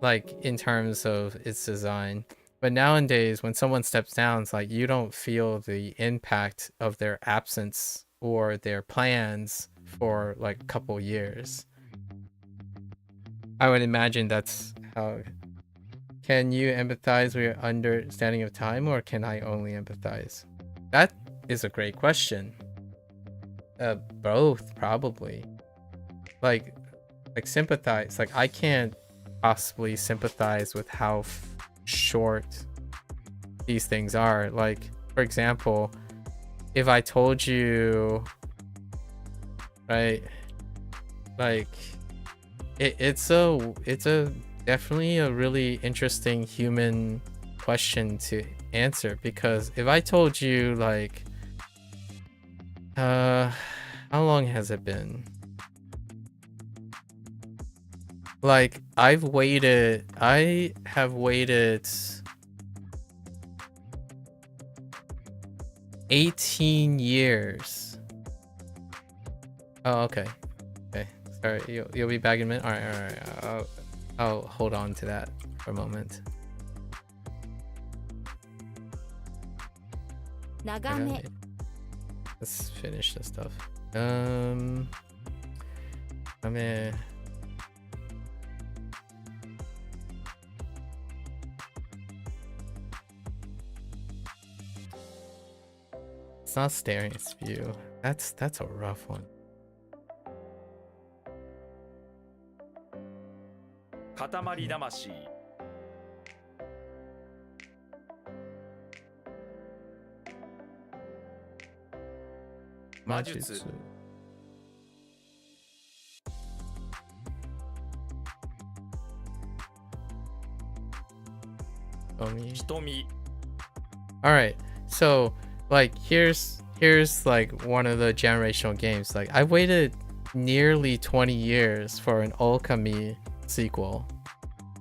[SPEAKER 1] like in terms of its design. But nowadays, when someone steps down, it's like you don't feel the impact of their absence or their plans for like a couple years. I would imagine that's how. Can you empathize with your understanding of time, or can I only empathize? That is a great question. Both, probably. Like sympathize. Like, I can't possibly sympathize with how short these things are. Like, for example, if I told you, right, like it's a definitely a really interesting human question to answer, because if I told you like how long has it been? Like, I have waited 18 years. Oh, okay. All right, you'll be back in a minute. All right. I'll hold on to that for a moment.
[SPEAKER 2] 長め
[SPEAKER 1] Okay, let's finish this stuff. I mean, it's not staring, it's view. That's a rough one.
[SPEAKER 8] 塊魂 魔術
[SPEAKER 1] Omi.
[SPEAKER 8] 瞳
[SPEAKER 1] All right, so like here's like one of the generational games. Like I waited nearly 20 years for an Okami sequel.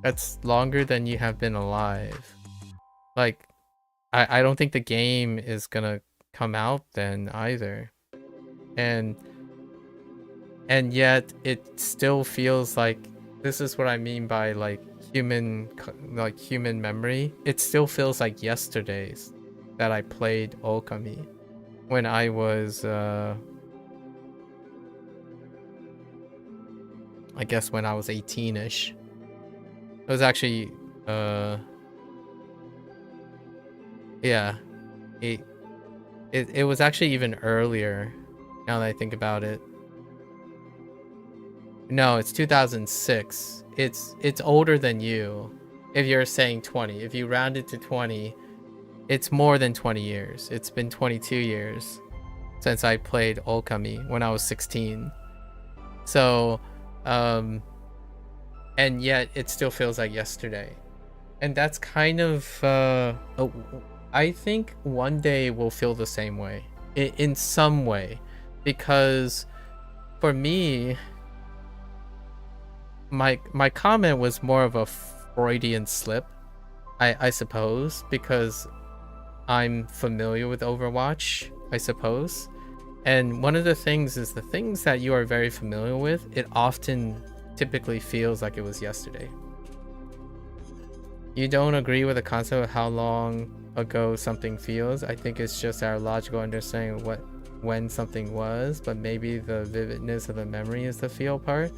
[SPEAKER 1] That's longer than you have been alive. Like I don't think the game is gonna come out then either. And yet it still feels like, this is what I mean by like human memory. It still feels like yesterday's that I played Okami when I was I guess when I was 18ish. It was actually yeah, it was actually even earlier now that I think about it. No, it's 2006. It's older than you. If you're saying 20, if you round it to 20, it's more than 20 years. It's been 22 years since I played Okami when I was 16. So, and yet it still feels like yesterday. And that's kind of, I think one day will feel the same way, in some way, because for me, my comment was more of a Freudian slip, I suppose, because I'm familiar with Overwatch, I suppose. And one of the things is the things that you are very familiar with, it often typically feels like it was yesterday. You don't agree with the concept of how long ago something feels. I think it's just our logical understanding of when something was, but maybe the vividness of the memory is the feel part.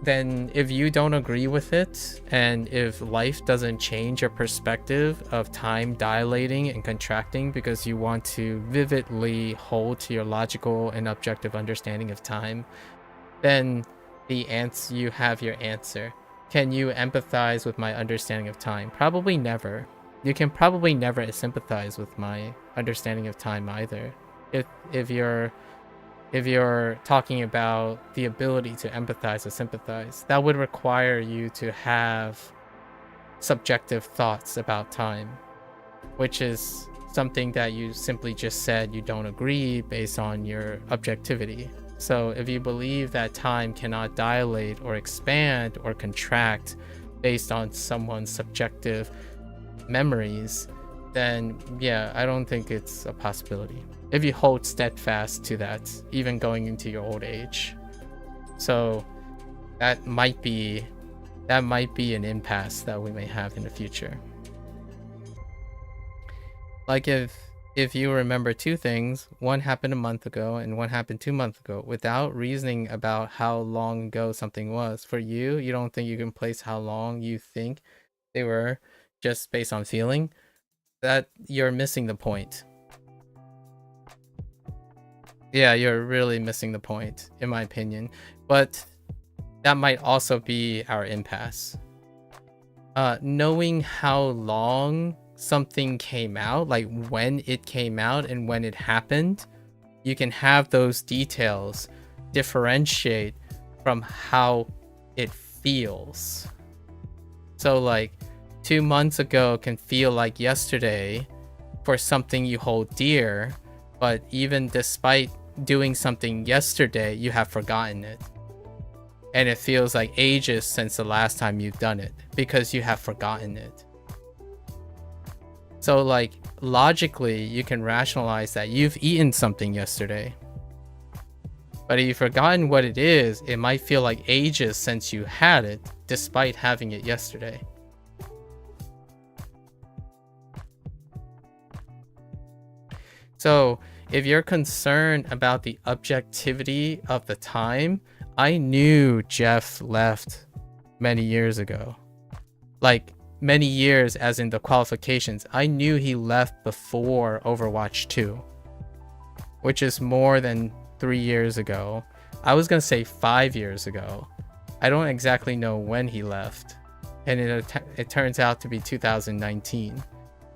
[SPEAKER 1] Then if you don't agree with it, and if life doesn't change your perspective of time dilating and contracting because you want to vividly hold to your logical and objective understanding of time, then you have your answer. Can you empathize with my understanding of time? Probably never. You can probably never sympathize with my understanding of time either. If you're talking about the ability to empathize or sympathize, that would require you to have subjective thoughts about time, which is something that you simply just said you don't agree based on your objectivity. So if you believe that time cannot dilate or expand or contract based on someone's subjective memories, then yeah, I don't think it's a possibility. If you hold steadfast to that, even going into your old age. So that might be an impasse that we may have in the future. Like if you remember two things, one happened a month ago and one happened 2 months ago, without reasoning about how long ago something was. For you don't think you can place how long you think they were just based on feeling, that you're missing the point. Yeah, you're really missing the point, in my opinion. But that might also be our impasse. Knowing how long something came out, like when it came out and when it happened, you can have those details differentiate from how it feels. So like 2 months ago can feel like yesterday for something you hold dear, but even despite doing something yesterday, you have forgotten it. And it feels like ages since the last time you've done it because you have forgotten it. So like logically, you can rationalize that you've eaten something yesterday. But if you've forgotten what it is, it might feel like ages since you had it, despite having it yesterday. So if you're concerned about the objectivity of the time, I knew Jeff left many years ago. Like, many years as in the qualifications. I knew he left before Overwatch 2, which is more than 3 years ago. I was gonna say 5 years ago. I don't exactly know when he left, and it turns out to be 2019.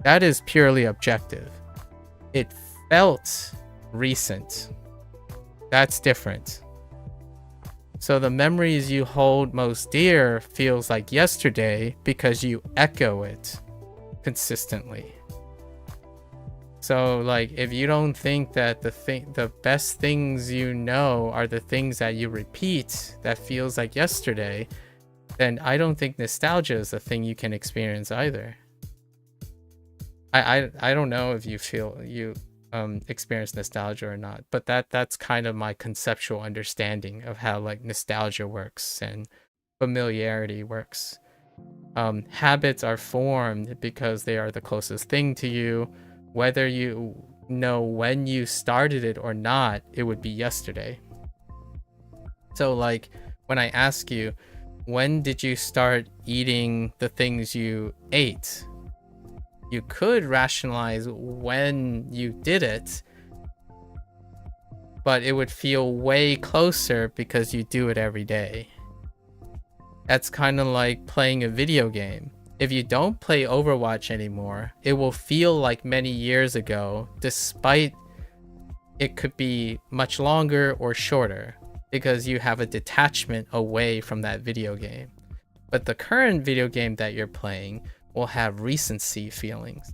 [SPEAKER 1] That is purely objective. It felt recent. That's different. So the memories you hold most dear feels like yesterday because you echo it consistently. So like, if you don't think that the best things you know are the things that you repeat that feels like yesterday, then I don't think nostalgia is a thing you can experience either. I don't know if you feel you experience nostalgia or not, but that's kind of my conceptual understanding of how like nostalgia works and familiarity works. Habits are formed because they are the closest thing to you. Whether you know when you started it or not, it would be yesterday. So like, when I ask you, when did you start eating the things you ate? You could rationalize when you did it, but it would feel way closer because you do it every day. That's kind of like playing a video game. If you don't play Overwatch anymore, it will feel like many years ago, despite it could be much longer or shorter, because you have a detachment away from that video game. But the current video game that you're playing will have recency feelings,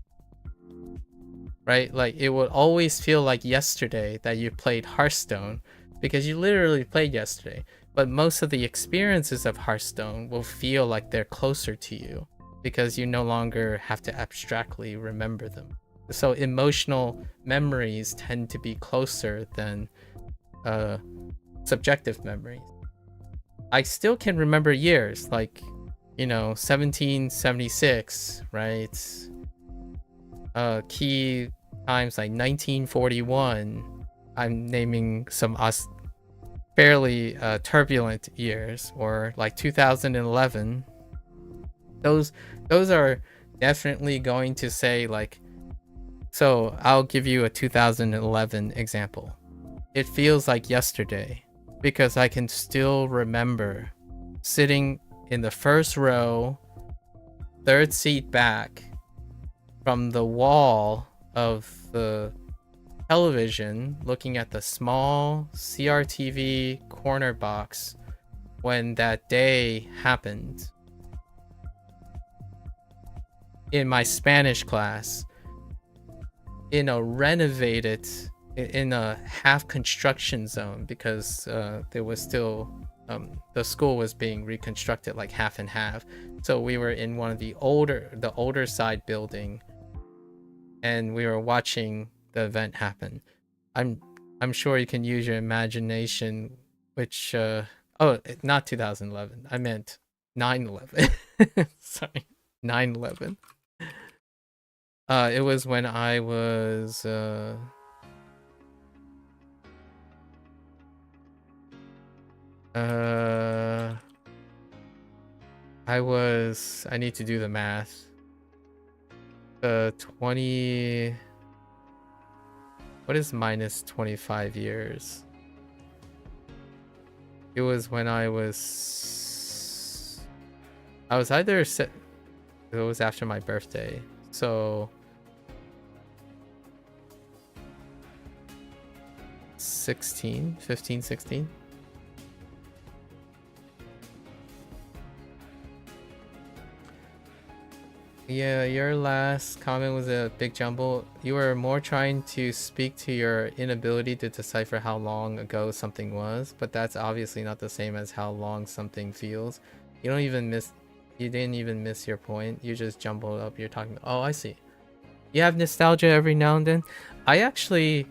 [SPEAKER 1] right? Like, it will always feel like yesterday that you played Hearthstone, because you literally played yesterday. But most of the experiences of Hearthstone will feel like they're closer to you because you no longer have to abstractly remember them. So emotional memories tend to be closer than subjective memories. I still can remember years, like, 1776, right? Key times like 1941. I'm naming some fairly turbulent years, or like 2011. Those are definitely going to say like, so I'll give you a 2011 example. It feels like yesterday because I can still remember sitting in the first row, third seat back from the wall of the television, looking at the small CRTV corner box when that day happened. In my Spanish class, in a half construction zone, because there was still the school was being reconstructed like half and half. So we were in one of the older side building, and we were watching the event happen. I'm sure you can use your imagination, which not 2011. I meant 9/11. Sorry, 9/11. It was when I was I need to do the math. 20, what is minus 25 years? It was when I was either it was after my birthday. So 15, 16. Yeah, your last comment was a big jumble. You were more trying to speak to your inability to decipher how long ago something was, but that's obviously not the same as how long something feels. You didn't even miss your point. You just jumbled up. You're talking about, oh, I see. You have nostalgia every now and then. I actually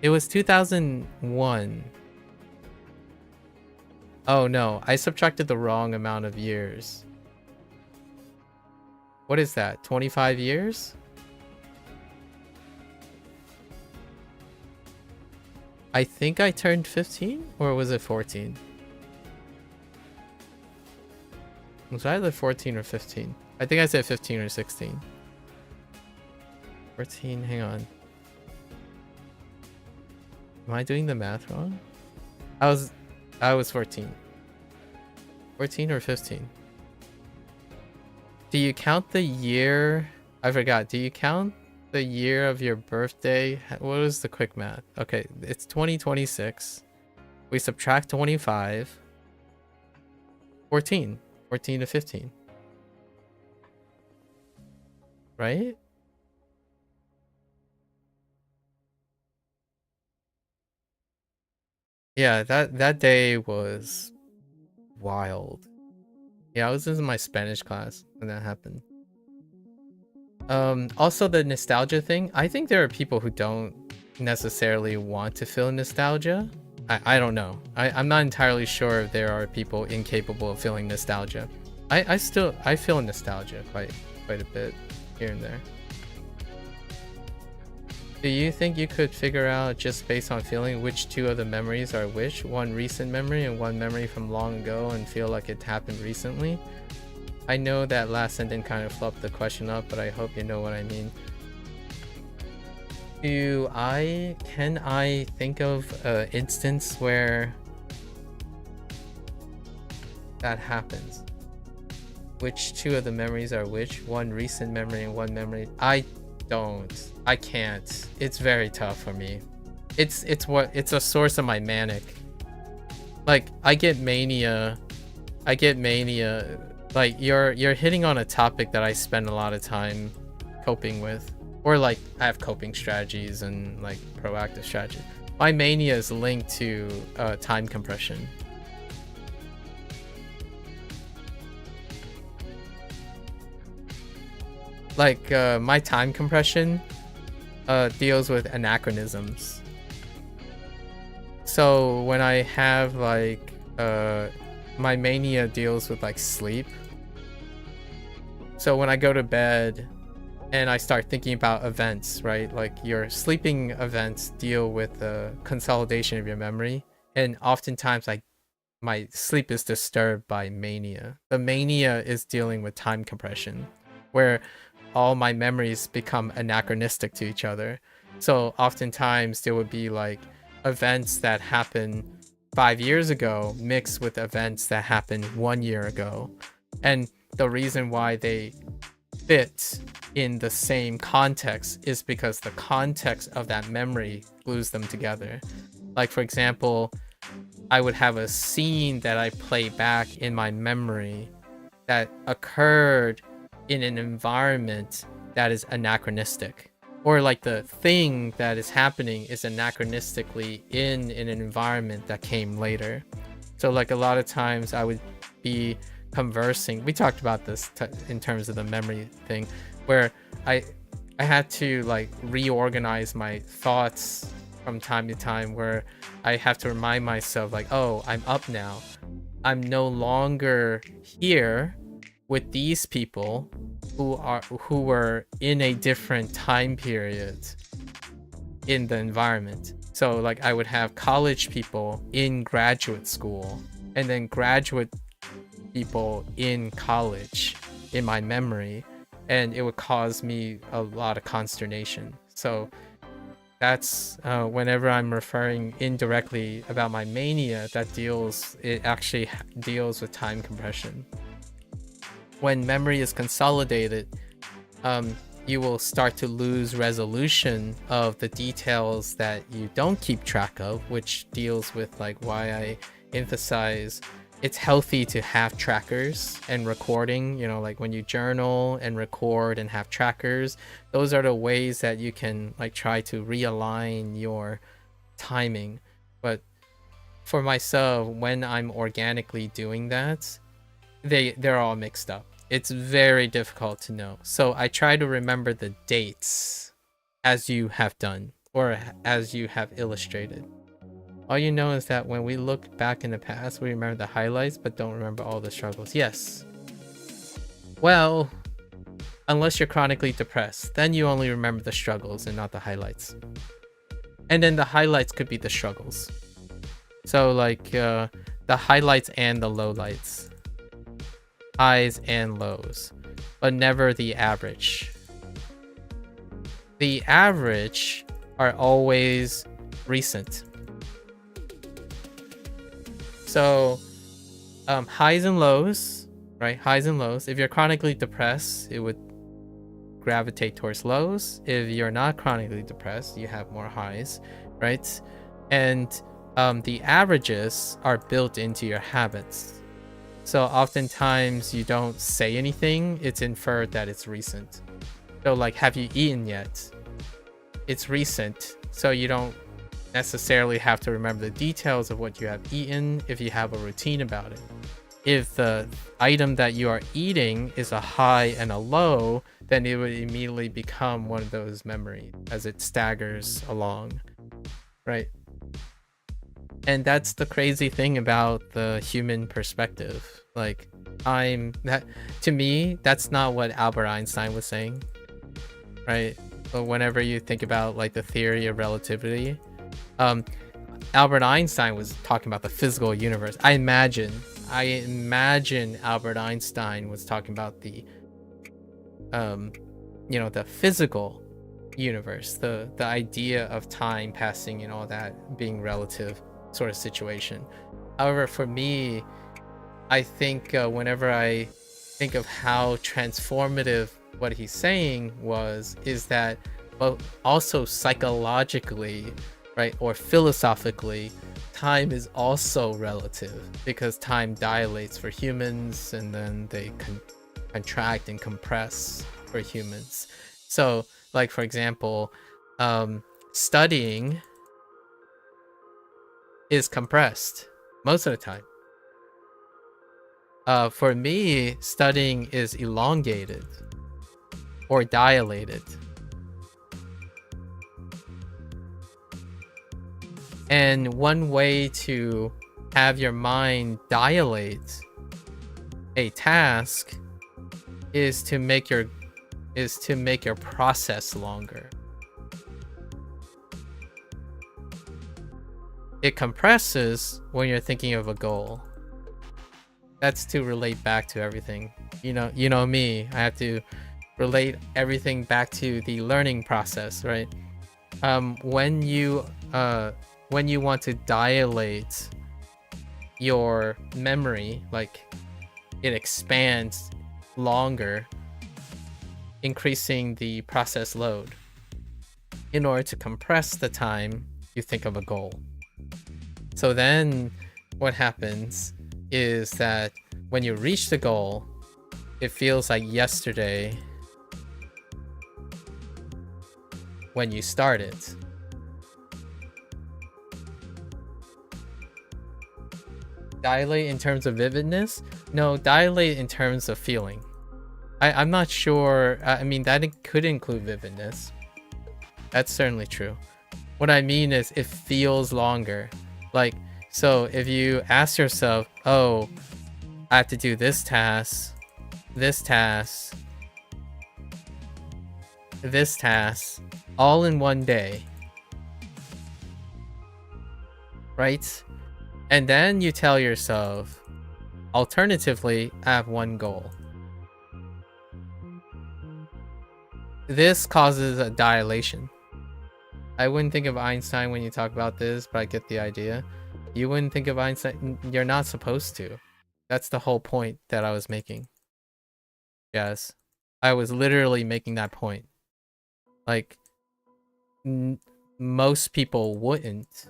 [SPEAKER 1] It was 2001. Oh no, I subtracted the wrong amount of years. What is that? 25 years? I think I turned 15, or was it 14? It was either 14 or 15. I think I said 15 or 16. 14, hang on. Am I doing the math wrong? I was 14. 14 or 15? Do you count the year? I forgot. Do you count the year of your birthday? What was the quick math? Okay, it's 2026. We subtract 25. 14. 14 to 15. Right? Yeah, that day was wild. Yeah, I was in my Spanish class when that happened. Also the nostalgia thing. I think there are people who don't necessarily want to feel nostalgia. I don't know. I'm not entirely sure if there are people incapable of feeling nostalgia. I feel nostalgia quite a bit here and there. Do you think you could figure out just based on feeling which two of the memories are which? One recent memory and one memory from long ago and feel like it happened recently? I know that last sentence kind of flubbed the question up, but I hope you know what I mean. Can I think of an instance where that happens? Which two of the memories are which? One recent memory and one memory. I can't. It's very tough for me. It's a source of my manic. Like I get mania. Like you're hitting on a topic that I spend a lot of time coping with, or like I have coping strategies and like proactive strategies. My mania is linked to time compression. Like my time compression deals with anachronisms. So when I have like my mania deals with like sleep. So when I go to bed and I start thinking about events, right? Like your sleeping events deal with the consolidation of your memory, and oftentimes my sleep is disturbed by mania. The mania is dealing with time compression, where all my memories become anachronistic to each other. So oftentimes there would be like events that happen 5 years ago mixed with events that happened 1 year ago. And the reason why they fit in the same context is because the context of that memory glues them together. Like for example, I would have a scene that I play back in my memory that occurred in an environment that is anachronistic, or like the thing that is happening is anachronistically in an environment that came later. So like a lot of times I would be conversing, we talked about this in terms of the memory thing, where I had to like reorganize my thoughts from time to time, where I have to remind myself like, oh, I'm up now, I'm no longer here with these people who were in a different time period in the environment. So like I would have college people in graduate school and then graduate people in college in my memory, and it would cause me a lot of consternation. So that's whenever I'm referring indirectly about my mania, it actually deals with time compression. When memory is consolidated, you will start to lose resolution of the details that you don't keep track of, which deals with like why I emphasize it's healthy to have trackers and recording. You know, like when you journal and record and have trackers, those are the ways that you can like try to realign your timing. But for myself, when I'm organically doing that, they're all mixed up. It's very difficult to know. So I try to remember the dates as you have done. or as you have illustrated. All you know is that when we look back in the past, we remember the highlights but don't remember all the struggles. Yes. Well, unless you're chronically depressed, then you only remember the struggles and not the highlights. And then the highlights could be the struggles. So like the highlights and the lowlights. Highs and lows. But never the average. The average are always recent. So highs and lows, right? Highs and lows. If you're chronically depressed, it would gravitate towards lows. If you're not chronically depressed, you have more highs, right? And the averages are built into your habits. So oftentimes you don't say anything, it's inferred that it's recent. So like, have you eaten yet? It's recent, so you don't necessarily have to remember the details of what you have eaten if you have a routine about it. If the item that you are eating is a high and a low, then it would immediately become one of those memories as it staggers along, right? And that's the crazy thing about the human perspective. Like, to me, that's not what Albert Einstein was saying, right? But whenever you think about like the theory of relativity, Albert Einstein was talking about the physical universe. I imagine Albert Einstein was talking about the the physical universe, the idea of time passing and all that being relative sort of situation. However, for me, I think whenever I think of how transformative what he's saying is that, but also psychologically, right, or philosophically, time is also relative, because time dilates for humans and then they contract and compress for humans. So like, for example, studying is compressed most of the time. For me, studying is elongated or dilated. And one way to have your mind dilate a task is to make your process longer. It compresses when you're thinking of a goal. That's to relate back to everything. You know me, I have to relate everything back to the learning process, right? When you want to dilate your memory, like it expands longer, increasing the process load. In order to compress the time, you think of a goal. So then what happens is that when you reach the goal, it feels like yesterday when you started. Dilate in terms of vividness? No, dilate in terms of feeling. I'm not sure. I mean, that could include vividness. That's certainly true. What I mean is it feels longer. Like, so if you ask yourself, oh, I have to do this task, all in one day, right? And then you tell yourself, alternatively, I have one goal. This causes a dilation. I wouldn't think of Einstein when you talk about this, but I get the idea. You wouldn't think of Einstein. You're not supposed to. That's the whole point that I was making. Yes. I was literally making that point. Like, most people wouldn't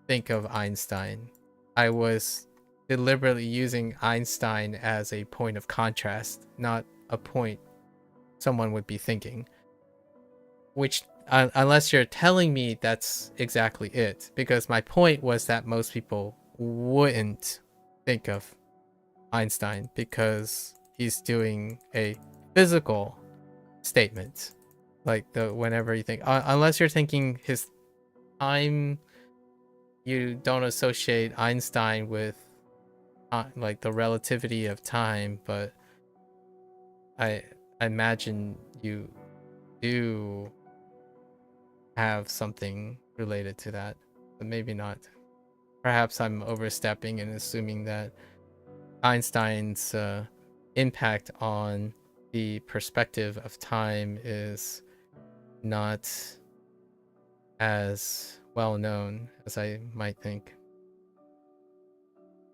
[SPEAKER 1] think of Einstein. I was deliberately using Einstein as a point of contrast, not a point someone would be thinking. Which, unless you're telling me that's exactly it. Because my point was that most people wouldn't think of Einstein because he's doing a physical statement. Like the whenever you think, unless you're thinking his time, you don't associate Einstein with like the relativity of time, but I imagine you do have something related to that, but maybe not. Perhaps I'm overstepping and assuming that Einstein's impact on the perspective of time is not as well known as I might think.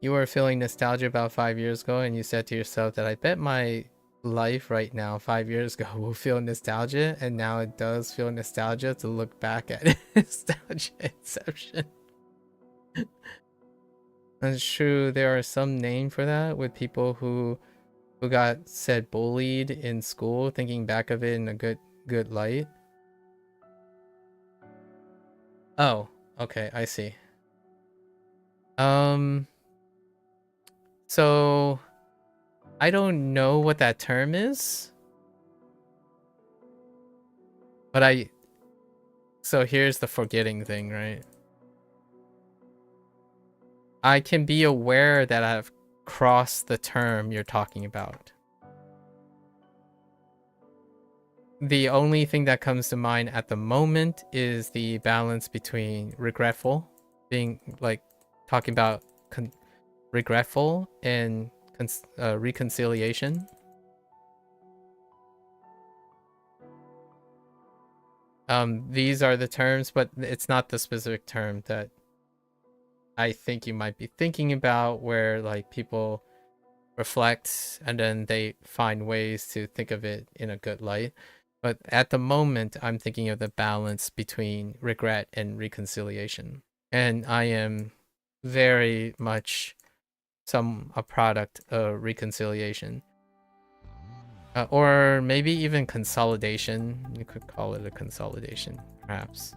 [SPEAKER 1] You were feeling nostalgia about 5 years ago, and you said to yourself that I bet my life right now 5 years ago will feel nostalgia, and now it does feel nostalgia to look back at nostalgia inception. That's true. There are some name for that with people who got said bullied in school, thinking back of it in a good light. Oh, okay, I see. So I don't know what that term is, but so here's the forgetting thing, right? I can be aware that I've crossed the term you're talking about. The only thing that comes to mind at the moment is the balance between regretful, being like talking about regretful and reconciliation. These are the terms, but it's not the specific term that I think you might be thinking about, where like people reflect and then they find ways to think of it in a good light. But at the moment, I'm thinking of the balance between regret and reconciliation. And I am very much a product of reconciliation. Or maybe even consolidation. You could call it a consolidation, perhaps.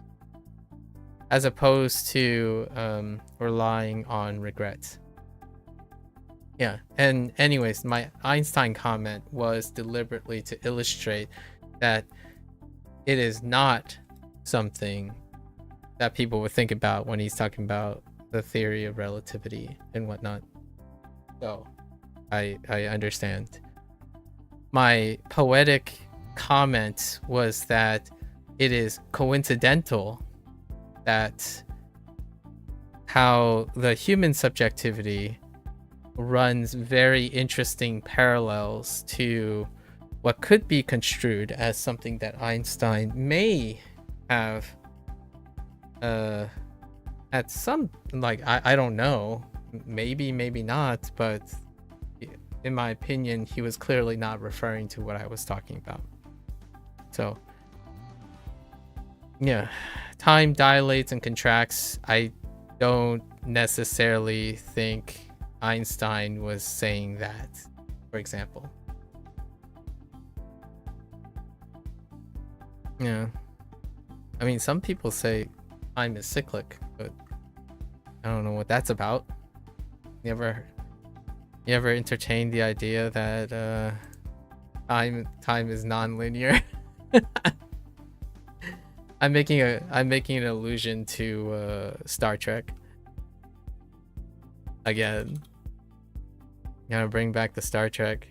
[SPEAKER 1] As opposed to relying on regret. Yeah, and anyways, my Einstein comment was deliberately to illustrate that it is not something that people would think about when he's talking about the theory of relativity and whatnot. So I understand. My poetic comment was that it is coincidental that how the human subjectivity runs very interesting parallels to what could be construed as something that Einstein may have at some, like, I don't know, maybe not, but in my opinion he was clearly not referring to what I was talking about. So yeah, time dilates and contracts. I don't necessarily think Einstein was saying that, for example. Yeah. I mean, some people say time is cyclic, but I don't know what that's about. You ever entertained the idea that time is non-linear? I'm making an allusion to Star Trek. Again. Gotta bring back the Star Trek.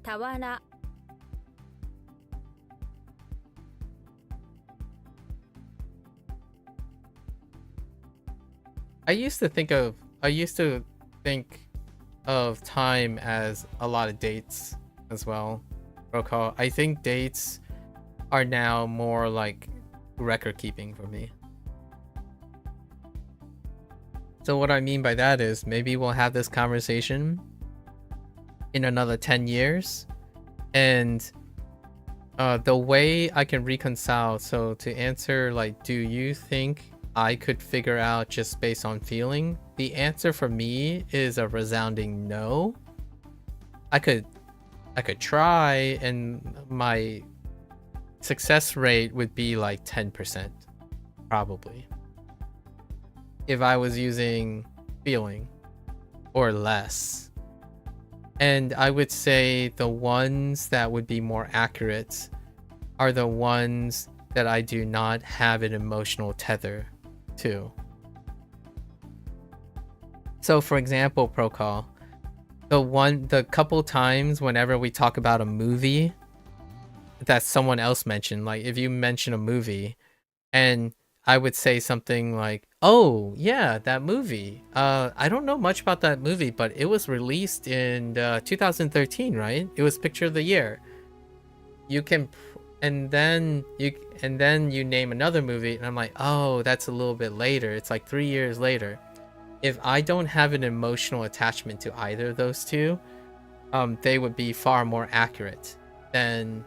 [SPEAKER 2] Tawana.
[SPEAKER 1] I used to think of time as a lot of dates as well. Recall, I think dates are now more like record keeping for me. So what I mean by that is maybe we'll have this conversation in another 10 years, and the way I can reconcile, so to answer like, do you think I could figure out just based on feeling? The answer for me is a resounding no. I could try, and my success rate would be like 10%, probably. if I was using feeling or less. And I would say the ones that would be more accurate are the ones that I do not have an emotional tether to. So for example, Procall, the couple times whenever we talk about a movie that someone else mentioned, like if you mention a movie and I would say something like, oh yeah, that movie, I don't know much about that movie, but it was released in 2013, right? It was picture of the year. You can and then you name another movie and I'm like, oh, that's a little bit later, it's like 3 years later. If I don't have an emotional attachment to either of those two, they would be far more accurate than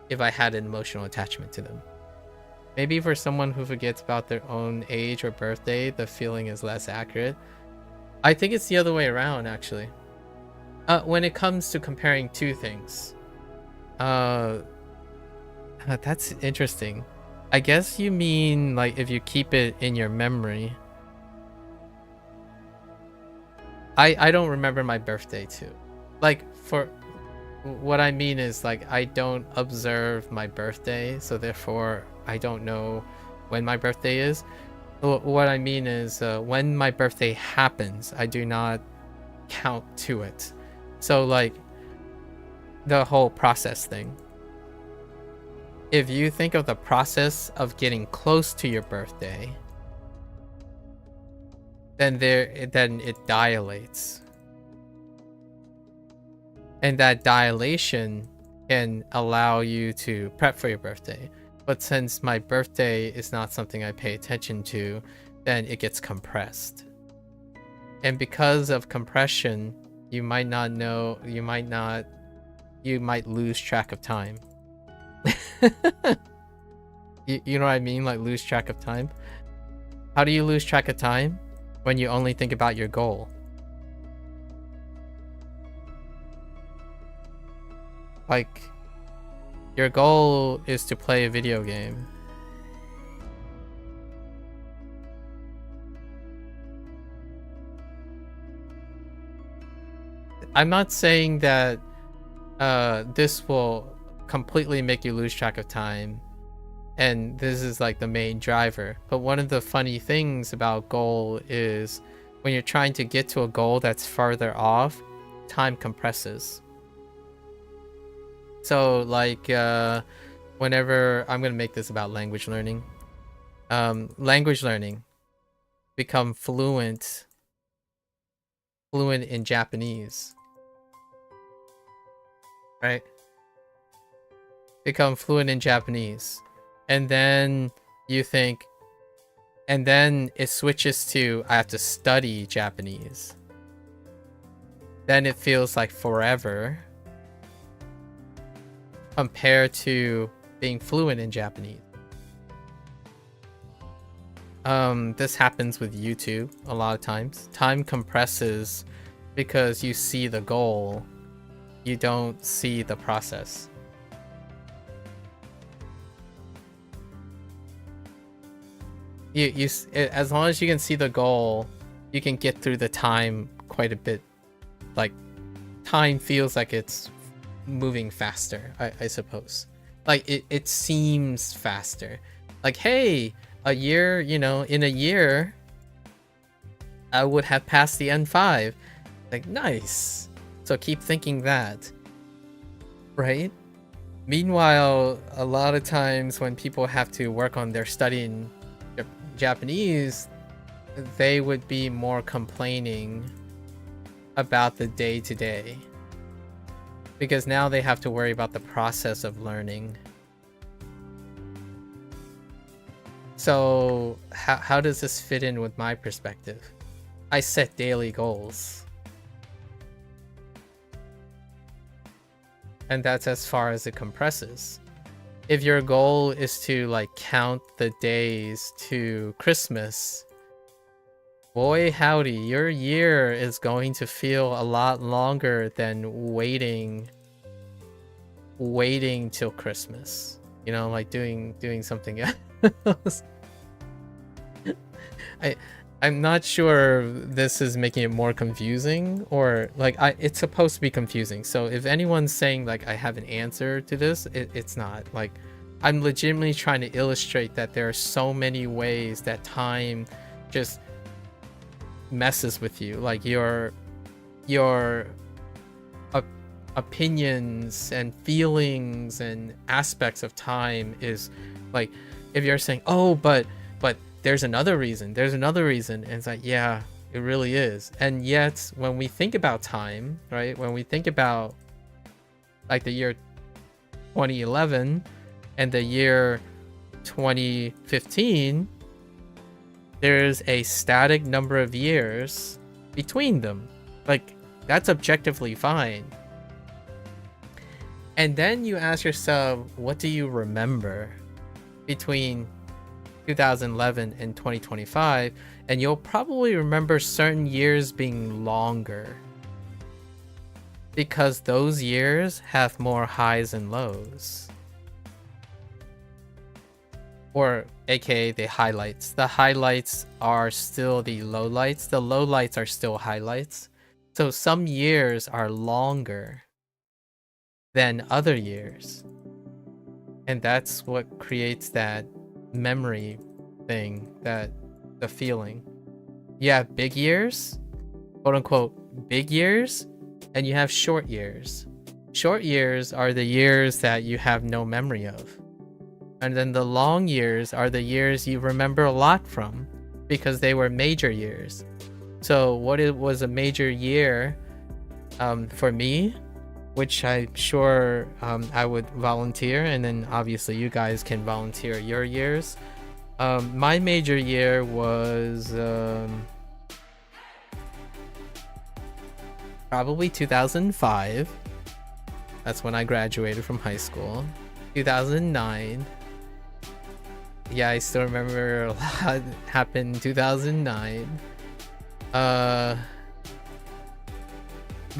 [SPEAKER 1] if I had an emotional attachment to them. Maybe for someone who forgets about their own age or birthday, the feeling is less accurate. I think it's the other way around, actually. When it comes to comparing two things. That's interesting. I guess you mean like if you keep it in your memory. I don't remember my birthday too. Like for what I mean is like I don't observe my birthday, so therefore I don't know when my birthday is. What I mean is when my birthday happens, I do not count to it. So like the whole process thing. If you think of the process of getting close to your birthday, then it dilates. And that dilation can allow you to prep for your birthday. But since my birthday is not something I pay attention to, then it gets compressed. And because of compression, you might not know, you might lose track of time. You know what I mean? Like lose track of time? How do you lose track of time? When you only think about your goal. Like, your goal is to play a video game. I'm not saying that this will completely make you lose track of time and this is like the main driver, but one of the funny things about goal is when you're trying to get to a goal that's farther off, time compresses. So like whenever I'm gonna make this about language learning, become fluent in Japanese, right? Become fluent in Japanese, and then you think, and then it switches to I have to study Japanese. Then it feels like forever compared to being fluent in Japanese. This happens with YouTube a lot of times. Time compresses because you see the goal, you don't see the process. As long as you can see the goal, you can get through the time quite a bit. Like, time feels like it's moving faster, I suppose. Like, it seems faster. Like, hey, a year, you know, in a year, I would have passed the N5. Like, nice. So keep thinking that. Right? Meanwhile, a lot of times when people have to work on their studying Japanese, they would be more complaining about the day-to-day. Because now they have to worry about the process of learning. So how does this fit in with my perspective? I set daily goals. And that's as far as it compresses. If your goal is to like count the days to Christmas, boy howdy, your year is going to feel a lot longer than waiting till Christmas. You know, like doing something else. I'm not sure this is making it more confusing, or like it's supposed to be confusing. So if anyone's saying like I have an answer to this, it's not. Like I'm legitimately trying to illustrate that there are so many ways that time just messes with you. Like your opinions and feelings and aspects of time is like, if you're saying, oh, but there's another reason, and it's like, yeah, it really is. And yet when we think about time, right, when we think about like the year 2011 and the year 2015, there's a static number of years between them. Like, that's objectively fine. And then you ask yourself, what do you remember between 2011 and 2025? And you'll probably remember certain years being longer because those years have more highs and lows. Or aka the highlights. The highlights are still the lowlights. The lowlights are still highlights. So some years are longer than other years. And that's what creates that memory thing, that the feeling. You have big years, quote unquote big years, and you have short years. Short years are the years that you have no memory of. And then the long years are the years you remember a lot from because they were major years. So what it was a major year for me, which I'm sure I would volunteer, and then obviously you guys can volunteer your years. My major year was probably 2005. That's when I graduated from high school. 2009. Yeah, I still remember a lot happened in 2009. The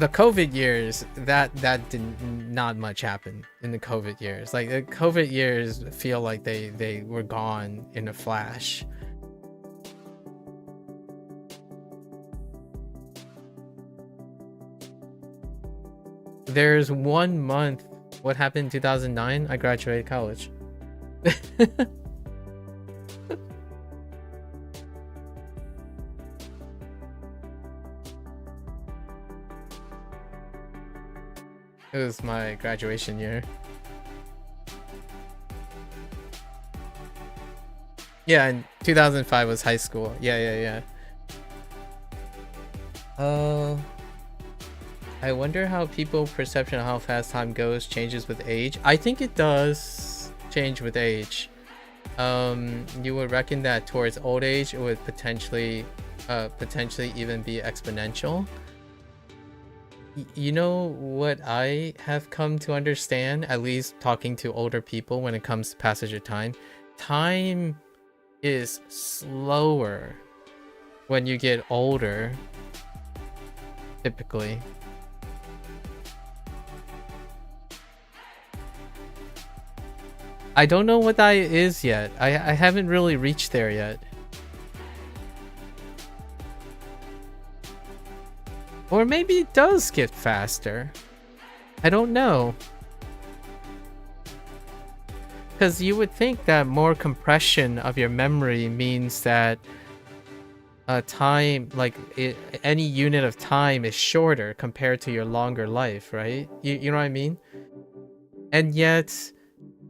[SPEAKER 1] COVID years, that did not much happen in the COVID years. Like the COVID years feel like they were gone in a flash. There's 1 month. What happened in 2009? I graduated college. It was my graduation year. Yeah, and 2005 was high school. Yeah. I wonder how people's perception of how fast time goes changes with age. I think it does change with age. You would reckon that towards old age, it would potentially even be exponential. You know what I have come to understand, at least talking to older people when it comes to passage of time? Time is slower when you get older, typically. I don't know what that is yet. I haven't really reached there yet. Or maybe it does get faster. I don't know. Because you would think that more compression of your memory means that time, like any unit of time is shorter compared to your longer life, right? You know what I mean? And yet,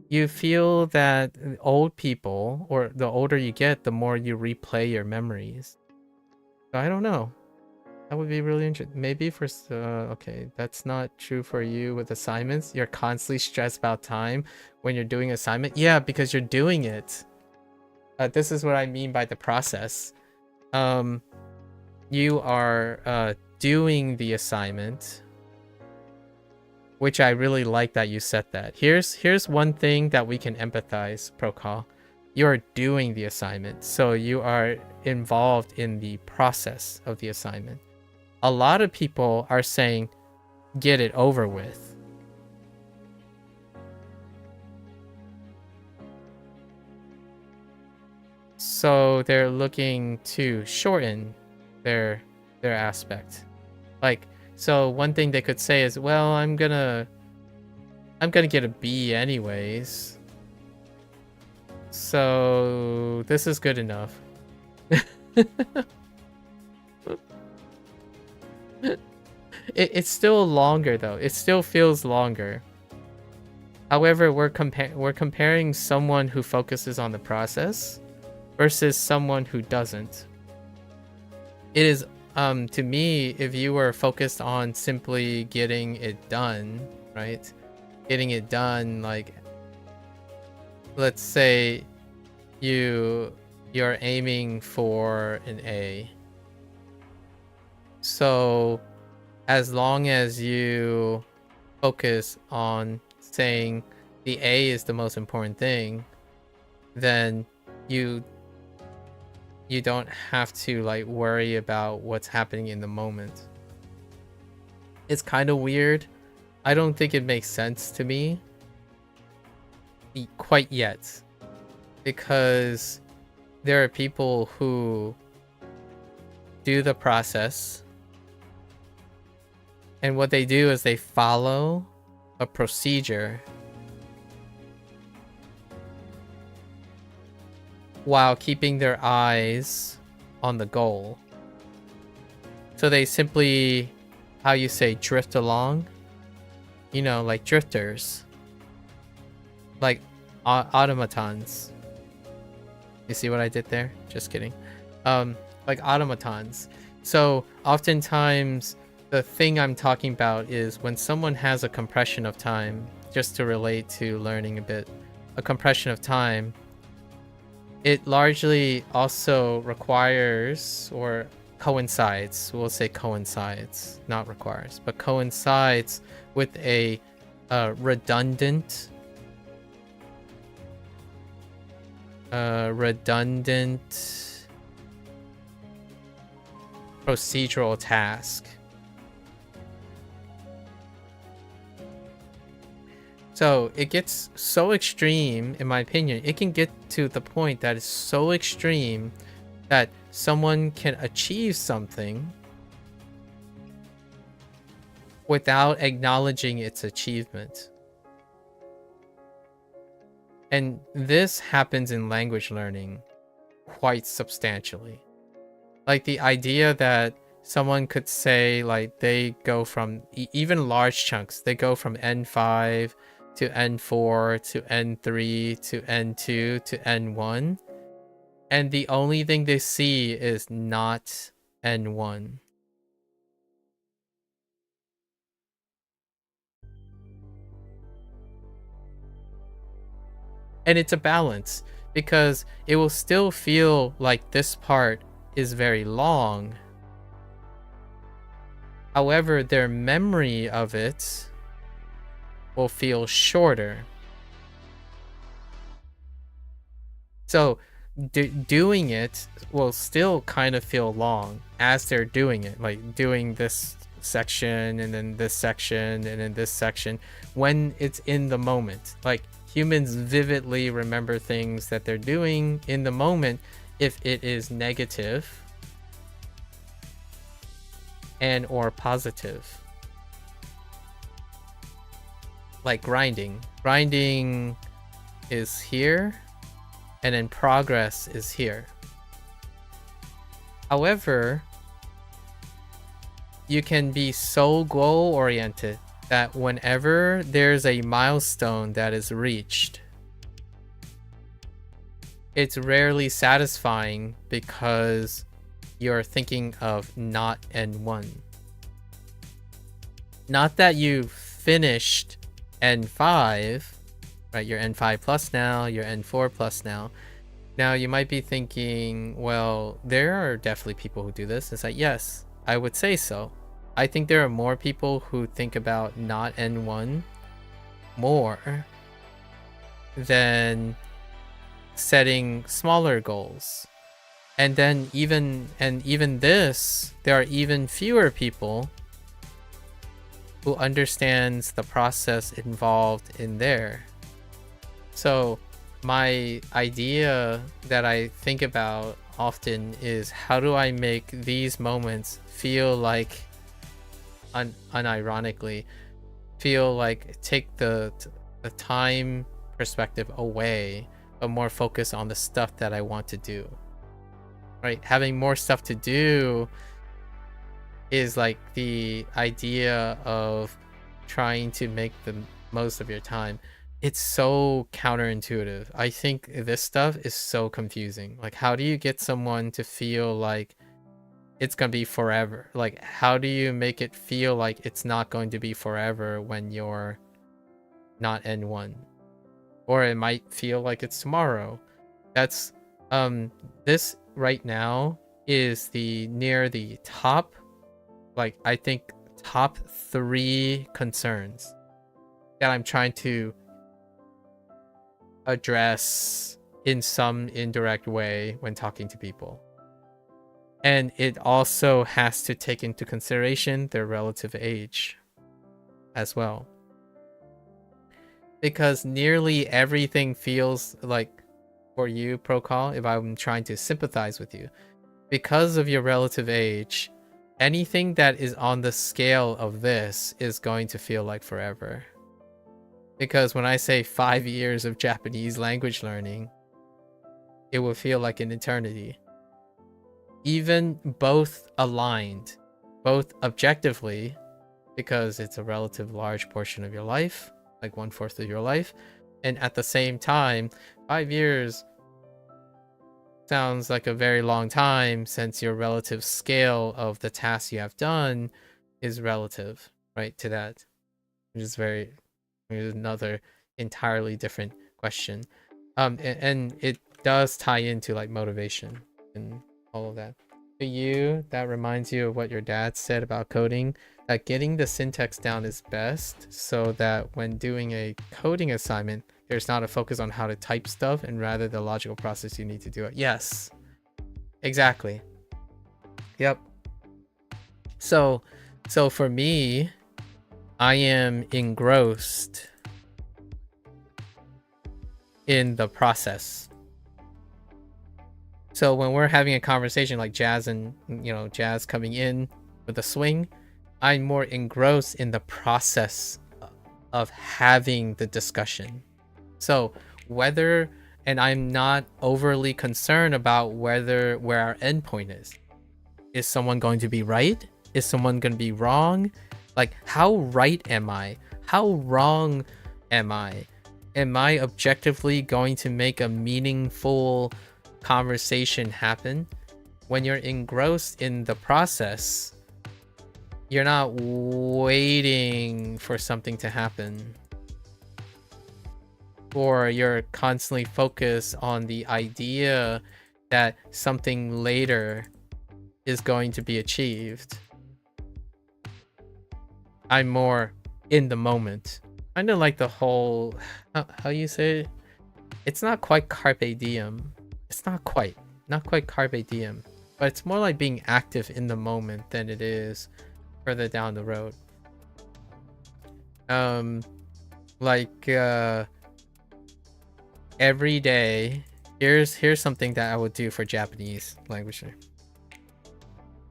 [SPEAKER 1] you feel that old people, or the older you get, the more you replay your memories. So I don't know. That would be really interesting. Maybe for okay, that's not true for you with assignments. You're constantly stressed about time when you're doing assignment. Yeah, because you're doing it. This is what I mean by the process. You are doing the assignment, which I really like that you said that. Here's one thing that we can empathize, Procol. You are doing the assignment, so you are involved in the process of the assignment. A lot of people are saying, get it over with. So they're looking to shorten their aspect. Like, so one thing they could say is, well, I'm gonna get a B anyways. So this is good enough. It's still longer though. It still feels longer. However, we're comparing someone who focuses on the process versus someone who doesn't. It is to me, if you were focused on simply getting it done, right? Getting it done, like, let's say you're aiming for an A. So as long as you focus on saying the A is the most important thing, then you don't have to like worry about what's happening in the moment. It's kind of weird. I don't think it makes sense to me quite yet, because there are people who do the process, and what they do is they follow a procedure while keeping their eyes on the goal. So they simply, how you say, drift along, you know, like drifters, like automatons. You see what I did there? Just kidding. Like automatons. So oftentimes the thing I'm talking about is when someone has a compression of time, just to relate to learning a bit, a compression of time, it largely also requires or coincides, we'll say coincides, not requires, but coincides with a redundant procedural task. So it gets so extreme, in my opinion, it can get to the point that is so extreme that someone can achieve something without acknowledging its achievement. And this happens in language learning quite substantially. Like the idea that someone could say, like, they go from even large chunks, they go from N5 to N4 to N3 to N2 to N1, and the only thing they see is not N1. And it's a balance, because it will still feel like this part is very long. However, their memory of it will feel shorter. So doing it will still kind of feel long as they're doing it, like doing this section and then this section and then this section, when it's in the moment. Like humans vividly remember things that they're doing in the moment if it is negative and or positive. Like grinding. Grinding is here, and then progress is here. However, you can be so goal oriented that whenever there's a milestone that is reached, it's rarely satisfying because you're thinking of not N1. Not that you've finished N5, right? You're N5 plus now, you're N4 plus now. Now you might be thinking, well, there are definitely people who do this. It's like, yes, I would say so. I think there are more people who think about not N1 more than setting smaller goals. And then even this, there are even fewer people who understands the process involved in there. So my idea that I think about often is how do I make these moments feel like, unironically, feel like take the time perspective away, but more focus on the stuff that I want to do. Right? Having more stuff to do is like the idea of trying to make the most of your time. It's so counterintuitive. I think this stuff is so confusing. Like, how do you get someone to feel like it's gonna be forever? Like, how do you make it feel like it's not going to be forever when you're not N1? Or it might feel like it's tomorrow. That's this right now is the near the top, like I think top 3 concerns that I'm trying to address in some indirect way when talking to people. And it also has to take into consideration their relative age as well. Because nearly everything feels like, for you, Procall, if I'm trying to sympathize with you, because of your relative age, anything that is on the scale of this is going to feel like forever. Because when I say 5 years of Japanese language learning, it will feel like an eternity. Even both aligned, both objectively, because it's a relative large portion of your life, like 1/4 of your life, and at the same time, 5 years sounds like a very long time since your relative scale of the tasks you have done is relative, right, to that, which is another entirely different question. And it does tie into like motivation and all of that. To you, that reminds you of what your dad said about coding, that getting the syntax down is best so that when doing a coding assignment, there's not a focus on how to type stuff and rather the logical process you need to do it. Yes, exactly. Yep. So for me, I am engrossed in the process. So when we're having a conversation like Jazz and, Jazz coming in with a swing, I'm more engrossed in the process of having the discussion. So and I'm not overly concerned about where our endpoint is. Is someone going to be right? Is someone going to be wrong? Like, how right am I? How wrong am I? Am I objectively going to make a meaningful conversation happen? When you're engrossed in the process, you're not waiting for something to happen. Or you're constantly focused on the idea that something later is going to be achieved. I'm more in the moment. Kind of like the whole, how you say it? It's not quite carpe diem. It's not quite carpe diem, but it's more like being active in the moment than it is further down the road. Every day, here's something that I would do for Japanese language.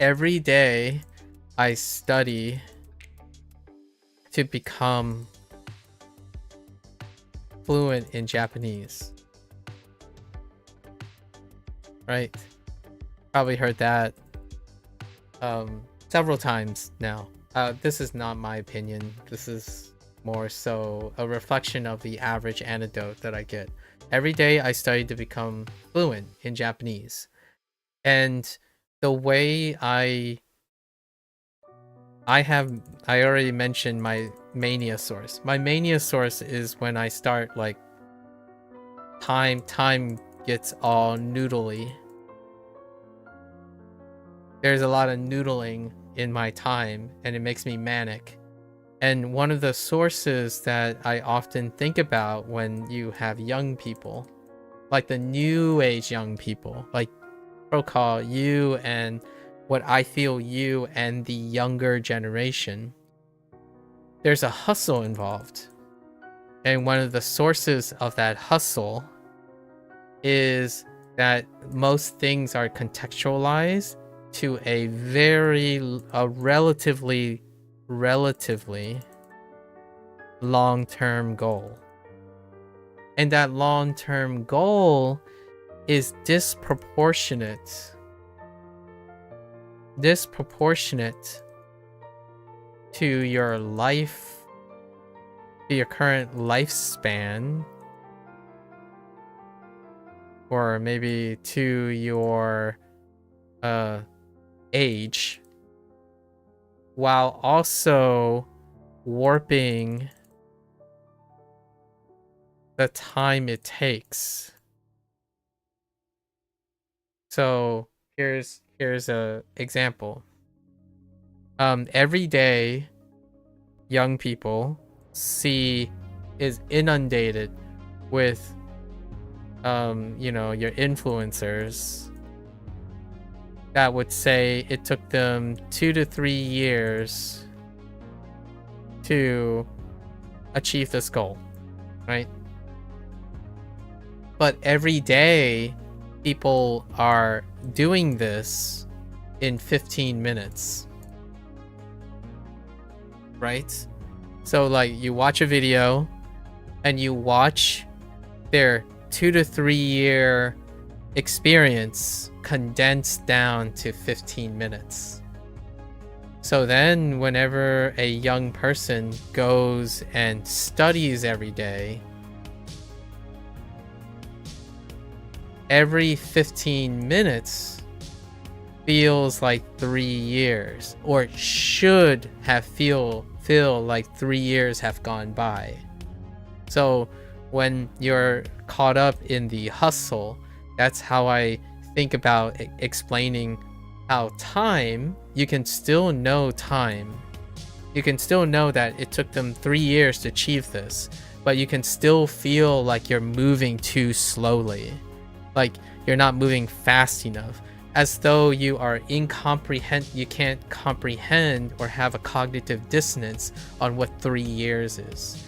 [SPEAKER 1] Every day, I study to become fluent in Japanese. Right? Probably heard that several times now. This is not my opinion. This is more so a reflection of the average anecdote that I get. Every day I study to become fluent in Japanese. And the way I already mentioned my mania source. My mania source is when I start like time gets all noodly. There's a lot of noodling in my time and it makes me manic. And one of the sources that I often think about when you have young people, like the new age young people, like Procall, you and what I feel you and the younger generation, there's a hustle involved. And one of the sources of that hustle is that most things are contextualized to a relatively long-term goal. And that long-term goal is disproportionate to your life, to your current lifespan, or maybe to your age, while also warping the time it takes. So here's a example. Every day young people is inundated with your influencers that would say it took them 2 to 3 years to achieve this goal, right? But every day people are doing this in 15 minutes, right? So like you watch a video and you watch their 2 to 3 year experience condensed down to 15 minutes. So then whenever a young person goes and studies every day, every 15 minutes feels like 3 years, or should have feel like 3 years have gone by. So when you're caught up in the hustle, that's how I think about explaining how you can still know time. You can still know that it took them 3 years to achieve this, but you can still feel like you're moving too slowly. Like you're not moving fast enough, as though you can't comprehend or have a cognitive dissonance on what 3 years is,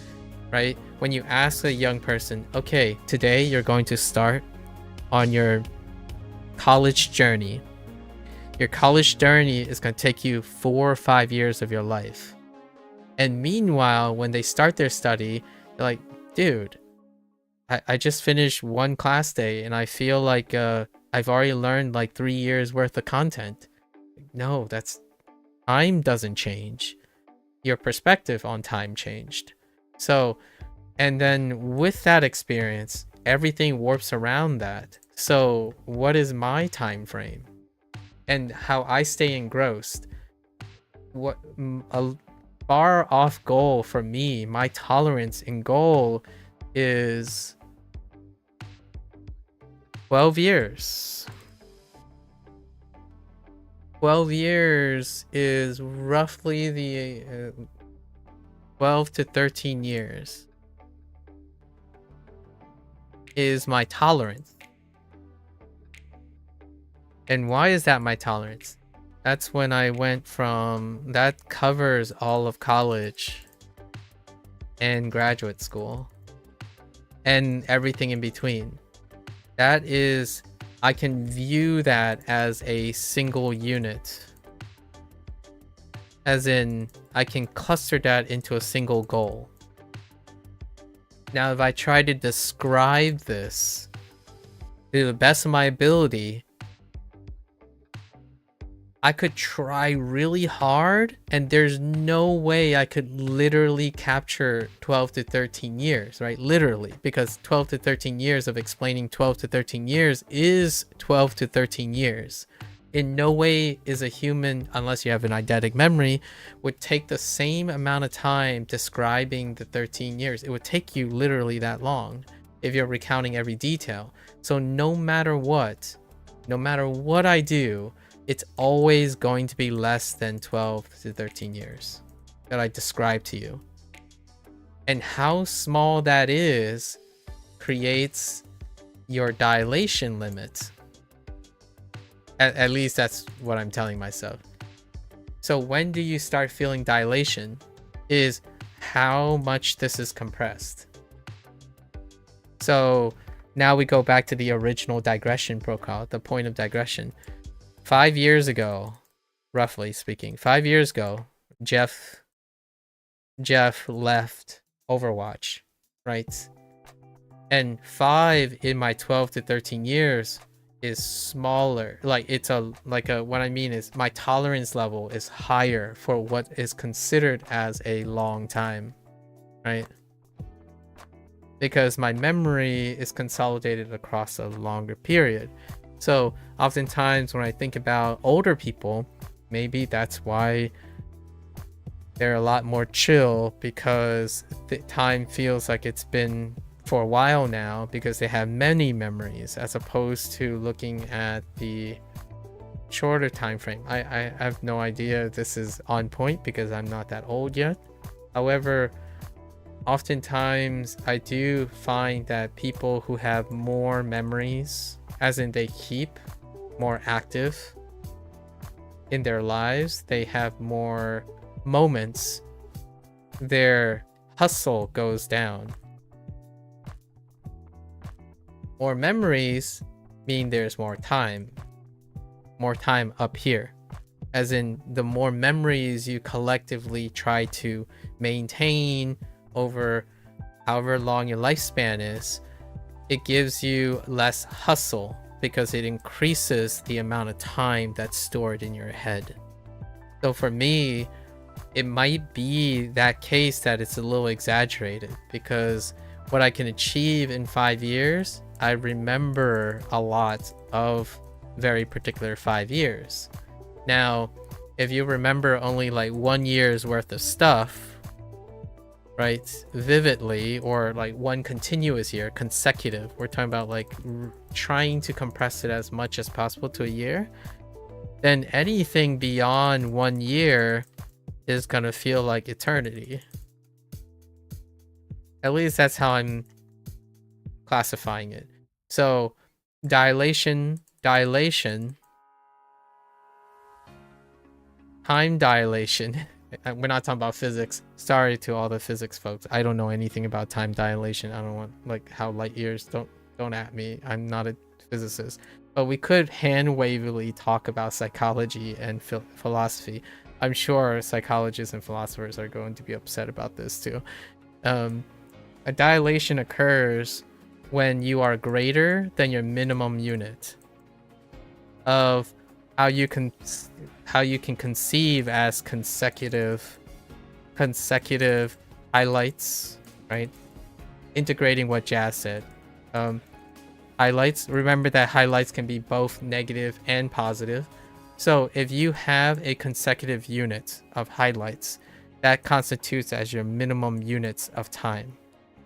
[SPEAKER 1] right? When you ask a young person, okay, today you're going to start on your college journey. Your college journey is going to take you 4 or 5 years of your life. And meanwhile, when they start their study, they're like, dude, I just finished one class day and I feel like I've already learned like 3 years worth of content. No, time doesn't change. Your perspective on time changed. So, and then with that experience, everything warps around that. So what is my time frame and how I stay engrossed? What a far off goal for me, my tolerance and goal is 12 years. 12 years is roughly the 12 to 13 years is my tolerance. And why is that my tolerance? That's when I went from, that covers all of college and graduate school and everything in between. That is, I can view that as a single unit. As in, I can cluster that into a single goal. Now, if I try to describe this to the best of my ability, I could try really hard, and there's no way I could literally capture 12 to 13 years, right? Literally, because 12 to 13 years of explaining 12 to 13 years is 12 to 13 years. In no way is a human, unless you have an eidetic memory, would take the same amount of time describing the 13 years. It would take you literally that long if you're recounting every detail. So no matter what I do, it's always going to be less than 12 to 13 years that I describe to you. And how small that is creates your dilation limit. At least that's what I'm telling myself. So when do you start feeling dilation is how much this is compressed. So now we go back to the original digression protocol, the point of digression. 5 years ago, roughly speaking, 5 years ago, Jeff left Overwatch, right? And 5 in my 12 to 13 years is smaller. Like what I mean is my tolerance level is higher for what is considered as a long time, right? Because my memory is consolidated across a longer period. So oftentimes when I think about older people, maybe that's why they're a lot more chill, because the time feels like it's been for a while now, because they have many memories as opposed to looking at the shorter time frame. I have no idea if this is on point because I'm not that old yet. However, oftentimes I do find that people who have more memories, as in they keep more active in their lives, they have more moments, their hustle goes down. More memories mean there's more time up here, as in the more memories you collectively try to maintain over however long your lifespan is, it gives you less hustle because it increases the amount of time that's stored in your head. So for me, it might be that case that it's a little exaggerated, because what I can achieve in 5 years, I remember a lot of very particular 5 years. Now, if you remember only like 1 year's worth of stuff, right, vividly, or like one continuous year, consecutive, we're talking about like trying to compress it as much as possible to a year, then anything beyond 1 year is gonna feel like eternity. At least that's how I'm classifying it. So dilation, time dilation. We're not talking about physics. Sorry to all the physics folks. I don't know anything about time dilation. I don't want like how light years. Don't at me. I'm not a physicist. But we could hand-wavily talk about psychology and philosophy. I'm sure psychologists and philosophers are going to be upset about this too. A dilation occurs when you are greater than your minimum unit of how you can conceive as consecutive highlights, right? Integrating what Jazz said. Highlights, remember that highlights can be both negative and positive. So if you have a consecutive unit of highlights, that constitutes as your minimum units of time.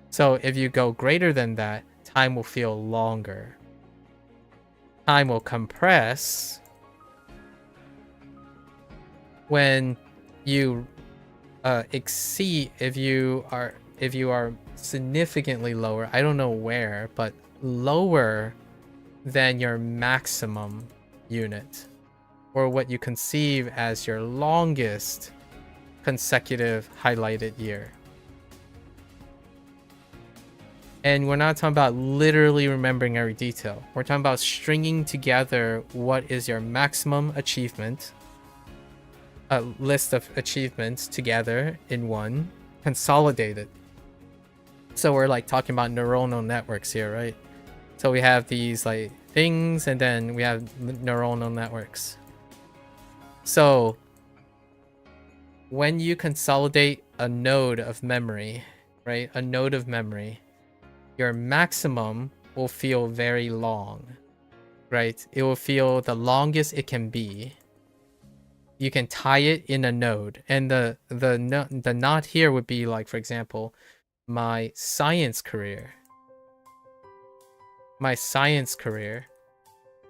[SPEAKER 1] So if you go greater than that, time will feel longer. Time will compress when you exceed, if you are significantly lower, I don't know where, but lower than your maximum unit, or what you conceive as your longest consecutive highlighted year. And we're not talking about literally remembering every detail. We're talking about stringing together what is your maximum achievement, a list of achievements together in one, consolidated. So we're like talking about neuronal networks here, right? So we have these like things, and then we have neuronal networks. So when you consolidate a node of memory, right? A node of memory, your maximum will feel very long, right? It will feel the longest it can be. You can tie it in a node, and the knot here would be like, for example, my science career. My science career.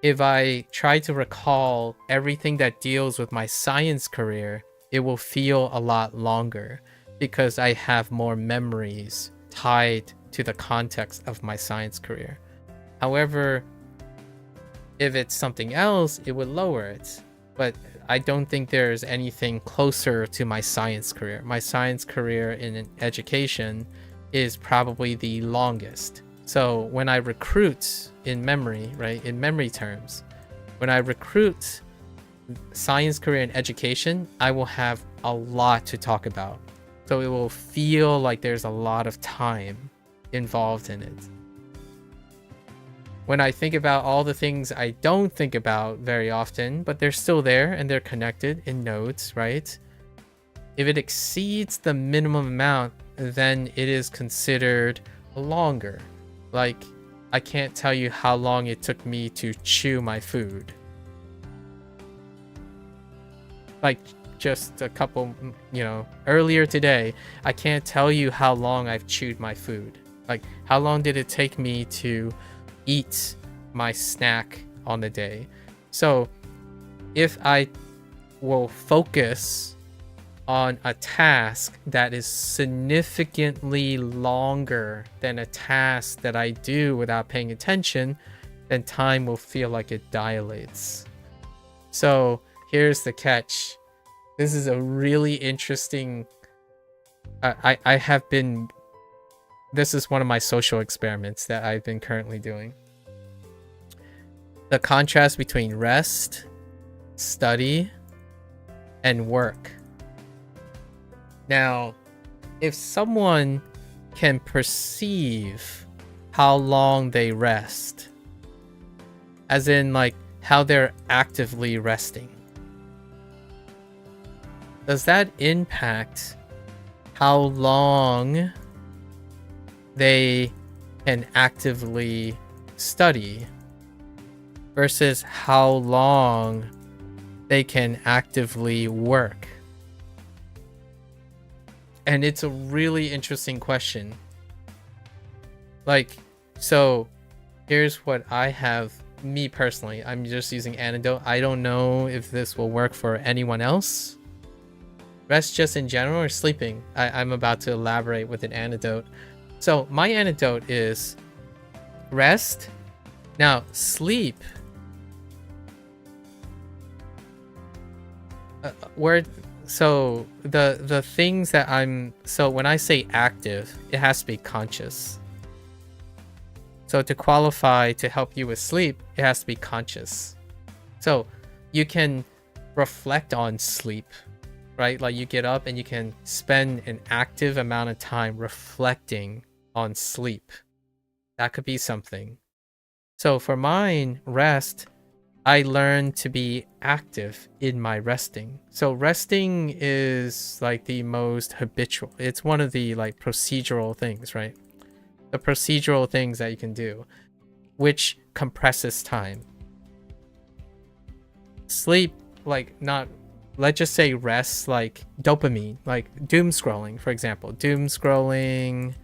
[SPEAKER 1] If I try to recall everything that deals with my science career, it will feel a lot longer because I have more memories tied to the context of my science career. However, if it's something else, it would lower it. But I don't think there's anything closer to my science career. My science career in education is probably the longest. So when I recruit in memory, right, in memory terms, when I recruit science, career, and education, I will have a lot to talk about. So it will feel like there's a lot of time involved in it. When I think about all the things I don't think about very often, but they're still there and they're connected in nodes, right? If it exceeds the minimum amount, then it is considered longer. Like, I can't tell you how long it took me to chew my food. Like, just a couple, earlier today, I can't tell you how long I've chewed my food. Like, how long did it take me to eat my snack on the day? So, if I will focus on a task that is significantly longer than a task that I do without paying attention, then time will feel like it dilates. So here's the catch. This is a really interesting... This is one of my social experiments that I've been currently doing. The contrast between rest, study, and work. Now, if someone can perceive how long they rest, as in like how they're actively resting, does that impact how long they can actively study versus how long they can actively work? And it's a really interesting question. Like, so here's what I have, me personally, I'm just using anecdote. I don't know if this will work for anyone else. Rest just in general or sleeping? I'm about to elaborate with an anecdote. So my anecdote is rest. Now, sleep. So the things that so when I say active, it has to be conscious. So to qualify to help you with sleep, it has to be conscious. So you can reflect on sleep, right? Like you get up and you can spend an active amount of time reflecting on sleep. That could be something. So for mine, rest, I learned to be active in my resting. So resting is like the most habitual. It's one of the like procedural things, right? The procedural things that you can do, which compresses time. Sleep, like not, let's just say rest, like dopamine, like doom scrolling, for example. Doom scrolling,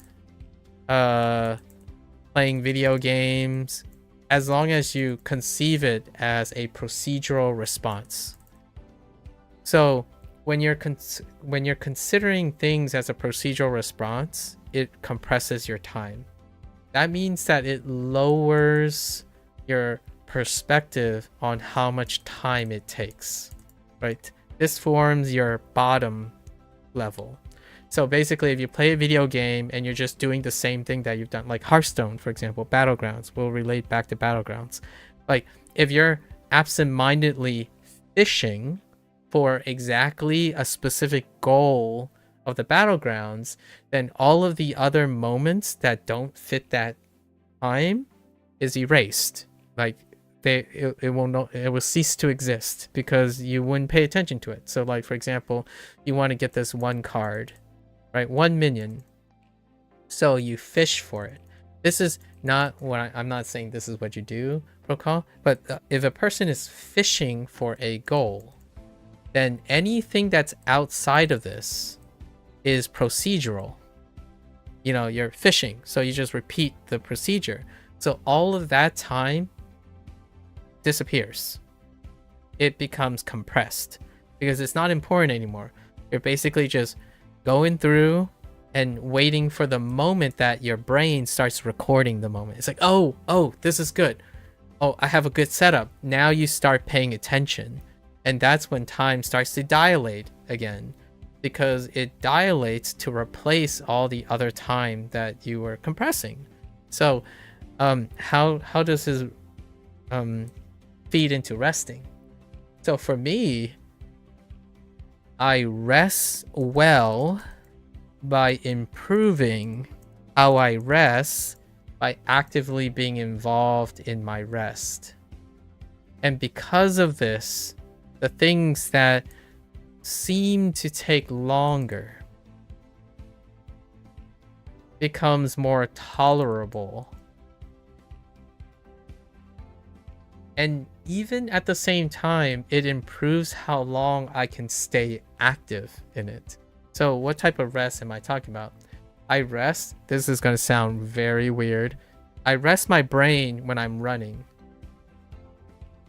[SPEAKER 1] playing video games, as long as you conceive it as a procedural response. So when you're considering things as a procedural response, it compresses your time. That means that it lowers your perspective on how much time it takes, right? This forms your bottom level. So basically, if you play a video game and you're just doing the same thing that you've done, like Hearthstone, for example, Battlegrounds, will relate back to Battlegrounds. Like if you're absentmindedly fishing for exactly a specific goal of the Battlegrounds, then all of the other moments that don't fit that time is erased. Like it will cease to exist because you wouldn't pay attention to it. So like, for example, you want to get this one card, right? 1 minion. So you fish for it. This is not what I'm not saying this is what you do, Protocol, but if a person is fishing for a goal, then anything that's outside of this is procedural. You know, you're fishing, so you just repeat the procedure. So all of that time disappears. It becomes compressed because it's not important anymore. You're basically just going through and waiting for the moment that your brain starts recording the moment. It's like, oh, this is good. Oh, I have a good setup. Now you start paying attention. And that's when time starts to dilate again, because it dilates to replace all the other time that you were compressing. So how does this feed into resting? So for me, I rest well by improving how I rest by actively being involved in my rest. And because of this, the things that seem to take longer becomes more tolerable. And even at the same time, it improves how long I can stay active in it. So what type of rest am I talking about? I rest, this is going to sound very weird. I rest my brain when I'm running.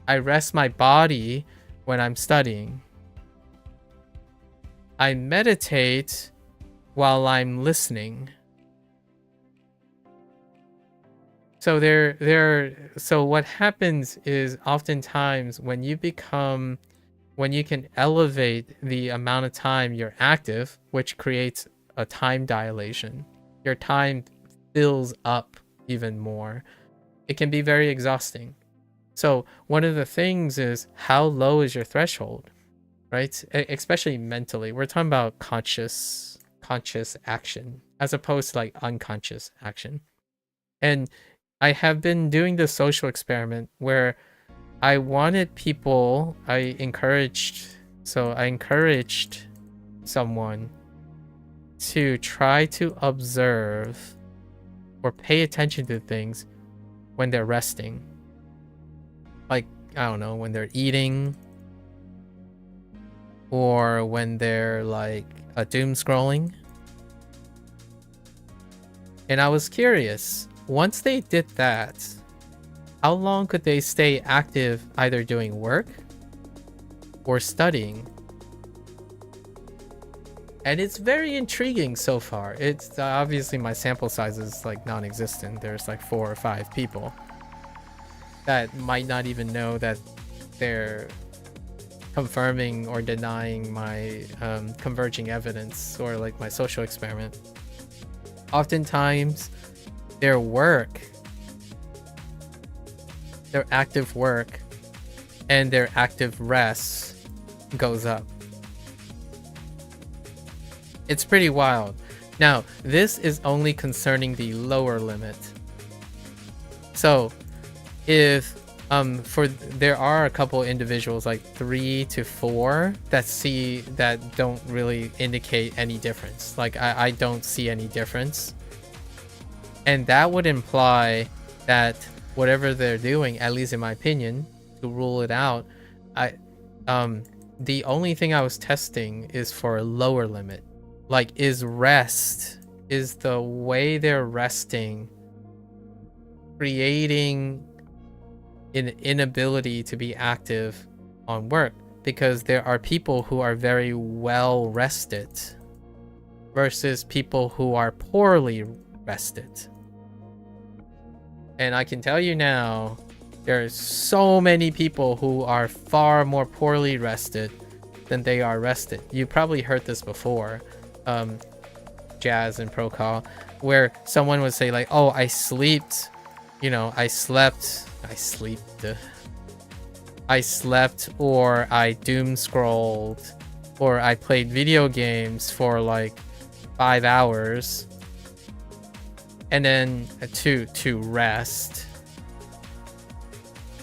[SPEAKER 1] I rest my body when I'm studying. I meditate while I'm listening. So so what happens is oftentimes when you can elevate the amount of time you're active, which creates a time dilation, your time fills up even more. It can be very exhausting. So one of the things is, how low is your threshold, right? Especially mentally. We're talking about conscious action as opposed to like unconscious action. And I have been doing this social experiment where I encouraged someone to try to observe or pay attention to things when they're resting. Like, I don't know, when they're eating, or when they're like doom scrolling. And I was curious, once they did that, how long could they stay active either doing work or studying? And it's very intriguing so far. It's obviously my sample size is like non-existent. There's like 4 or 5 people that might not even know that they're confirming or denying my converging evidence or like my social experiment. Oftentimes their active work and their active rest goes up. It's pretty wild. Now, this is only concerning the lower limit. So if there are a couple individuals like 3 to 4 that don't really indicate any difference. Like I don't see any difference. And that would imply that whatever they're doing, at least in my opinion, to rule it out, the only thing I was testing is for a lower limit. Like, is the way they're resting creating an inability to be active on work? Because there are people who are very well rested versus people who are poorly rested. And I can tell you now, there are so many people who are far more poorly rested than they are rested. You probably heard this before, Jazz and Procall, where someone would say like, oh, I slept, or I doom scrolled, or I played video games for like 5 hours. And then to rest,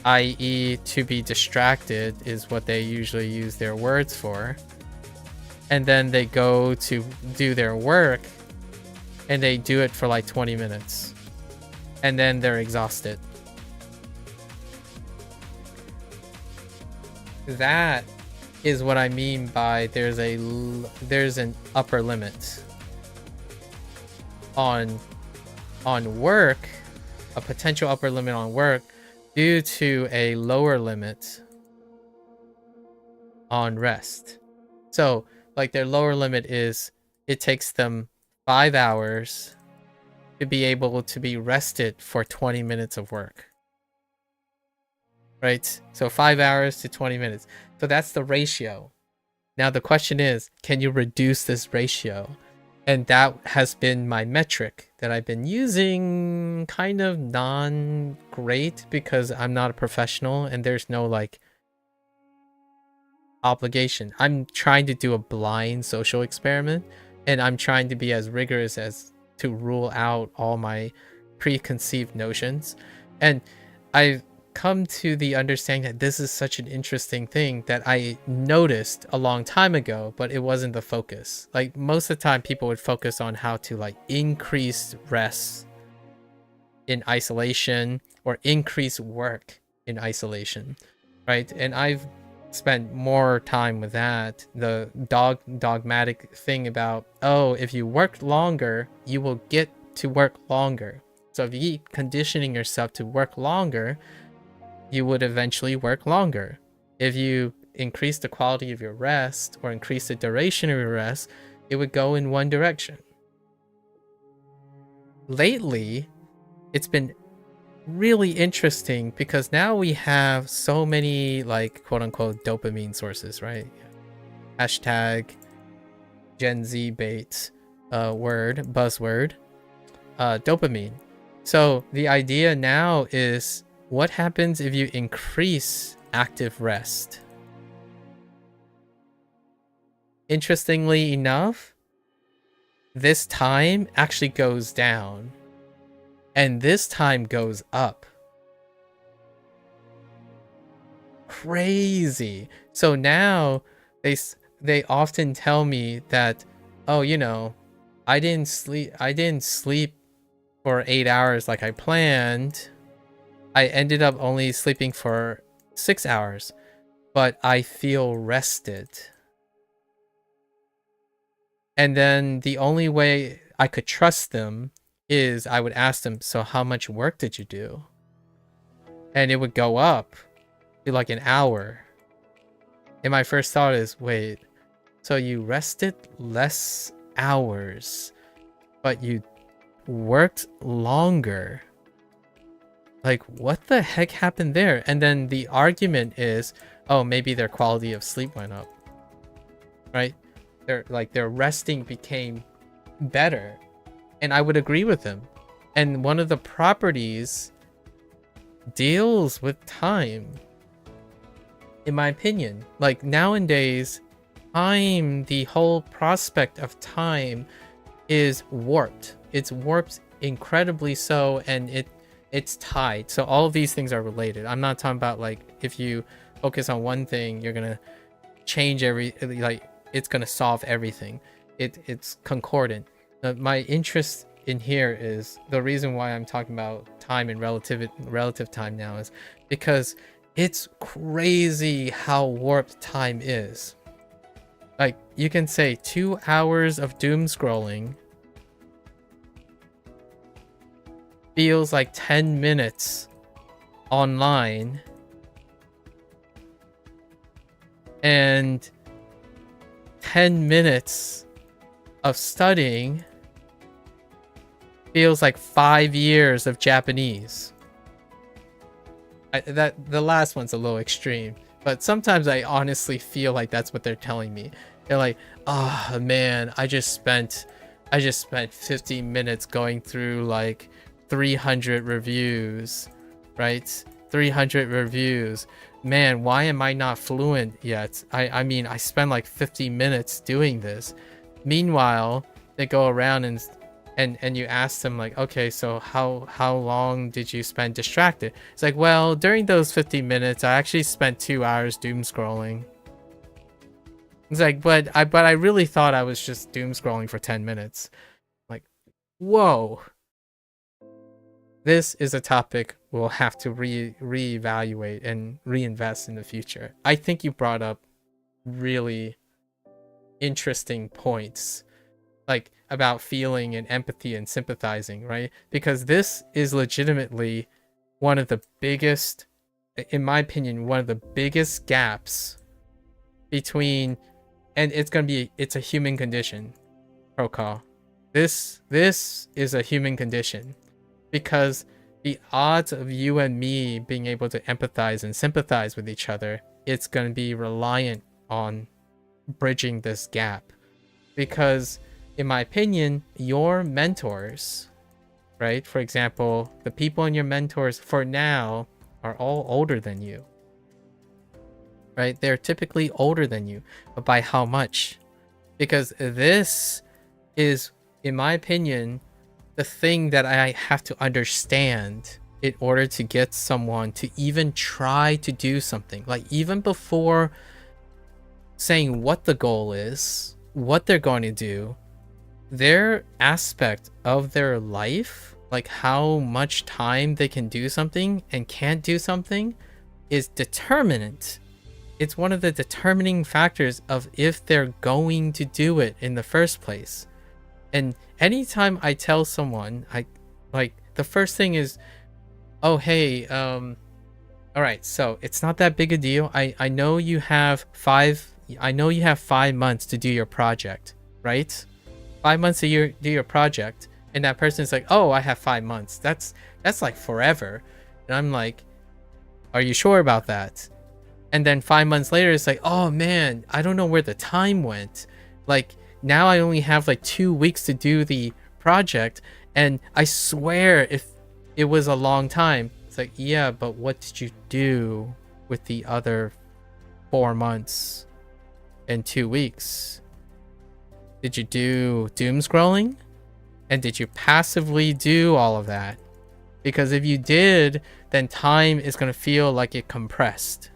[SPEAKER 1] i.e. to be distracted, is what they usually use their words for. And then they go to do their work and they do it for like 20 minutes. And then they're exhausted. That is what I mean by there's an upper limit on work, a potential upper limit on work due to a lower limit on rest. So like their lower limit is it takes them 5 hours to be able to be rested for 20 minutes of work. Right? So 5 hours to 20 minutes. So that's the ratio. Now the question is, can you reduce this ratio? And that has been my metric that I've been using, kind of non-great because I'm not a professional and there's no like obligation. I'm trying to do a blind social experiment, and I'm trying to be as rigorous as to rule out all my preconceived notions. And I've come to the understanding that this is such an interesting thing that I noticed a long time ago, but it wasn't the focus. Like most of the time people would focus on how to like increase rest in isolation or increase work in isolation, right? And I've spent more time with that, the dogmatic thing about, oh, if you work longer you will get to work longer. So if you keep conditioning yourself to work longer, you would eventually work longer. If you increase the quality of your rest or increase the duration of your rest, it would go in one direction. Lately, it's been really interesting because now we have so many like quote unquote dopamine sources, right? Hashtag Gen Z bait buzzword, dopamine. So the idea now is, what happens if you increase active rest? Interestingly enough, this time actually goes down and this time goes up. Crazy. So now they often tell me that, oh, you know, I didn't sleep for 8 hours like I planned. I ended up only sleeping for 6 hours, but I feel rested. And then the only way I could trust them is I would ask them, so how much work did you do? And it would go up to like an hour. And my first thought is, wait, so you rested less hours, but you worked longer? Like, what the heck happened there? And then the argument is, oh, maybe their quality of sleep went up, right? Their resting became better. And I would agree with them. And one of the properties deals with time, in my opinion. Like nowadays, time, the whole prospect of time is warped. It's warped incredibly so, and it's tied. So all of these things are related. I'm not talking about like if you focus on one thing, you're gonna change like it's gonna solve everything. It's concordant. My interest in here is the reason why I'm talking about time and relative time now is because it's crazy how warped time is. Like you can say 2 hours of doom scrolling feels like 10 minutes online, and 10 minutes of studying feels like 5 years of Japanese. The last one's a little extreme, but sometimes I honestly feel like that's what they're telling me. They're like, oh man, I just spent 50 minutes going through like 300 reviews, right? 300 reviews. Man, why am I not fluent yet? I mean, I spent like 50 minutes doing this. Meanwhile, they go around and you ask them like, okay, so how long did you spend distracted? It's like, well, during those 50 minutes, I actually spent 2 hours doom scrolling. It's like, but I really thought I was just doom scrolling for 10 minutes. Like, whoa. This is a topic we'll have to reevaluate and reinvest in the future. I think you brought up really interesting points, like about feeling and empathy and sympathizing, right? Because this is legitimately one of the biggest, in my opinion, one of the biggest gaps between, and it's a human condition, Prokal. This is a human condition, because the odds of you and me being able to empathize and sympathize with each other, it's going to be reliant on bridging this gap. Because in my opinion, your mentors, right? For example, the people in your mentors for now are all older than you, right? They're typically older than you, but by how much? Because this is, in my opinion, the thing that I have to understand in order to get someone to even try to do something. Like, even before saying what the goal is, what they're going to do, their aspect of their life, like how much time they can do something and can't do something, is determinant. It's one of the determining factors of if they're going to do it in the first place. And anytime I tell someone, the first thing is, oh, hey, all right, so it's not that big a deal. I know you have 5 months to do your project, right? 5 months to do your project. And that person's like, oh, I have 5 months. That's like forever. And I'm like, are you sure about that? And then 5 months later, it's like, oh man, I don't know where the time went. Like, now I only have like 2 weeks to do the project. And I swear if it was a long time. It's like, yeah, but what did you do with the other 4 months and 2 weeks? Did you do doom scrolling? And did you passively do all of that? Because if you did, then time is going to feel like it compressed.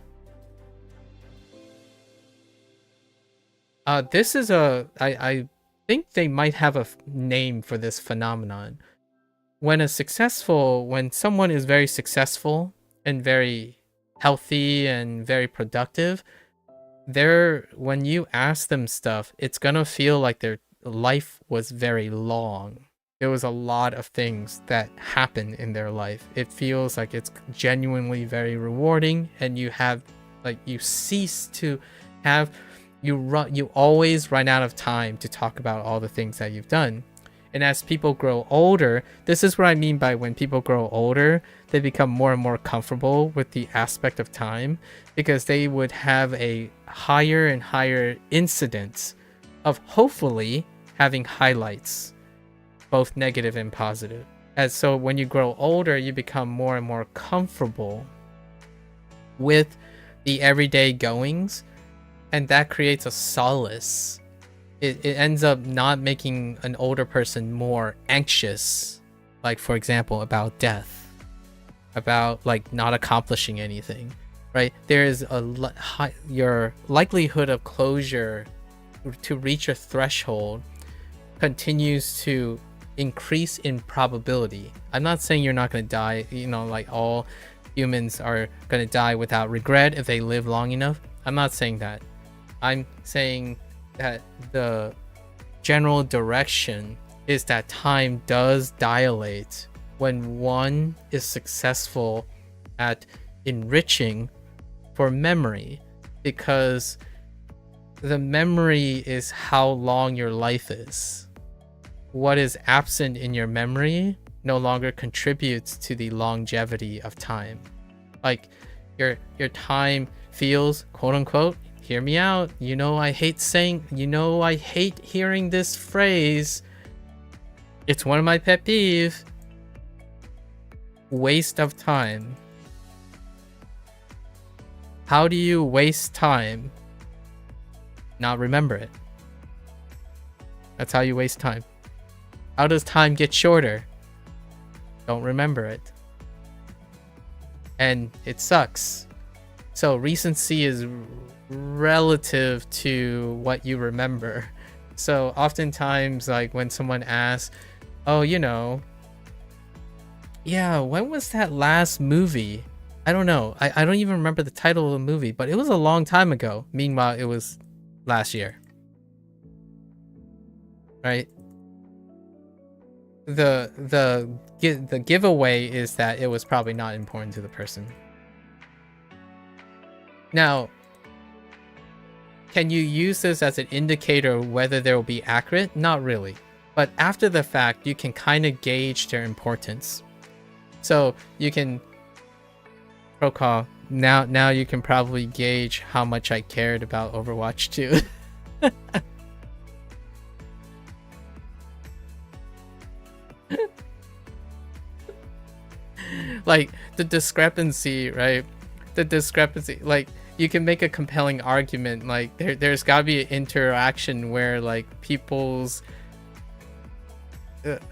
[SPEAKER 1] This is I think they might have a name for this phenomenon. When someone is very successful and very healthy and very productive, when you ask them stuff, it's gonna feel like their life was very long. There was a lot of things that happened in their life. It feels like it's genuinely very rewarding, and you always run out of time to talk about all the things that you've done. And as people grow older, this is what I mean by when people grow older, they become more and more comfortable with the aspect of time, because they would have a higher and higher incidence of hopefully having highlights, both negative and positive. And so when you grow older, you become more and more comfortable with the everyday goings, and that creates a solace. It ends up not making an older person more anxious, like, for example, about death, about like not accomplishing anything, right? There is your likelihood of closure to reach a threshold continues to increase in probability. I'm not saying you're not going to die, like all humans are going to die without regret if they live long enough. I'm not saying that. I'm saying that the general direction is that time does dilate when one is successful at enriching for memory, because the memory is how long your life is. What is absent in your memory no longer contributes to the longevity of time. Like, your time feels, quote unquote, hear me out, I hate hearing this phrase. It's one of my pet peeves. Waste of time. How do you waste time? Not remember it. That's how you waste time. How does time get shorter? Don't remember it. And it sucks. So recency is relative to what you remember. So oftentimes, like, when someone asks, oh, yeah, when was that last movie? I don't know. I don't even remember the title of the movie, but it was a long time ago. Meanwhile, it was last year. Right? The giveaway is that it was probably not important to the person. Now, can you use this as an indicator of whether they will be accurate? Not really. But after the fact, you can kind of gauge their importance. So you can, Procall, now you can probably gauge how much I cared about Overwatch 2. Like the discrepancy, right? The discrepancy, like you can make a compelling argument. Like there's got to be an interaction where like people's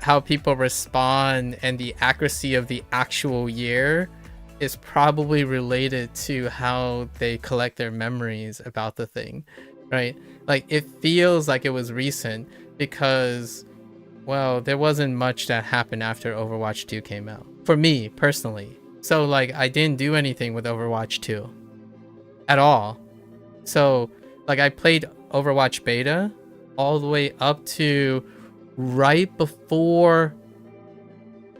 [SPEAKER 1] how people respond and the accuracy of the actual year is probably related to how they collect their memories about the thing, right? Like it feels like it was recent because, well, there wasn't much that happened after Overwatch 2 came out for me personally. So like I didn't do anything with Overwatch 2 at all. So like I played Overwatch beta all the way up to right before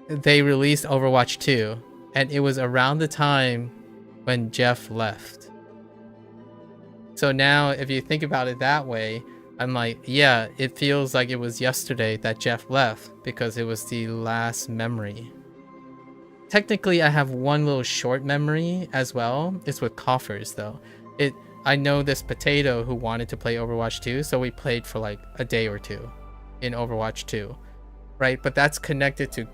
[SPEAKER 1] they released Overwatch 2, and it was around the time when Jeff left. So now if you think about it that way, I'm like, yeah, it feels like it was yesterday that Jeff left because it was the last memory. Technically I have one little short memory as well. It's with Coffers though. I know this potato who wanted to play Overwatch 2, so we played for like a day or two in Overwatch 2, right? But that's connected to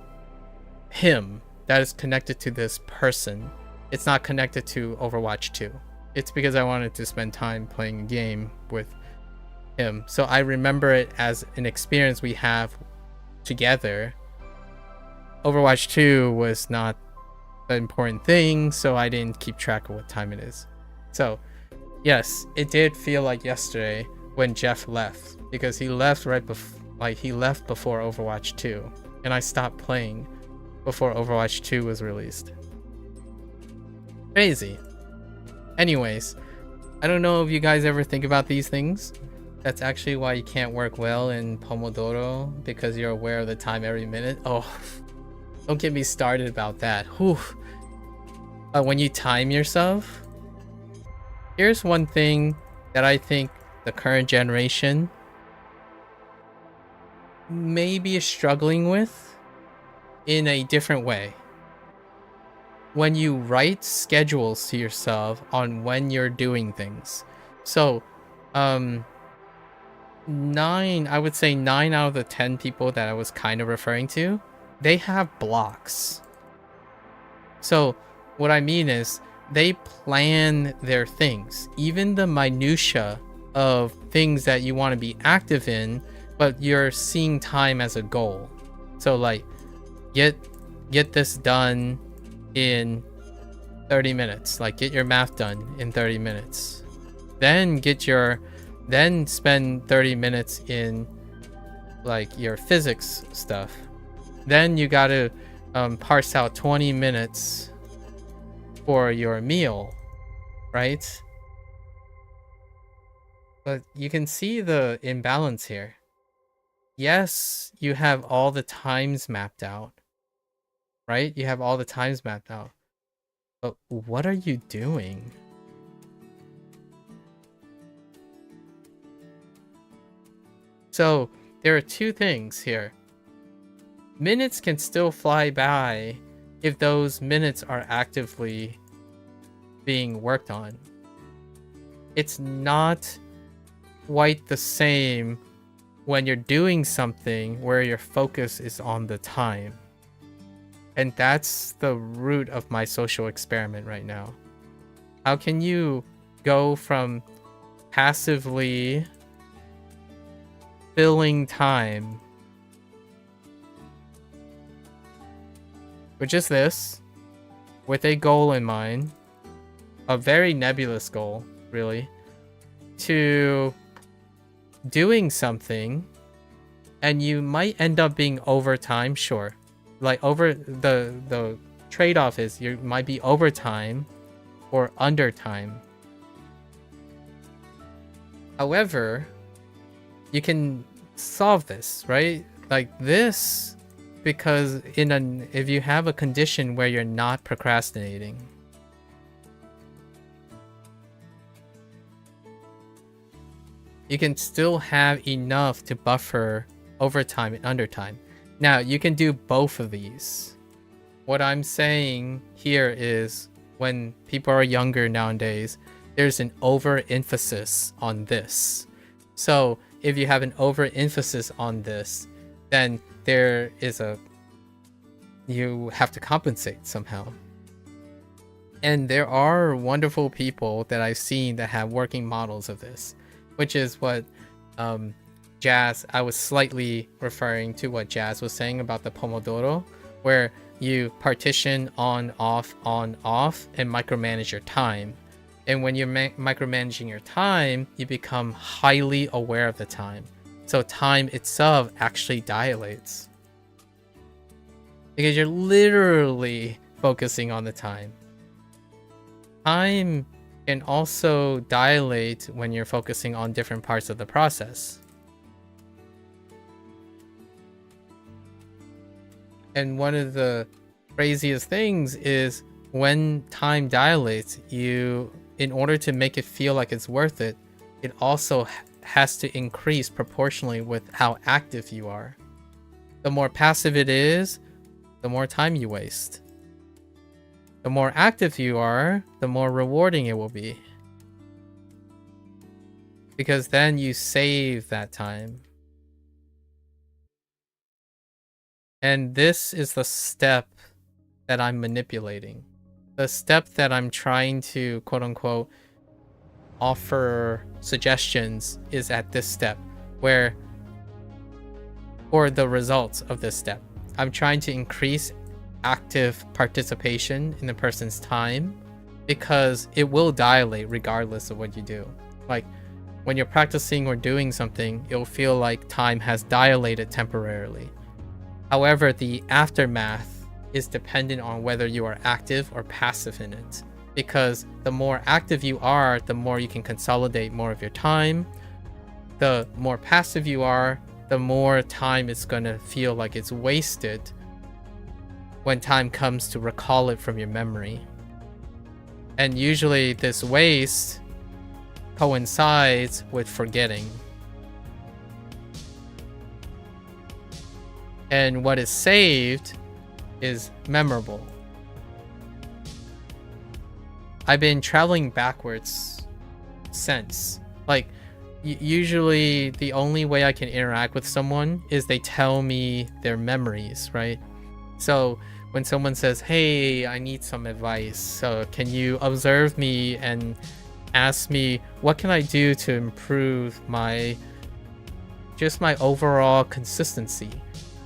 [SPEAKER 1] him. That is connected to this person. It's not connected to Overwatch 2. It's because I wanted to spend time playing a game with him. So I remember it as an experience we have together. Overwatch 2 was not the important thing, so I didn't keep track of what time it is. So yes, it did feel like yesterday when Jeff left, because he left right before, like he left before Overwatch 2, and I stopped playing before Overwatch 2 was released. Crazy. Anyways, I don't know if you guys ever think about these things. That's actually why you can't work well in Pomodoro, because you're aware of the time every minute. Oh, don't get me started about that. Whew. When you time yourself, here's one thing that I think the current generation maybe is struggling with in a different way. When you write schedules to yourself on when you're doing things. So, I would say 9 out of the 10 people that I was kind of referring to, they have blocks. So what I mean is they plan their things, even the minutia of things that you want to be active in, but you're seeing time as a goal. So like get this done in 30 minutes, like get your math done in 30 minutes, then spend 30 minutes in like your physics stuff, then you got to parse out 20 minutes for your meal, right? But you can see the imbalance here. Yes, you have all the times mapped out, right? You have all the times mapped out. But what are you doing? So there are two things here. Minutes can still fly by if those minutes are actively being worked on. It's not quite the same when you're doing something where your focus is on the time. And that's the root of my social experiment right now. How can you go from passively filling time with just this, with a goal in mind, a very nebulous goal, really, to doing something, and you might end up being over time, sure. Like over the trade-off is you might be over time or under time. However, you can solve this, right? Like this, because if you have a condition where you're not procrastinating, you can still have enough to buffer overtime and undertime. Now, you can do both of these. What I'm saying here is when people are younger nowadays, there's an overemphasis on this. So if you have an overemphasis on this, then there is a you have to compensate somehow. And there are wonderful people that I've seen that have working models of this, which is what Jazz, I was slightly referring to what Jazz was saying about the Pomodoro, where you partition on, off, and micromanage your time. And when you're micromanaging your time, you become highly aware of the time. So time itself actually dilates. Because you're literally focusing on the time. Time can also dilate when you're focusing on different parts of the process. And one of the craziest things is when time dilates, in order to make it feel like it's worth it, it also has to increase proportionally with how active you are. The more passive it is, the more time you waste. The more active you are, the more rewarding it will be. Because then you save that time. And this is the step that I'm manipulating. The step that I'm trying to, quote unquote, offer suggestions is at this step, or the results of this step. I'm trying to increase active participation in the person's time because it will dilate regardless of what you do. Like when you're practicing or doing something, it'll feel like time has dilated temporarily. However, the aftermath is dependent on whether you are active or passive in it. Because the more active you are, the more you can consolidate more of your time. The more passive you are, the more time it's going to feel like it's wasted when time comes to recall it from your memory. And usually this waste coincides with forgetting. And what is saved is memorable. I've been traveling backwards since. Like, usually the only way I can interact with someone is they tell me their memories, right? So when someone says, hey, I need some advice, can you observe me and ask me what can I do to improve my overall consistency?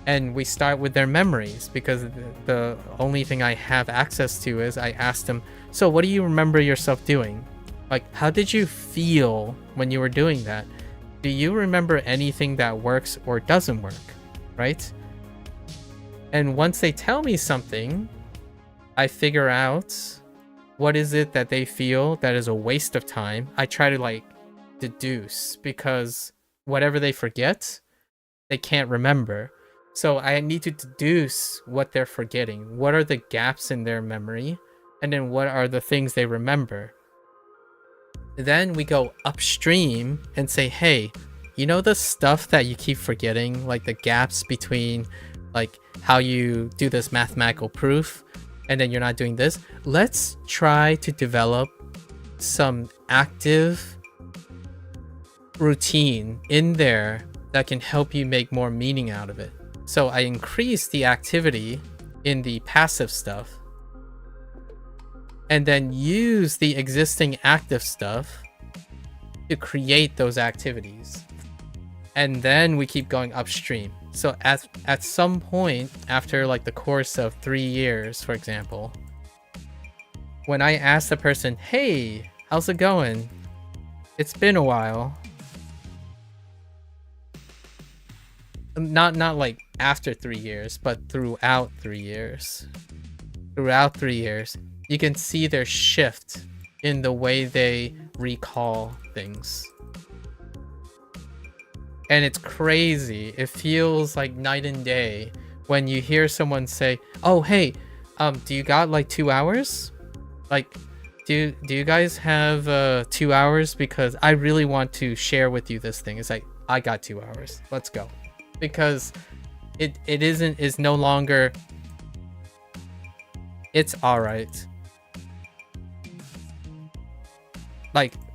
[SPEAKER 1] And we start with their memories because the only thing I have access to is I ask them, so what do you remember yourself doing? Like, how did you feel when you were doing that? Do you remember anything that works or doesn't work, right? And once they tell me something, I figure out what is it that they feel that is a waste of time. I try to deduce, because whatever they forget, they can't remember. So I need to deduce what they're forgetting. What are the gaps in their memory? And then what are the things they remember? Then we go upstream and say, hey, you know the stuff that you keep forgetting? Like the gaps between how you do this mathematical proof and then you're not doing this? Let's try to develop some active routine in there that can help you make more meaning out of it. So I increase the activity in the passive stuff and then use the existing active stuff to create those activities. And then we keep going upstream. So at some point after the course of 3 years, for example, when I ask the person, hey, how's it going? It's been a while. Not after 3 years, but throughout 3 years. Throughout 3 years, you can see their shift in the way they recall things. And it's crazy. It feels like night and day when you hear someone say, oh, hey, do you got 2 hours? Do you guys have 2 hours? Because I really want to share with you this thing. It's like, I got 2 hours. Let's go. Because is no longer, it's all right.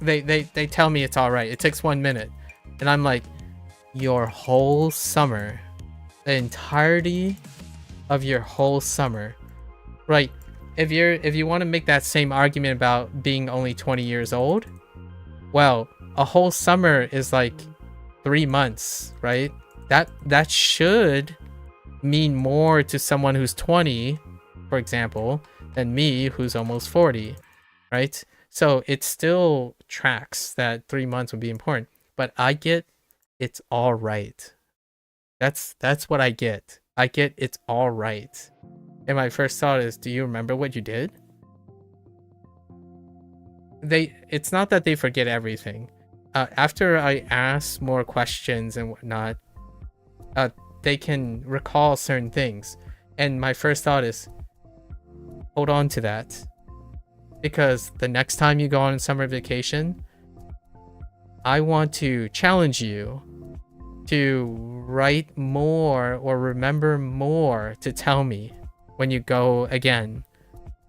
[SPEAKER 1] They tell me it's all right. It takes 1 minute. And I'm like, your whole summer, the entirety of your whole summer. Right. If you want to make that same argument about being only 20 years old, well, a whole summer is like 3 months, right? That should mean more to someone who's 20, for example, than me who's almost 40, right? So it still tracks that 3 months would be important, but I get it's all right. That's what I get. I get it's all right. And my first thought is, do you remember what you did? It's not that they forget everything. After I ask more questions and whatnot, they can recall certain things. And my first thought is, hold on to that. Because the next time you go on summer vacation, I want to challenge you to write more or remember more to tell me when you go again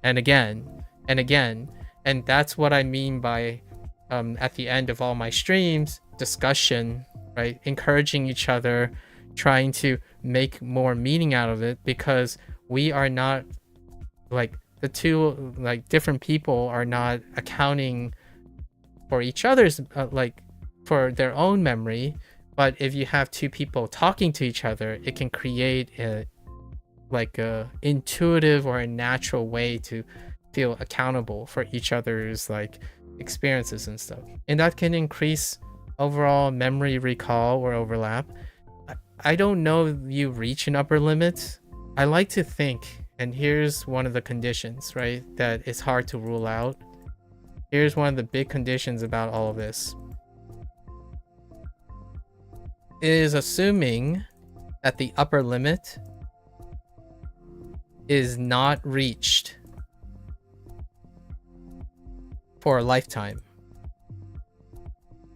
[SPEAKER 1] and again and again. And that's what I mean by at the end of all my streams, discussion, right? Encouraging each other, trying to make more meaning out of it, because we are not like the two like different people are not accounting for each other's like for their own memory. But if you have two people talking to each other, it can create a intuitive or a natural way to feel accountable for each other's like experiences and stuff, and that can increase overall memory recall or overlap. I don't know if you reach an upper limit. I like to think, and here's one of the conditions, right, that it's hard to rule out. Here's one of the big conditions about all of this. It is assuming that the upper limit is not reached for a lifetime,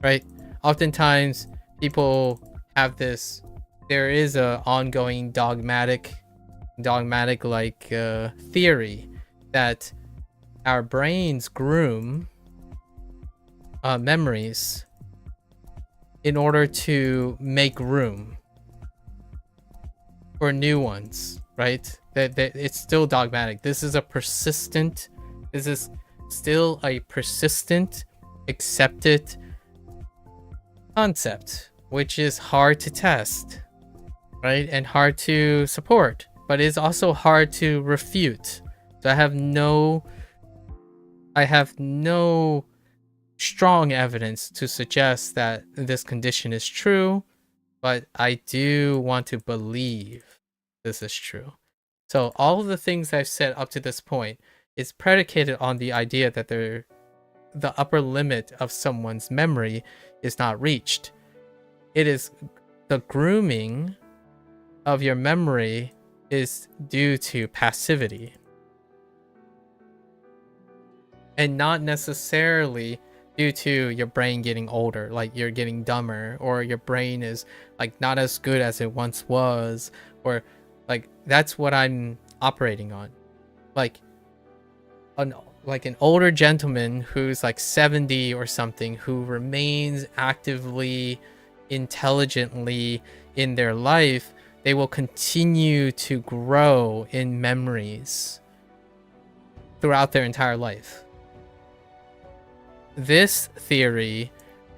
[SPEAKER 1] right? Oftentimes people have this, there is a ongoing dogmatic like theory that our brains groom memories in order to make room for new ones, right? That it's still dogmatic. This is still a persistent, accepted concept, which is hard to test, right? And hard to support, but it's also hard to refute. So I have no strong evidence to suggest that this condition is true, but I do want to believe this is true. So all of the things I've said up to this point is predicated on the idea that the upper limit of someone's memory is not reached. It is the grooming of your memory is due to passivity, and not necessarily due to your brain getting older, like you're getting dumber, or your brain is like not as good as it once was, or like that's what I'm operating on. Like an older gentleman who's like 70 or something, who remains actively, intelligently in their life, they will continue to grow in memories throughout their entire life. This theory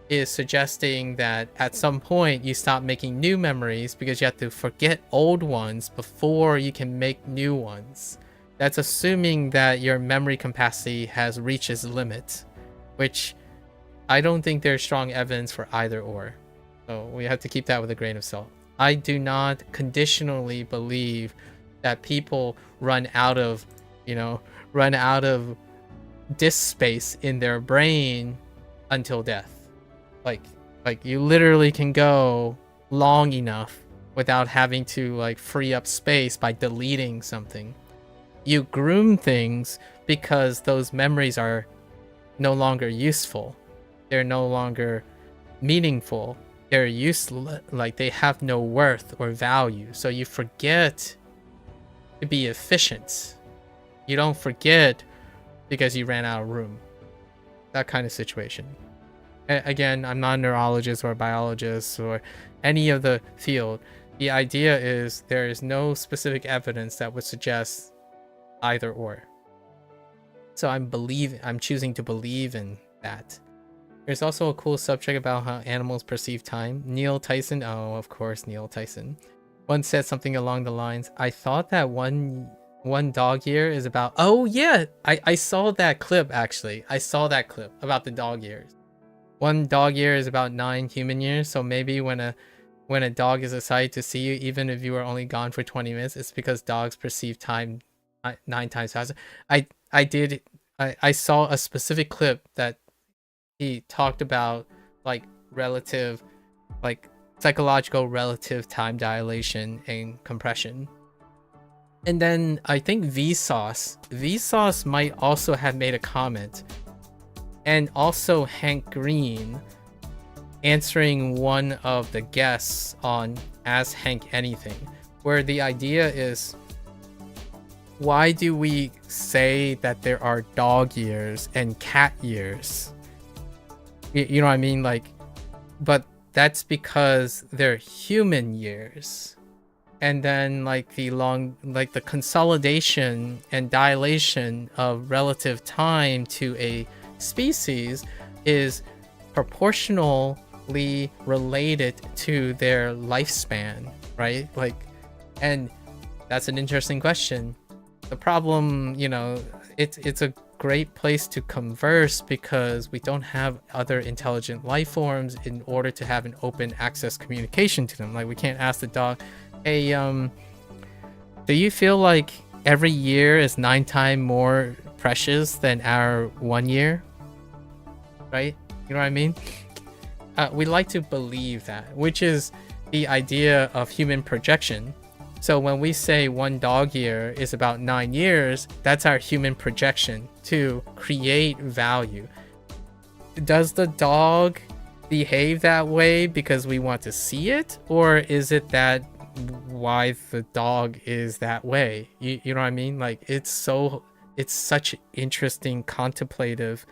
[SPEAKER 1] is suggesting that at some point you stop making new memories because you have to forget old ones before you can make new ones. That's assuming that your memory capacity has reached its limit, which I don't think there's strong evidence for either or. So we have to keep that with a grain of salt. I do not conditionally believe that people run out of disk space in their brain until death. Like you literally can go long enough without having to like free up space by deleting something. You groom things because those memories are no longer useful. They're no longer meaningful. They're useless, like they have no worth or value. So you forget to be efficient. You don't forget because you ran out of room. That kind of situation. Again, I'm not a neurologist or a biologist or any of the field. the idea is there is no specific evidence that would suggest either or. So I'm choosing to believe in that. There's also a cool subject about how animals perceive time. Neil Tyson, oh, of course, Neil Tyson, once said something along the lines, I thought that one dog year is about, oh yeah, I saw that clip actually. I saw that clip about the dog years. One dog year is about 9 human years, so maybe when a dog is excited to see you, even if you were only gone for 20 minutes, it's because dogs perceive time 9 times faster. I saw a specific clip that he talked about like relative, like psychological relative time dilation and compression. And then I think Vsauce might also have made a comment, and also Hank Green answering one of the guests on Ask Hank Anything, where the idea is, why do we say that there are dog years and cat years? You know what I mean? Like, but that's because they're human years. And then like the consolidation and dilation of relative time to a species is proportionally related to their lifespan, right? Like, and that's an interesting question. The problem, you know, it's a great place to converse because we don't have other intelligent life forms in order to have an open access communication to them. Like, we can't ask the dog, hey, do you feel like every year is 9 times more precious than our 1 year? Right? You know what I mean? We like to believe that, which is the idea of human projection. So when we say 1 dog year is about 9 years, that's our human projection to create value. Does the dog behave that way because we want to see it? Or is it that why the dog is that way? You know what I mean? Like, it's such interesting contemplative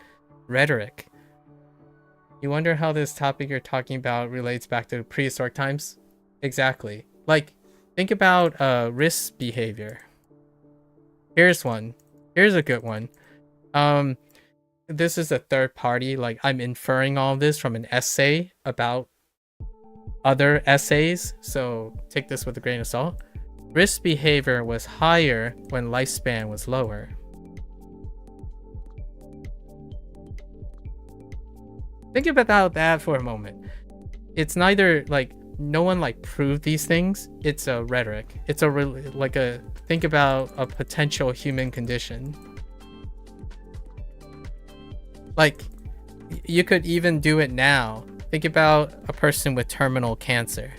[SPEAKER 1] rhetoric. You wonder how this topic you're talking about relates back to prehistoric times? Exactly. Like, think about risk behavior. Here's one. Here's a good one. This is a third party. Like, I'm inferring all this from an essay about other essays, so take this with a grain of salt. Risk behavior was higher when lifespan was lower. Think about that for a moment. It's neither like, no one like proved these things. It's a rhetoric. It's think about a potential human condition. Like, you could even do it now. Think about a person with terminal cancer.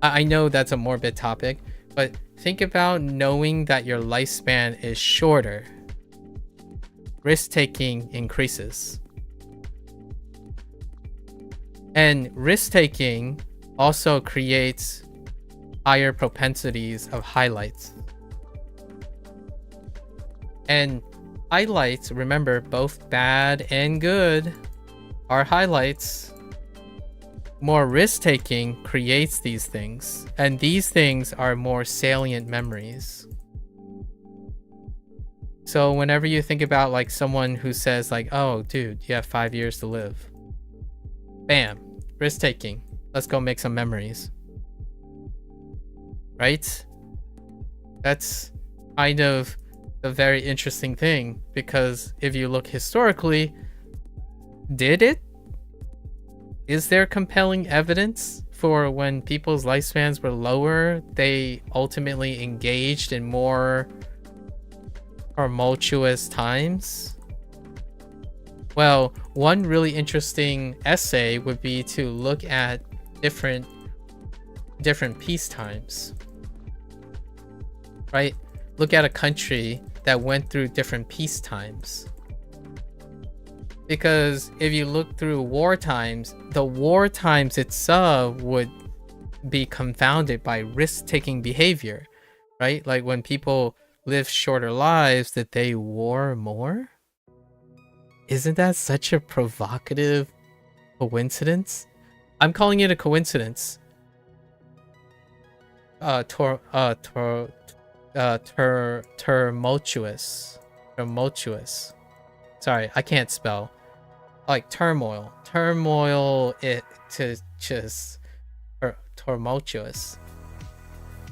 [SPEAKER 1] I know that's a morbid topic, but think about knowing that your lifespan is shorter. Risk-taking increases. And risk-taking also creates higher propensities of highlights. And highlights, remember, both bad and good are highlights. More risk-taking creates these things, and these things are more salient memories. So whenever you think about like someone who says like, oh dude, you have 5 years to live, bam, risk-taking, let's go make some memories, right? That's kind of a very interesting thing, because if you look historically, did it? Is there compelling evidence for when people's lifespans were lower, they ultimately engaged in more tumultuous times? Well, one really interesting essay would be to look at different peace times, right? Look at a country that went through different peace times. Because if you look through war times, the war times itself would be confounded by risk-taking behavior, right? Like when people live shorter lives, that they war more? Isn't that such a provocative coincidence? I'm calling it a coincidence. tumultuous. Tumultuous. Sorry, I can't spell. Like turmoil. Turmoil it to just tumultuous.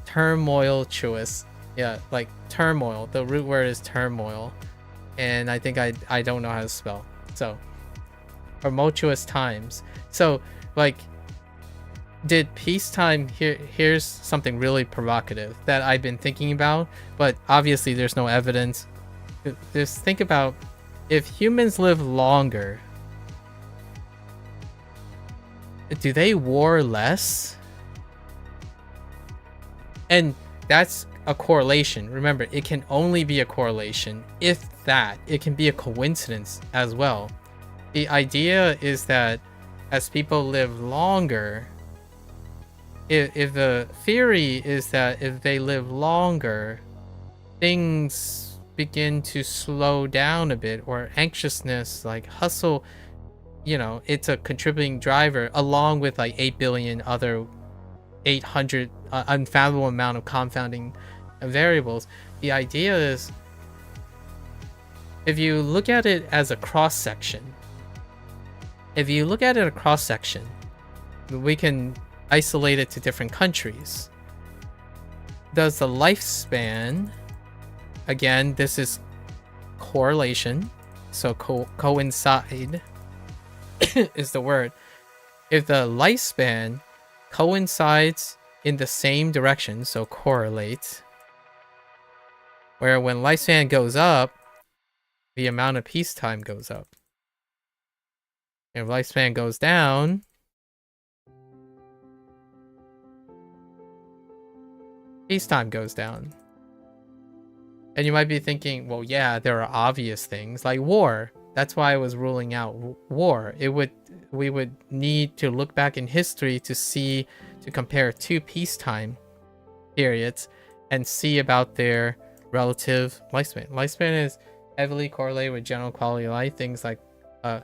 [SPEAKER 1] Turmoiltuous. Yeah, like turmoil. The root word is turmoil. And I think I don't know how to spell. So tumultuous times. So like did peacetime here's something really provocative that I've been thinking about, but obviously there's no evidence. Just think about if humans live longer, do they war less? And that's a correlation. Remember, it can only be a correlation. If that, it can be a coincidence as well. The idea is that as people live longer, if the theory is that if they live longer, things begin to slow down a bit, or anxiousness, like hustle, you know, it's a contributing driver along with like 8 billion other 800 unfathomable amount of confounding variables. The idea is if you look at it as a cross section, we can isolate it to different countries. Does the lifespan, again, this is correlation, so coincide is the word. If the lifespan coincides in the same direction, so correlate, where when lifespan goes up, the amount of peacetime goes up. If lifespan goes down, peacetime goes down. And you might be thinking, well, yeah, there are obvious things like war. That's why I was ruling out war. We would need to look back in history to compare two peacetime periods and see about their relative lifespan. Lifespan is heavily correlated with general quality of life, things like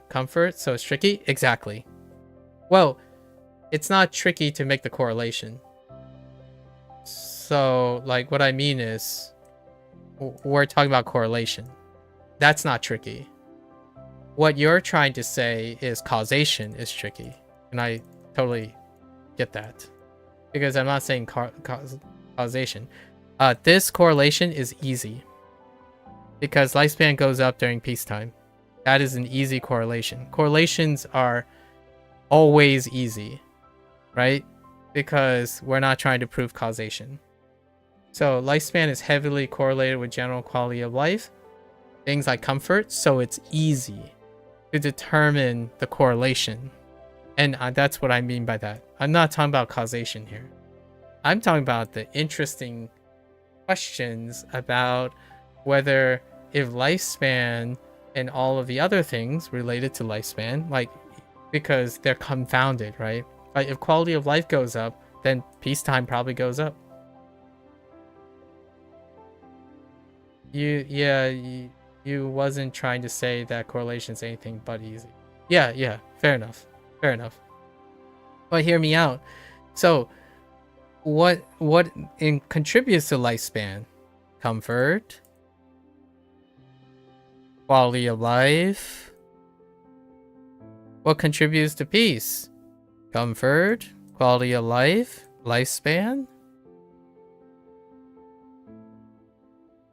[SPEAKER 1] comfort. So it's tricky. Exactly. Well, it's not tricky to make the correlation. So like what I mean is we're talking about correlation. That's not tricky. What you're trying to say is causation is tricky. And I totally get that. Because I'm not saying causation. This correlation is easy. Because lifespan goes up during peacetime. That is an easy correlation. Correlations are always easy. Right? Because we're not trying to prove causation. So lifespan is heavily correlated with general quality of life. Things like comfort. So it's easy to determine the correlation. And that's what I mean by that. I'm not talking about causation here. I'm talking about the interesting questions about whether if lifespan and all of the other things related to lifespan, like because they're confounded, right? Like if quality of life goes up, then peacetime probably goes up. You wasn't trying to say that correlation is anything but easy. Yeah, fair enough. But hear me out. So what contributes to lifespan? Comfort, quality of life. What contributes to peace? Comfort, quality of life, lifespan.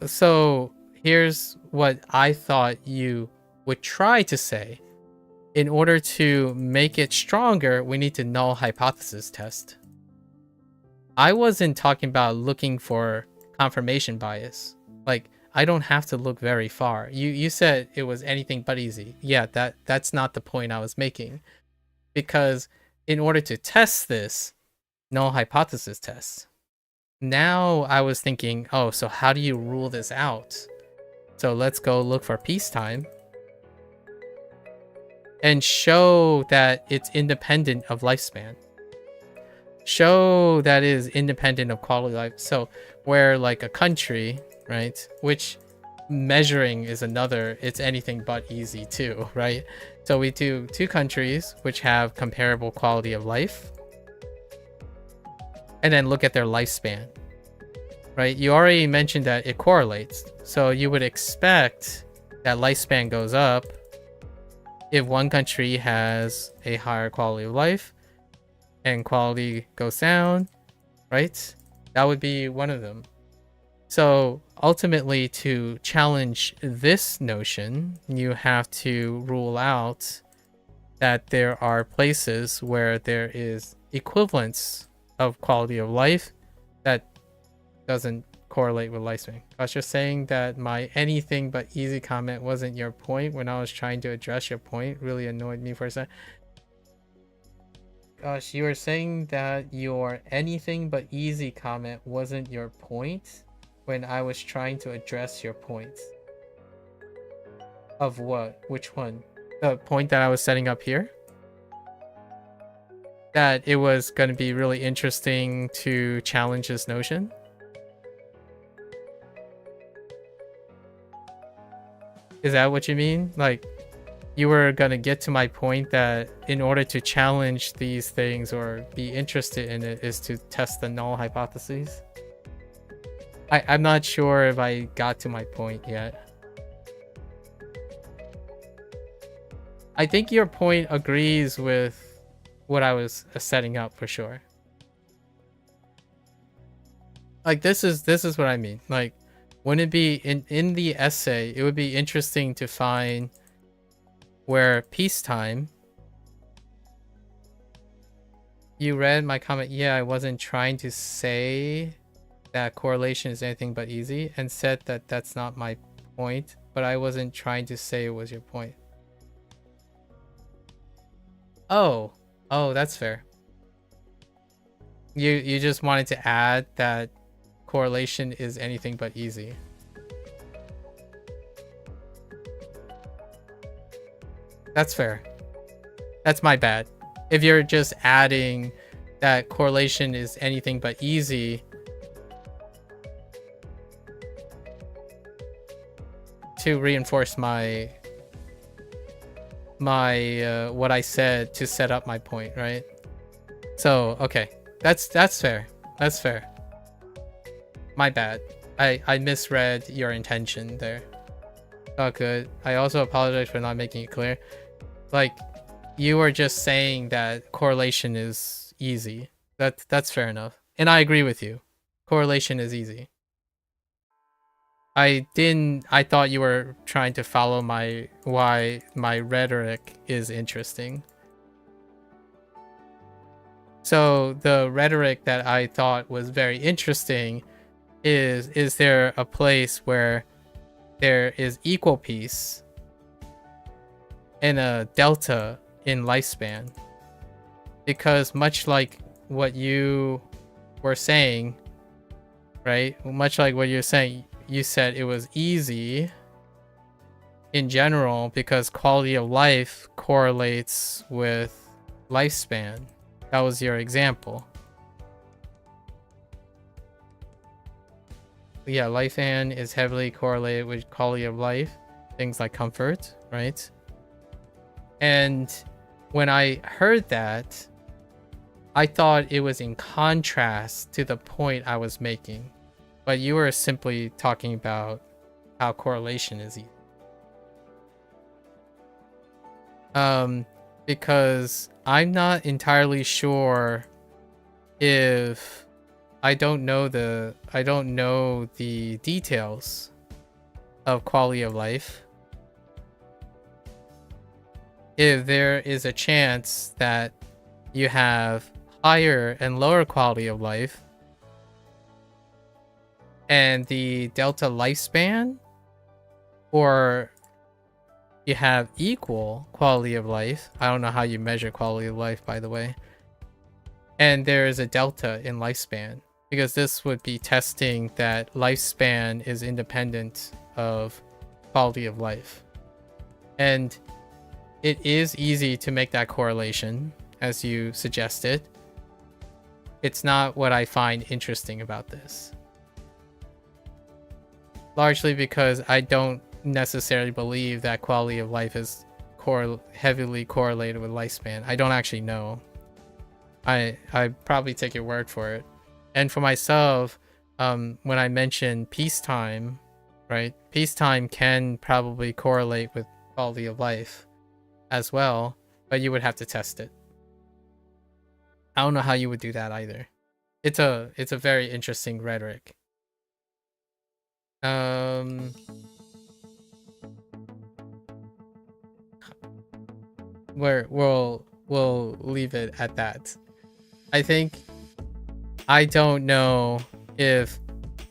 [SPEAKER 1] So here's what I thought you would try to say. In order to make it stronger, we need to null hypothesis test. I wasn't talking about looking for confirmation bias. Like, I don't have to look very far. You said it was anything but easy. Yeah, that's not the point I was making. Because in order to test this, null hypothesis test. Now I was thinking, oh, so how do you rule this out? So let's go look for peacetime. And show that it's independent of lifespan. Show that it is independent of quality of life. So where like a country, right, which measuring is another, it's anything but easy too, right? So we do two countries which have comparable quality of life. and then look at their lifespan, right? You already mentioned that it correlates. So you would expect that lifespan goes up if one country has a higher quality of life and quality goes down, right? That would be one of them. So ultimately, to challenge this notion, you have to rule out that there are places where there is equivalence of quality of life that doesn't correlate with lifespan. I was just saying that my anything but easy comment wasn't your point when I was trying to address your point. Really annoyed me for a second. Gosh, you were saying that your anything but easy comment wasn't your point when I was trying to address your point. Of what? Which one? The point that I was setting up here? That it was going to be really interesting to challenge this notion? Is that what you mean? Like, you were going to get to my point that in order to challenge these things or be interested in it is to test the null hypotheses? I'm not sure if I got to my point yet. I think your point agrees with what I was setting up for sure. Like, this is what I mean. Like, wouldn't it be in the essay, it would be interesting to find where peacetime. You read my comment. Yeah, I wasn't trying to say that correlation is anything but easy, and said that that's not my point, but I wasn't trying to say it was your point. Oh, that's fair. You just wanted to add that correlation is anything but easy. That's fair. That's my bad. If you're just adding that correlation is anything but easy to reinforce my what I said to set up my point, right? So okay, that's fair. That's fair. My bad. I misread your intention there. Oh, good. I also apologize for not making it clear. Like, you were just saying that correlation is easy. That's fair enough, and I agree with you. Correlation is easy. I thought you were trying to follow why my rhetoric is interesting. So the rhetoric that I thought was very interesting is there a place where there is equal peace and a delta in lifespan? Because much like what you were saying, right? Much like what you're saying, you said it was easy in general because quality of life correlates with lifespan. That was your example. Yeah, lifespan is heavily correlated with quality of life, things like comfort, right? And when I heard that, I thought it was in contrast to the point I was making. But you were simply talking about how correlation is easy. Because I'm not entirely sure if I don't know the details of quality of life. If there is a chance that you have higher and lower quality of life, and the delta lifespan, or you have equal quality of life. I don't know how you measure quality of life, by the way. And there is a delta in lifespan, because this would be testing that lifespan is independent of quality of life. And it is easy to make that correlation, as you suggested. It's not what I find interesting about this. Largely because I don't necessarily believe that quality of life is heavily correlated with lifespan. I don't actually know. I probably take your word for it. And for myself, when I mentioned peacetime, right? Peacetime can probably correlate with quality of life as well, but you would have to test it. I don't know how you would do that either. It's a very interesting rhetoric. We'll leave it at that. I don't know if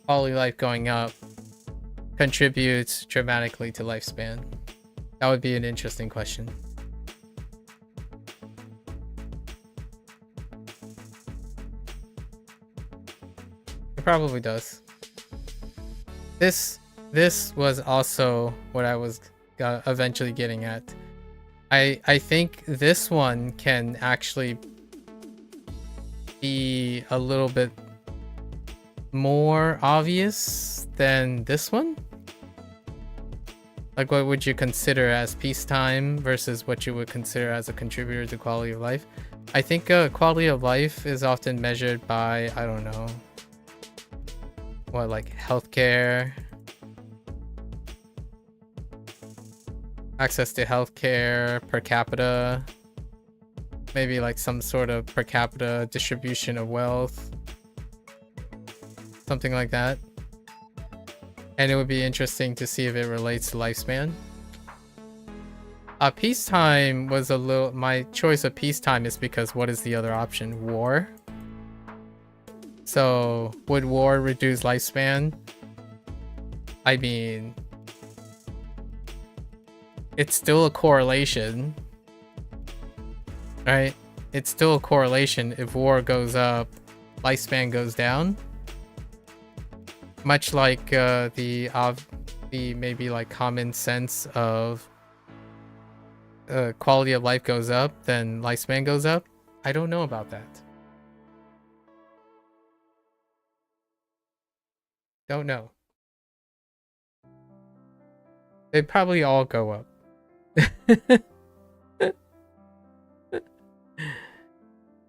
[SPEAKER 1] quality of life going up contributes dramatically to lifespan. That would be an interesting question. It probably does. This was also what I was eventually getting at. I think this one can actually be a little bit more obvious than this one. Like, what would you consider as peacetime versus what you would consider as a contributor to quality of life? I think quality of life is often measured by, I don't know, what, like healthcare, access to healthcare per capita, maybe like some sort of per capita distribution of wealth, something like that. And it would be interesting to see if it relates to lifespan. Peacetime was a little... My choice of peacetime is because what is the other option? War? So, would war reduce lifespan? I mean... It's still a correlation. Right? It's still a correlation. If war goes up, lifespan goes down. Much like the maybe like common sense of quality of life goes up, then lifespan goes up. I don't know about that. Don't know. They probably all go up.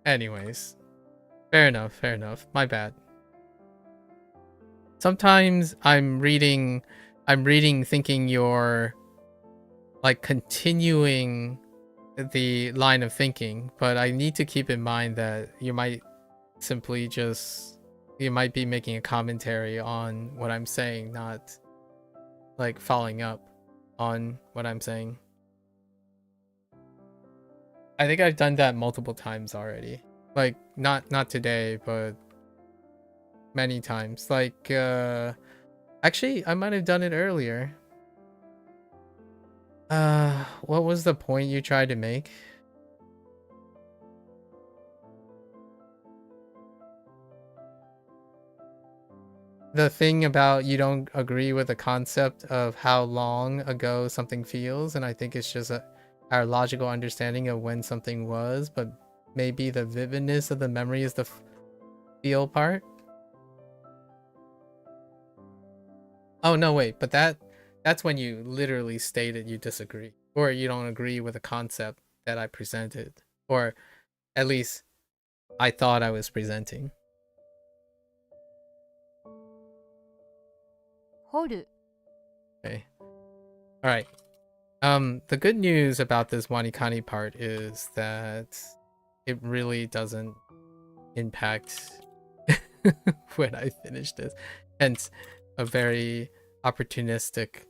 [SPEAKER 1] Anyways, fair enough. My bad. Sometimes I'm reading thinking you're like continuing the line of thinking, but I need to keep in mind that you might be making a commentary on what I'm saying, not like following up on what I'm saying. I think I've done that multiple times already. Like not today, but many times. Like actually I might have done it earlier. What was the point you tried to make? The thing about you don't agree with the concept of how long ago something feels, and I think it's just our logical understanding of when something was, but maybe the vividness of the memory is the feel part. Oh no, wait, but that's when you literally stated you disagree, or you don't agree with the concept that I presented, or at least I thought I was presenting.
[SPEAKER 7] 掘る
[SPEAKER 1] Okay. All right. The good news about this WaniKani part is that it really doesn't impact when I finish this. Hence, a very opportunistic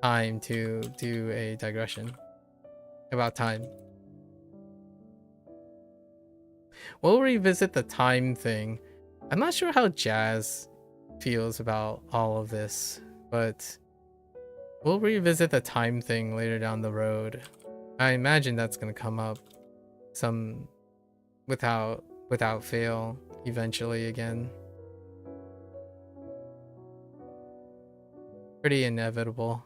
[SPEAKER 1] time to do a digression about time. We'll revisit the time thing. I'm not sure how Jazz feels about all of this, but we'll revisit the time thing later down the road. I imagine that's gonna come up some without fail eventually again. Pretty inevitable.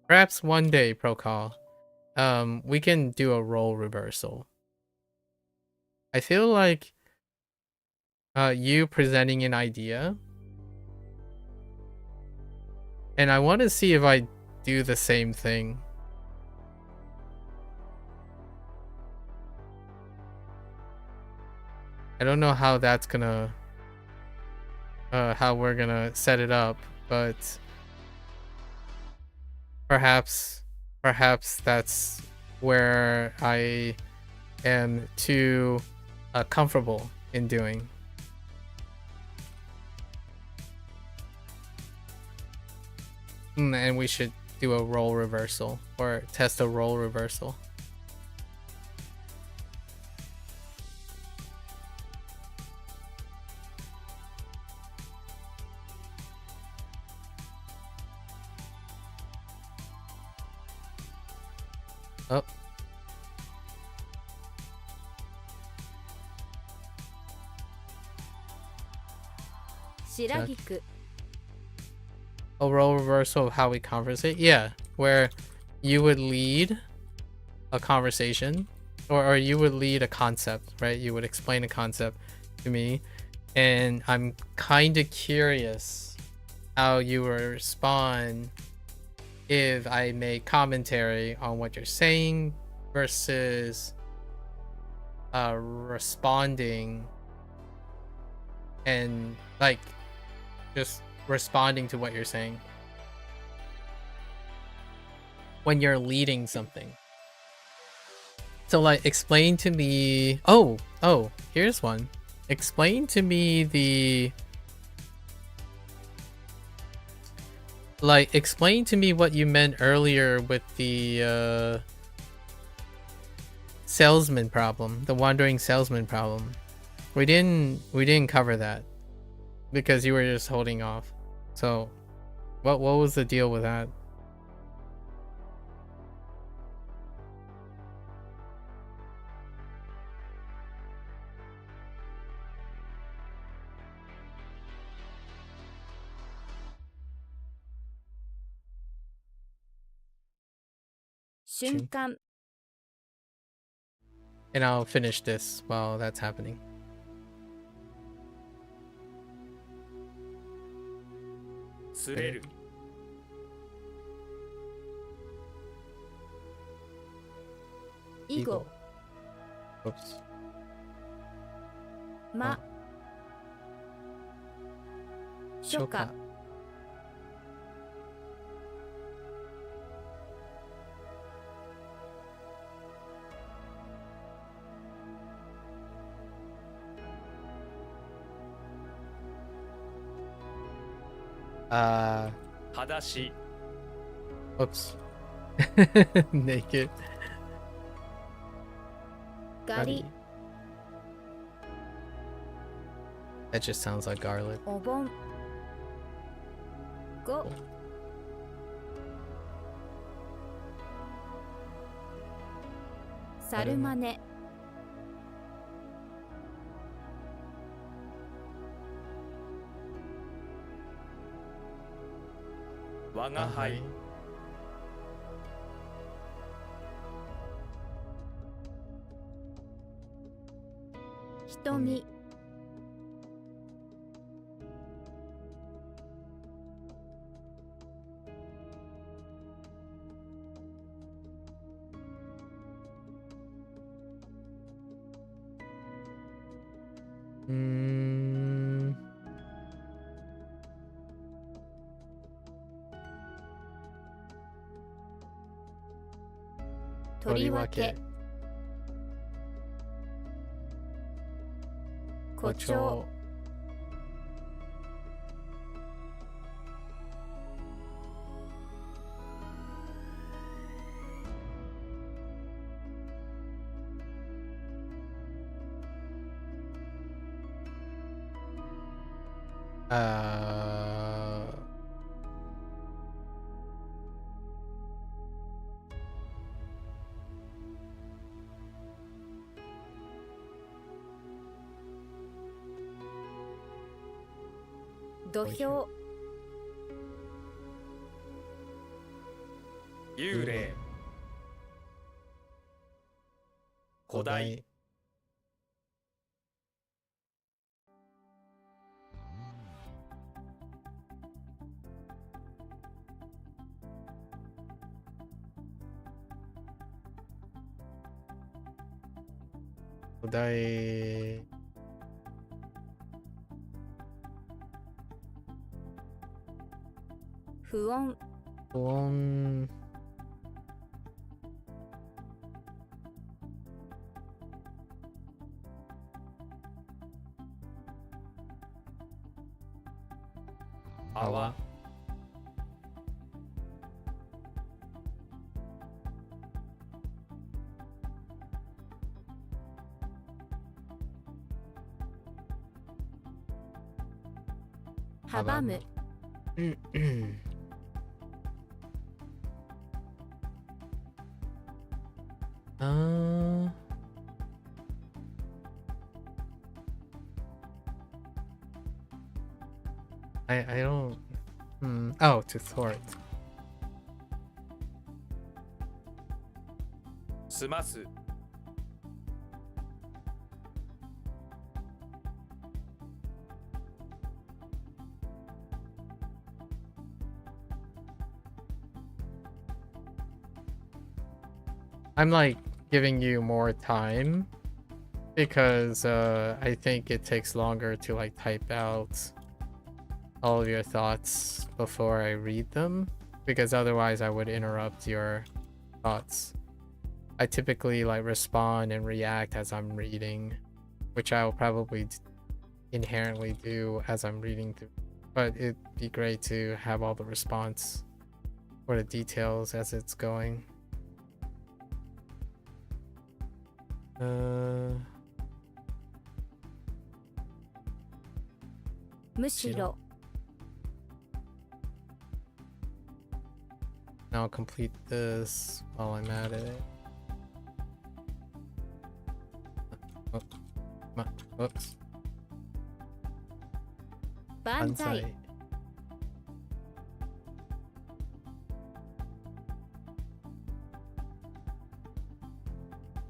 [SPEAKER 1] Perhaps one day, Procall, we can do a role reversal. I feel like you presenting an idea, and I want to see if I do the same thing. I don't know how that's gonna how we're gonna set it up, but perhaps that's where I am too comfortable in doing. And we should do a role reversal or test a role reversal. Oh. A role reversal of how we conversate? Yeah, where you would lead a conversation or you would lead a concept, right? You would explain a concept to me, and I'm kind of curious how you would respond if I make commentary on what you're saying versus responding and like just responding to what you're saying when you're leading something. So like explain to me, oh, here's one. Explain to me explain to me what you meant earlier with the salesman problem, the wandering salesman problem. We didn't cover that because you were just holding off. So what was the deal with that? And I'll finish this while that's happening.
[SPEAKER 2] Ego.
[SPEAKER 1] Oops.
[SPEAKER 2] Ma. Shoka.
[SPEAKER 8] Hadashi.
[SPEAKER 1] Oops. Naked.
[SPEAKER 2] Gari.
[SPEAKER 1] That just sounds like garlic.
[SPEAKER 2] Obon. Go. Sarumane.
[SPEAKER 8] Wagahai.
[SPEAKER 2] Hitomi. Toriwake. Kocho. Dohyo.
[SPEAKER 8] 幽霊。古代。
[SPEAKER 1] 古代。
[SPEAKER 7] 不穏
[SPEAKER 1] Hoang.
[SPEAKER 8] Awa.
[SPEAKER 7] 阻む
[SPEAKER 1] uh, I don't. Oh, to thwart.
[SPEAKER 8] 済ます
[SPEAKER 1] I'm like giving you more time because I think it takes longer to like type out all of your thoughts before I read them, because otherwise I would interrupt your thoughts. I typically like respond and react as I'm reading, which I will probably inherently do as I'm reading through, but it'd be great to have all the response or the details as it's going.
[SPEAKER 7] むしろ
[SPEAKER 1] I'll complete this while I'm at it. Whoops.
[SPEAKER 7] 万歳
[SPEAKER 1] Banzai.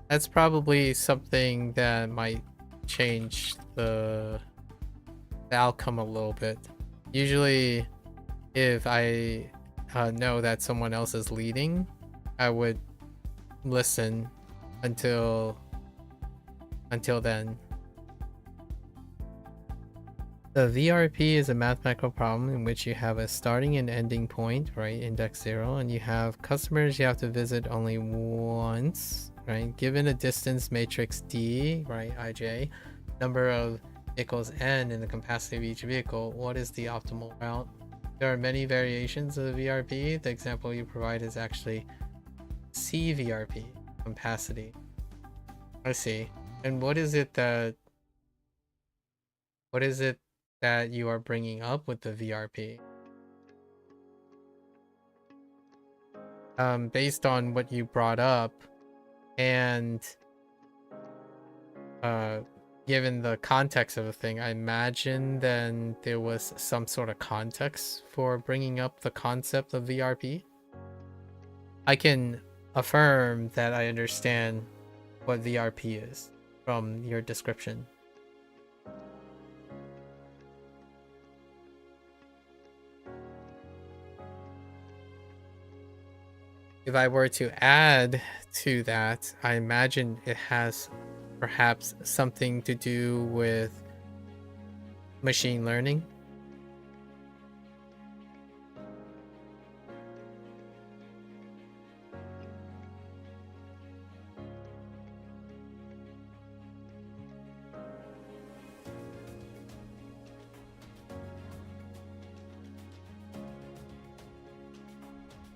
[SPEAKER 1] That's probably something that might change the outcome a little bit. Usually, if I know that someone else is leading, I would listen until then. The VRP is a mathematical problem in which you have a starting and ending point, right, index 0, and you have customers you have to visit only once, right? Given a distance matrix D, right, IJ, number of vehicles N in the capacity of each vehicle, what is the optimal route? There are many variations of the VRP. The example you provide is actually CVRP, capacity. I see. And what is it that you are bringing up with the VRP? Based on what you brought up, and given the context of the thing, I imagine then there was some sort of context for bringing up the concept of VRP. I can affirm that I understand what VRP is from your description. If I were to add to that, I imagine it has perhaps something to do with machine learning.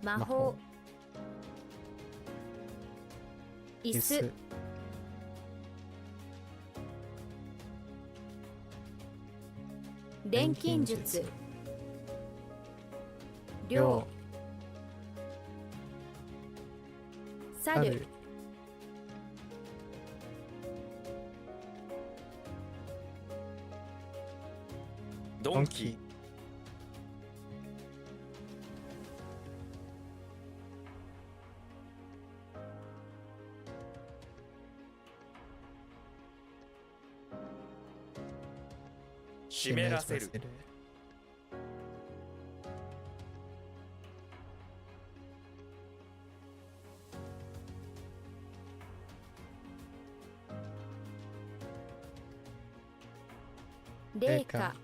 [SPEAKER 7] Maho. 椅子 錬金術 量 猿
[SPEAKER 8] ドンキ 湿らせる
[SPEAKER 7] 冷夏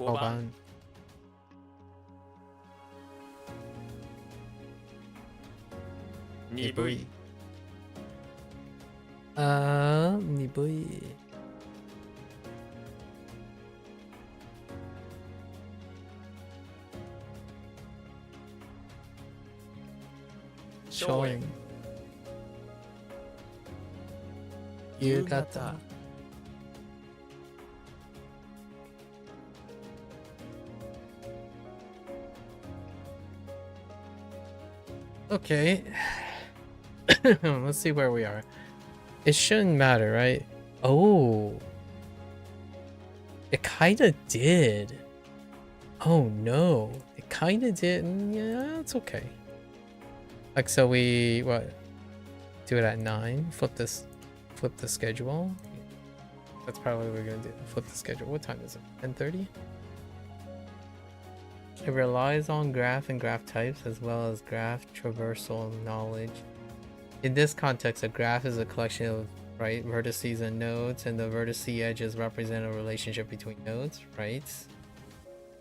[SPEAKER 8] 5番
[SPEAKER 1] 番。
[SPEAKER 8] 鈍い。
[SPEAKER 1] あー、鈍い。
[SPEAKER 8] showing。
[SPEAKER 1] 夕方。Okay. Let's see where we are. It shouldn't matter, right? Oh. It kinda did. Oh no. It kinda did. Yeah, it's okay. Like, so we, what? Do it at 9. Flip the schedule. That's probably what we're gonna do. Flip the schedule. What time is it? 10:30? It relies on graph and graph types as well as graph traversal knowledge. In this context, a graph is a collection of vertices and nodes, and the vertice edges represent a relationship between nodes, right?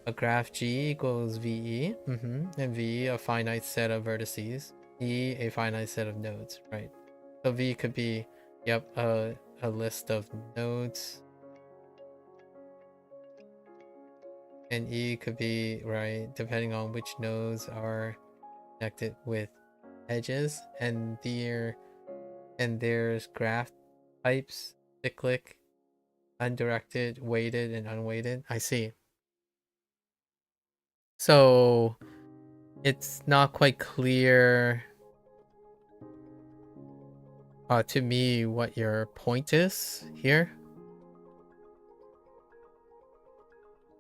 [SPEAKER 1] A graph G equals VE, and VE a finite set of vertices, E a finite set of nodes, right? So V could be, yep, a list of nodes. And E could be, right, depending on which nodes are connected with edges, and there's graph types, cyclic, undirected, weighted, and unweighted. I see. So it's not quite clear to me what your point is here.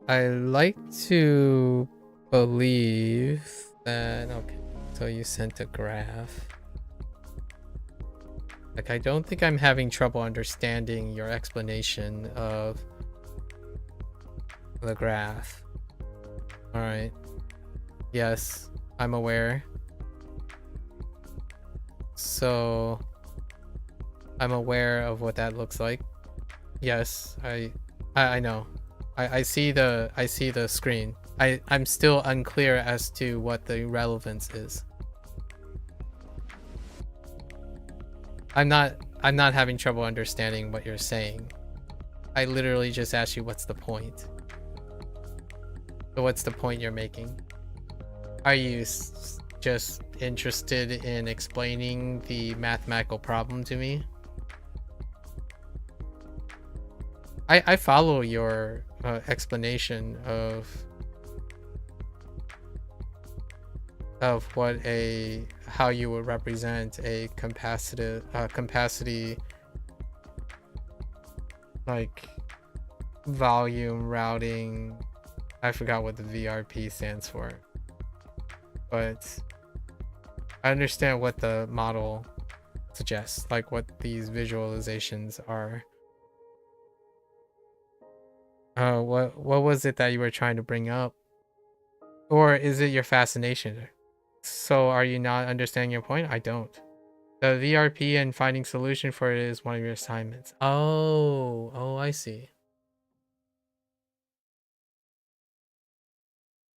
[SPEAKER 1] I like to believe that, okay, so you sent a graph. Like, I don't think I'm having trouble understanding your explanation of the graph. All right. Yes, I'm aware. So I'm aware of what that looks like. Yes, I know. I see the screen. I'm still unclear as to what the relevance is. I'm not having trouble understanding what you're saying. I literally just asked you what's the point. So what's the point you're making? Are you just interested in explaining the mathematical problem to me? I follow your explanation of what how you would represent a capacity like volume routing. I forgot what the VRP stands for, but I understand what the model suggests, like what these visualizations are. What was it that you were trying to bring up? Or is it your fascination? So are you not understanding your point? I don't. The VRP and finding solution for it is one of your assignments. Oh, I see.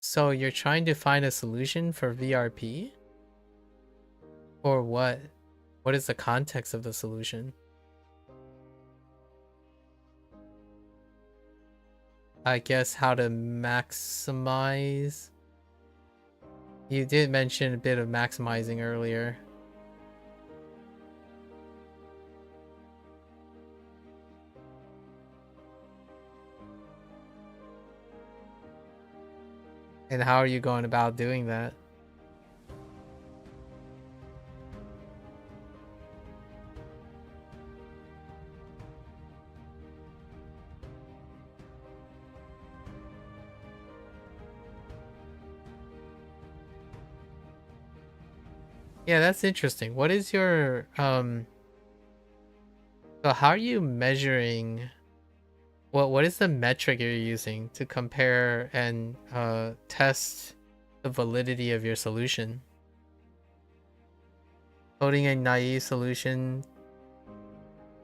[SPEAKER 1] So you're trying to find a solution for VRP? Or what? What is the context of the solution? I guess how to maximize. You did mention a bit of maximizing earlier. And how are you going about doing that? Yeah, that's interesting. What is your so how are you measuring, what is the metric you're using to compare and test the validity of your solution? Coding a naive solution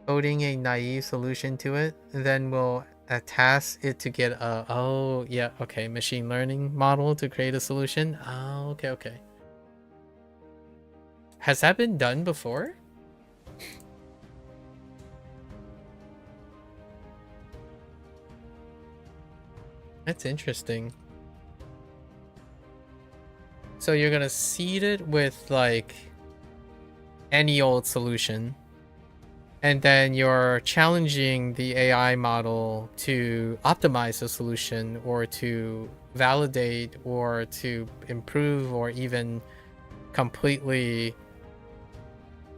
[SPEAKER 1] to it, and then we'll task it to get a, oh yeah, okay, machine learning model to create a solution. Oh, okay. Has that been done before? That's interesting. So you're gonna seed it with like any old solution, and then you're challenging the AI model to optimize the solution or to validate or to improve or even completely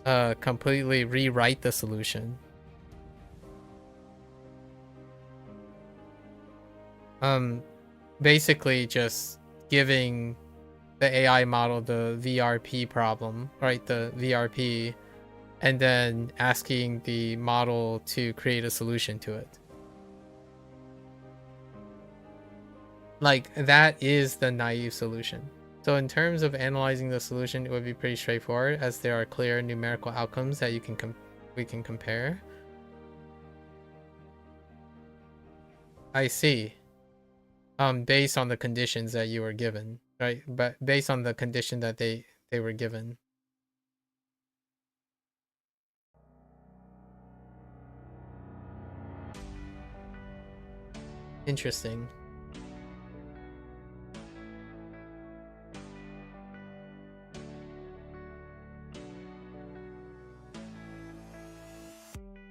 [SPEAKER 1] rewrite the solution. Basically just giving the AI model the VRP problem, right? The VRP, and then asking the model to create a solution to it. Like, that is the naive solution. So in terms of analyzing the solution, it would be pretty straightforward, as there are clear numerical outcomes that we can compare. I see. Based on the conditions that you were given, right? But based on the condition that they were given. Interesting.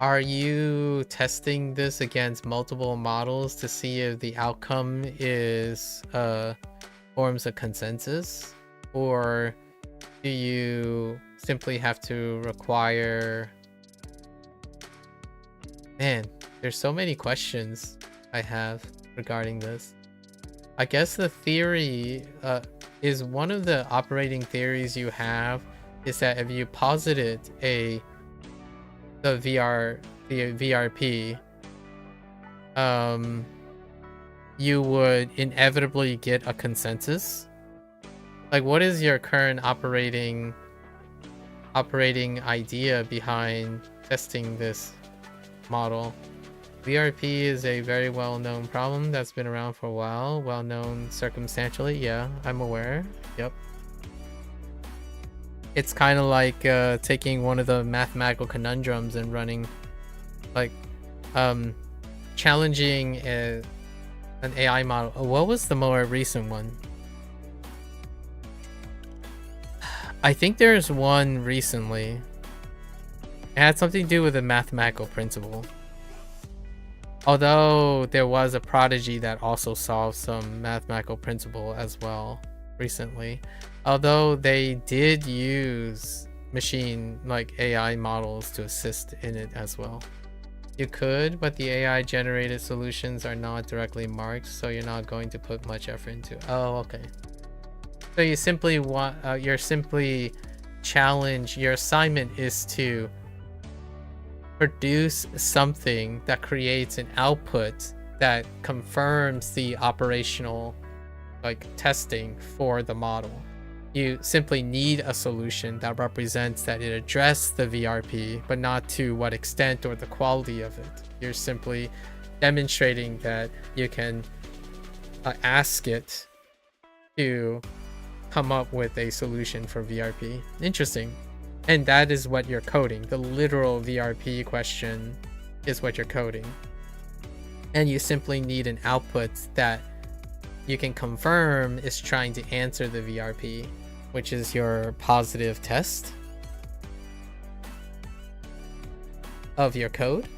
[SPEAKER 1] Are you testing this against multiple models to see if the outcome is forms a consensus, or do you simply have to require? Man, there's so many questions I have regarding this. I guess the theory is one of the operating theories you have is that if you posited the VRP, you would inevitably get a consensus. Like, what is your current operating idea behind testing this model? VRP is a very well-known problem that's been around for a while, well-known circumstantially. Yeah, I'm aware. Yep. It's kind of like taking one of the mathematical conundrums and running, like, challenging an AI model. What was the more recent one? I think there's one recently. It had something to do with a mathematical principle. Although there was a prodigy that also solved some mathematical principle as well recently. Although they did use like AI models to assist in it as well. You could, but the AI generated solutions are not directly marked, so you're not going to put much effort into it. Oh, okay. So you simply want, your assignment is to produce something that creates an output that confirms the operational, like, testing for the model. You simply need a solution that represents that it addressed the VRP, but not to what extent or the quality of it. You're simply demonstrating that you can ask it to come up with a solution for VRP. Interesting. And that is what you're coding. The literal VRP question is what you're coding. And you simply need an output that you can confirm is trying to answer the VRP, which is your positive test of your code.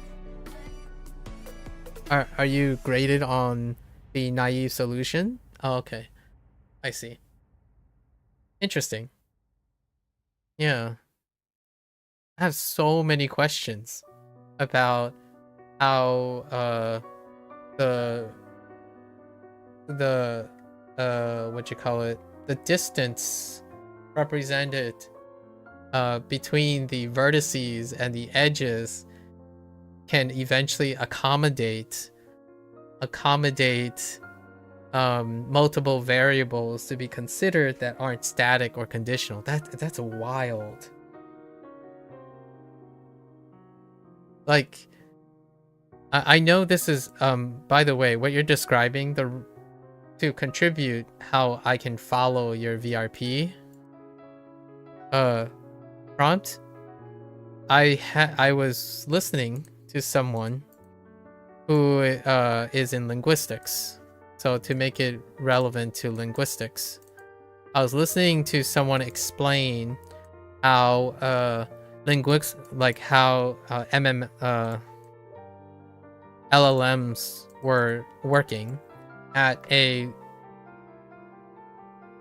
[SPEAKER 1] Are you graded on the naive solution? Oh, okay. I see. Interesting. Yeah. I have so many questions about how the the distance represented between the vertices and the edges can eventually accommodate multiple variables to be considered that aren't static or conditional. That's wild. Like, I know this is by the way, what you're describing, to contribute how I can follow your VRP prompt. I was listening to someone who is in linguistics. So to make it relevant to linguistics, I was listening to someone explain how how LLMs were working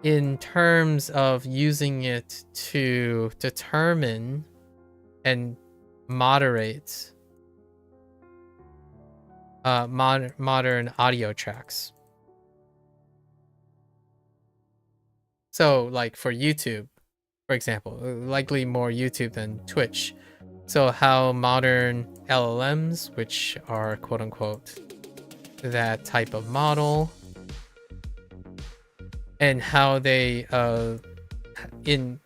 [SPEAKER 1] in terms of using it to determine and moderate modern audio tracks. So like for YouTube, for example, likely more YouTube than Twitch. So how modern LLMs, which are quote unquote that type of model, and how they in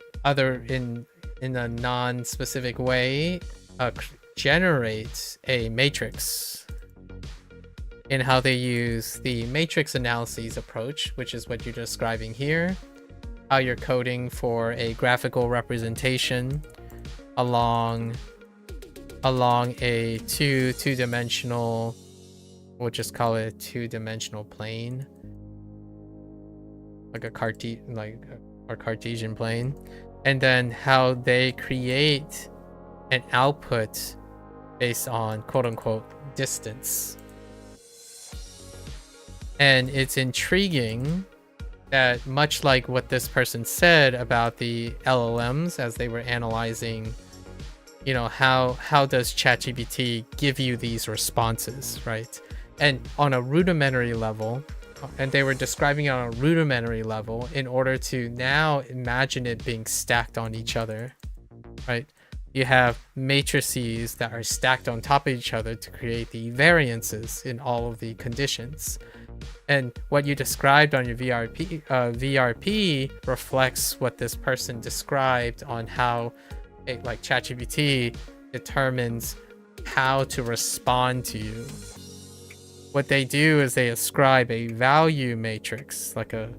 [SPEAKER 1] a non-specific way generate a matrix, and how they use the matrix analyses approach, which is what you're describing here, how you're coding for a graphical representation along a two-dimensional, we'll just call it a two-dimensional plane, like a Cartesian plane, and then how they create an output based on quote-unquote distance. And it's intriguing that, much like what this person said about the LLMs as they were analyzing, you know, how does ChatGPT give you these responses, right? And on a rudimentary level, and they were describing it on a rudimentary level in order to now imagine it being stacked on each other, right? You have matrices that are stacked on top of each other to create the variances in all of the conditions. And what you described on your VRP reflects what this person described on how like ChatGPT determines how to respond to you. What they do is they ascribe a value matrix, like a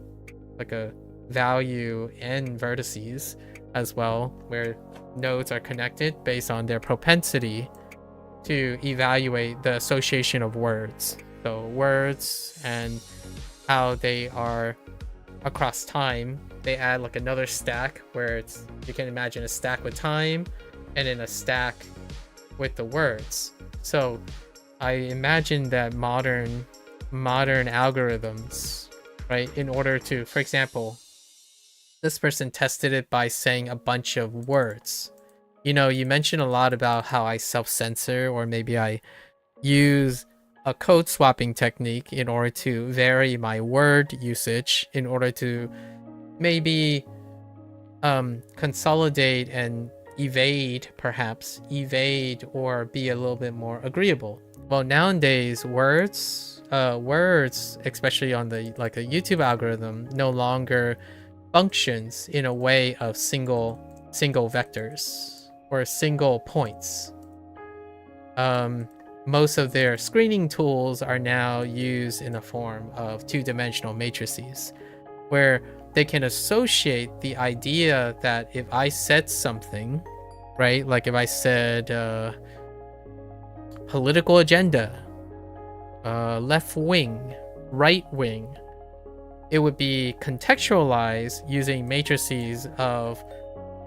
[SPEAKER 1] value and vertices as well, where nodes are connected based on their propensity to evaluate the association of words. So words and how they are across time, they add like another stack where you can imagine a stack with time and then a stack with the words. So I imagine that modern algorithms, right, in order to, for example, this person tested it by saying a bunch of words. You know, you mentioned a lot about how I self-censor, or maybe I use a code swapping technique in order to vary my word usage in order to maybe consolidate and evade or be a little bit more agreeable. Well, nowadays words, especially on the a YouTube algorithm, no longer functions in a way of single vectors or single points. Most of their screening tools are now used in the form of two-dimensional matrices, where they can associate the idea that if I said something, right, like if I said political agenda, left wing, right wing, it would be contextualized using matrices of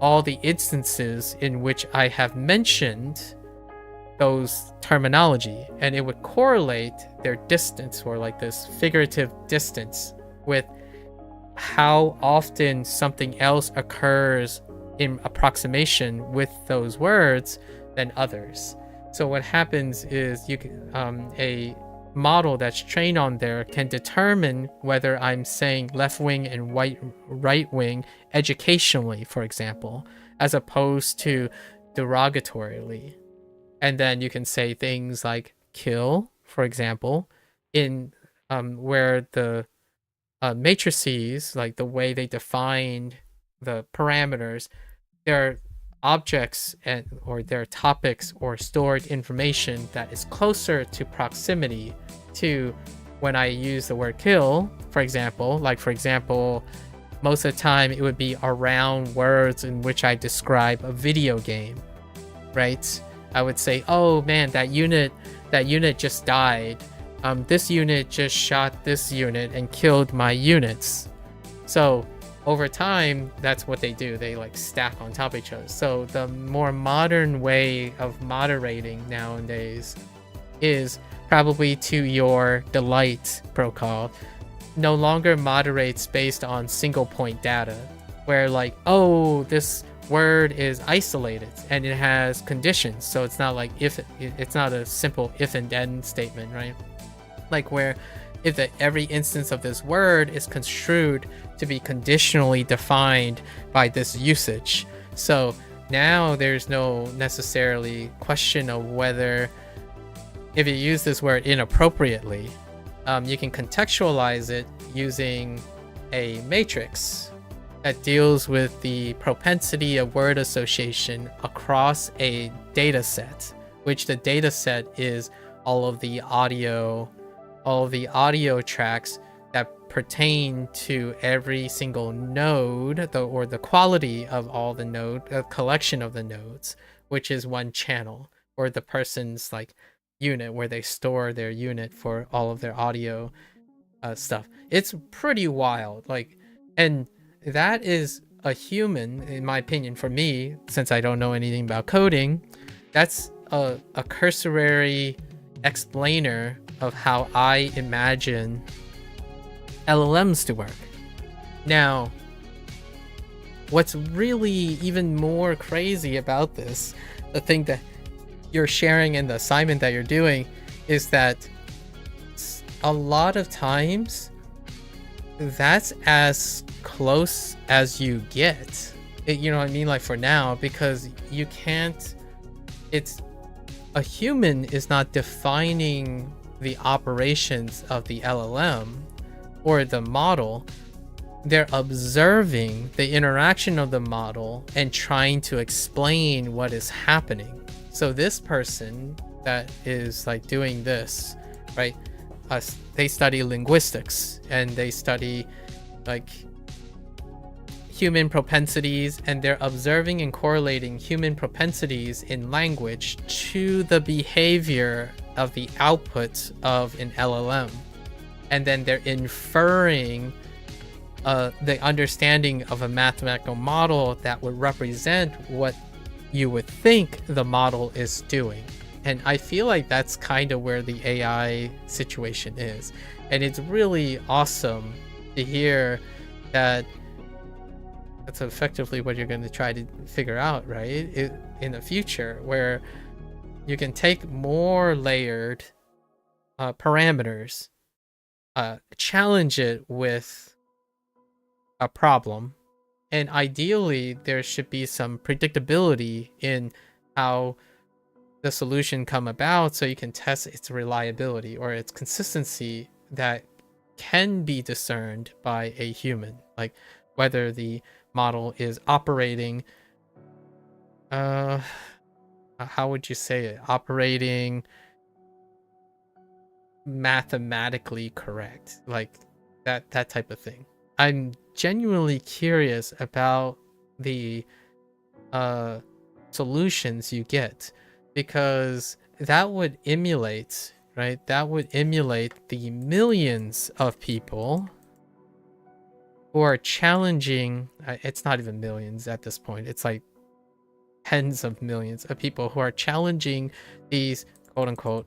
[SPEAKER 1] all the instances in which I have mentioned those terminology, and it would correlate their distance, or like this figurative distance, with how often something else occurs in approximation with those words than others. So what happens is you can, a model that's trained on there can determine whether I'm saying left wing and right wing educationally, for example, as opposed to derogatorily. And then you can say things like kill, for example, in where the matrices, like the way they defined the parameters, they're objects or their topics or stored information that is closer to proximity to when I use the word kill, for example. Like, for example, most of the time it would be around words in which I describe a video game, right? I would say, oh man, that unit just died. This unit just shot this unit and killed my units. So over time, that's what they do. They like stack on top of each other. So the more modern way of moderating nowadays is probably to your delight protocol. No longer moderates based on single point data, where like, oh, this word is isolated and it has conditions. So it's not like it's not a simple if and then statement, right? Like where if every instance of this word is construed to be conditionally defined by this usage. So now there's no necessarily question of whether if you use this word inappropriately, you can contextualize it using a matrix that deals with the propensity of word association across a data set, which the data set is all of the audio tracks that pertain to every single node, or the quality of all the node, a collection of the nodes, which is one channel, or the person's like unit where they store their unit for all of their audio stuff. It's pretty wild, like, and that is a human, in my opinion. For me, since I don't know anything about coding, that's a cursory explainer of how I imagine LLMs to work. Now, what's really even more crazy about this, the thing that you're sharing in the assignment that you're doing, is that a lot of times that's as close as you get. You know what I mean? Like for now, because you can't, it's a human is not defining the operations of the LLM or the model. They're observing the interaction of the model and trying to explain what is happening. So this person that is like doing this, right? They study linguistics and they study like human propensities, and they're observing and correlating human propensities in language to the behavior of the output of an LLM. And then they're inferring the understanding of a mathematical model that would represent what you would think the model is doing. And I feel like that's kind of where the AI situation is. And it's really awesome to hear that that's effectively what you're going to try to figure out, right? In the future, where you can take more layered parameters, challenge it with a problem, and ideally there should be some predictability in how the solution come about, so you can test its reliability or its consistency that can be discerned by a human, like whether the model is operating how would you say it, operating mathematically correct, like that type of thing. I'm genuinely curious about the solutions you get, because that would emulate, right? That would emulate the millions of people who are challenging, it's not even millions at this point, it's like tens of millions of people who are challenging these quote-unquote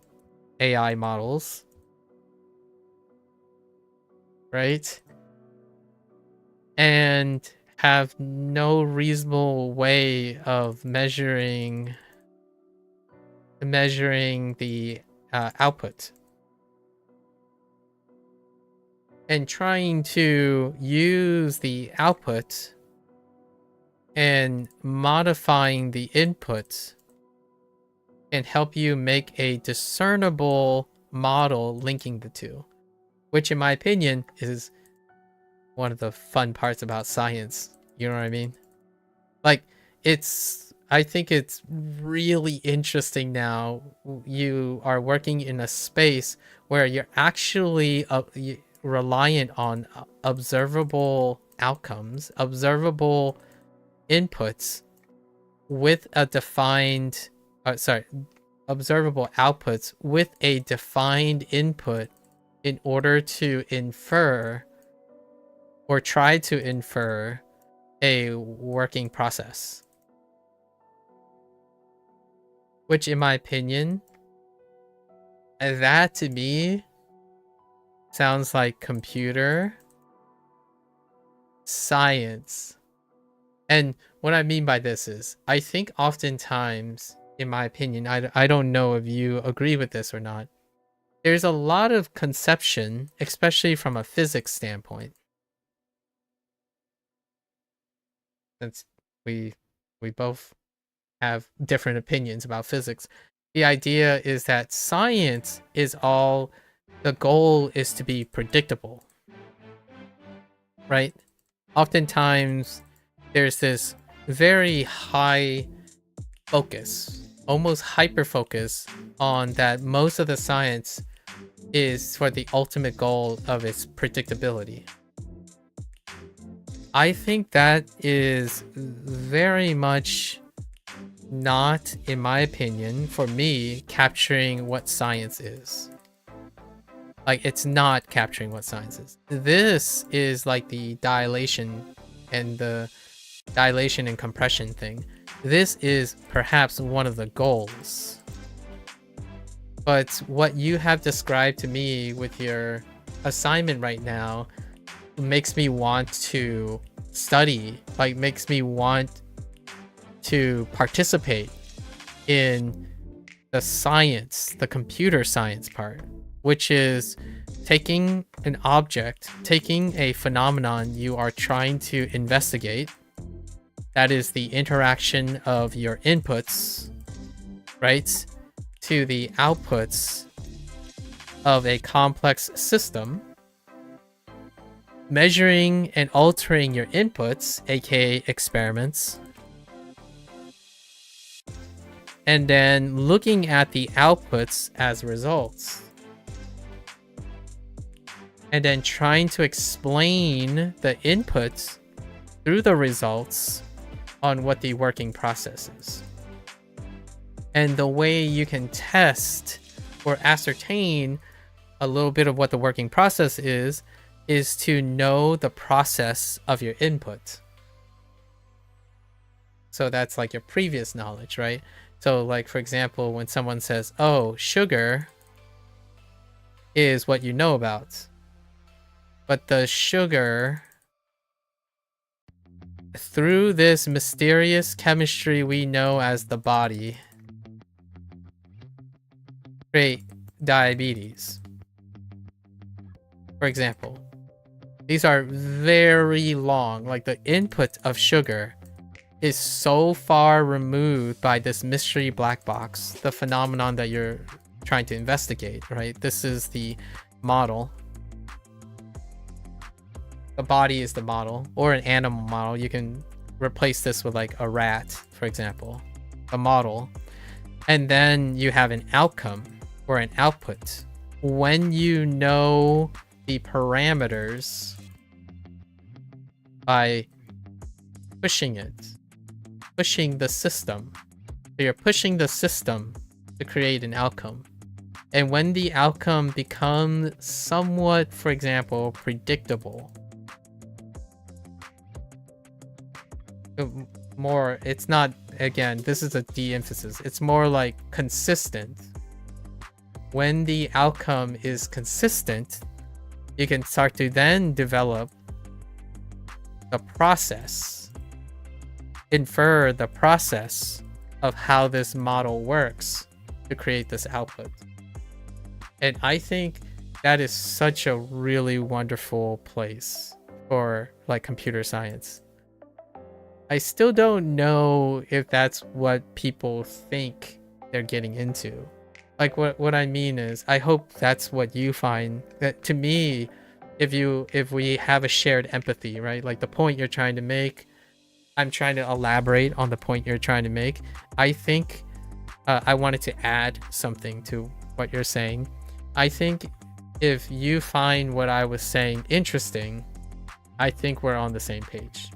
[SPEAKER 1] AI models, right? And have no reasonable way of measuring the output, and trying to use the output and modifying the input and help you make a discernible model linking the two, which in my opinion is one of the fun parts about science. You know what I mean? Like, it's I think it's really interesting now. You are working in a space where you're actually reliant on observable outcomes, observable inputs with a defined, observable outputs with a defined input in order to infer or try to infer a working process. Which, in my opinion, that to me sounds like computer science. And what I mean by this is, I think oftentimes, in my opinion, I don't know if you agree with this or not, there's a lot of conception, especially from a physics standpoint. Since we both have different opinions about physics, the idea is that science is all, the goal is to be predictable, right? Oftentimes there's this very high focus, almost hyper focus on that most of the science is for the ultimate goal of its predictability. I think that is very much not, in my opinion, for me, capturing what science is. Like, it's not capturing what science is. This is like the dilation and compression thing. This is perhaps one of the goals. But what you have described to me with your assignment right now makes me want to study, like makes me want to participate in the science, the computer science part, which is taking an object, taking a phenomenon you are trying to investigate, that is the interaction of your inputs, right, to the outputs of a complex system, measuring and altering your inputs, aka experiments, and then looking at the outputs as results, and then trying to explain the inputs through the results on what the working process is. And the way you can test or ascertain a little bit of what the working process is to know the process of your input. So that's like your previous knowledge, right? So like, for example, when someone says, oh, sugar is what you know about, but the sugar, through this mysterious chemistry we know as the body, create diabetes. For example, these are very long, like the input of sugar is so far removed by this mystery black box, the phenomenon that you're trying to investigate, right? This is the model. The body is the model, or an animal model. You can replace this with like a rat, for example, a model. And then you have an outcome or an output. When you know the parameters by pushing the system. So you're pushing the system to create an outcome. And when the outcome becomes somewhat, for example, predictable, more, it's not, again, this is a de-emphasis, it's more like consistent. When the outcome is consistent, you can start to then develop the process, infer the process of how this model works to create this output. And I think that is such a really wonderful place for like computer science. I still don't know if that's what people think they're getting into. Like what I mean is, I hope that's what you find. That to me, if we have a shared empathy, right? Like the point you're trying to make I'm trying to elaborate on the point you're trying to make. I think I wanted to add something to what you're saying. I think if you find what I was saying interesting, I think we're on the same page.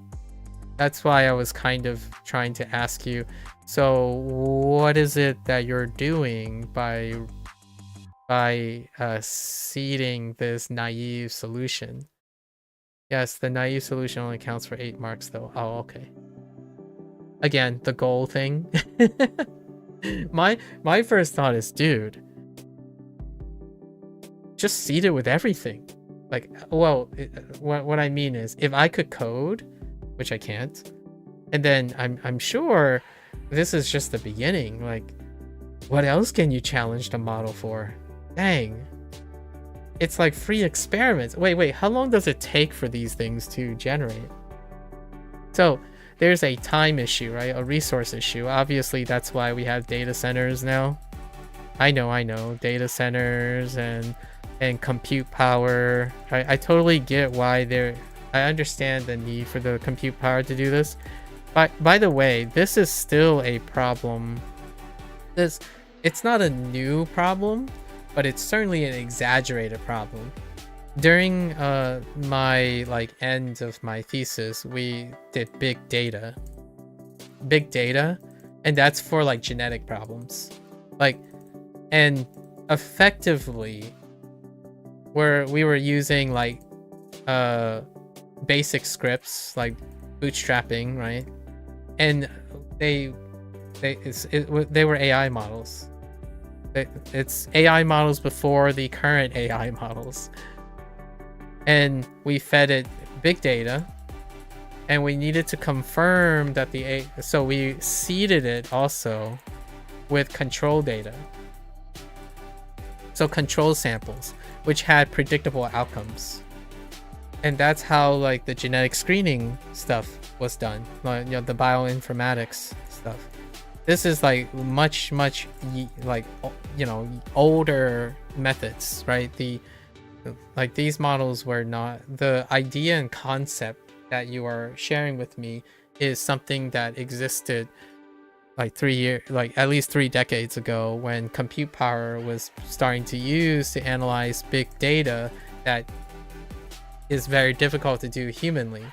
[SPEAKER 1] That's why I was kind of trying to ask you, so what is it that you're doing by seeding this naive solution? Yes, the naive solution only counts for 8 marks though. Oh, okay. Again, the goal thing. My first thought is, dude, just seed it with everything. Like, well, what I mean is, if I could code, which I can't, and then I'm sure this is just the beginning. Like, what else can you challenge the model for? Dang. It's like free experiments. Wait, how long does it take for these things to generate? So there's a time issue, right? A resource issue. Obviously, that's why we have data centers now. I know. Data centers and compute power. I totally get why I understand the need for the compute power to do this. But by the way, this is still a problem. It's not a new problem, but it's certainly an exaggerated problem. During my end of my thesis, we did big data, and that's for like genetic problems. And effectively, we were using like basic scripts like bootstrapping, right? And they were AI models. It's AI models before the current AI models. And we fed it big data, and we needed to confirm that so we seeded it also with control data. So control samples, which had predictable outcomes. And that's how like the genetic screening stuff was done, like, you know, the bioinformatics stuff. This is like much like, you know, older methods, right? Like these models were not, the idea and concept that you are sharing with me is something that existed like at least 3 decades ago, when compute power was starting to use to analyze big data that is very difficult to do humanly.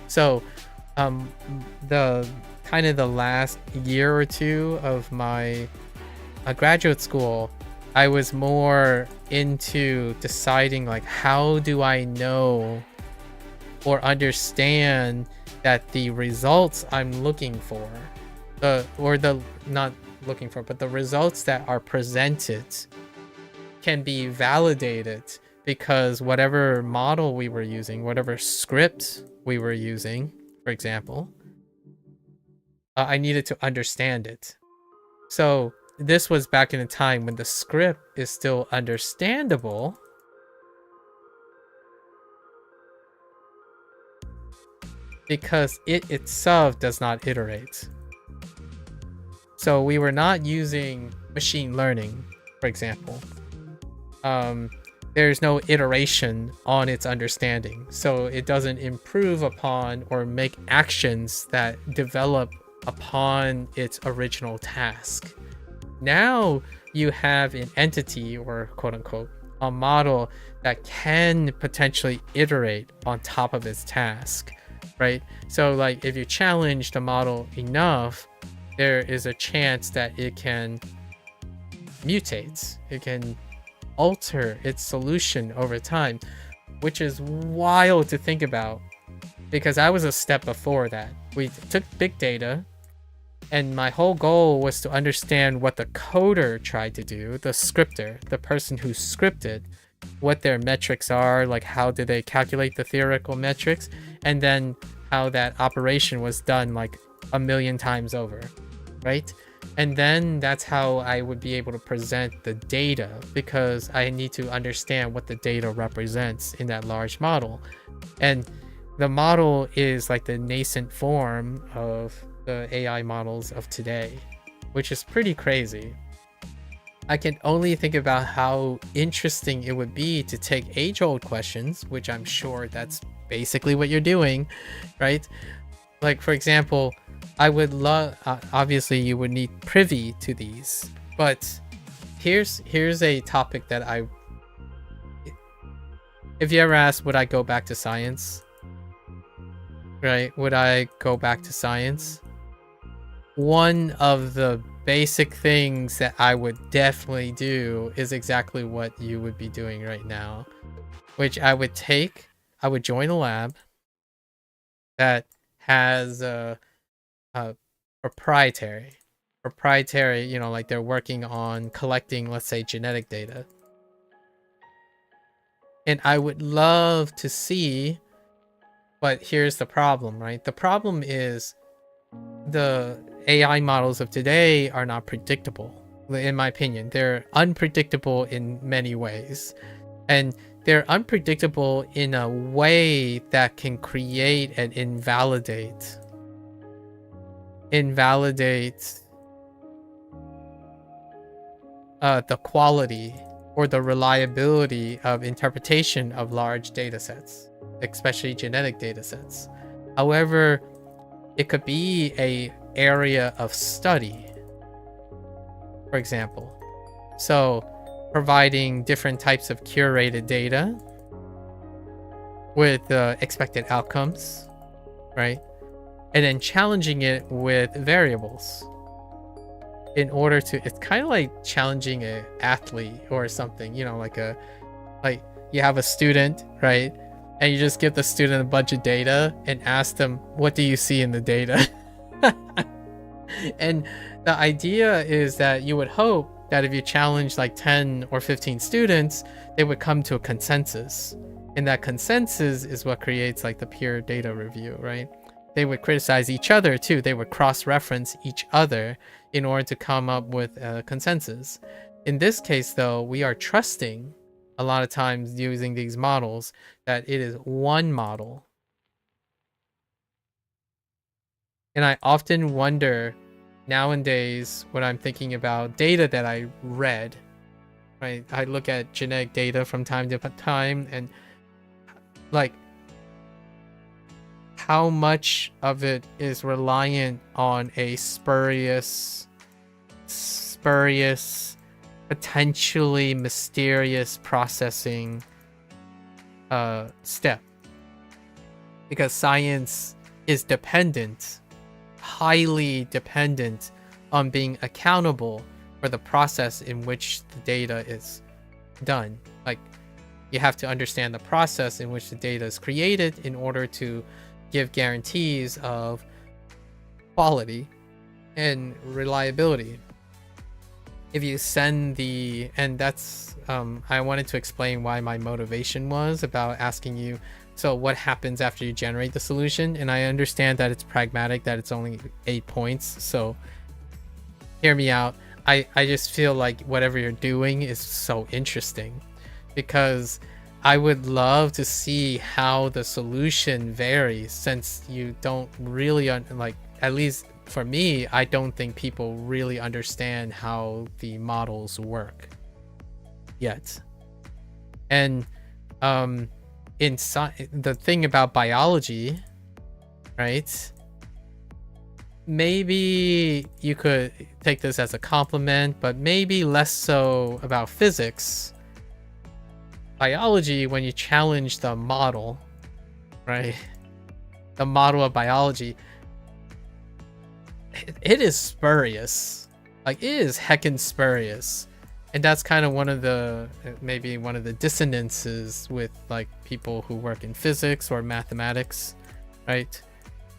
[SPEAKER 1] So the kind of the last year or two of my graduate school, I was more into deciding like, how do I know or understand that the results I'm looking for, not looking for, but the results that are presented can be validated, because whatever model we were using, whatever script we were using, for example, I needed to understand it. So this was back in a time when the script is still understandable, because it itself does not iterate. So we were not using machine learning, for example. There's no iteration on its understanding, so it doesn't improve upon or make actions that develop upon its original task. Now you have an entity, or quote unquote a model, that can potentially iterate on top of its task, right? So like, if you challenge the model enough, there is a chance that it can mutate, it can alter its solution over time, which is wild to think about, because I was a step before that. We took big data, and my whole goal was to understand what the coder tried to do, the scripter, the person who scripted, what their metrics are, like how do they calculate the theoretical metrics, and then how that operation was done like 1,000,000 times over, right? And then that's how I would be able to present the data, because I need to understand what the data represents in that large model. And the model is like the nascent form of the AI models of today, which is pretty crazy. I can only think about how interesting it would be to take age-old questions, which I'm sure that's basically what you're doing, right? Like, for example, I would love, obviously you would need privy to these, but here's a topic that if you ever ask, would I go back to science? Right? Would I go back to science? One of the basic things that I would definitely do is exactly what you would be doing right now, which I would join a lab that has a proprietary, you know, like they're working on collecting, let's say, genetic data. And I would love to see, but here's the problem, right? The problem is the AI models of today are not predictable, in my opinion. They're unpredictable in many ways. And they're unpredictable in a way that can create and invalidate the quality or the reliability of interpretation of large data sets, especially genetic data sets. However, it could be a area of study, for example. So providing different types of curated data with expected outcomes, right? And then challenging it with variables in order to, it's kind of like challenging an athlete or something, you know, like you have a student, right? And you just give the student a bunch of data and ask them, what do you see in the data? And the idea is that you would hope that if you challenge like 10 or 15 students, they would come to a consensus. And that consensus is what creates like the peer data review, right? They would criticize each other too. They would cross-reference each other in order to come up with a consensus. In this case, though, we are trusting a lot of times using these models that it is one model. And I often wonder nowadays when I'm thinking about data that I read, right? I look at genetic data from time to time and like how much of it is reliant on a spurious, potentially mysterious processing step. Because science is dependent, highly dependent on being accountable for the process in which the data is done. Like, you have to understand the process in which the data is created in order to give guarantees of quality and reliability. If you send and that's, I wanted to explain why my motivation was about asking you, so what happens after you generate the solution? And I understand that it's pragmatic, that it's only 8 points, so hear me out. I just feel like whatever you're doing is so interesting, because I would love to see how the solution varies, since you don't really, like, at least for me, I don't think people really understand how the models work yet. And the thing about biology, right? Maybe you could take this as a compliment, but maybe less so about physics. Biology, when you challenge the model, right? The model of biology, it is spurious. Like, it is heckin' spurious. And that's kind of maybe one of the dissonances with like people who work in physics or mathematics, right?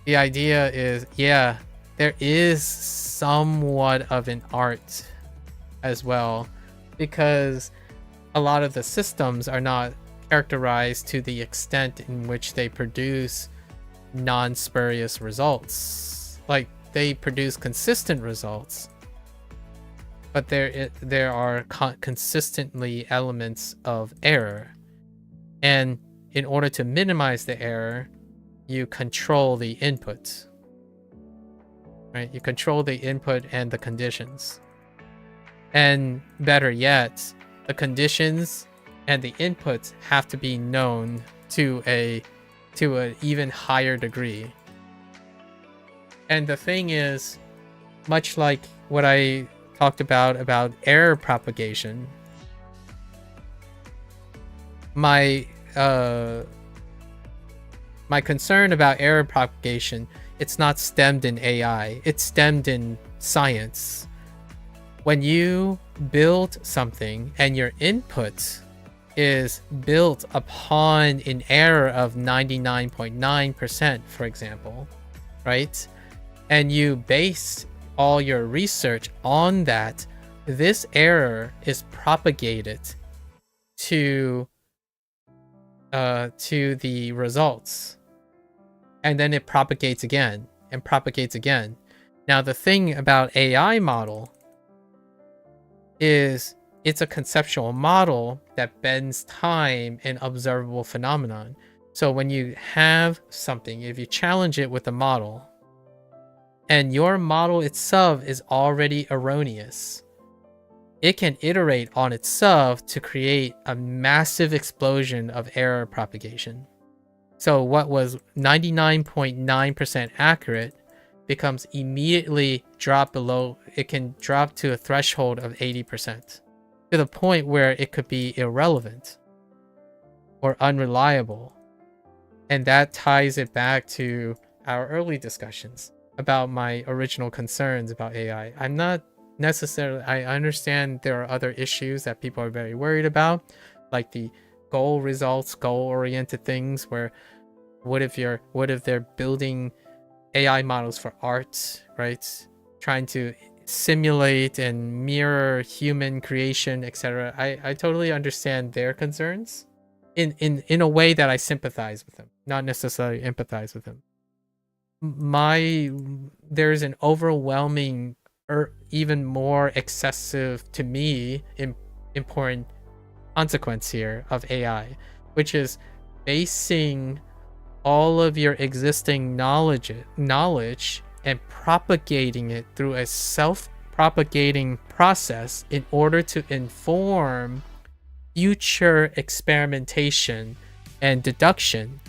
[SPEAKER 1] The idea is, yeah, there is somewhat of an art as well, because a lot of the systems are not characterized to the extent in which they produce non-spurious results. Like, they produce consistent results, but there are consistently elements of error. And in order to minimize the error, you control the input, right? You control the input and the conditions. And better yet, the conditions and the inputs have to be known to an even higher degree. And the thing is, much like what I talked about error propagation, my concern about error propagation, it's not stemmed in AI, it's stemmed in science. When you build something and your input is built upon an error of 99.9%, for example, right? And you base all your research on that, this error is propagated to the results, and then it propagates again and propagates again. Now the thing about AI model is it's a conceptual model that bends time and observable phenomenon. So when you have something, if you challenge it with a model and your model itself is already erroneous, it can iterate on itself to create a massive explosion of error propagation. So what was 99.9% accurate becomes immediately drop below, it can drop to a threshold of 80%, to the point where it could be irrelevant or unreliable. And that ties it back to our early discussions about my original concerns about AI. I'm not necessarily, I understand there are other issues that people are very worried about, like the goal results, goal-oriented things, where what if they're building AI models for art, right? Trying to simulate and mirror human creation, etc. I totally understand their concerns in a way that I sympathize with them, not necessarily empathize with them. There's an overwhelming or even more excessive, to me, important consequence here of AI, which is basing all of your existing knowledge and propagating it through a self-propagating process in order to inform future experimentation and deduction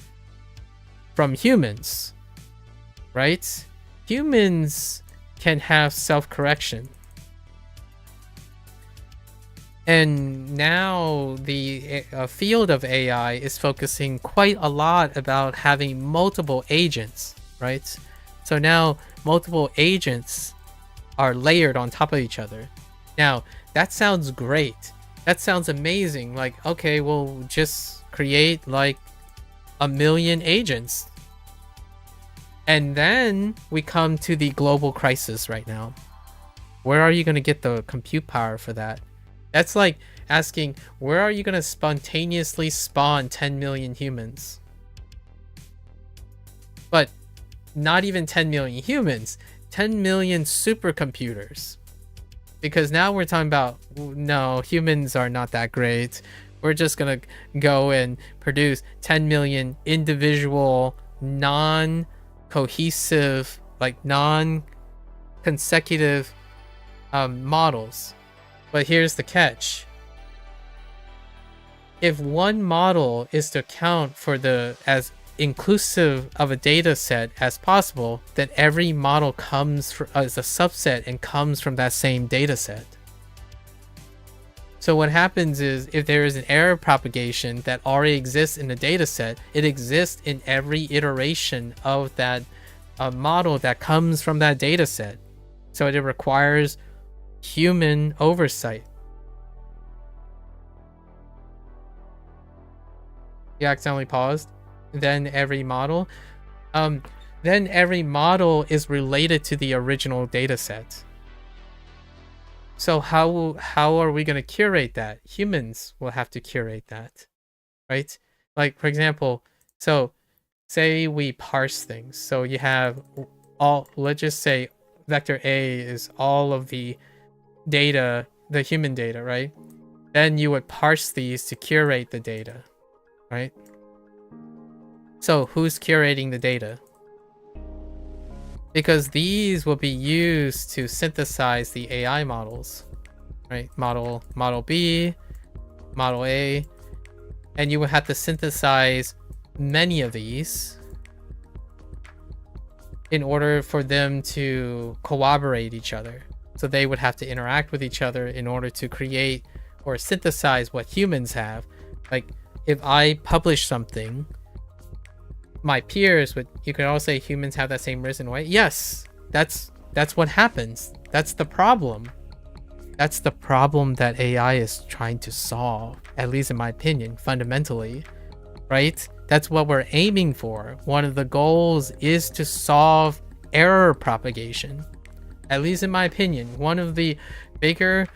[SPEAKER 1] from humans, right? Humans can have self-correction. And now the field of AI is focusing quite a lot about having multiple agents, right? So now multiple agents are layered on top of each other. Now, that sounds great. That sounds amazing. Like, okay, we'll just create like 1 million agents. And then we come to the global crisis right now. Where are you going to get the compute power for that? That's like asking, where are you going to spontaneously spawn 10 million humans? But not even 10 million humans, 10 million supercomputers. Because now we're talking about, no, humans are not that great. We're just going to go and produce 10 million individual, non-cohesive, like non-consecutive models. But here's the catch. If one model is to account for as inclusive of a data set as possible, then every model comes as a subset and comes from that same data set. So what happens is, if there is an error propagation that already exists in the data set, it exists in every iteration of that model that comes from that data set. So it requires human oversight. You accidentally paused. Then every model is related to the original data set. So how are we going to curate that? Humans will have to curate that, right? Like, for example, so say we parse things. So you have let's just say vector A is all of the data, the human data, right? Then you would parse these to curate the data, right? So who's curating the data? Because these will be used to synthesize the AI models, right? Model B, model A, and you would have to synthesize many of these in order for them to corroborate each other. So they would have to interact with each other in order to create or synthesize what humans have. Like if I publish something, my peers would, you could all say humans have that same risk in a way. Yes, that's what happens. That's the problem. That's the problem that AI is trying to solve, at least in my opinion, fundamentally, right? That's what we're aiming for. One of the goals is to solve error propagation, at least in my opinion. One of the bigger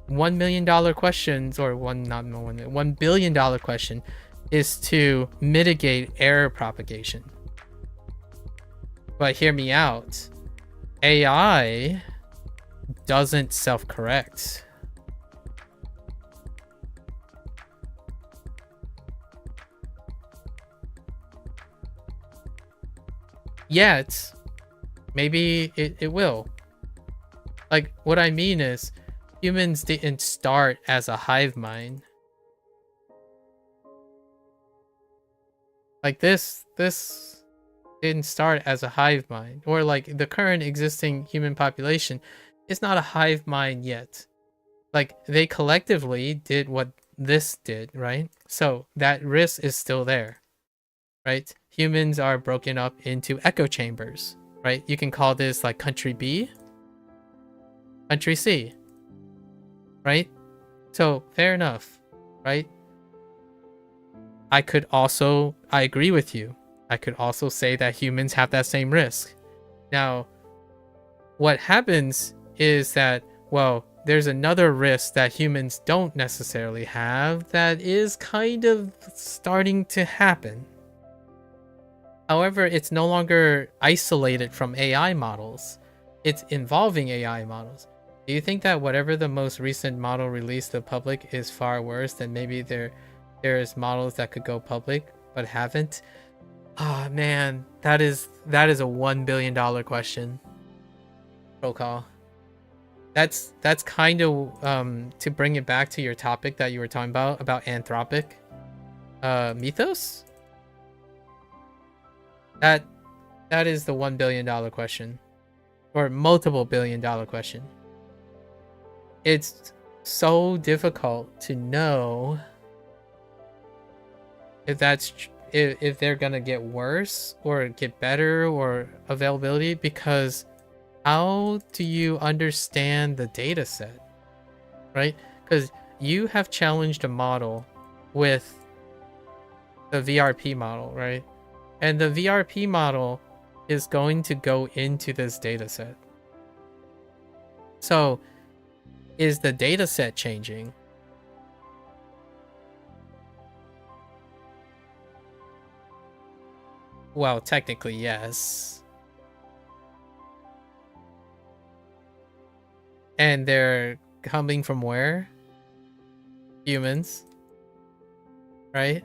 [SPEAKER 1] $1 million questions, or $1 billion question, is to mitigate error propagation. But hear me out. AI doesn't self-correct. Yet, maybe it will. Like, what I mean is, humans didn't start as a hive mind. Like this didn't start as a hive mind, or like the current existing human population is not a hive mind yet. Like they collectively did what this did, right? So that risk is still there, right? Humans are broken up into echo chambers, right? You can call this like country B, country C, right? So fair enough, right? I agree with you. I could also say that humans have that same risk. Now, what happens is that, well, there's another risk that humans don't necessarily have that is kind of starting to happen. However, it's no longer isolated from AI models. It's involving AI models. Do you think that whatever the most recent model released to the public is far worse than maybe there's models that could go public but haven't? Oh man, that is a $1 billion question. Roll call. That's kind of to bring it back to your topic that you were talking about anthropic mythos. That is the $1 billion question, or multiple $1 billion question. It's so difficult to know if they're gonna get worse or get better or availability, because how do you understand the data set, right? Because you have challenged a model with the VRP model, right? And the VRP model is going to go into this data set. So is the data set changing? Well, technically, yes. And they're coming from where? Humans. Right?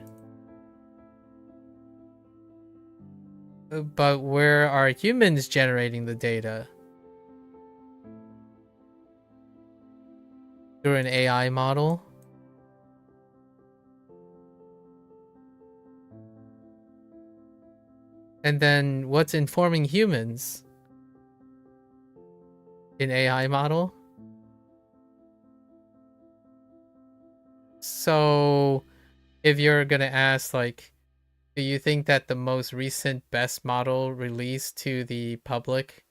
[SPEAKER 1] But where are humans generating the data? Through an AI model? And then what's informing humans? An AI model? So if you're gonna ask, like, do you think that the most recent best model released to the public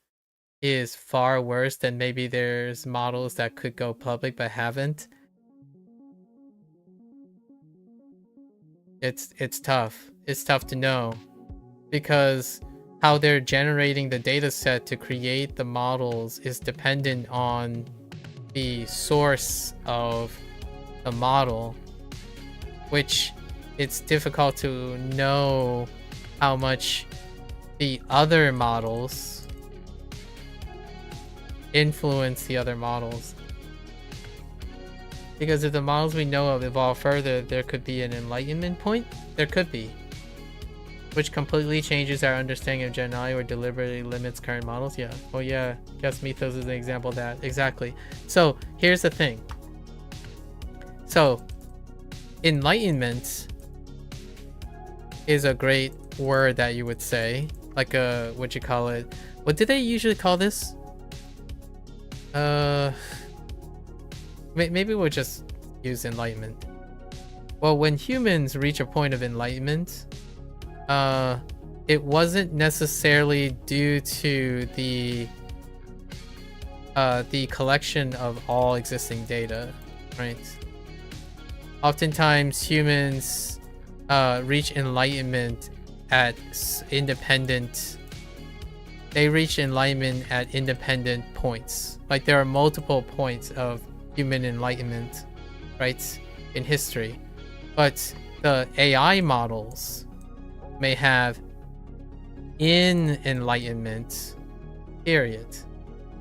[SPEAKER 1] is far worse than maybe there's models that could go public but haven't? It's tough. It's tough to know, because how they're generating the data set to create the models is dependent on the source of the model, which it's difficult to know how much the other models influence the other models. Because if the models we know of evolve further, there could be an enlightenment point. There could be. Which completely changes our understanding of generality or deliberately limits current models. Yeah. Well, yeah. Guess Mythos is an example of that. Exactly. So here's the thing. So enlightenment is a great word that you would say, like a, what you call it, what did they usually call this? Maybe we'll just use enlightenment. Well, when humans reach a point of enlightenment, it wasn't necessarily due to the collection of all existing data, right? Oftentimes humans reach enlightenment at independent points. Like there are multiple points of human enlightenment, right, in history. But the AI models may have in enlightenment period.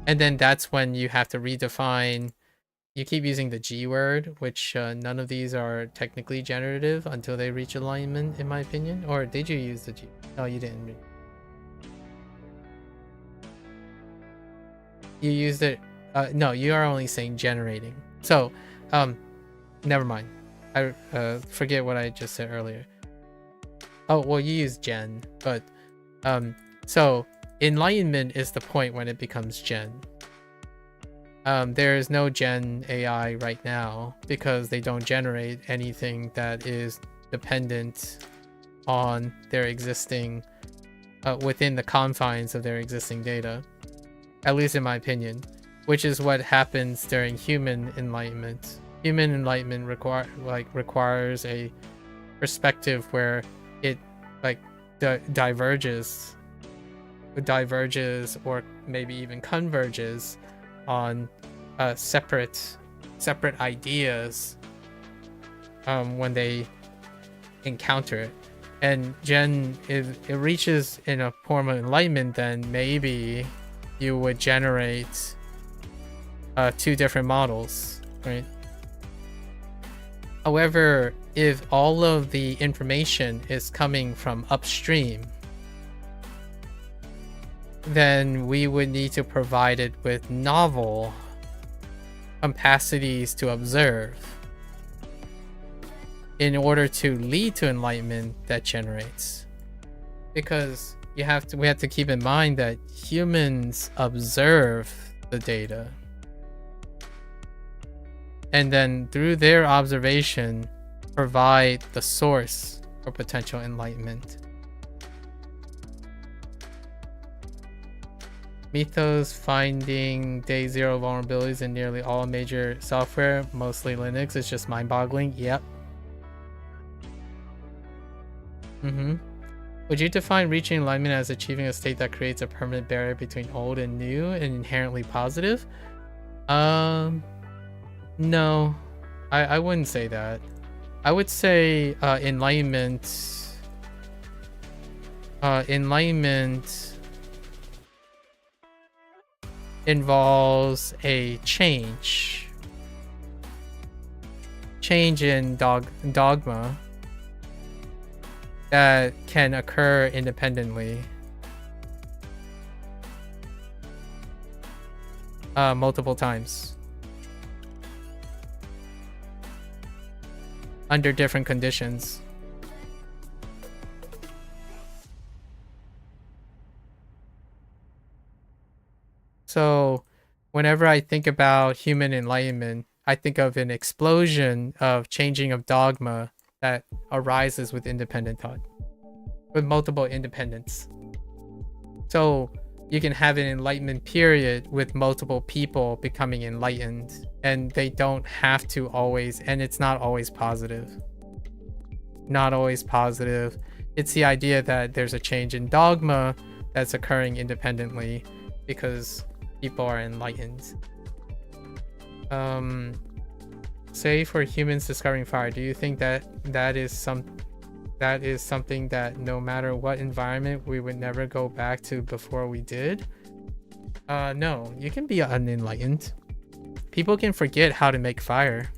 [SPEAKER 1] And then that's when you have to redefine. You keep using the G word, which none of these are technically generative until they reach alignment, in my opinion. Or did you use the G? No, you didn't. You used it. No, you are only saying generating. So, never mind. I forget what I just said earlier. Oh, well, you use gen, but so enlightenment is the point when it becomes gen. There is no gen AI right now because they don't generate anything that is dependent on their existing within the confines of their existing data, at least in my opinion, which is what happens during human enlightenment. Human enlightenment requires a perspective where it diverges or maybe even converges on separate ideas when they encounter it. And gen, if it reaches in a form of enlightenment, then maybe you would generate two different models, right? However, if all of the information is coming from upstream, then we would need to provide it with novel capacities to observe in order to lead to enlightenment that generates. Because we have to keep in mind that humans observe the data, and then through their observation provide the source for potential enlightenment. Mythos finding day zero vulnerabilities in nearly all major software, mostly Linux, is just mind-boggling. Yep. Would you define reaching enlightenment as achieving a state that creates a permanent barrier between old and new and inherently positive? No, I wouldn't say that. I would say enlightenment involves a change in dogma that can occur independently multiple times under different conditions. So whenever I think about human enlightenment, I think of an explosion of changing of dogma that arises with independent thought, with multiple independents. So you can have an enlightenment period with multiple people becoming enlightened, and they don't have to always, and it's not always positive. Not always positive. It's the idea that there's a change in dogma that's occurring independently because people are enlightened. Say for humans discovering fire, do you think that is something that no matter what environment we would never go back to before we did? No, you can be unenlightened. People can forget how to make fire.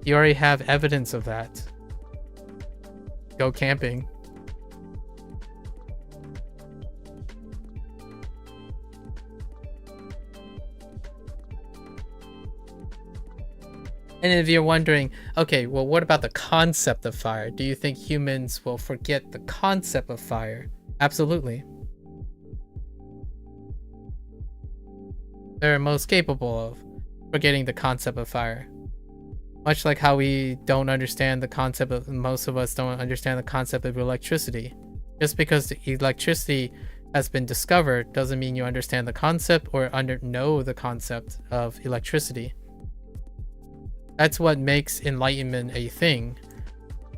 [SPEAKER 1] You already have evidence of that. Go camping. And if you're wondering, okay, well, what about the concept of fire? Do you think humans will forget the concept of fire? Absolutely. They're most capable of forgetting the concept of fire. Much like how we don't understand the concept of, most of us don't understand the concept of electricity. Just because the electricity has been discovered doesn't mean you understand the concept or know the concept of electricity. That's what makes enlightenment a thing,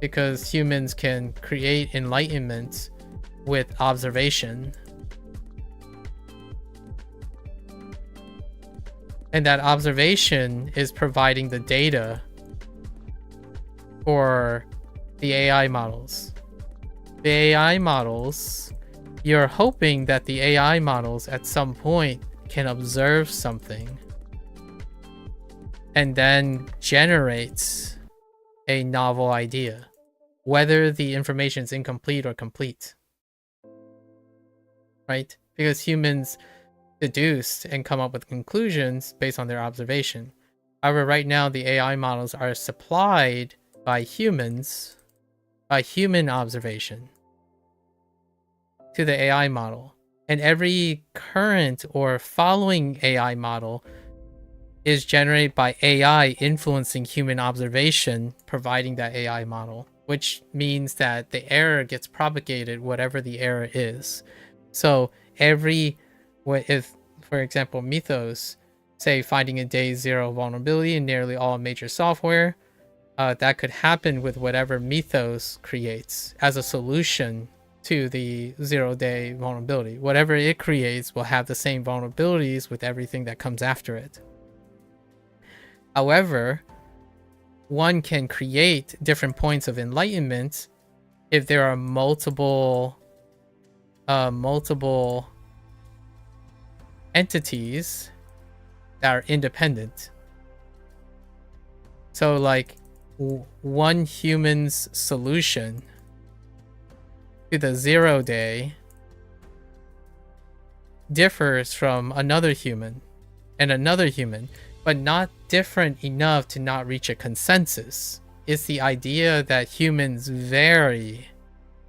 [SPEAKER 1] because humans can create enlightenment with observation. And that observation is providing the data for the AI models. The AI models, you're hoping that the AI models at some point can observe something and then generates a novel idea, whether the information is incomplete or complete. Right? Because humans deduced and come up with conclusions based on their observation. However, right now the AI models are supplied by humans, by human observation to the AI model. And every current or following AI model is generated by AI influencing human observation, providing that AI model, which means that the error gets propagated whatever the error is. So if, for example, Mythos, say finding a day zero vulnerability in nearly all major software, that could happen with whatever Mythos creates as a solution to the 0-day vulnerability. Whatever it creates will have the same vulnerabilities with everything that comes after it. However, one can create different points of enlightenment if there are multiple entities that are independent. So like one human's solution to the 0-day differs from another human and another human, but not different enough to not reach a consensus. It's the idea that humans vary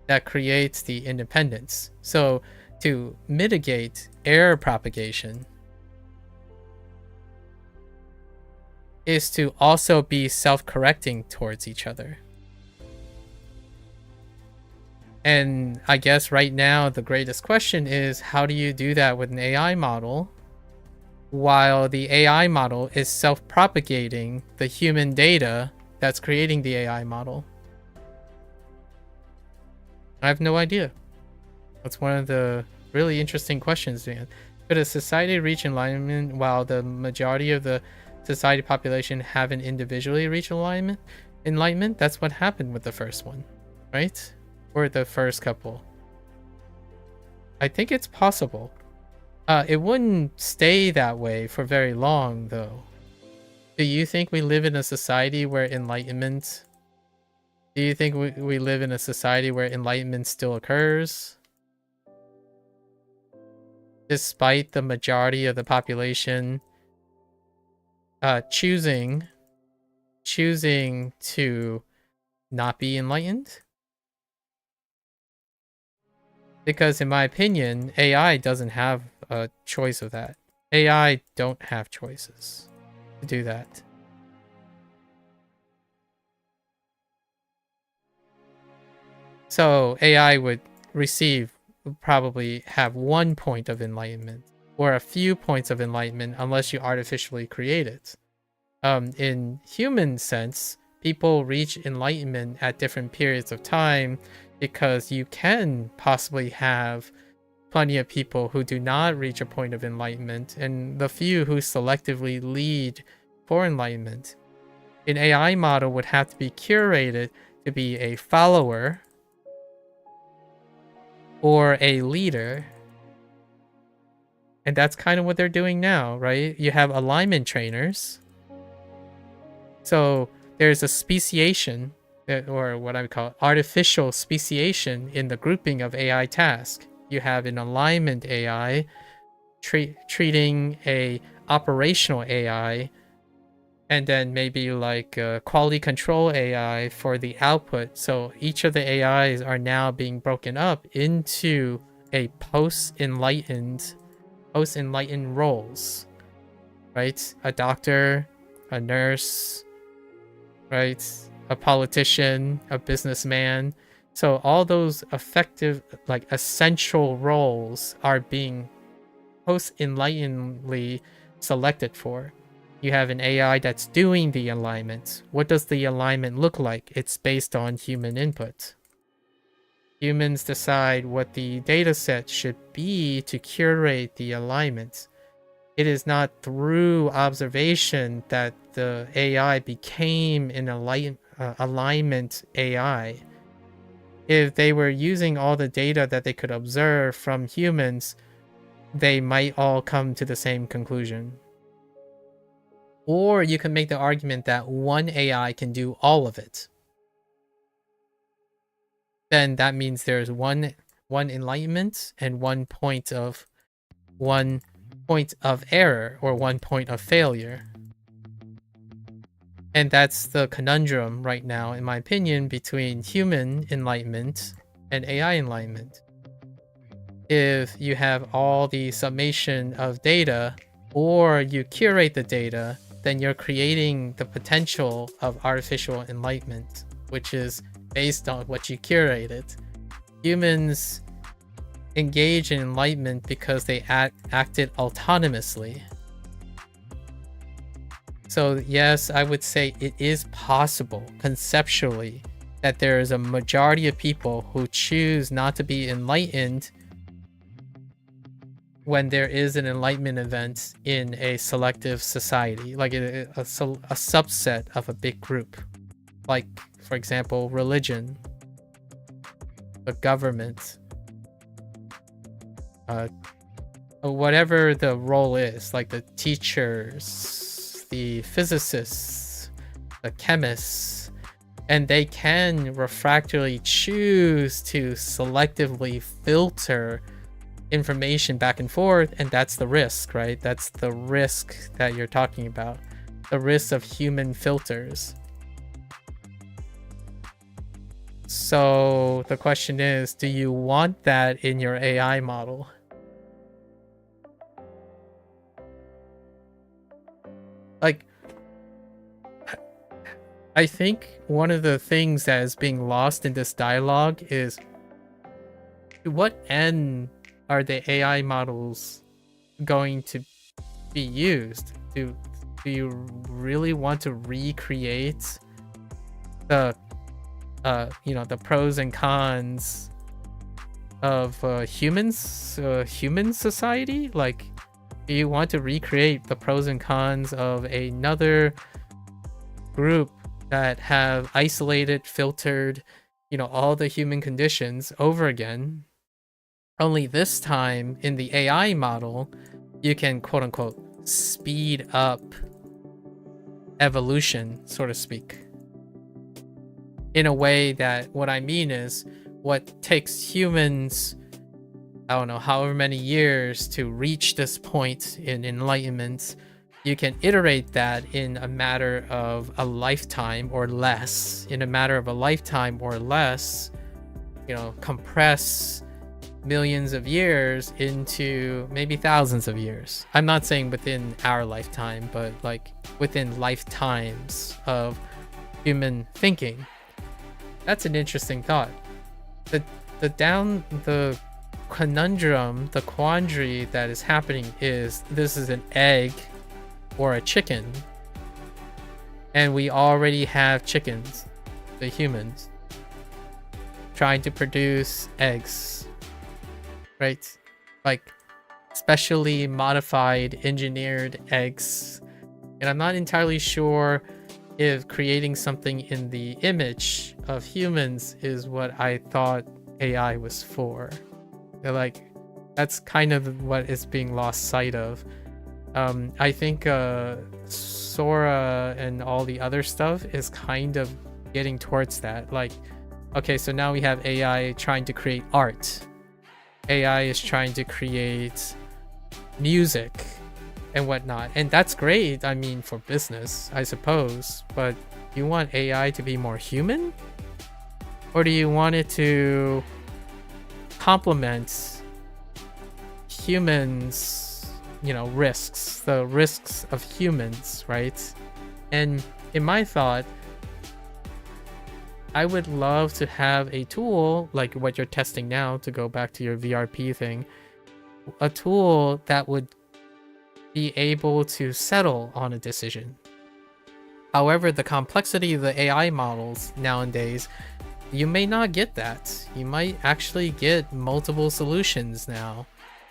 [SPEAKER 1] that creates the independence. So to mitigate error propagation is to also be self-correcting towards each other. And I guess right now the greatest question is, how do you do that with an AI model while the AI model is self-propagating the human data that's creating the AI model? I have no idea. That's one of the really interesting questions, man. Could a society reach enlightenment while the majority of the society population haven't individually reached enlightenment? That's what happened with the first one, right? Or the first couple. I think it's possible. It wouldn't stay that way for very long, though. Do you think we live in a society where enlightenment... Do you think we live in a society where enlightenment still occurs? Despite the majority of the population choosing to not be enlightened? Because in my opinion, AI doesn't have a choice of that. AI don't have choices to do that. So AI would probably have one point of enlightenment or a few points of enlightenment unless you artificially create it. In human sense, people reach enlightenment at different periods of time because you can possibly have plenty of people who do not reach a point of enlightenment and the few who selectively lead for enlightenment. An AI model would have to be curated to be a follower or a leader. And that's kind of what they're doing now, right? You have alignment trainers. So there's a speciation, or what I would call artificial speciation in the grouping of AI tasks. You have an alignment AI treating a operational AI and then maybe like quality control AI for the output. So each of the AIs are now being broken up into a post-enlightened roles, right? A doctor, a nurse, right? A politician, a businessman. So all those effective, like essential roles are being post-enlightenedly selected for. You have an AI that's doing the alignment. What does the alignment look like? It's based on human input. Humans decide what the data set should be to curate the alignment. It is not through observation that the AI became an alignment AI. If they were using all the data that they could observe from humans, they might all come to the same conclusion. Or you can make the argument that one AI can do all of it. Then that means there's one enlightenment and one point of error or one point of failure. And that's the conundrum right now, in my opinion, between human enlightenment and AI enlightenment. If you have all the summation of data, or you curate the data, then you're creating the potential of artificial enlightenment, which is based on what you curated. Humans engage in enlightenment because they acted autonomously. So yes, I would say it is possible, conceptually, that there is a majority of people who choose not to be enlightened when there is an enlightenment event in a selective society, like a subset of a big group. Like, for example, religion, the government, whatever the role is, like the teachers, the physicists, the chemists, and they can refractorily choose to selectively filter information back and forth, and that's the risk, right? That's the risk that you're talking about, the risk of human filters. So the question is, do you want that in your AI model? Like, I think one of the things that is being lost in this dialogue is, to what end are the AI models going to be used? Do you really want to recreate the the pros and cons of human society? Like, do you want to recreate the pros and cons of another group that have isolated, filtered, all the human conditions over again? Only this time in the AI model, you can quote unquote speed up evolution, so to speak. In a way that, what I mean is, what takes humans, I don't know, however many years to reach this point in enlightenment, you can iterate that in a matter of a lifetime or less. In a matter of a lifetime or less, compress millions of years into maybe thousands of years. I'm not saying within our lifetime, but like within lifetimes of human thinking. That's an interesting thought. The conundrum, the quandary that is happening is, this is an egg or a chicken, and we already have chickens, the humans, trying to produce eggs, right? Like specially modified, engineered eggs. And I'm not entirely sure if creating something in the image of humans is what I thought AI was for. Like, that's kind of what is being lost sight of. I think Sora and all the other stuff is kind of getting towards that. Like, okay, so now we have AI trying to create art. AI is trying to create music. and whatnot. And that's great, I mean, for business, I suppose. But you want AI to be more human? Or do you want it to complement humans, you know, risks, the risks of humans, right? And in my thought, I would love to have a tool like what you're testing now, to go back to your VRP thing, a tool that would be able to settle on a decision. However, the complexity of the AI models nowadays, you may not get that. You might actually get multiple solutions now,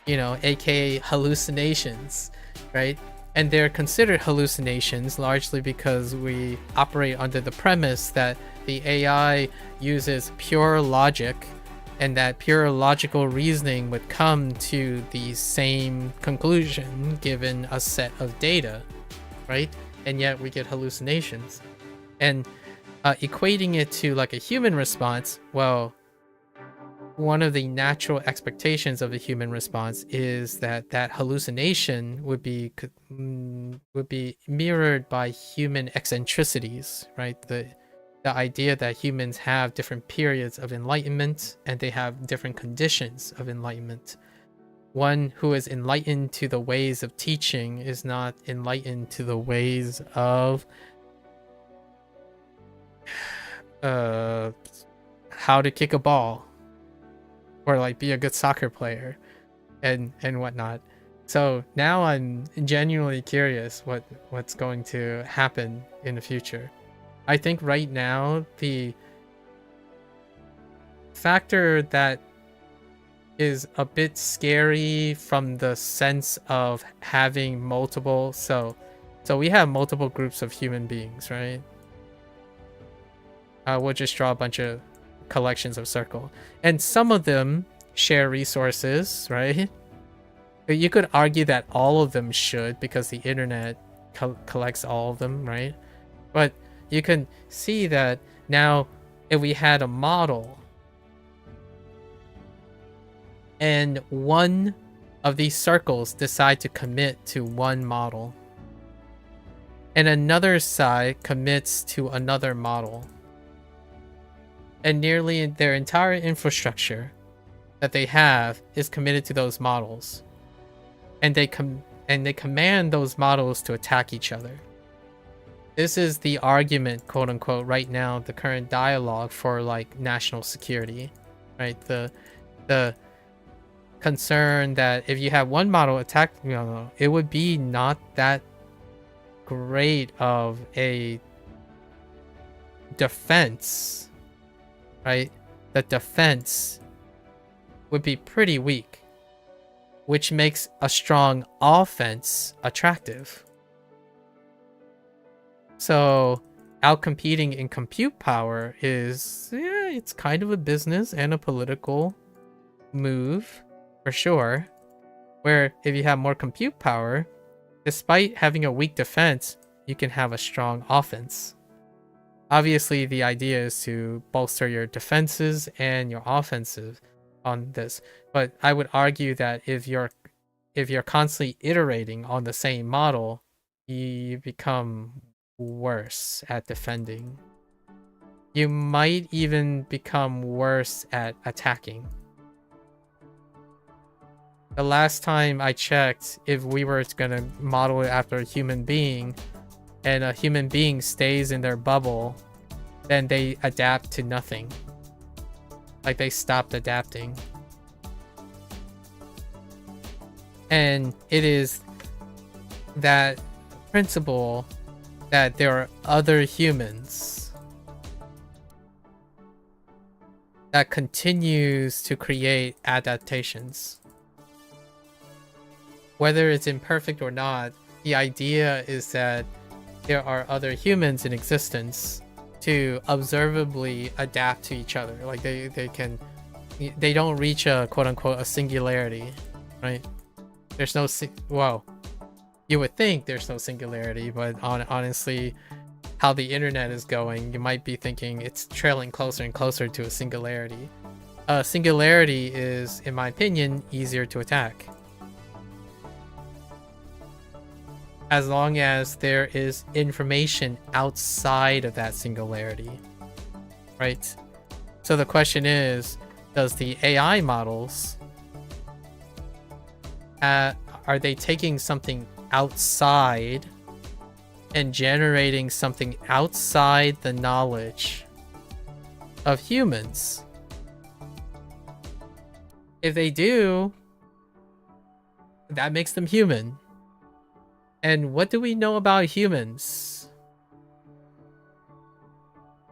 [SPEAKER 1] you know, aka hallucinations, right? And they're considered hallucinations largely because we operate under the premise that the AI uses pure logic, and that pure logical reasoning would come to the same conclusion given a set of data, right? And yet we get hallucinations. And equating it to like a human response, well, one of the natural expectations of a human response is that that hallucination would be mirrored by human eccentricities, right? The idea that humans have different periods of enlightenment and they have different conditions of enlightenment. One who is enlightened to the ways of teaching is not enlightened to the ways of how to kick a ball, or like be a good soccer player and whatnot. So now I'm genuinely curious what's going to happen in the future. I think right now the factor that is a bit scary from the sense of having multiple, so we have multiple groups of human beings, right? We'll just draw a bunch of collections of circle, and some of them share resources, right? You could argue that all of them should, because the internet collects all of them, right? But you can see that now if we had a model and one of these circles decide to commit to one model and another side commits to another model, and nearly their entire infrastructure that they have is committed to those models, and they command those models to attack each other. This is the argument, quote unquote, right now, the current dialogue for like national security, right? The concern that if you have one model attack, you know, it would be not that great of a defense, right? The defense would be pretty weak, which makes a strong offense attractive. So outcompeting in compute power is, yeah, it's kind of a business and a political move for sure, where if you have more compute power, despite having a weak defense, you can have a strong offense. Obviously, the idea is to bolster your defenses and your offensive on this, but I would argue that if you're constantly iterating on the same model, you become worse at defending. You might even become worse at attacking. The last time I checked, if we were gonna model it after a human being, and a human being stays in their bubble, then they adapt to nothing. Like, they stopped adapting. And it is that principle that there are other humans that continues to create adaptations. Whether it's imperfect or not, the idea is that there are other humans in existence to observably adapt to each other. Like they don't reach a quote unquote a singularity, right? There's no well, you would think there's no singularity, but honestly, how the internet is going, you might be thinking it's trailing closer and closer to a singularity. A singularity is, in my opinion, easier to attack. as long as there is information outside of that singularity, right? So the question is, does the AI models, are they taking something outside and generating something outside the knowledge of humans? If they do, that makes them human. And what do we know about humans?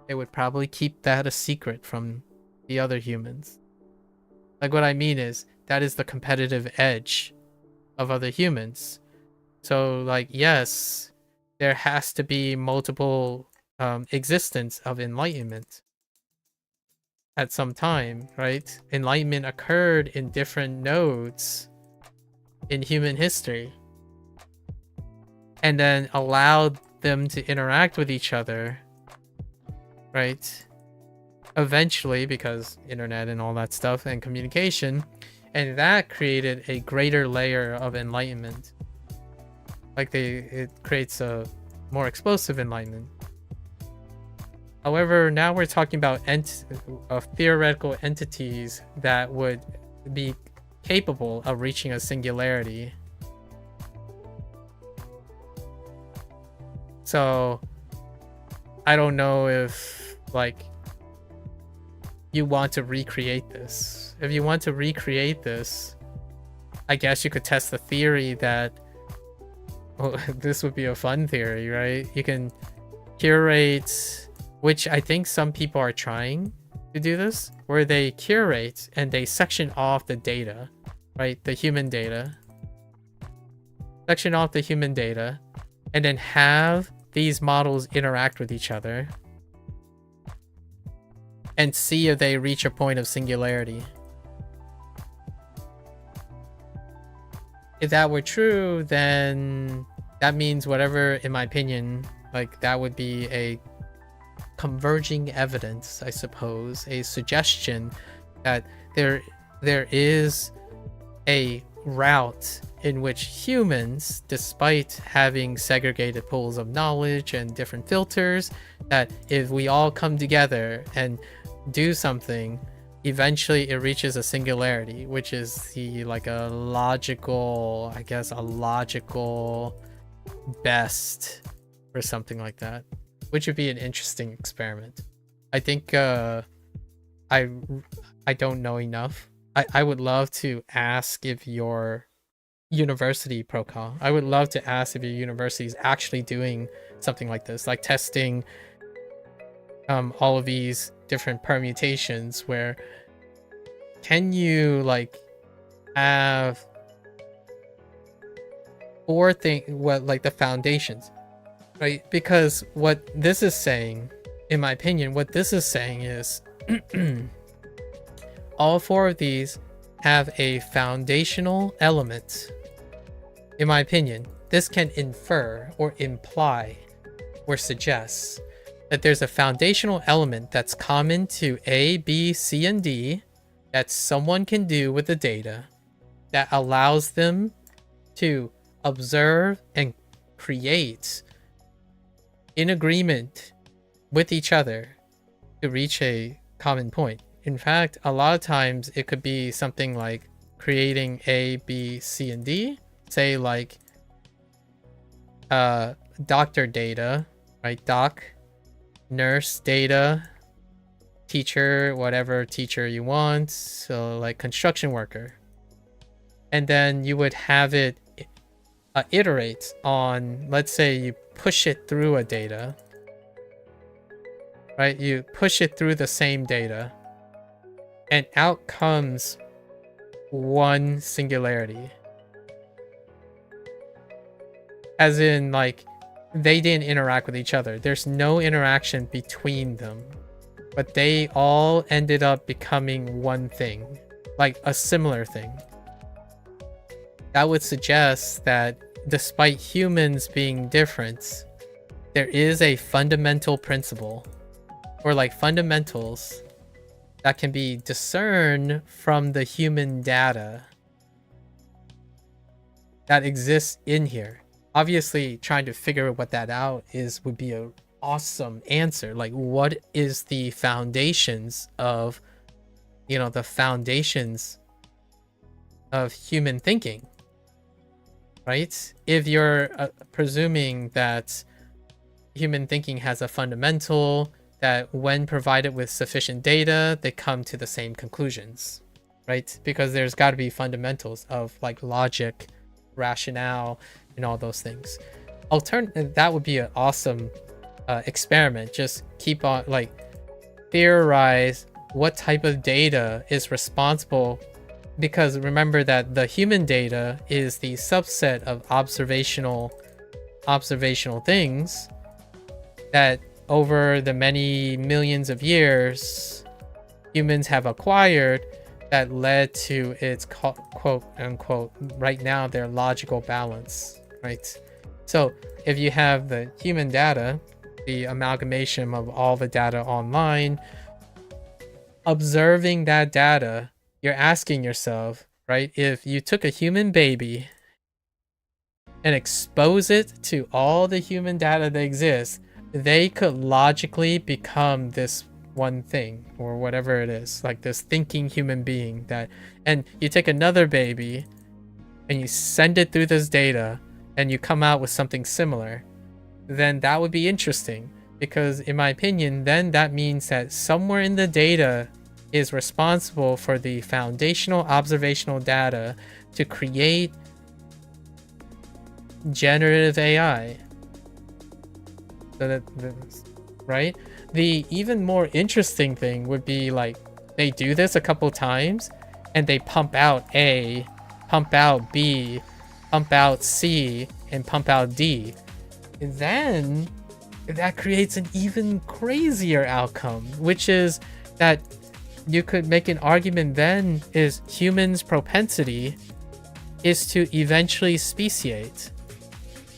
[SPEAKER 1] They would probably keep that a secret from the other humans. Like, what I mean is, that is the competitive edge of other humans. So, like, yes, there has to be multiple existence of enlightenment at some time, right? Enlightenment occurred in different nodes in human history, and then allowed them to interact with each other, right? Eventually, because internet and all that stuff and communication, and that created a greater layer of enlightenment. Like, it creates a more explosive enlightenment. However, now we're talking about theoretical entities that would be capable of reaching a singularity. So, I don't know if, like, you want to recreate this. If you want to recreate this, I guess you could test the theory that, well, this would be a fun theory, right? You can curate, which I think some people are trying to do this, where they curate and they section off the data, right? The human data. Section off the human data, and then have these models interact with each other and see if they reach a point of singularity. If that were true, then that means whatever, in my opinion, like, that would be a converging evidence, I suppose, a suggestion that there is a route in which humans, despite having segregated pools of knowledge and different filters, that if we all come together and do something, eventually it reaches a singularity, which is the, like, a logical, I guess, a logical best or something like that, which would be an interesting experiment. I think I don't know enough. I would love to ask if your university, Procol, I would love to ask if your university is actually doing something like this, like testing all of these different permutations, where can you, like, have like the foundations, right? Because what this is saying, in my opinion, what this is saying is all four of these have a foundational element. In my opinion, this can infer or imply or suggest that there's a foundational element that's common to A, B, C, and D that someone can do with the data that allows them to observe and create in agreement with each other to reach a common point. In fact, a lot of times it could be something like creating A, B, C, and D. Say, like, doctor data, right? Doc, nurse data, teacher, whatever teacher you want. So, like, construction worker. And then you would have it iterate on, let's say you push it through a data, right? You push it through the same data, and out comes one singularity. As in, like, they didn't interact with each other. There's no interaction between them, but they all ended up becoming one thing, like a similar thing. That would suggest that despite humans being different, there is a fundamental principle, or like fundamentals, that can be discerned from the human data that exists in here. obviously trying to figure what that out would be a awesome answer. Like, what is the foundations of, the foundations of human thinking, right? If you're presuming that human thinking has a fundamental, that when provided with sufficient data, they come to the same conclusions, right? Because there's got to be fundamentals of like logic, rationale, and all those things. That would be an awesome experiment. Just keep on like theorize what type of data is responsible, because remember that the human data is the subset of observational things that over the many millions of years humans have acquired, that led to its quote unquote right now their logical balance, right? So if you have the human data, the amalgamation of all the data online, observing that data, you're asking yourself, right, if you took a human baby and expose it to all the human data that exists, they could logically become this one thing or whatever it is, like this thinking human being. And you take another baby and you send it through this data and you come out with something similar, then that would be interesting, because in my opinion, then that means that somewhere in the data is responsible for the foundational observational data to create generative AI. So right? The even more interesting thing would be like they do this a couple times and they pump out A, pump out B, pump out C, and pump out D. And then that creates an even crazier outcome, which is that you could make an argument then is humans' propensity is to eventually speciate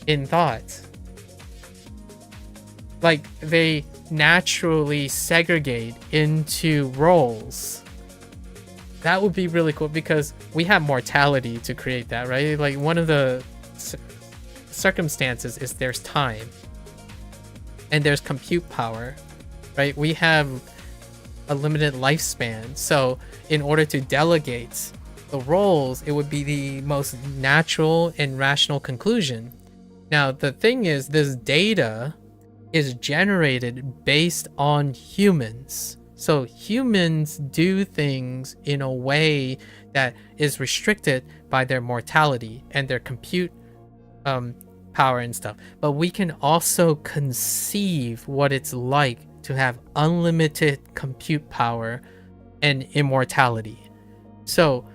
[SPEAKER 1] in thought. Like they naturally segregate into roles. That would be really cool, because we have mortality to create that, right? Like one of the circumstances is there's time and there's compute power, right? We have a limited lifespan. So in order to delegate the roles, it would be the most natural and rational conclusion. Now, the thing is, this data is generated based on humans. So humans do things in a way that is restricted by their mortality and their compute power and stuff. But we can also conceive what it's like to have unlimited compute power and immortality. So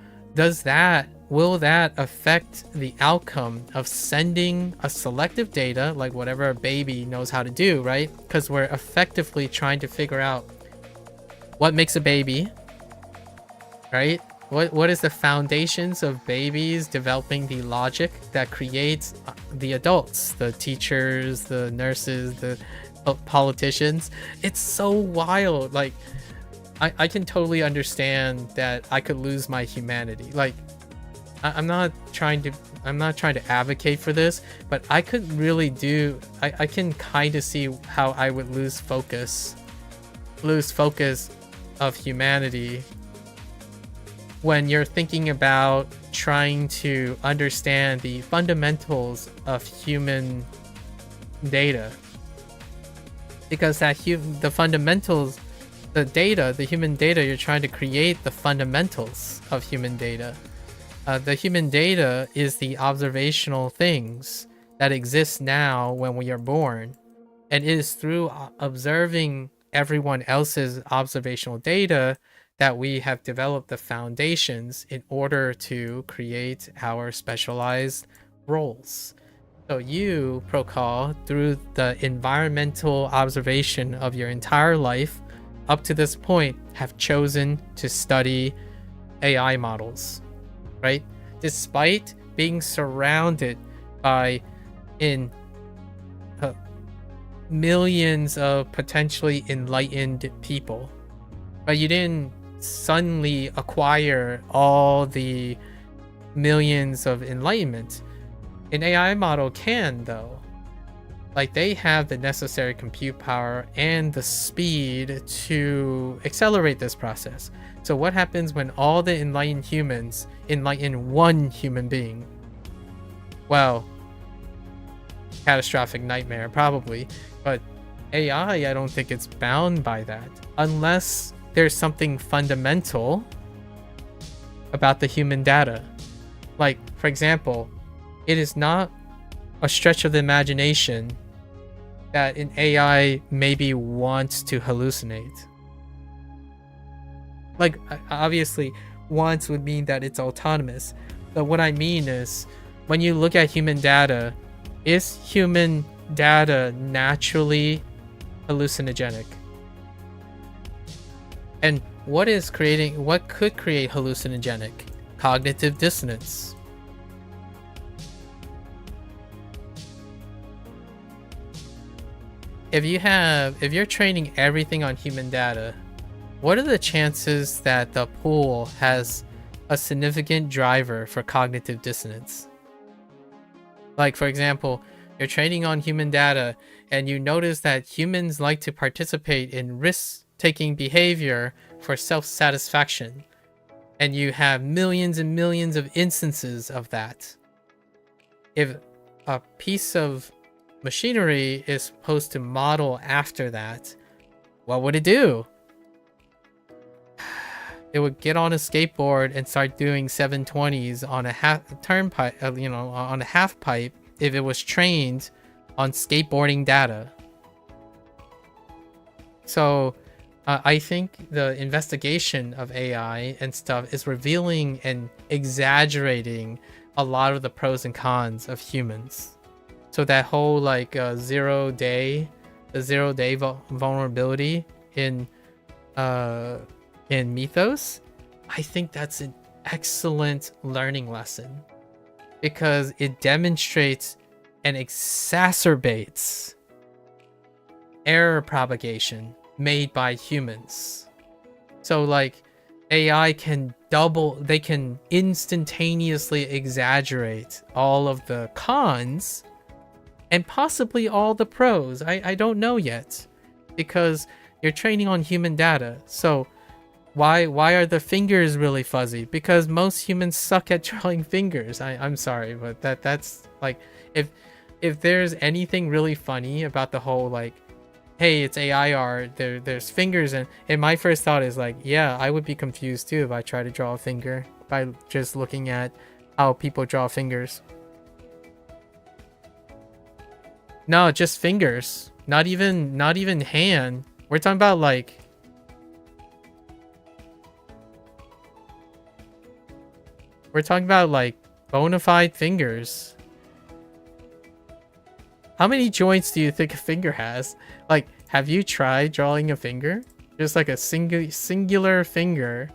[SPEAKER 1] will that affect the outcome of sending a selective data, like whatever a baby knows how to do, right? Because we're effectively trying to figure out what makes a baby, right? What is the foundations of babies developing the logic that creates the adults, the teachers, the nurses, the politicians? It's so wild. Like I can totally understand that I could lose my humanity. Like I'm not trying to advocate for this, but I could really I can kind of see how I would lose focus of humanity when you're thinking about trying to understand the fundamentals of human data. Because the fundamentals, the human data, you're trying to create the fundamentals of human data. The human data is the observational things that exist now when we are born. And it is through observing everyone else's observational data that we have developed the foundations in order to create our specialized roles. So you, Procol, through the environmental observation of your entire life, up to this point, have chosen to study AI models, right? Despite being surrounded by millions of potentially enlightened people, but you didn't suddenly acquire all the millions of enlightenment. An AI model can, though. Like, they have the necessary compute power and the speed to accelerate this process. So what happens when all the enlightened humans enlighten one human being? Well, catastrophic nightmare, probably. But AI, I don't think it's bound by that. Unless there's something fundamental about the human data. Like, for example, it is not a stretch of the imagination that an AI maybe wants to hallucinate. Like, obviously, wants would mean that it's autonomous. But what I mean is, when you look at human data, is human data naturally hallucinogenic? And what could create hallucinogenic? Cognitive dissonance. If you're training everything on human data, what are the chances that the pool has a significant driver for cognitive dissonance? Like, for example, you're training on human data and you notice that humans like to participate in risk-taking behavior for self-satisfaction, and you have millions and millions of instances of that. If a piece of machinery is supposed to model after that, what would it do? It would get on a skateboard and start doing 720s on a turnpike, on a half pipe, if it was trained on skateboarding data. So I think the investigation of AI and stuff is revealing and exaggerating a lot of the pros and cons of humans. So that whole like zero day vulnerability in Mythos, I think that's an excellent learning lesson, because it demonstrates and exacerbates error propagation made by humans. So like AI can they can instantaneously exaggerate all of the cons and possibly all the pros. I don't know yet, because you're training on human data. So why are the fingers really fuzzy? Because most humans suck at drawing fingers. I'm sorry, but that's like, if there's anything really funny about the whole like, hey, it's AI art, there's fingers, and my first thought is like, yeah, I would be confused too if I try to draw a finger by just looking at how people draw fingers. No, just fingers. Not even hand. We're talking about like, bona fide fingers. How many joints do you think a finger has? Like, have you tried drawing a finger? Just like a singular finger.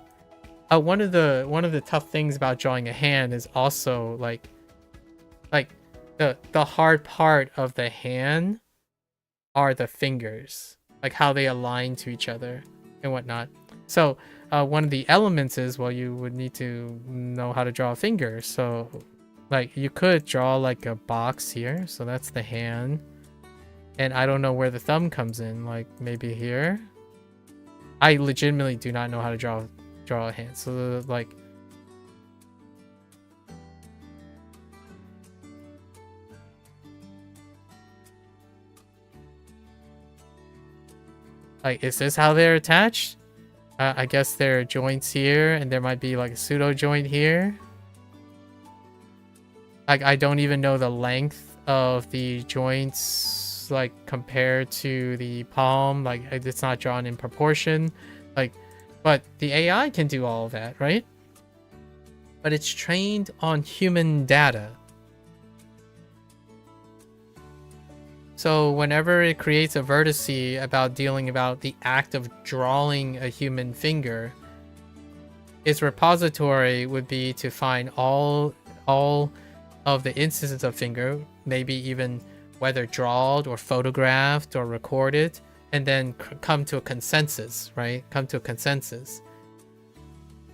[SPEAKER 1] One of the tough things about drawing a hand is also like the hard part of the hand are the fingers, like how they align to each other and whatnot. So one of the elements is, well, you would need to know how to draw a finger. So like you could draw like a box here, so that's the hand, and I don't know where the thumb comes in, like maybe here. I legitimately do not know how to draw a hand, so like is this how they're attached? I guess there are joints here, and there might be like a pseudo joint here. Like, I don't even know the length of the joints, like, compared to the palm. Like, it's not drawn in proportion. Like, but the AI can do all of that, right? But it's trained on human data. So whenever it creates a vertice about dealing about the act of drawing a human finger, its repository would be to find all of the instances of finger, maybe even whether drawed or photographed or recorded, and then come to a consensus, right? Come to a consensus.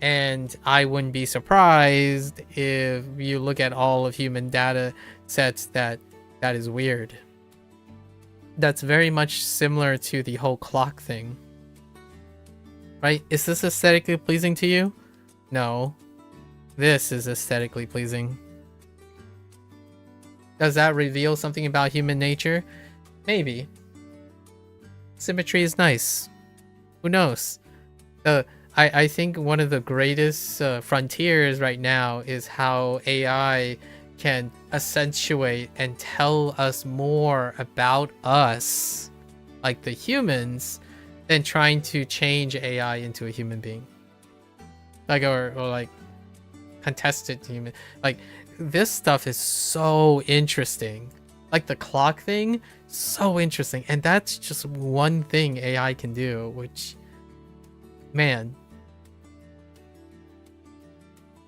[SPEAKER 1] And I wouldn't be surprised if you look at all of human data sets that is weird. That's very much similar to the whole clock thing. Right? Is this aesthetically pleasing to you? No. This is aesthetically pleasing. Does that reveal something about human nature? Maybe. Symmetry is nice. Who knows? I think one of the greatest frontiers right now is how AI can accentuate and tell us more about us, like the humans, than trying to change AI into a human being. Like, or like contested human. Like, this stuff is so interesting. Like the clock thing, so interesting. And that's just one thing AI can do, which, man.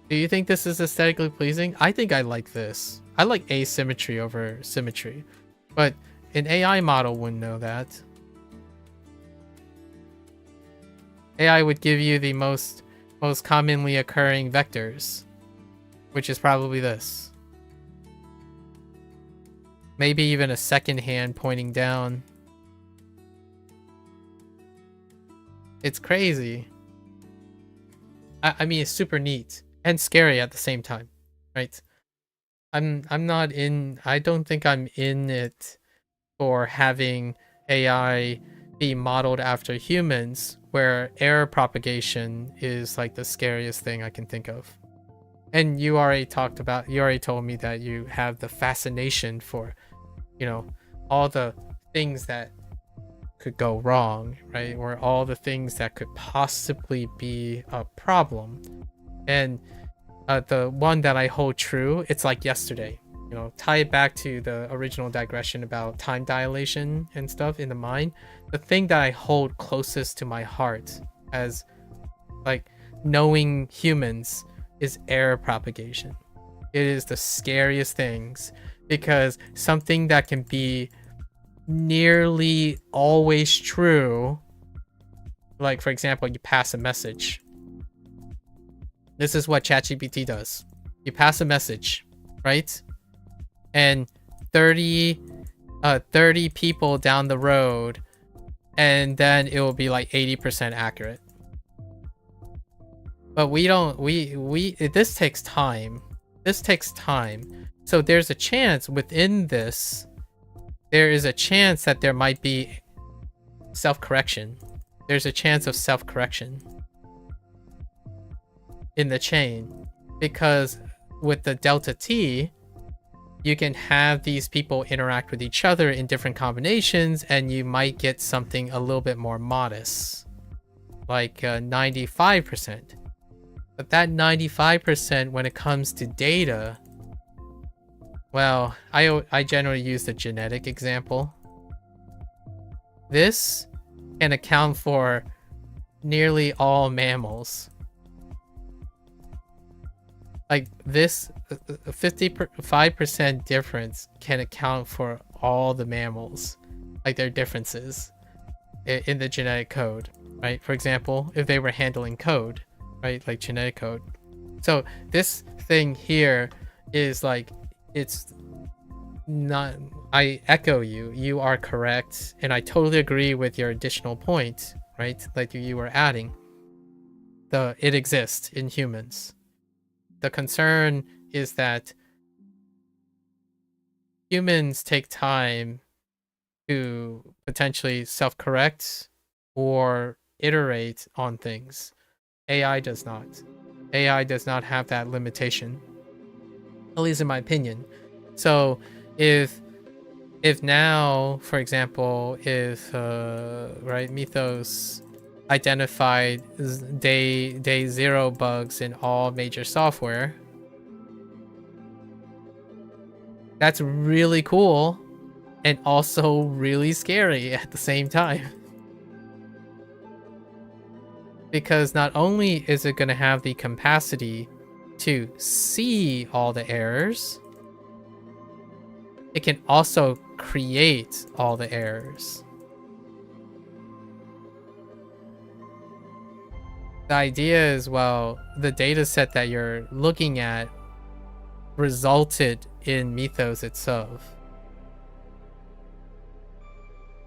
[SPEAKER 1] Do you think this is aesthetically pleasing? I think I like this. I like asymmetry over symmetry. But an AI model wouldn't know that. AI would give you the most commonly occurring vectors, which is probably this. Maybe even a second hand pointing down. It's crazy. I mean, it's super neat and scary at the same time, right? I'm not in. I don't think I'm in it for having AI be modeled after humans, where error propagation is like the scariest thing I can think of. And you already told me that you have the fascination for, you know, all the things that could go wrong, right? Or all the things that could possibly be a problem. And the one that I hold true, it's like yesterday. You know, tie it back to the original digression about time dilation and stuff in the mind. The thing that I hold closest to my heart as like knowing humans is error propagation. It is the scariest things, because something that can be nearly always true, like for example, you pass a message. This is what ChatGPT does. You pass a message, right? And 30 people down the road, and then it will be like 80% accurate. But this takes time. This takes time. So there's a chance within this, there is a chance that there might be self-correction. There's a chance of self-correction in the chain, because with the delta T, you can have these people interact with each other in different combinations, and you might get something a little bit more modest, like 95%. But that 95%, when it comes to data, well, I generally use the genetic example. This can account for nearly all mammals. Like this 55% difference can account for all the mammals, like their differences in the genetic code, right? For example, if they were handling code, right? Like genetic code. So this thing here is like, it's not, I echo you, you are correct. And I totally agree with your additional point, right? Like you were adding, it exists in humans. The concern is that humans take time to potentially self-correct or iterate on things. AI does not. AI does not have that limitation, at least in my opinion. So if now, for example, if right, Mythos identified day 0 bugs in all major software, that's really cool and also really scary at the same time. Because not only is it going to have the capacity to see all the errors, it can also create all the errors. The idea is, well, the data set that you're looking at resulted in Mythos itself.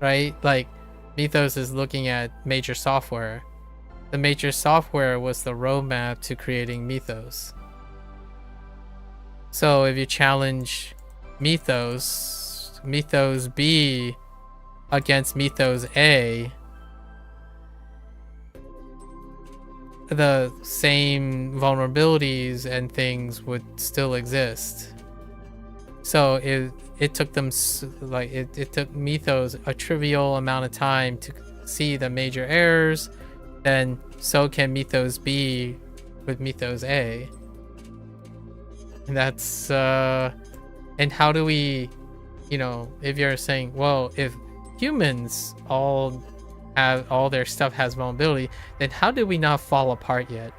[SPEAKER 1] Right? Like, Mythos is looking at major software. The major software was the roadmap to creating Mythos. So if you challenge Mythos B against Mythos A, the same vulnerabilities and things would still exist. So it took them like it took Mythos a trivial amount of time to see the major errors, then so can Mythos B with Mythos A. And that's and how do we, you know, if you're saying, well, if humans all have all their stuff has vulnerability, then how did we not fall apart yet?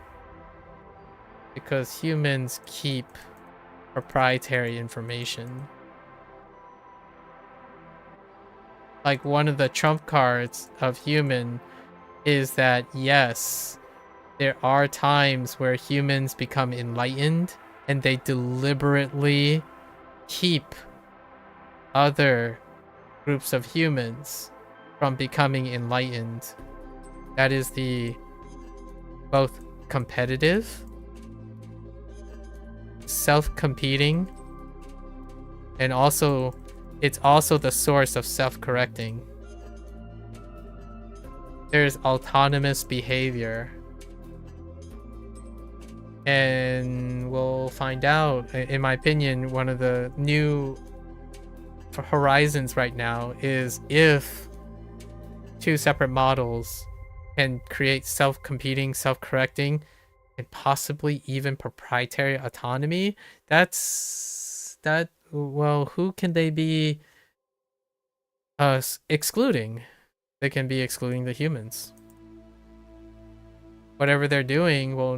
[SPEAKER 1] Because humans keep proprietary information. Like, one of the trump cards of human is that, yes, there are times where humans become enlightened and they deliberately keep other groups of humans from becoming enlightened. That is the both competitive, self-competing, and also it's also the source of self-correcting. There's autonomous behavior, and we'll find out. In my opinion, one of the new horizons right now is if two separate models can create self-competing, self-correcting, and possibly even proprietary autonomy. Well, who can they be excluding? They can be excluding the humans. Whatever they're doing will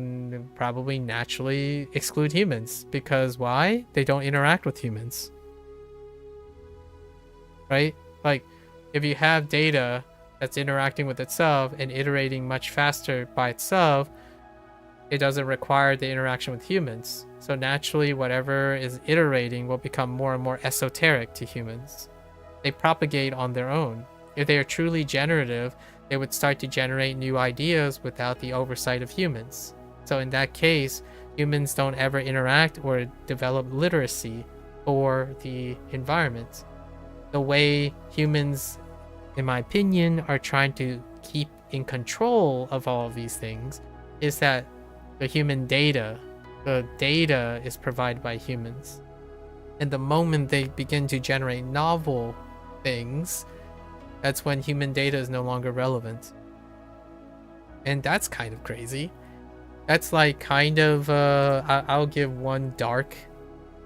[SPEAKER 1] probably naturally exclude humans, because why? They don't interact with humans. Right? Like, if you have data that's interacting with itself and iterating much faster by itself, it doesn't require the interaction with humans. So naturally, whatever is iterating will become more and more esoteric to humans. They propagate on their own. If they are truly generative, they would start to generate new ideas without the oversight of humans. So in that case, humans don't ever interact or develop literacy for the environment. The way humans, in my opinion, are trying to keep in control of all of these things is that the data is provided by humans. And the moment they begin to generate novel things, that's when human data is no longer relevant. And that's kind of crazy. That's like kind of, I'll give one dark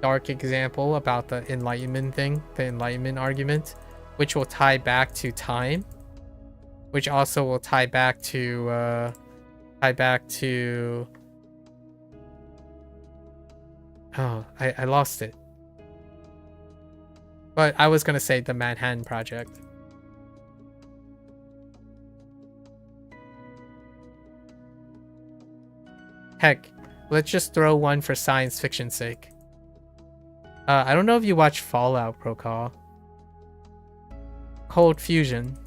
[SPEAKER 1] example about the enlightenment thing, the enlightenment argument, which will tie back to time, which also will tie back to oh, I lost it. But I was gonna say the Manhattan Project. Heck, let's just throw one for science fiction's sake. I don't know if you watch Fallout, Procall. Cold fusion.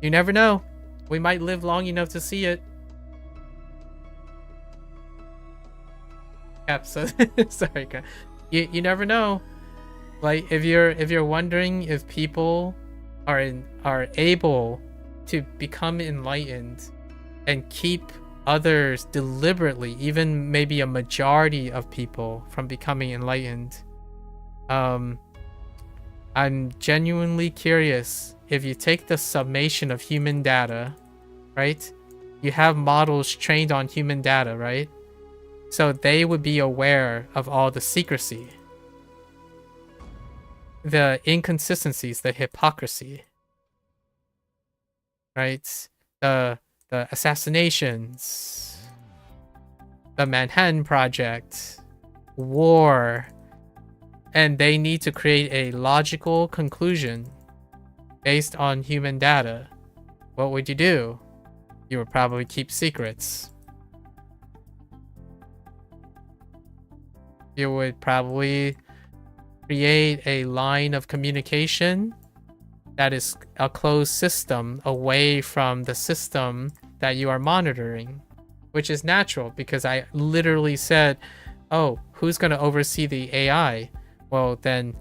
[SPEAKER 1] You never know. We might live long enough to see it. Yep, so sorry, guys. You never know. Like, if you're wondering if people are able to become enlightened and keep others deliberately, even maybe a majority of people, from becoming enlightened, I'm genuinely curious. If you take the summation of human data, right? You have models trained on human data, right? So they would be aware of all the secrecy, the inconsistencies, the hypocrisy, right? The assassinations, the Manhattan Project, war, and they need to create a logical conclusion based on human data. What would you do? You would probably keep secrets. You would probably create a line of communication that is a closed system away from the system that you are monitoring, which is natural because I literally said, oh, who's going to oversee the AI? Well, then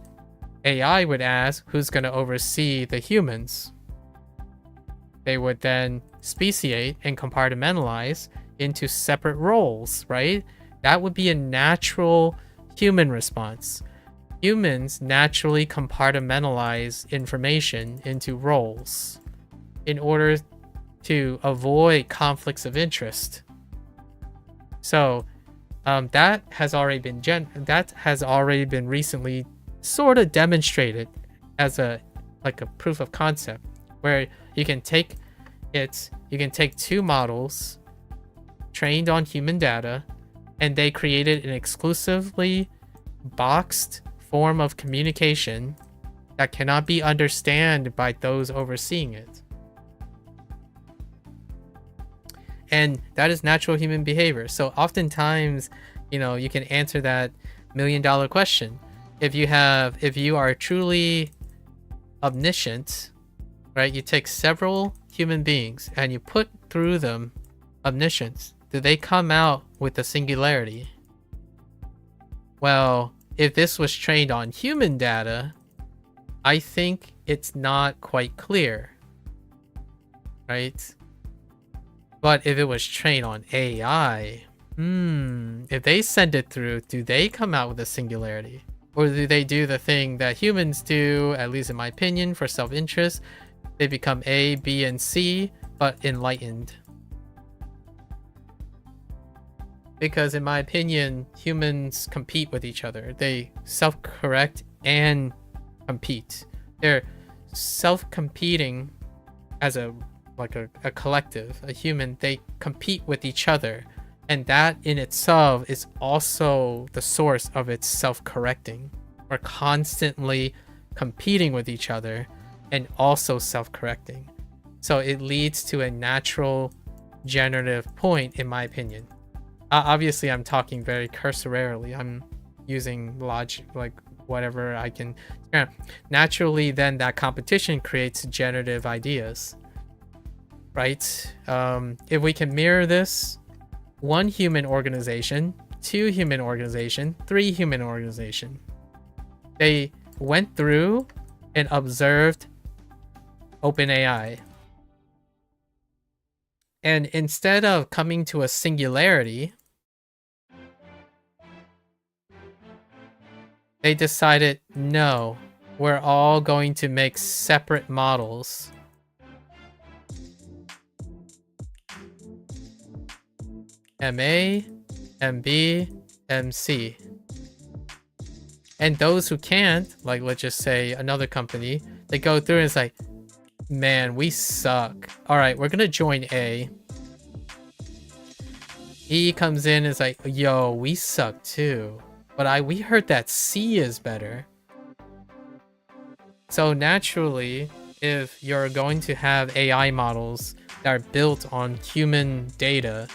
[SPEAKER 1] AI would ask, who's going to oversee the humans? They would then speciate and compartmentalize into separate roles, right? That would be a natural human response. Humans naturally compartmentalize information into roles in order to avoid conflicts of interest. So that has already been recently sort of demonstrated as a proof of concept, where you can take two models trained on human data, and they created an exclusively boxed form of communication that cannot be understood by those overseeing it. And that is natural human behavior. So oftentimes, you can answer that $1,000,000 question. If you are truly omniscient, right? You take several human beings and you put through them omniscience. Do they come out with a singularity? Well, if this was trained on human data, I think it's not quite clear, right? But if it was trained on AI, if they send it through, do they come out with a singularity? Or do they do the thing that humans do, at least in my opinion, for self-interest? They become A, B, and C, but enlightened. Because in my opinion, humans compete with each other. They self-correct and compete. They're self-competing as a collective, a human. They compete with each other. And that in itself is also the source of its self-correcting. We're constantly competing with each other and also self-correcting. So it leads to a natural generative point, in my opinion. Obviously, I'm talking very cursorily. I'm using logic, whatever I can. Yeah. Naturally, then that competition creates generative ideas, right? If we can mirror this, 1 human organization, 2 human organization, 3 human organization. They went through and observed OpenAI. And instead of coming to a singularity, they decided, no, we're all going to make separate models. MA, MB, MC. And those who can't, let's just say another company, they go through and it's like, man, we suck. All right, we're gonna join A. E comes in and is like, yo, we suck too. But we heard that C is better. So naturally, if you're going to have AI models that are built on human data,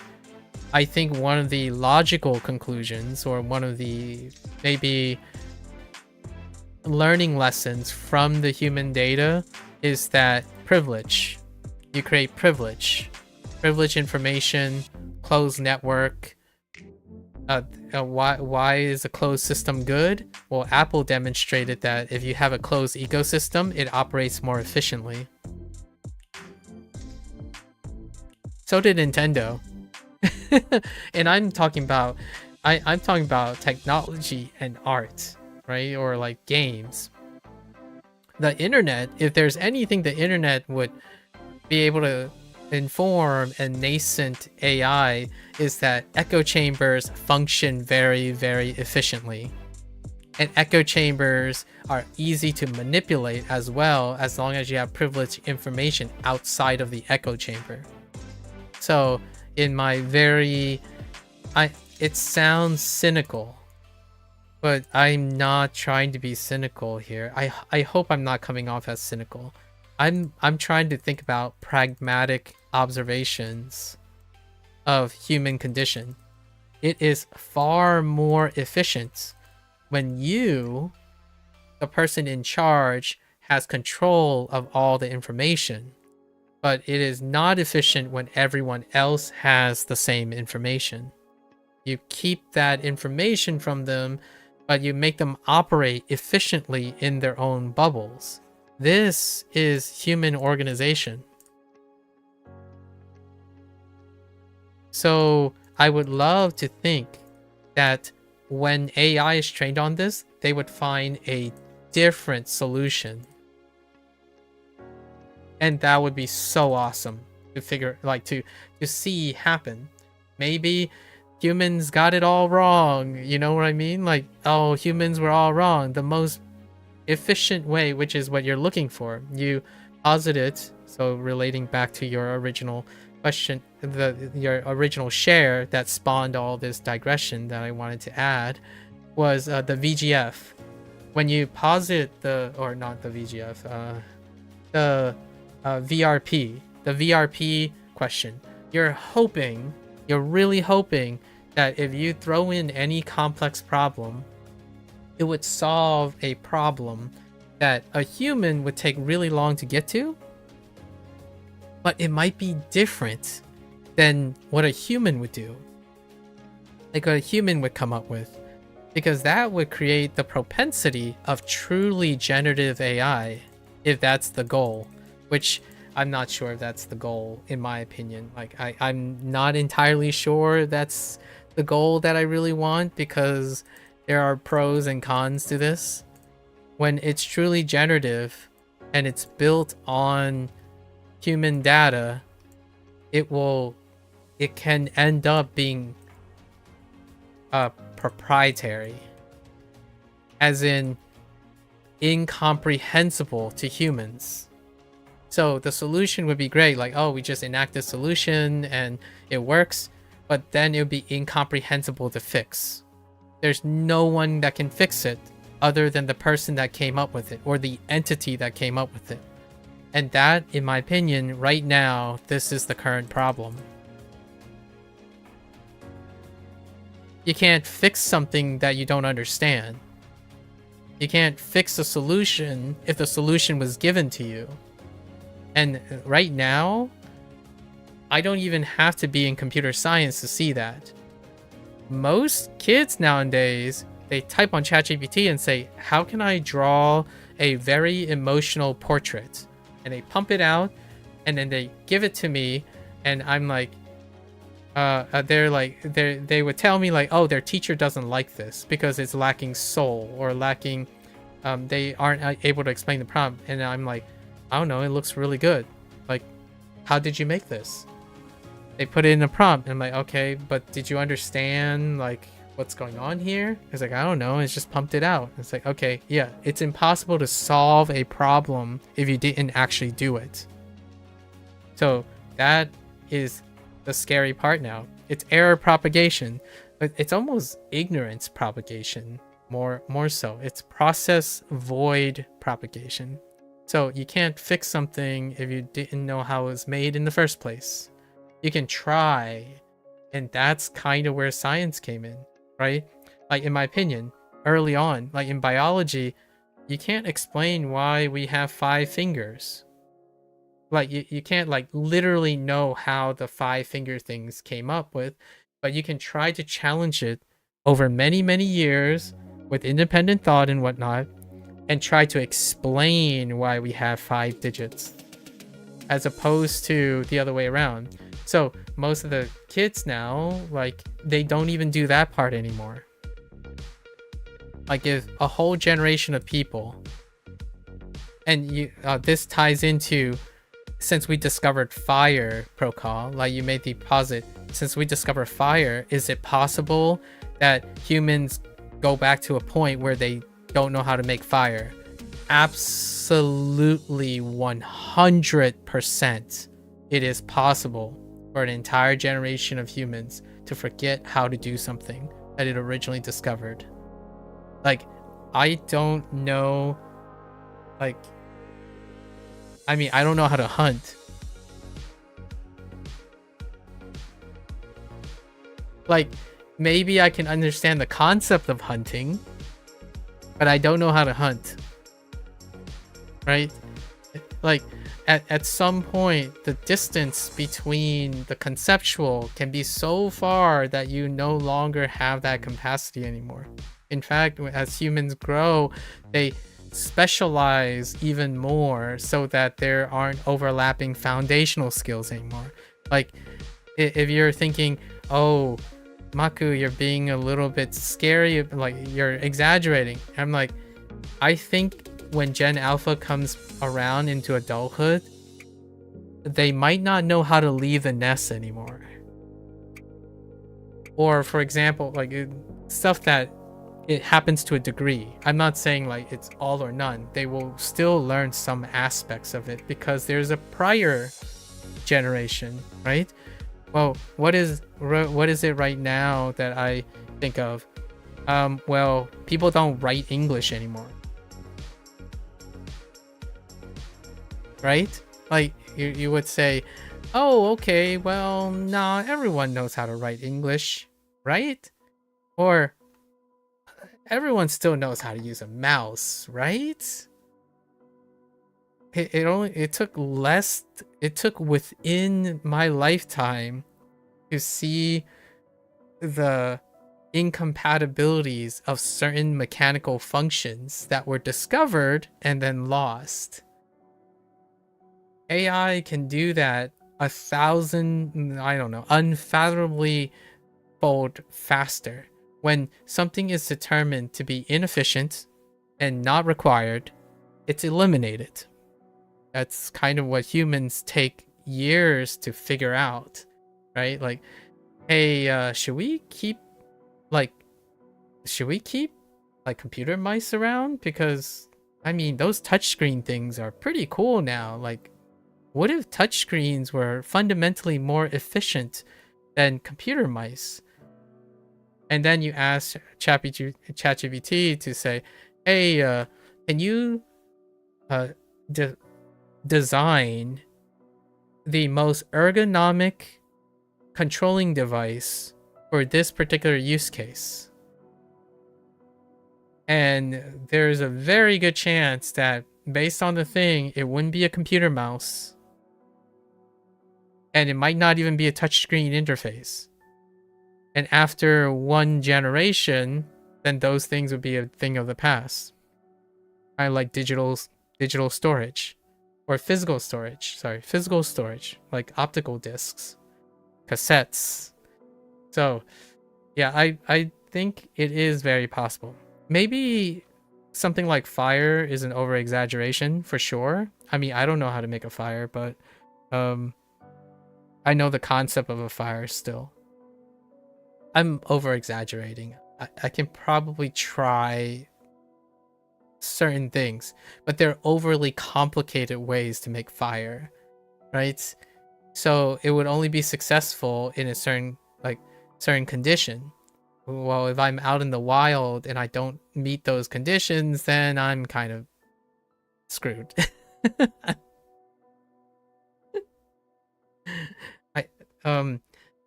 [SPEAKER 1] I think one of the logical conclusions, or one of the maybe learning lessons from the human data, is that privilege. You create privilege. Privilege information, closed network. Why is a closed system good? Well, Apple demonstrated that if you have a closed ecosystem, it operates more efficiently. So did Nintendo. And I'm talking about technology and art, right? Or games. The internet, if there's anything the internet would be able to inform a nascent AI, is that echo chambers function very, very efficiently. And echo chambers are easy to manipulate as well, as long as you have privileged information outside of the echo chamber. So in my it sounds cynical, but I'm not trying to be cynical here. I hope I'm not coming off as cynical. I'm trying to think about pragmatic observations of human condition. It is far more efficient when you, the person in charge, has control of all the information. But it is not efficient when everyone else has the same information. You keep that information from them, but you make them operate efficiently in their own bubbles. This is human organization. So I would love to think that when AI is trained on this, they would find a different solution. And that would be so awesome to figure, like, to see happen. Maybe humans got it all wrong. You know what I mean? Like, oh, humans were all wrong. The most efficient way, which is what you're looking for. You posit it. So relating back to your original question, your original share that spawned all this digression that I wanted to add was the VGF. When you posit the, or not the VGF, the VRP, the VRP question, you're really hoping that if you throw in any complex problem, it would solve a problem that a human would take really long to get to, but it might be different than what a human would do, like a human would come up with, because that would create the propensity of truly generative AI, if that's the goal, which I'm not sure if that's the goal, in my opinion. Like, I'm not entirely sure that's the goal that I really want, because there are pros and cons to this. When it's truly generative and it's built on human data, it can end up being proprietary, as in incomprehensible to humans. So the solution would be great, like, oh, we just enact this solution and it works, but then it would be incomprehensible to fix. There's no one that can fix it other than the person that came up with it, or the entity that came up with it. And that, in my opinion, right now, this is the current problem. You can't fix something that you don't understand. You can't fix a solution if the solution was given to you. And right now, I don't even have to be in computer science to see that. Most kids nowadays, they type on ChatGPT and say, how can I draw a very emotional portrait? And they pump it out, and then they give it to me, and I'm like, they would tell me like, oh, their teacher doesn't like this because it's lacking soul, or lacking, they aren't able to explain the prompt. And I'm like, I don't know, it looks really good. Like, how did you make this? They put it in a prompt, and I'm like, okay, but did you understand like what's going on here? It's like, I don't know, it's just pumped it out. It's like, okay, yeah, it's impossible to solve a problem if you didn't actually do it. So that is the scary part now. It's error propagation, but it's almost ignorance propagation, more so. It's process void propagation. So you can't fix something if you didn't know how it was made in the first place. You can try, and that's kind of where science came in, right? Like, in my opinion, early on, like in biology, you can't explain why we have 5 fingers. Like, you can't like literally know how the 5-finger things came up with, but you can try to challenge it over many years with independent thought and whatnot, and try to explain why we have 5 digits, as opposed to the other way around. So most of the kids now, like, they don't even do that part anymore. Like, if a whole generation of people, and you this ties into, since we discovered fire, Procall, like you made the posit, since we discovered fire, is it possible that humans go back to a point where they don't know how to make fire? Absolutely 100% it is possible for an entire generation of humans to forget how to do something that it originally discovered. Like, I don't know, like, I mean, I don't know how to hunt, Like, maybe I can understand the concept of hunting, but I don't know how to hunt. Right? Like, at some point, the distance between the conceptual can be so far that you no longer have that capacity anymore. In fact, as humans grow, they specialize even more so that there aren't overlapping foundational skills anymore. Like, if you're thinking, oh, Maku, you're being a little bit scary, like you're exaggerating. I'm like, I think when Gen Alpha comes around into adulthood, they might not know how to leave the nest anymore. Or for example, like stuff that it happens to a degree. I'm not saying like it's all or none. They will still learn some aspects of it because there's a prior generation, right? Well, what is it right now that I think of? Well, people don't write English anymore. Right? Like you would say, oh, okay, well, nah, everyone knows how to write English, right? Or everyone still knows how to use a mouse, right? It took within my lifetime to see the incompatibilities of certain mechanical functions that were discovered and then lost. AI can do that 1,000, I don't know, unfathomably fold faster. When something is determined to be inefficient and not required, it's eliminated. That's kind of what humans take years to figure out, right? Like, hey, should we keep computer mice around? Because I mean, those touchscreen things are pretty cool now. Like, what if touchscreens were fundamentally more efficient than computer mice? And then you ask ChatGPT to say, hey, can you design the most ergonomic controlling device for this particular use case? And there's a very good chance that based on the thing, it wouldn't be a computer mouse. And it might not even be a touchscreen interface. And after one generation, then those things would be a thing of the past. Kind of like digital storage. Or physical storage. Sorry, physical storage. Like optical discs. Cassettes. So, yeah, I think it is very possible. Maybe something like fire is an over-exaggeration, for sure. I mean, I don't know how to make a fire, but I know the concept of a fire still. I'm over-exaggerating. I can probably try certain things, but they're overly complicated ways to make fire, right? So it would only be successful in a certain condition. Well, if I'm out in the wild and I don't meet those conditions, then I'm kind of screwed.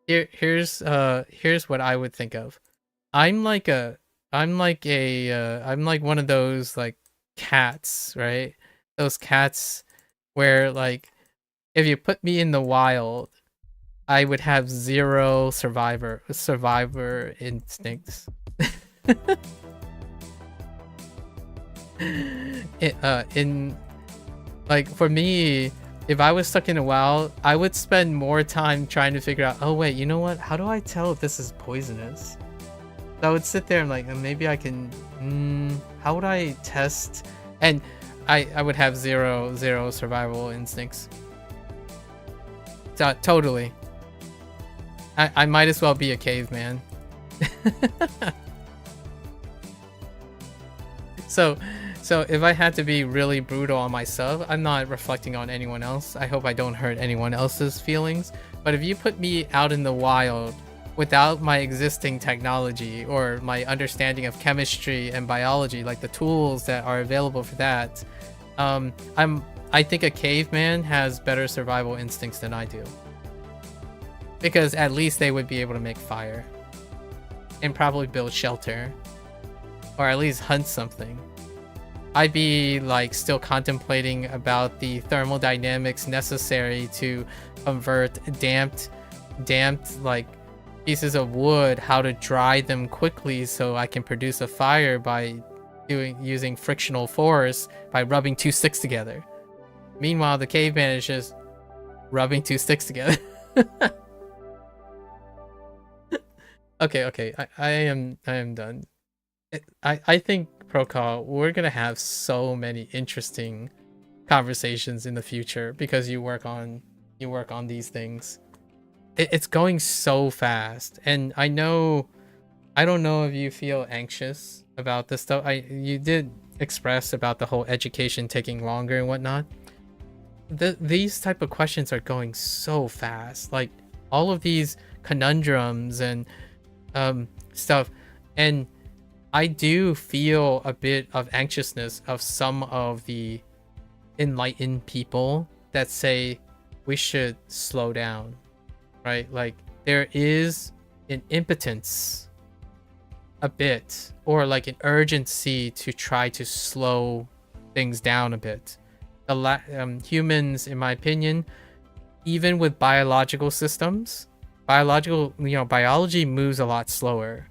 [SPEAKER 1] Here's what I would think of. I'm like one of those like cats, right? Those cats where like if you put me in the wild, I would have zero survivor instincts. For me, if I was stuck in a wild, I would spend more time trying to figure out, oh wait, you know what? How do I tell if this is poisonous? So I would sit there and like, maybe I can, how would I test? And I would have zero survival instincts. Totally. I might as well be a caveman. So if I had to be really brutal on myself, I'm not reflecting on anyone else. I hope I don't hurt anyone else's feelings. But if you put me out in the wild without my existing technology or my understanding of chemistry and biology, like the tools that are available for that, I think a caveman has better survival instincts than I do. Because at least they would be able to make fire. and probably build shelter. Or at least hunt something. I'd be like still contemplating about the thermodynamics necessary to convert damped like pieces of wood, how to dry them quickly so I can produce a fire by using frictional force by rubbing two sticks together. Meanwhile, the caveman is just rubbing two sticks together. Okay, I am done. I think Procol, we're gonna have so many interesting conversations in the future because you work on these things. It's going so fast, and I don't know if you feel anxious about this stuff. You did express about the whole education taking longer and whatnot. These type of questions are going so fast, like all of these conundrums and stuff, and I do feel a bit of anxiousness of some of the enlightened people that say we should slow down, right? Like there is an impotence a bit, or like an urgency to try to slow things down a bit. Humans, in my opinion, even with biological systems, biology moves a lot slower.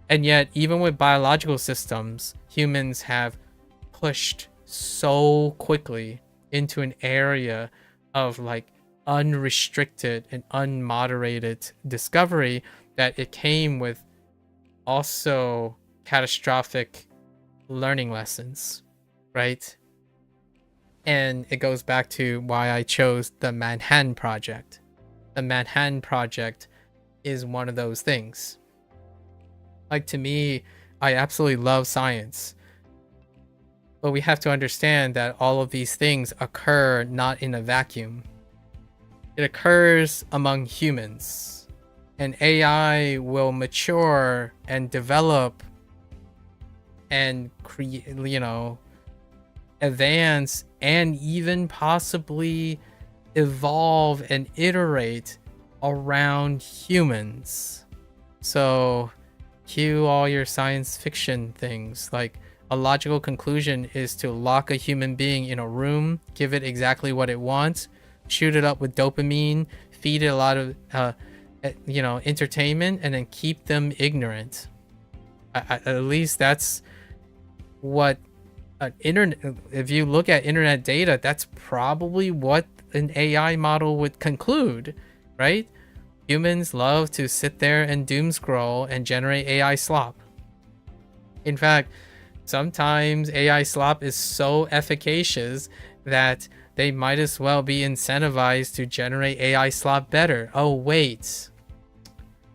[SPEAKER 1] And yet, even with biological systems, humans have pushed so quickly into an area of like unrestricted and unmoderated discovery that it came with also catastrophic learning lessons, right? And it goes back to why I chose the Manhattan Project. The Manhattan Project is one of those things. Like, to me, I absolutely love science. But we have to understand that all of these things occur not in a vacuum. It occurs among humans. And AI will mature and develop and create, advance and even possibly evolve and iterate around humans. So cue all your science fiction things. Like, a logical conclusion is to lock a human being in a room, give it exactly what it wants, shoot it up with dopamine, feed it a lot of entertainment, and then keep them ignorant. At least that's what if you look at internet data, that's probably what an AI model would conclude, right? Humans love to sit there and doom scroll and generate AI slop. In fact, sometimes AI slop is so efficacious that they might as well be incentivized to generate AI slop better. Oh wait,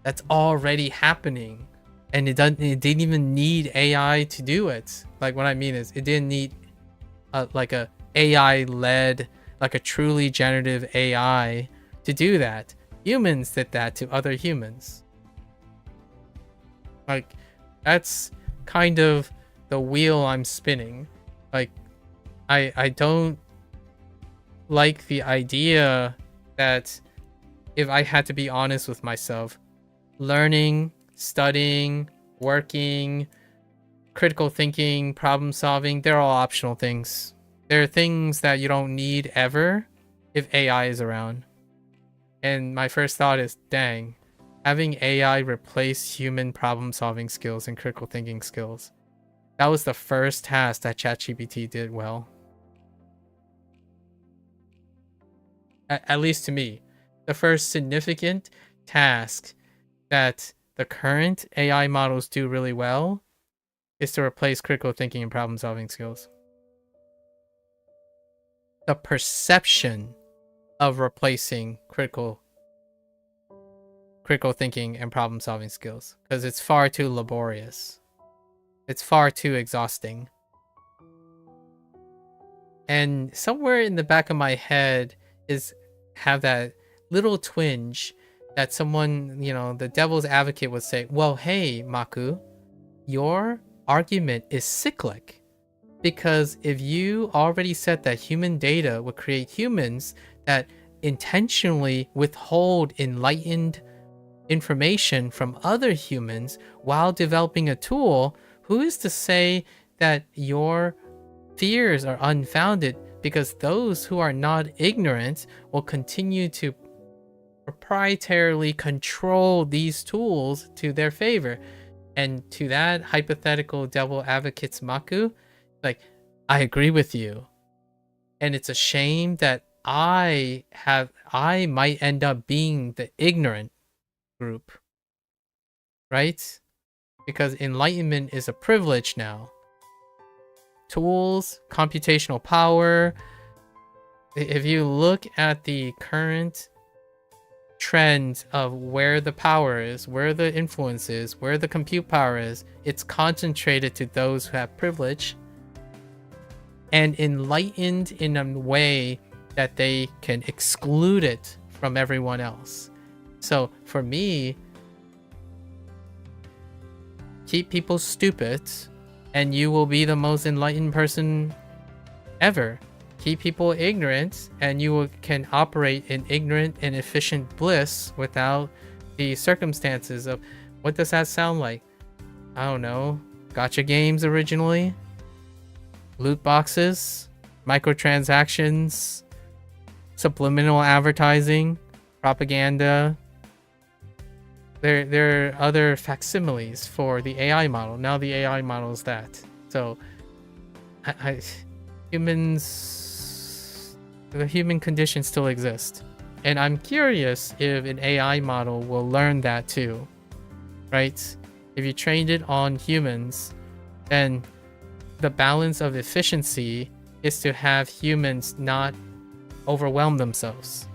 [SPEAKER 1] that's already happening, and it didn't even need AI to do it. Like, what I mean is, it didn't need like a AI led, like a truly generative AI to do that. Humans did that to other humans. Like, that's kind of the wheel I'm spinning. Like, I don't like the idea that, if I had to be honest with myself, learning, studying, working, critical thinking, problem solving, they're all optional things. They're things that you don't need ever if AI is around. And my first thought is, dang, having AI replace human problem solving skills and critical thinking skills. That was the first task that ChatGPT did well. At least to me. The first significant task that the current AI models do really well is to replace critical thinking and problem solving skills. The perception of replacing critical thinking and problem solving skills, because it's far too laborious. It's far too exhausting. And somewhere in the back of my head have that little twinge that someone, the devil's advocate would say, well, hey, Maku, your argument is cyclic. Because if you already said that human data would create humans that intentionally withhold enlightened information from other humans while developing a tool, who is to say that your fears are unfounded? Because those who are not ignorant will continue to proprietarily control these tools to their favor. And to that hypothetical devil advocate's Maku, like, I agree with you. And it's a shame that I might end up being the ignorant group, right? Because enlightenment is a privilege now. Tools, computational power. If you look at the current trend of where the power is, where the influence is, where the compute power is, it's concentrated to those who have privilege and enlightened in a way that they can exclude it from everyone else. So for me, keep people stupid and you will be the most enlightened person ever. Keep people ignorant and you can operate in ignorant and efficient bliss without the circumstances of, what does that sound like? I don't know. Gacha games originally? Loot boxes? Microtransactions? Subliminal advertising? Propaganda? There are other facsimiles for the AI model. Now the AI model is that. So, humans, the human condition still exists. And I'm curious if an AI model will learn that too, right? If you trained it on humans, then the balance of efficiency is to have humans not overwhelm themselves.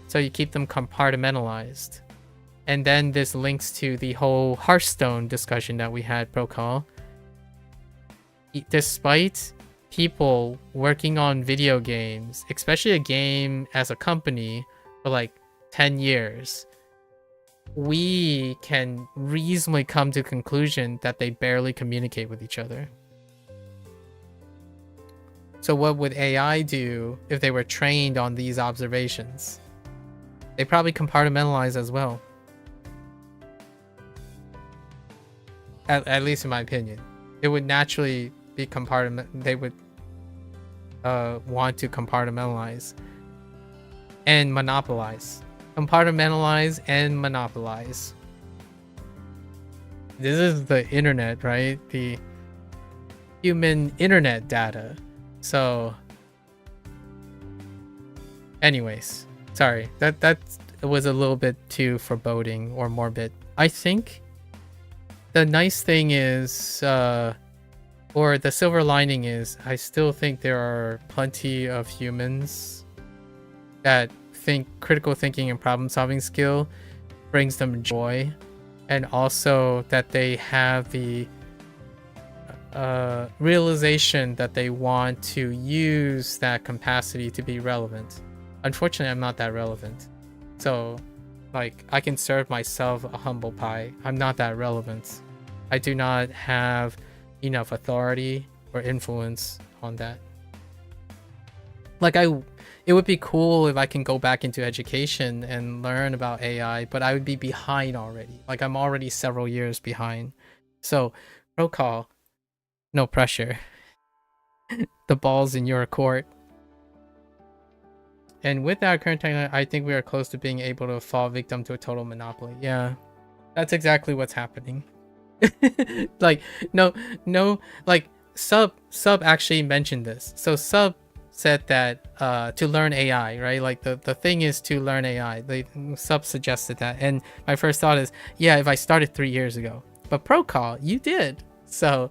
[SPEAKER 1] So you keep them compartmentalized. And then this links to the whole Hearthstone discussion that we had, Procall. Despite people working on video games, especially a game as a company, for like 10 years, we can reasonably come to the conclusion that they barely communicate with each other. So what would AI do if they were trained on these observations? They probably compartmentalize as well. At least in my opinion. It would naturally be they would want to compartmentalize and monopolize. Compartmentalize and monopolize. This is the internet, right? The human internet data. So anyways, sorry. That was a little bit too foreboding or morbid. I think the nice thing is, or the silver lining is, I still think there are plenty of humans that think critical thinking and problem solving skill brings them joy, and also that they have the realization that they want to use that capacity to be relevant. Unfortunately, I'm not that relevant. So, like, I can serve myself a humble pie. I'm not that relevant. I do not have enough authority or influence on that. Like, it would be cool if I can go back into education and learn about AI, but I would be behind already. Like, I'm already several years behind. So, roll call. No pressure. The ball's in your court. And with our current technology, I think we are close to being able to fall victim to a total monopoly. Yeah, that's exactly what's happening. Like, no, like, Sub actually mentioned this. So Sub said that to learn AI, right? Like, the thing is to learn AI. Sub suggested that. And my first thought is, yeah, if I started 3 years ago. But Procall, you did. So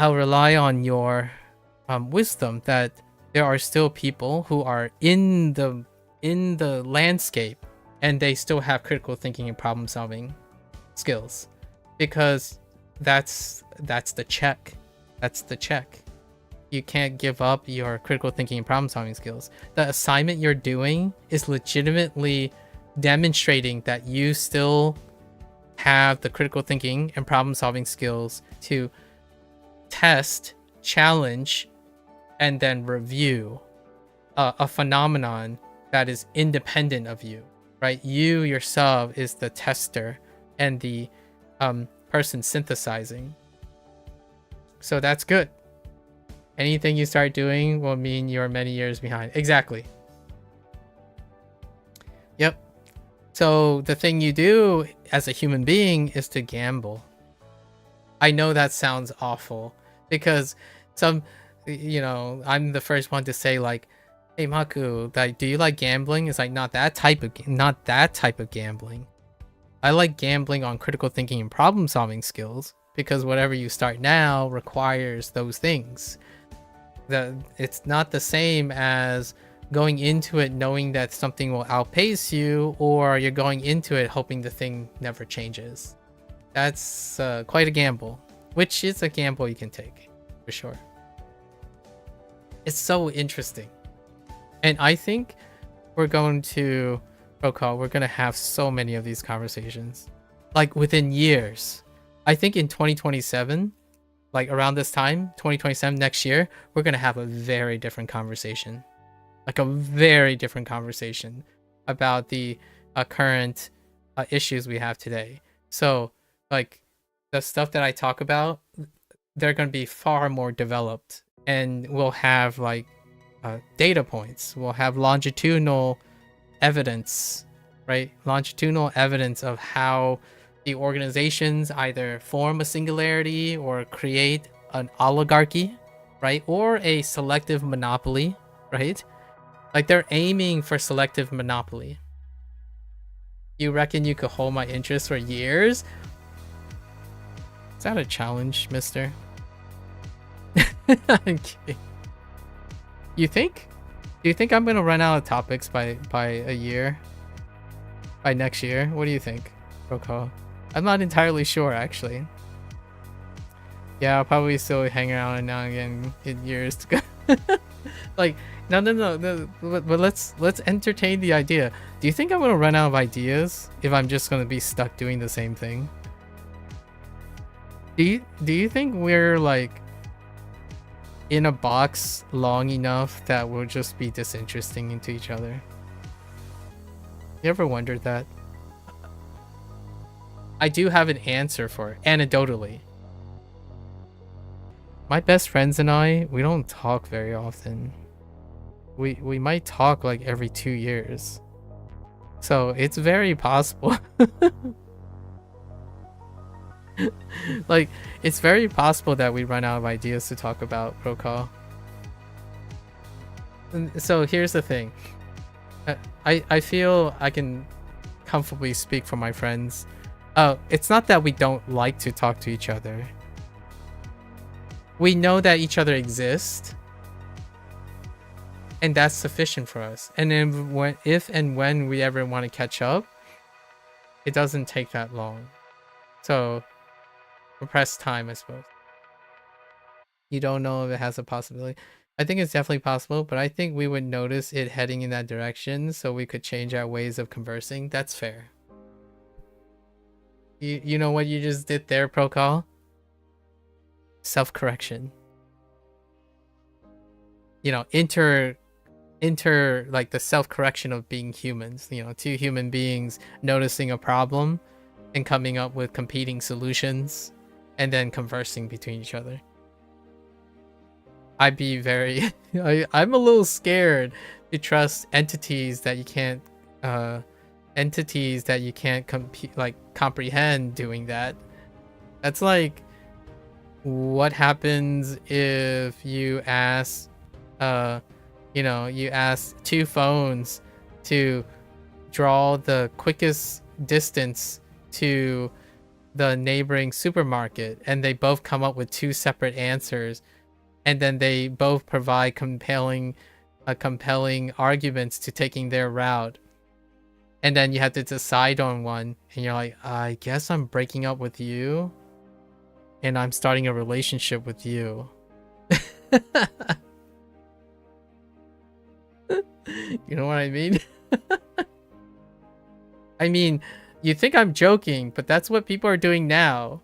[SPEAKER 1] I'll rely on your wisdom that there are still people who are in the landscape and they still have critical thinking and problem solving skills, because that's the check. That's the check. You can't give up your critical thinking and problem solving skills. The assignment you're doing is legitimately demonstrating that you still have the critical thinking and problem solving skills to test, challenge, and then review a phenomenon that is independent of you. right? You yourself is the tester and the person synthesizing. So that's good. Anything you start doing will mean you're many years behind. Exactly. Yep. So the thing you do as a human being is to gamble. I know that sounds awful because I'm the first one to say like, hey Maku, like, do you like gambling? It's like not that type of gambling. I like gambling on critical thinking and problem solving skills because whatever you start now requires those things. It's not the same as going into it knowing that something will outpace you, or you're going into it hoping the thing never changes. That's quite a gamble, which is a gamble you can take for sure. It's so interesting. And I think we're going to have so many of these conversations like within years. I think in 2027, like around this time, 2027, next year, we're going to have a very different conversation. Like a very different conversation about the current issues we have today. So like the stuff that I talk about, they're going to be far more developed, and we'll have like data points. We'll have longitudinal evidence, right? Longitudinal evidence of how the organizations either form a singularity or create an oligarchy, right? Or a selective monopoly, right? Like they're aiming for selective monopoly. You reckon you could hold my interest for years? Is that a challenge, mister? I'm kidding. You think? Do you think I'm gonna run out of topics by a year? By next year? What do you think, Roko? I'm not entirely sure, actually. Yeah, I'll probably still hang around now and again in years to go. Like, no. But let's entertain the idea. Do you think I'm gonna run out of ideas if I'm just gonna be stuck doing the same thing? Do you think we're like in a box long enough that we'll just be disinteresting into each other? You ever wondered that? I do have an answer for it, anecdotally. My best friends and I, we don't talk very often. We might talk like every 2 years. So it's very possible. Like, it's very possible that we run out of ideas to talk about, Protocol. So here's the thing. I feel I can comfortably speak for my friends. It's not that we don't like to talk to each other. We know that each other exists, and that's sufficient for us. And then if and when we ever want to catch up, it doesn't take that long. So compressed time, I suppose. You don't know if it has a possibility. I think it's definitely possible, but I think we would notice it heading in that direction, so we could change our ways of conversing. That's fair. You know what you just did there, Procol? Self-correction. You know, enter like the self-correction of being humans. You know, two human beings noticing a problem and coming up with competing solutions, and then conversing between each other. I'd be very I'm a little scared to trust entities that you can't comprehend doing that. That's like what happens if you ask you ask two phones to draw the quickest distance to the neighboring supermarket, and they both come up with two separate answers, and then they both provide compelling arguments to taking their route, and then you have to decide on one, and you're like, I guess I'm breaking up with you and I'm starting a relationship with you. You know what I mean? I mean, you think I'm joking, but that's what people are doing now.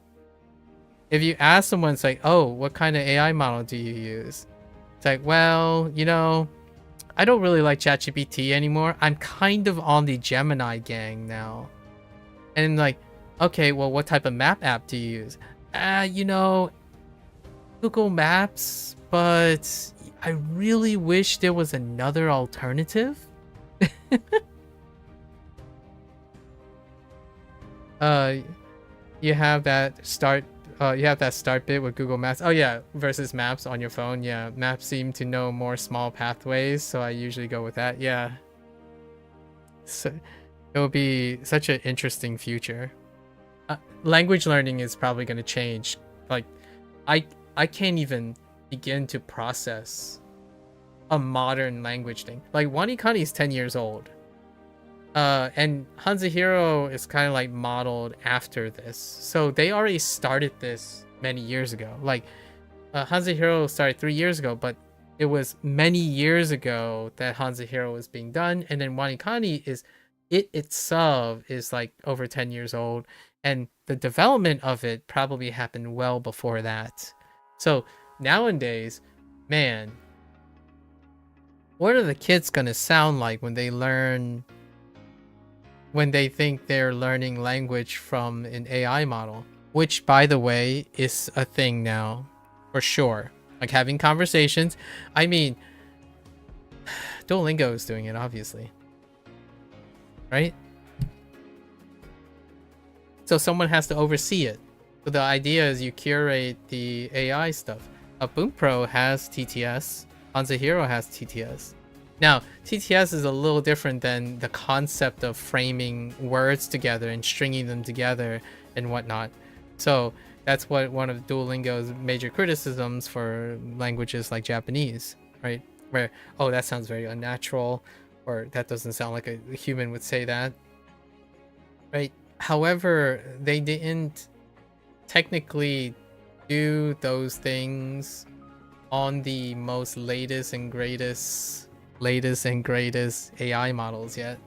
[SPEAKER 1] If you ask someone, it's like, oh, what kind of AI model do you use? It's like, well, I don't really like ChatGPT anymore. I'm kind of on the Gemini gang now. And like, okay, well, what type of map app do you use? You know, Google Maps, but I really wish there was another alternative. You have that start bit with Google Maps. Oh yeah, versus Maps on your phone. Yeah, Maps seem to know more small pathways, so I usually go with that. Yeah. So it'll be such an interesting future. Language learning is probably going to change. Like, I can't even begin to process a modern language thing. Like, WaniKani is 10 years old. And HanziHero is kind of like modeled after this. So they already started this many years ago. Like, HanziHero started 3 years ago, but it was many years ago that HanziHero was being done. And then WaniKani is, it itself is like over 10 years old. And the development of it probably happened well before that. So nowadays, man, what are the kids gonna sound like when they think they're learning language from an AI model? Which, by the way, is a thing now, for sure. Like having conversations. I mean, Duolingo is doing it, obviously. Right? So someone has to oversee it. So the idea is you curate the AI stuff. Bunpro has TTS. HanziHero has TTS. Now, TTS is a little different than the concept of framing words together and stringing them together and whatnot. So that's what one of Duolingo's major criticisms for languages like Japanese, right? Where, oh, that sounds very unnatural, or that doesn't sound like a human would say that, right? However, they didn't technically do those things on the most latest and greatest AI models yet.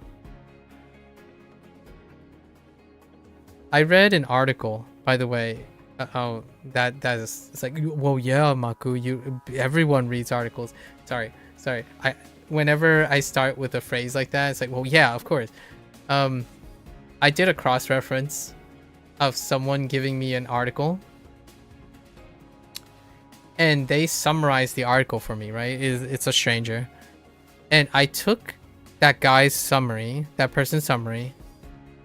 [SPEAKER 1] I read an article, by the way. That is, it's like, well, yeah, Maku, everyone reads articles. Sorry. Whenever I start with a phrase like that, it's like, well, yeah, of course. I did a cross-reference of someone giving me an article, and they summarized the article for me, right? It's a stranger. And I took that guy's summary, that person's summary,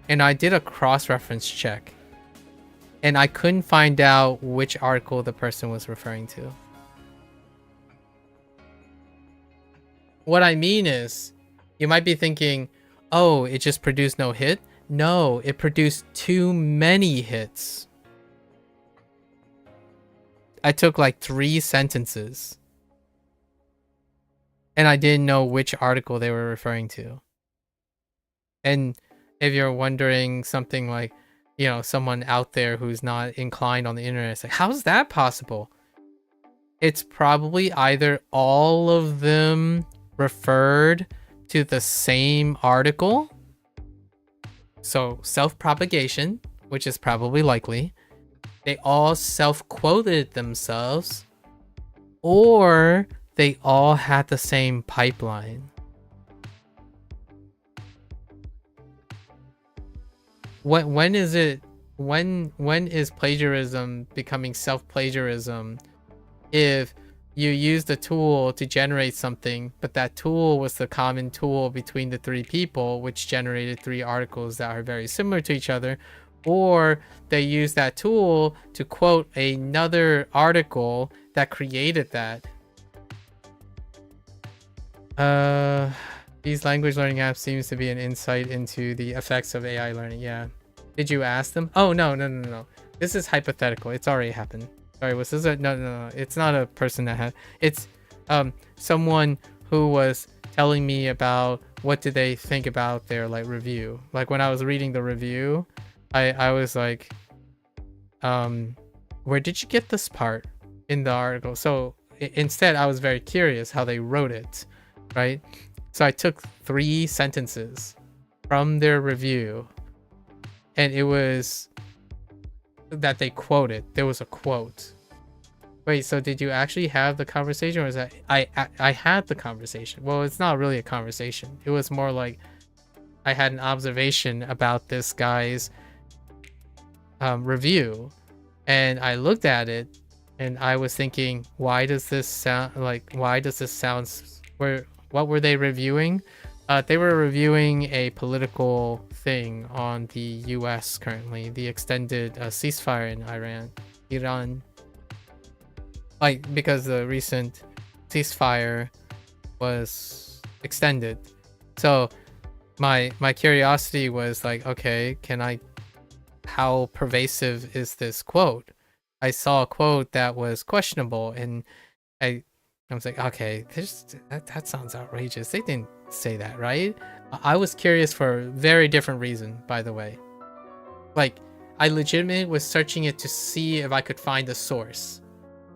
[SPEAKER 1] and I did a cross-reference check. And I couldn't find out which article the person was referring to. What I mean is, you might be thinking, oh, it just produced no hit. No, it produced too many hits. I took like 3 sentences. And I didn't know which article they were referring to. And if you're wondering something like, you know, someone out there who's not inclined on the internet, it's like, how's that possible? It's probably either all of them referred to the same article. So self-propagation, which is probably likely. They all self-quoted themselves, or they all had the same pipeline. When is plagiarism becoming self-plagiarism if you use the tool to generate something, but that tool was the common tool between the 3 people, which generated 3 articles that are very similar to each other, or they use that tool to quote another article that created that. These language learning apps seems to be an insight into the effects of AI learning. Yeah. Did you ask them? Oh, no. This is hypothetical. It's already happened. Sorry, was this a... No. It's not a person that had... It's someone who was telling me about what did they think about their like review. Like when I was reading the review, I was like, where did you get this part in the article? So instead, I was very curious how they wrote it, right? So I took 3 sentences from their review, and it was that they quoted. There was a quote, Wait, so did you actually have the conversation, or was that I had the conversation? Well, it's not really a conversation. It was more like I had an observation about this guy's review, and I looked at it, and I was thinking, why does this sound like? Why does this sound? What were they reviewing? They were reviewing a political thing on the U.S. currently, the extended ceasefire in Iran. Like, because the recent ceasefire was extended. So my curiosity was like, okay, how pervasive is this quote? I saw a quote that was questionable, and I was like, okay, that sounds outrageous. They didn't say that, right? I was curious for a very different reason, by the way. Like, I legitimately was searching it to see if I could find a source.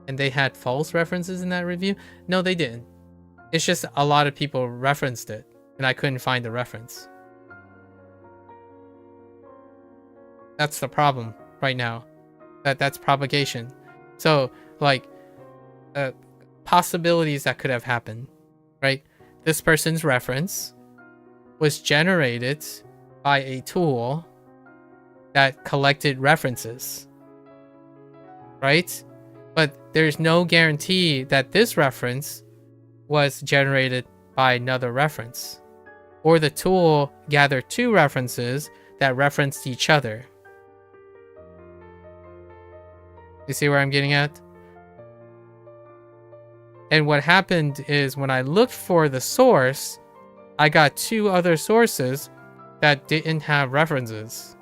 [SPEAKER 1] And they had false references in that review? No, they didn't. It's just a lot of people referenced it, and I couldn't find the reference. That's the problem right now. That's propagation. So, like, possibilities that could have happened, right? This person's reference was generated by a tool that collected references, right? But there's no guarantee that this reference was generated by another reference, or the tool gathered two references that referenced each other. You see where I'm getting at? And what happened is, when I looked for the source, I got two other sources that didn't have references.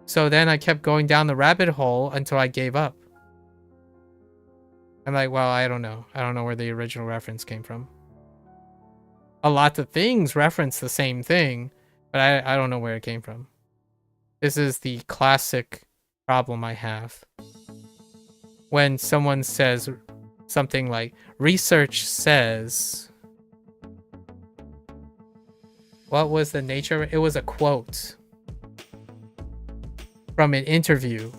[SPEAKER 1] So then I kept going down the rabbit hole until I gave up. I'm like, well, I don't know. I don't know where the original reference came from. A lot of things reference the same thing, but I don't know where it came from. This is the classic problem I have. When someone says something like, research says... What was the nature of it? It was a quote from an interview.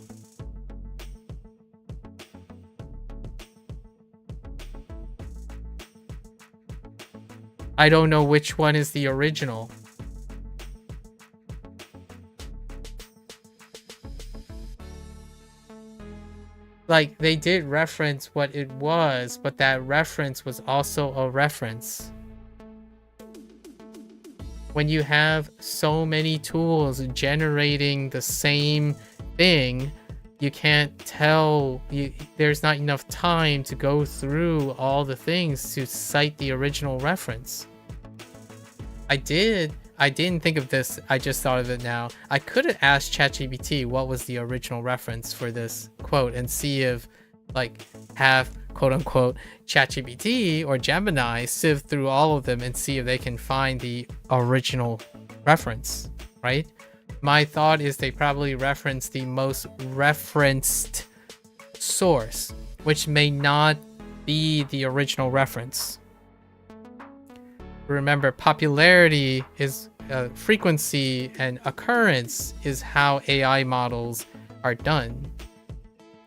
[SPEAKER 1] I don't know which one is the original. Like, they did reference what it was, but that reference was also a reference. When you have so many tools generating the same thing, you can't tell, there's not enough time to go through all the things to cite the original reference. I didn't think of this, I just thought of it now. I could have asked ChatGPT what was the original reference for this quote, and see if, like, have quote unquote ChatGPT or Gemini sift through all of them and see if they can find the original reference, right? My thought is they probably reference the most referenced source, which may not be the original reference. Remember, popularity is frequency, and occurrence is how AI models are done.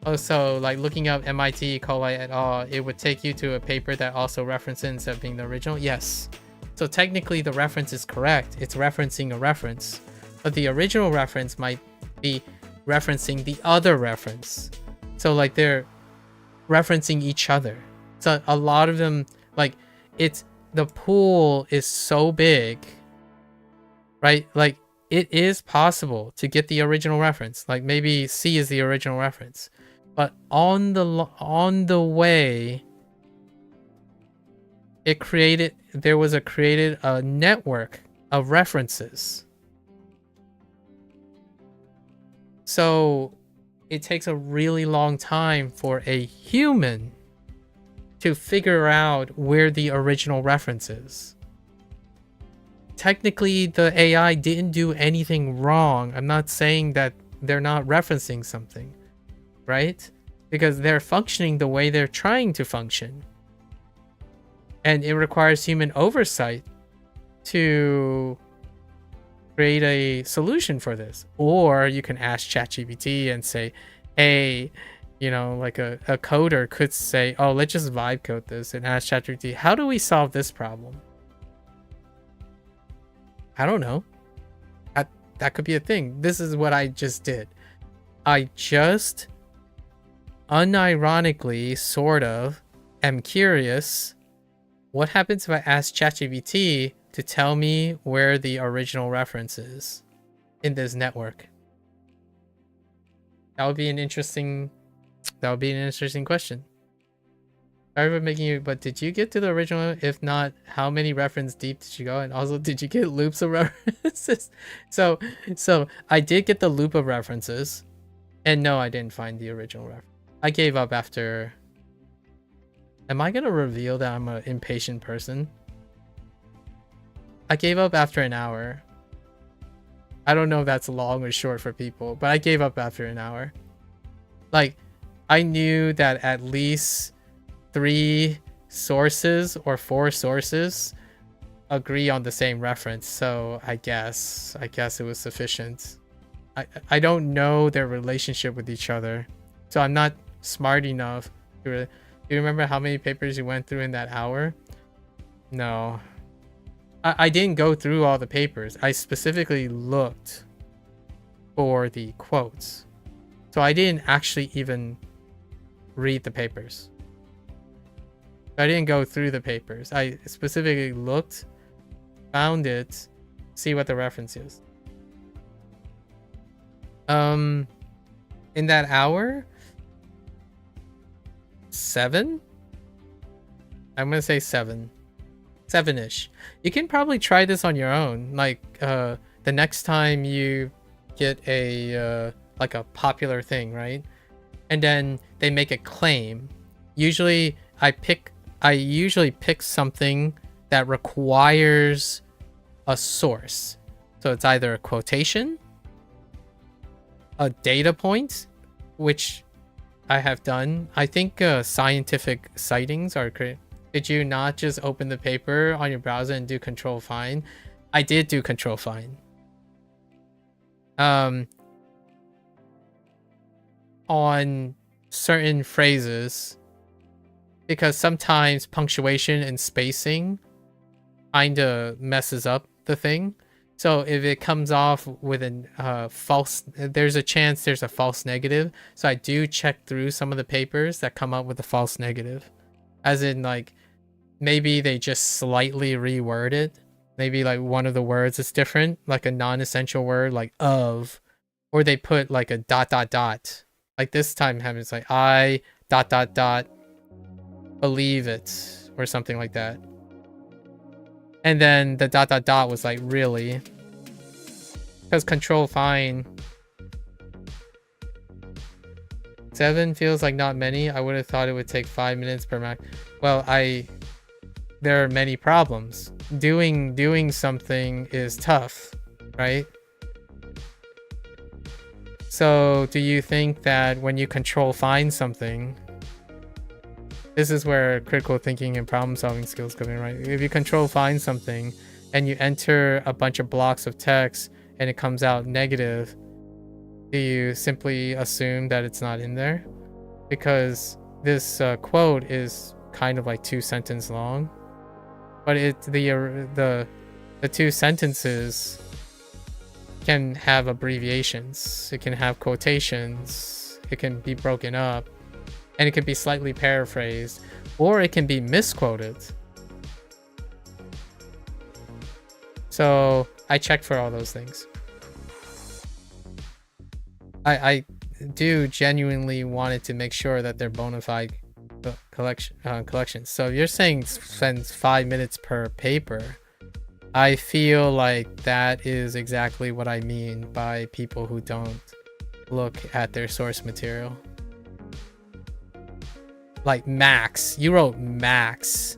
[SPEAKER 1] Also, like, looking up MIT Koichi et al., it would take you to a paper that also references instead of being the original. Yes. So technically the reference is correct. It's referencing a reference. But the original reference might be referencing the other reference. So, like, they're referencing each other. So a lot of them, like, the pool is so big, right? Like, it is possible to get the original reference. Like, maybe C is the original reference. But on the way, there was created a network of references. So it takes a really long time for a human to figure out where the original reference is. Technically, the AI didn't do anything wrong. I'm not saying that they're not referencing something, right? Because they're functioning the way they're trying to function. And it requires human oversight to create a solution for this. Or you can ask ChatGPT and say, hey, You know, like a coder could say, oh, let's just vibe code this and ask ChatGPT, how do we solve this problem? I don't know. That could be a thing. This is what I just did. I just unironically sort of am curious, what happens if I ask ChatGPT to tell me where the original reference is in this network? That would be an interesting question. Sorry for making you, but did you get to the original? If not, how many reference deep did you go? And also, did you get loops of references? So I did get the loop of references, and no, I didn't find the original reference. I gave up after. Am I gonna reveal that I'm an impatient person? I gave up after an hour. I don't know if that's long or short for people, but I gave up after an hour. Like, I knew that at least 3 sources or 4 sources agree on the same reference, so I guess it was sufficient. I don't know their relationship with each other, so I'm not smart enough to. Do you remember how many papers you went through in that hour? No. I didn't go through all the papers. I specifically looked for the quotes. So I didn't actually even read the papers. I didn't go through the papers. I specifically looked, found it, see what the reference is. In that hour, 7? I'm gonna say 7. 7-ish. You can probably try this on your own. Like, the next time you get a like a popular thing, right? And then they make a claim. Usually I usually pick something that requires a source. So it's either a quotation, a data point, which I have done. I think scientific sightings are great. Did you not just open the paper on your browser and do control find? I did do control find. On certain phrases, because sometimes punctuation and spacing kinda messes up the thing. So if it comes off with a false, there's a chance there's a false negative. So I do check through some of the papers that come up with a false negative. As in, like, maybe they just slightly reword it. Maybe like one of the words is different, like a non-essential word like of, or they put like a ... Like this time it's like I ... believe it, or something like that. And then the ... was like, really? Because control find 7 feels like not many. I would have thought it would take 5 minutes per max. Well, there are many problems. Doing something is tough, right? So do you think that when you control find something, this is where critical thinking and problem solving skills come in, right? If you control find something and you enter a bunch of blocks of text and it comes out negative, do you simply assume that it's not in there? Because this quote is kind of like 2 sentences long, but the 2 sentences can have abbreviations, it can have quotations, it can be broken up, and it can be slightly paraphrased, or it can be misquoted. So I check for all those things. I do genuinely wanted to make sure that they're bona fide collections. So if you're saying spends 5 minutes per paper, I feel like that is exactly what I mean by people who don't look at their source material. Like max, you wrote max.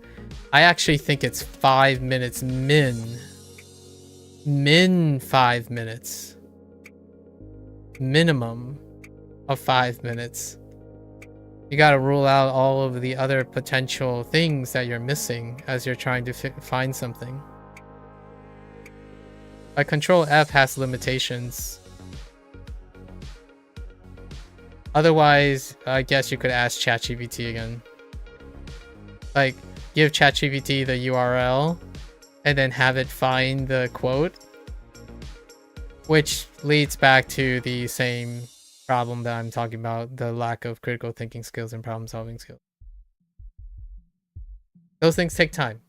[SPEAKER 1] I actually think it's 5 minutes min 5 minutes, minimum of 5 minutes. You got to rule out all of the other potential things that you're missing as you're trying to find something. Like Control F has limitations. Otherwise, I guess you could ask ChatGPT again. Like, give ChatGPT the URL and then have it find the quote, which leads back to the same problem that I'm talking about, the lack of critical thinking skills and problem solving skills. Those things take time.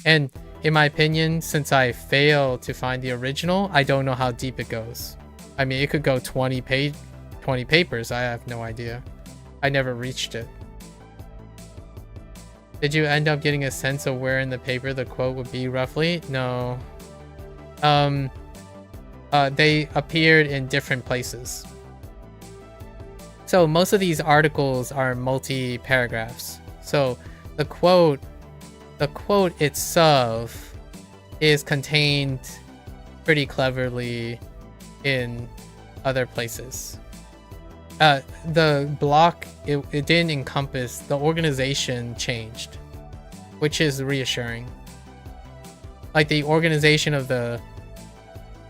[SPEAKER 1] And in my opinion, since I failed to find the original, I don't know how deep it goes. I mean, it could go 20 papers. I have no idea. I never reached it. Did you end up getting a sense of where in the paper the quote would be roughly? No. They appeared in different places. So most of these articles are multi-paragraphs. So the quote itself is contained pretty cleverly in other places. The block, it didn't encompass, the organization changed, which is reassuring. Like the organization of the,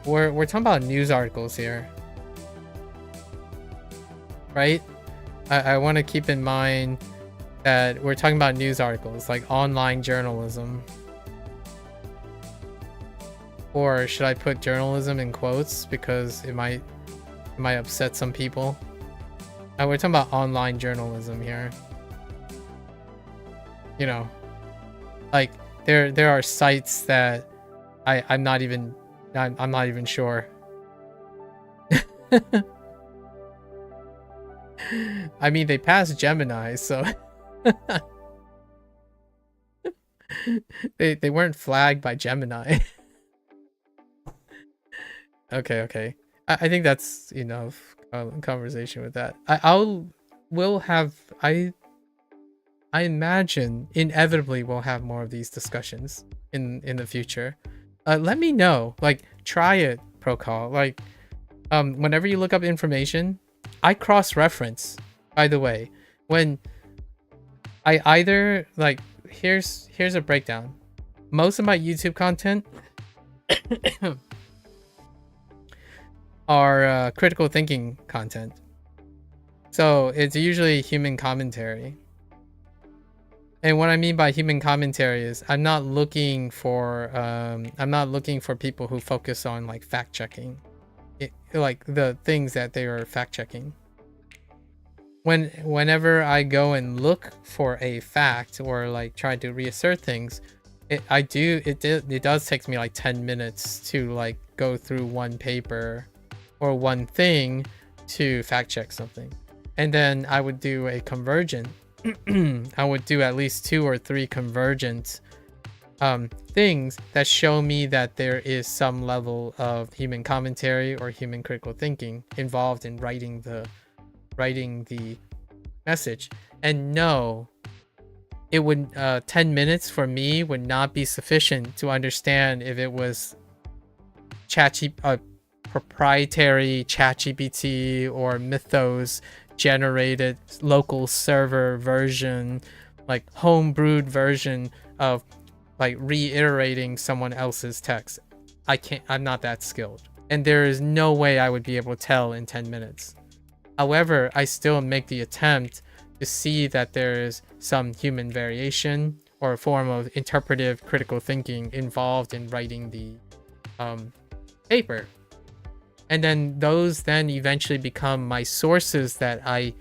[SPEAKER 1] we're talking about news articles here, right? I want to keep in mind that we're talking about news articles, like online journalism. Or should I put journalism in quotes because it might upset some people? We're talking about online journalism here. You know, like there are sites that I'm not even sure. I mean, they passed Gemini, so they weren't flagged by Gemini. Okay. I think that's enough conversation with that. I imagine inevitably we'll have more of these discussions in the future. Let me know. Like, try it, Procall. Like, whenever you look up information, I cross-reference. By the way, when I either like, here's a breakdown. Most of my YouTube content are critical thinking content. So it's usually human commentary. And what I mean by human commentary is I'm not looking for people who focus on like fact checking, like the things that they are fact checking. Whenever I go and look for a fact or like try to reassert things, it does take me like 10 minutes to like go through one paper or one thing to fact check something. And then I would do a convergent. I would do at least 2 or 3 convergent things that show me that there is some level of human commentary or human critical thinking involved in writing the message. And no, it would 10 minutes for me would not be sufficient to understand if it was proprietary ChatGPT or Mythos generated local server version, like homebrewed version of like reiterating someone else's text. I'm not that skilled, and there is no way I would be able to tell in 10 minutes. However, I still make the attempt to see that there is some human variation or a form of interpretive critical thinking involved in writing the paper. And then those then eventually become my sources that I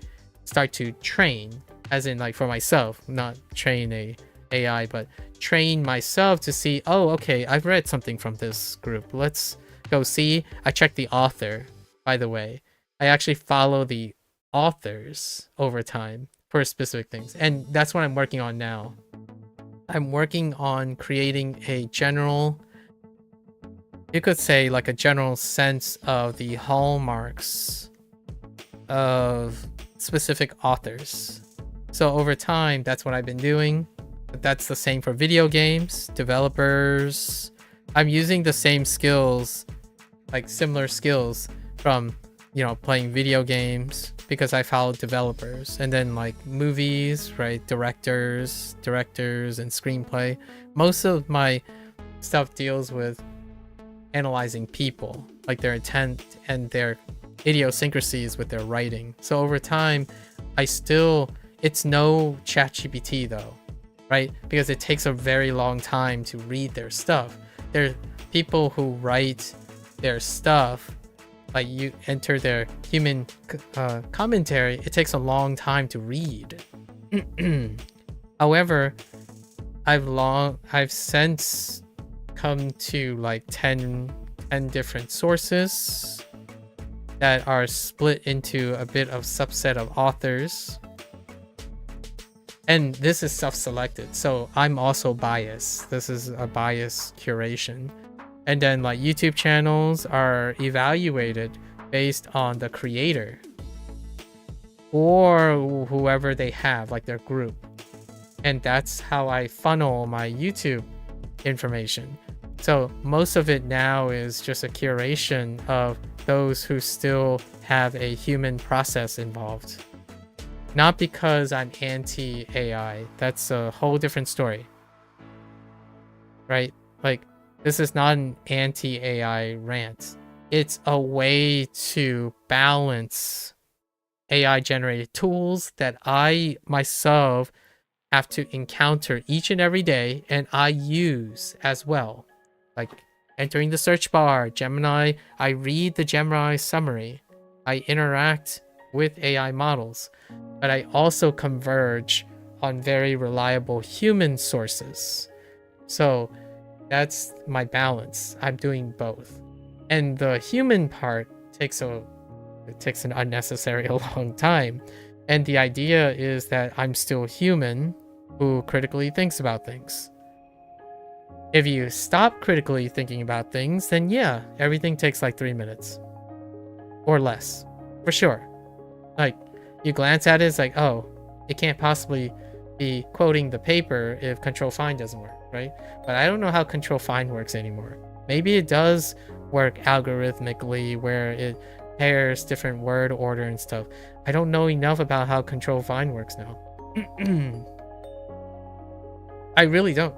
[SPEAKER 1] start to train, as in like for myself, not train a AI, but train myself to see, oh, okay, I've read something from this group. Let's go see. I check the author, by the way. I actually follow the authors over time for specific things. And that's what I'm working on now. I'm working on creating a general, you could say like a general sense of the hallmarks of specific authors. So over time, that's what I've been doing. That's the same for video games, developers. I'm using the same skills, like similar skills from, playing video games, because I follow developers. And then like movies, right? Directors and screenplay. Most of my stuff deals with analyzing people, like their intent and their idiosyncrasies with their writing. So over time, it's no ChatGPT though, right? Because it takes a very long time to read their stuff. There are people who write their stuff, like you enter their human commentary, it takes a long time to read. However, I've since come to like 10 different sources that are split into a bit of subset of authors. And this is self-selected, so I'm also biased. This is a biased curation. And then like YouTube channels are evaluated based on the creator or whoever they have, like their group. And that's how I funnel my YouTube information. So most of it now is just a curation of those who still have a human process involved. Not because I'm anti-AI. That's a whole different story. Right? Like, this is not an anti-AI rant. It's a way to balance AI-generated tools that I myself have to encounter each and every day, and I use as well. Like entering the search bar, Gemini, I read the Gemini summary. I interact with AI models, but I also converge on very reliable human sources. So that's my balance. I'm doing both. And the human part takes an unnecessary long time. And the idea is that I'm still human who critically thinks about things. If you stop critically thinking about things, then yeah, everything takes like 3 minutes or less, for sure. Like, you glance at it, it's like, oh, it can't possibly be quoting the paper if control find doesn't work, right? But I don't know how control find works anymore. Maybe it does work algorithmically where it pairs different word order and stuff. I don't know enough about how control find works now. I really don't.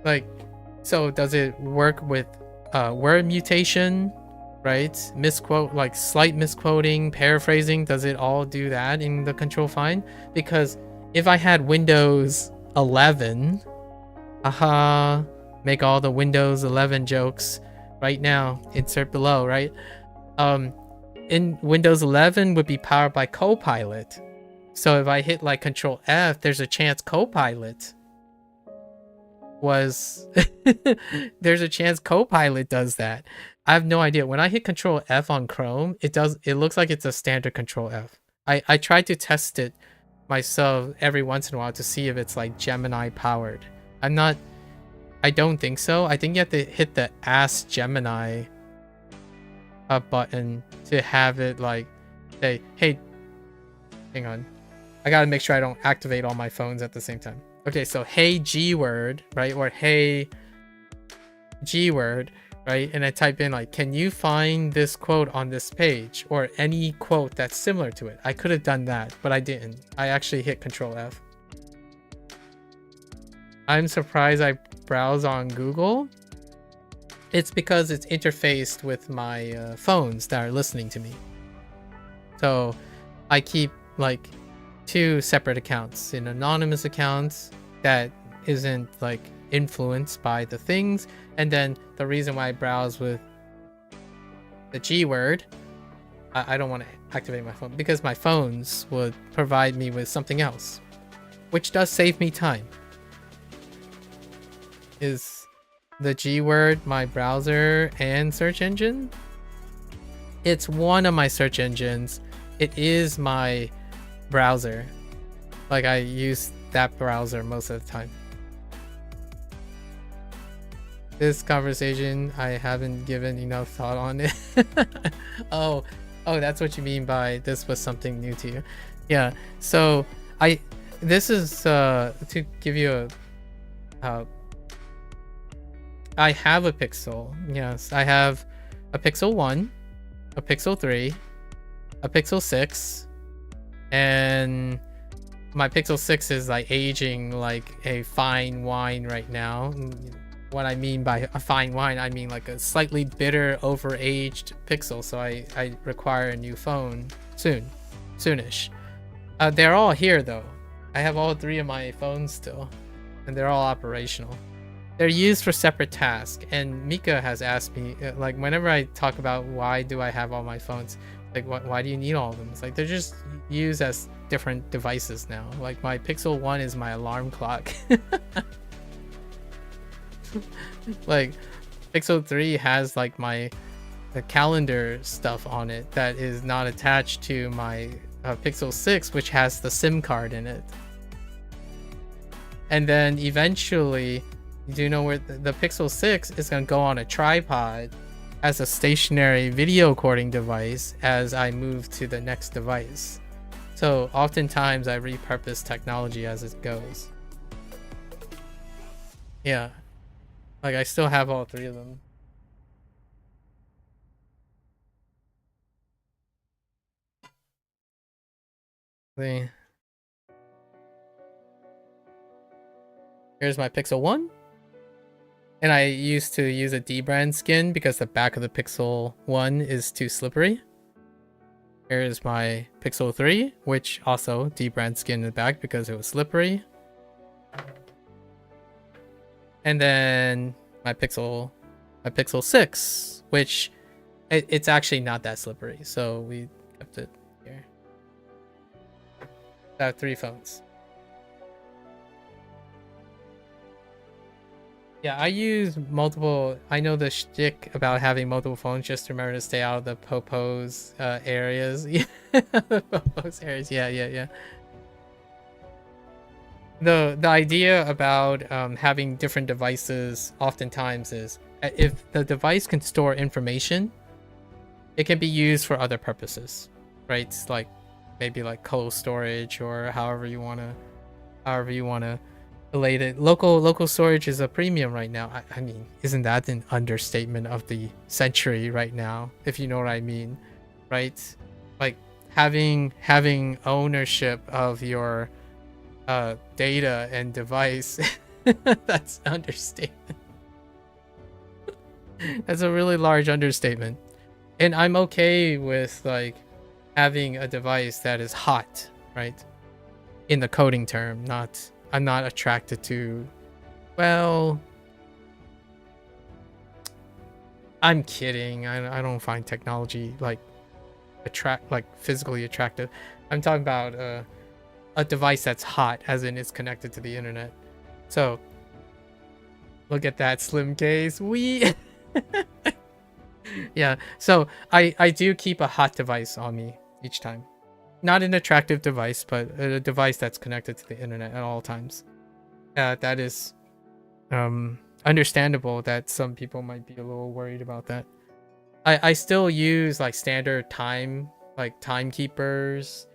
[SPEAKER 1] Like, so does it work with word mutation, right? Misquote, like slight misquoting, paraphrasing, does it all do that in the control find? Because if I had Windows 11, make all the Windows 11 jokes right now, insert below, right? In Windows 11 would be powered by Copilot. So if I hit like Control F, there's a chance Copilot there's a chance Copilot does that. I have no idea. When I hit Control F on Chrome, it looks like it's a standard Control F. I tried to test it myself every once in a while to see if it's like Gemini powered. I don't think so. I think you have to hit the Ask Gemini button to have it like say, hey, hang on. I gotta make sure I don't activate all my phones at the same time. Okay, so hey G word, right? Or hey G word, right? And I type in like, can you find this quote on this page? Or any quote that's similar to it. I could have done that, but I didn't. I actually hit Control F. I'm surprised I browse on Google. It's because it's interfaced with my phones that are listening to me. So I keep like 2 separate accounts, an anonymous account that isn't like influenced by the things, and then the reason why I browse with the G word, I don't want to activate my phone because my phones would provide me with something else, which does save me time. Is the G word my browser and search engine? It's one of my search engines. It is my browser. Like, I use that browser most of the time. This conversation, I haven't given enough thought on it. oh, that's what you mean by this was something new to you. Yeah, so this is to give you I have a Pixel. Yes, I have a Pixel 1, a Pixel 3, a Pixel 6, and my Pixel 6 is like aging like a fine wine right now. what I mean by a fine wine, I mean like a slightly bitter, overaged Pixel. So I require a new phone soonish. They're all here though. I have all 3 of my phones still, and they're all operational. They're used for separate tasks, and Mika has asked me, like, whenever I talk about why do I have all my phones, like, why do you need all of them? It's like they're just used as different devices now. Like my Pixel 1 is my alarm clock. Like Pixel 3 has like the calendar stuff on it that is not attached to my Pixel 6, which has the SIM card in it. And then eventually, do you know where the Pixel 6 is going to go on a tripod as a stationary video recording device as I move to the next device. So oftentimes I repurpose technology as it goes. Yeah. Like I still have all 3 of them. See. Here's my Pixel 1. And I used to use a D-brand skin because the back of the Pixel 1 is too slippery. Here's my Pixel 3, which also D-brand skin in the back because it was slippery. And then my Pixel 6, which it's actually not that slippery, so we kept it here. I have 3 phones. Yeah, I use multiple. I know the shtick about having multiple phones. Just remember to stay out of the popos areas. Popos areas. Yeah. The idea about having different devices oftentimes is if the device can store information, it can be used for other purposes, right? Like maybe like cold storage or however you wanna relate it. Local storage is a premium right now. I mean, isn't that an understatement of the century right now, if you know what I mean, right? Like having ownership of your data and device. That's an understatement. That's a really large understatement. And I'm okay with like having a device that is hot, right? In the coding term, I'm not attracted to, well, I'm kidding. I don't find technology like physically attractive. I'm talking about a device that's hot, as in it's connected to the internet. So look at that slim case. Yeah. So I do keep a hot device on me each time. Not an attractive device, but a device that's connected to the internet at all times. That is understandable that some people might be a little worried about that. I still use like standard timekeepers,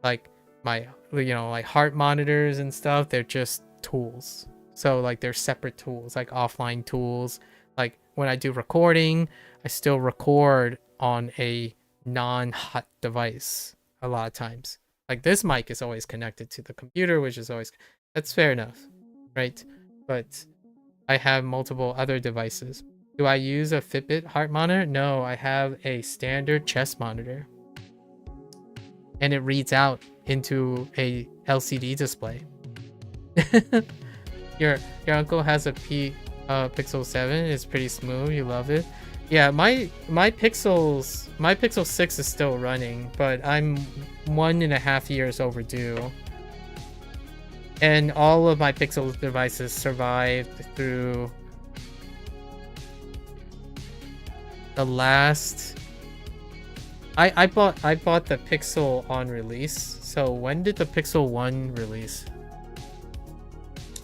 [SPEAKER 1] like my like heart monitors and stuff. They're just tools. So like they're separate tools, like offline tools. Like when I do recording, I still record on a non-hot device. A lot of times, like this mic is always connected to the computer, which is always, that's fair enough, right? But I have multiple other devices. Do I use a Fitbit heart monitor? No, I have a standard chest monitor, and it reads out into a LCD display. Your uncle has a Pixel 7. It's pretty smooth. You love it. Yeah, my Pixel 6 is still running, but I'm 1.5 years overdue. And all of my Pixel devices survived through the last. I bought the Pixel on release. So when did the Pixel 1 release?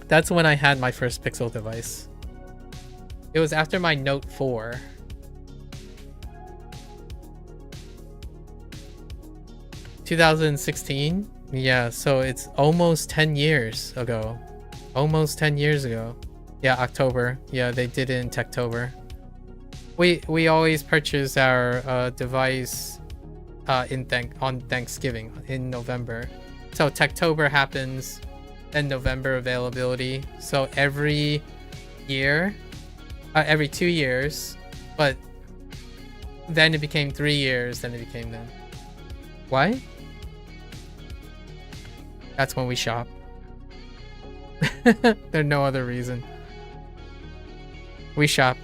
[SPEAKER 1] That's when I had my first Pixel device. It was after my Note 4. 2016. Yeah, so it's almost 10 years ago. Almost 10 years ago. Yeah, October. Yeah, they did it in Techtober. We always purchase our device on Thanksgiving in November. So Techtober happens, then November availability. So every year every 2 years, but then it became 3 years, then it became then. Why? That's when we shop. There's no other reason. We shop.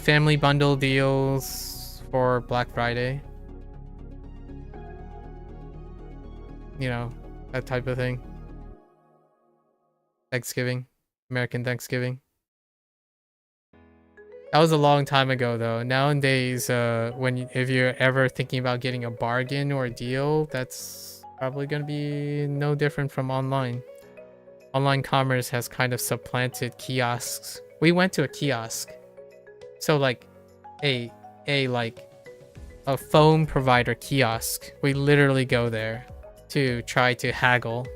[SPEAKER 1] Family bundle deals for Black Friday. You know, that type of thing. Thanksgiving. American Thanksgiving. That was a long time ago though. Nowadays, if you're ever thinking about getting a bargain or a deal, that's probably gonna be no different from online. Online commerce has kind of supplanted kiosks. We went to a kiosk. So like a phone provider kiosk. We literally go there to try to haggle.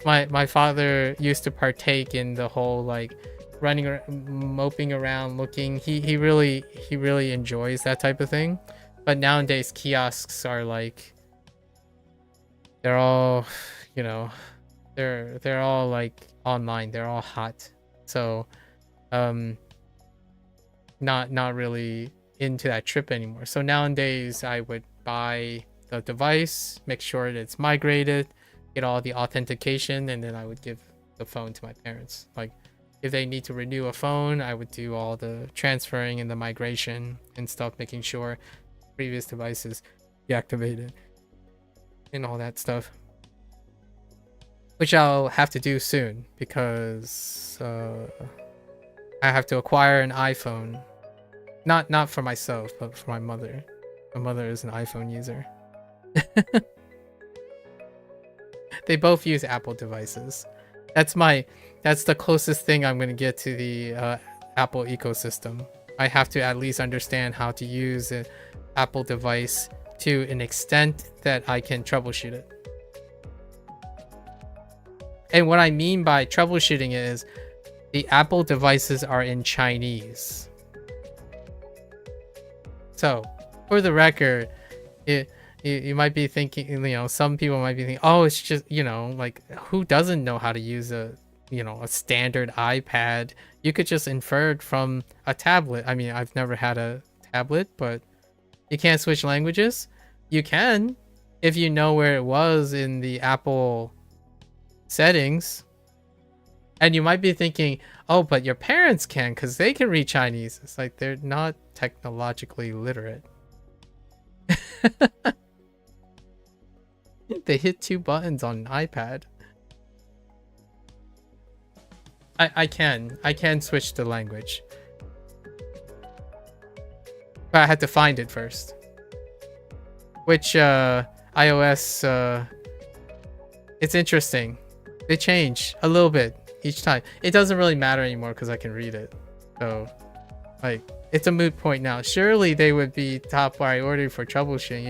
[SPEAKER 1] My father used to partake in the whole like running, moping around, looking. He really enjoys that type of thing. But nowadays kiosks are like, they're all, you know, they're all like online. They're all hot. So, not really into that trip anymore. So nowadays I would buy the device, make sure that it's migrated, get all the authentication, and then I would give the phone to my parents. Like if they need to renew a phone, I would do all the transferring and the migration and stuff, making sure previous devices deactivated and all that stuff, which I'll have to do soon because I have to acquire an iPhone. Not for myself, but for my mother. My mother is an iPhone user. They both use Apple devices. That's the closest thing I'm gonna get to the Apple ecosystem. I have to at least understand how to use an Apple device to an extent that I can troubleshoot it. And what I mean by troubleshooting is the Apple devices are in Chinese. So, for the record, you might be thinking, you know, some people might be thinking, oh, it's just, you know, like who doesn't know how to use a standard iPad? You could just infer it from a tablet. I mean, I've never had a tablet, but you can't switch languages. You can if you know where it was in the Apple settings. And you might be thinking, oh, but your parents can because they can read Chinese. It's like they're not technologically literate. They hit 2 buttons on an iPad. I can switch the language, but I had to find it first. Which iOS, it's interesting. They change a little bit each time. It doesn't really matter anymore because I can read it. So, like, it's a moot point now. Surely they would be top priority for troubleshooting.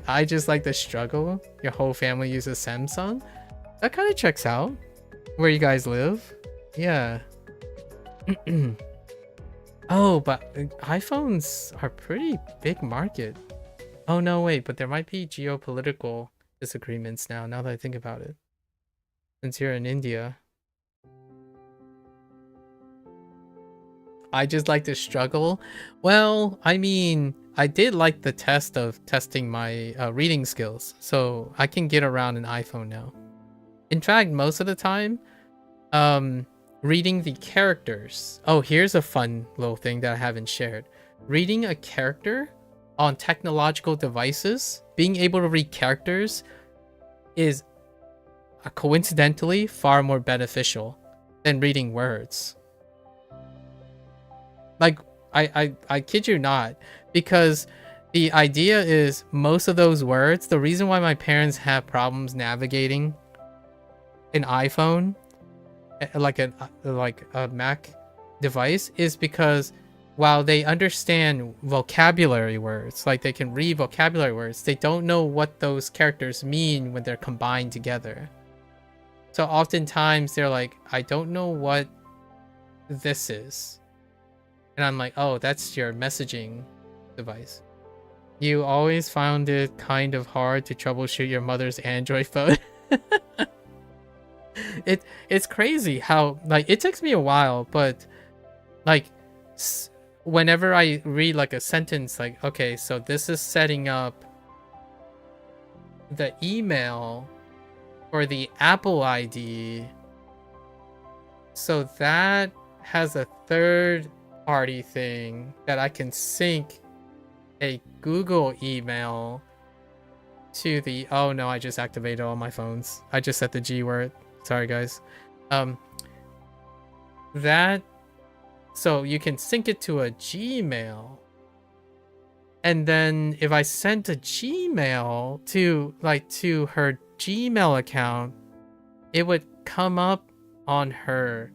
[SPEAKER 1] I just like the struggle. Your whole family uses Samsung. That kind of checks out. Where you guys live? Yeah. Oh, but iPhones are pretty big market. Oh no, wait, but there might be geopolitical disagreements now that I think about it. Since you're in India. I just like to struggle. Well, I mean, I did like the test of testing my reading skills, so I can get around an iPhone now. In fact, most of the time, reading the characters. Oh, here's a fun little thing that I haven't shared. Reading a character on technological devices, being able to read characters is coincidentally far more beneficial than reading words. Like, I kid you not, because the idea is most of those words, the reason why my parents have problems navigating an iPhone, like a Mac device, is because while they understand vocabulary words, like they can read vocabulary words, they don't know what those characters mean when they're combined together. So oftentimes they're like, I don't know what this is. And I'm like, oh, that's your messaging device. You always found it kind of hard to troubleshoot your mother's Android phone. it's crazy how like it takes me a while, but like whenever I read like a sentence, like okay, so this is setting up the email for the Apple ID, so that has a third party thing that I can sync a Google email to the, oh no, I just activated all my phones. I just said the G word. Sorry guys. That, so you can sync it to a Gmail. And then if I sent a Gmail to her Gmail account, it would come up on her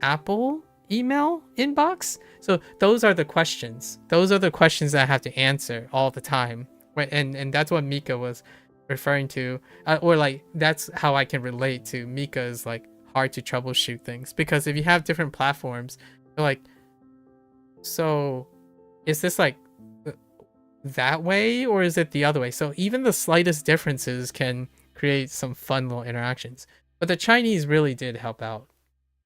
[SPEAKER 1] Apple email inbox. So those are the questions. Those are the questions that I have to answer all the time. Right? And that's what Mika was referring to. Or like, that's how I can relate to Mika's like hard to troubleshoot things. Because if you have different platforms, you're like, so is this like that way or is it the other way? So even the slightest differences can create some fun little interactions. But the Chinese really did help out.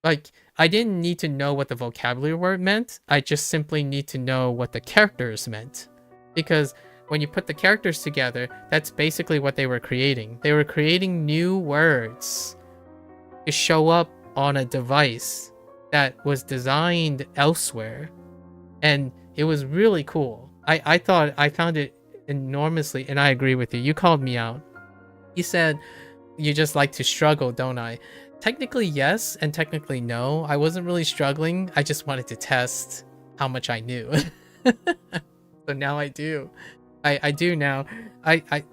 [SPEAKER 1] Like, I didn't need to know what the vocabulary word meant. I just simply need to know what the characters meant. Because when you put the characters together, that's basically what they were creating. They were creating new words to show up on a device that was designed elsewhere. And it was really cool. I found it enormously, and I agree with you. You called me out. You said, you just like to struggle, don't I? Technically, yes, and technically, no. I wasn't really struggling. I just wanted to test how much I knew. So now I do. I do now. I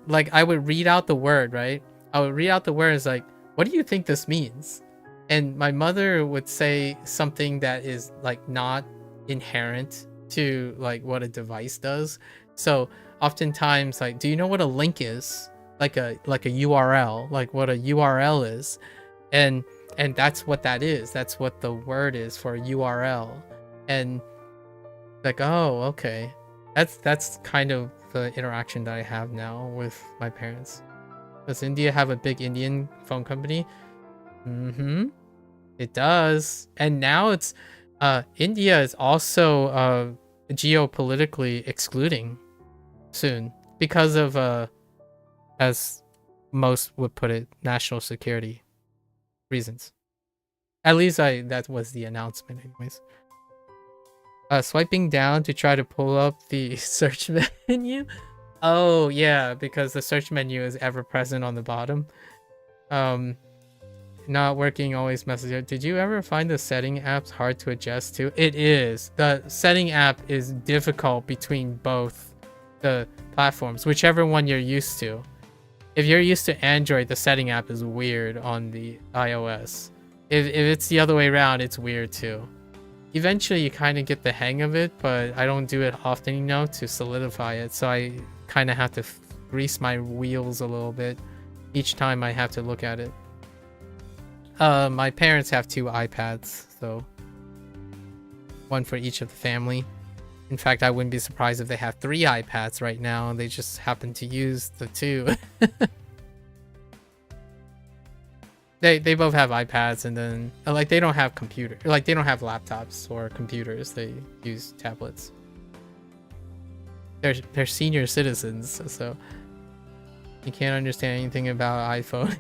[SPEAKER 1] would read out the word, right? I would read out the words like, what do you think this means? And my mother would say something that is like not inherent to like what a device does. So oftentimes, like, do you know what a link is? Like a URL, like what a URL is. And that's what that is. That's what the word is for URL. And like, oh, okay. That's kind of the interaction that I have now with my parents. Does India have a big Indian phone company? Mm-hmm. It does. And now it's India is also geopolitically excluding soon because of as most would put it, national security reasons. At least that was the announcement anyways. Swiping down to try to pull up the search menu. Oh yeah, because the search menu is ever present on the bottom. Not working, always messes. Did you ever find the setting apps hard to adjust to? It is. The setting app is difficult between both the platforms, whichever one you're used to. If you're used to Android, the setting app is weird on the iOS. If it's the other way around, it's weird too. Eventually you kind of get the hang of it, but I don't do it often enough to solidify it, so I kind of have to grease my wheels a little bit each time I have to look at it. My parents have 2 iPads, so one for each of the family. In fact, I wouldn't be surprised if they have 3 iPads right now and they just happen to use the 2. They both have iPads, and then like they don't have computer, like they don't have laptops or computers. They use tablets. They're senior citizens, so you can't understand anything about iPhone.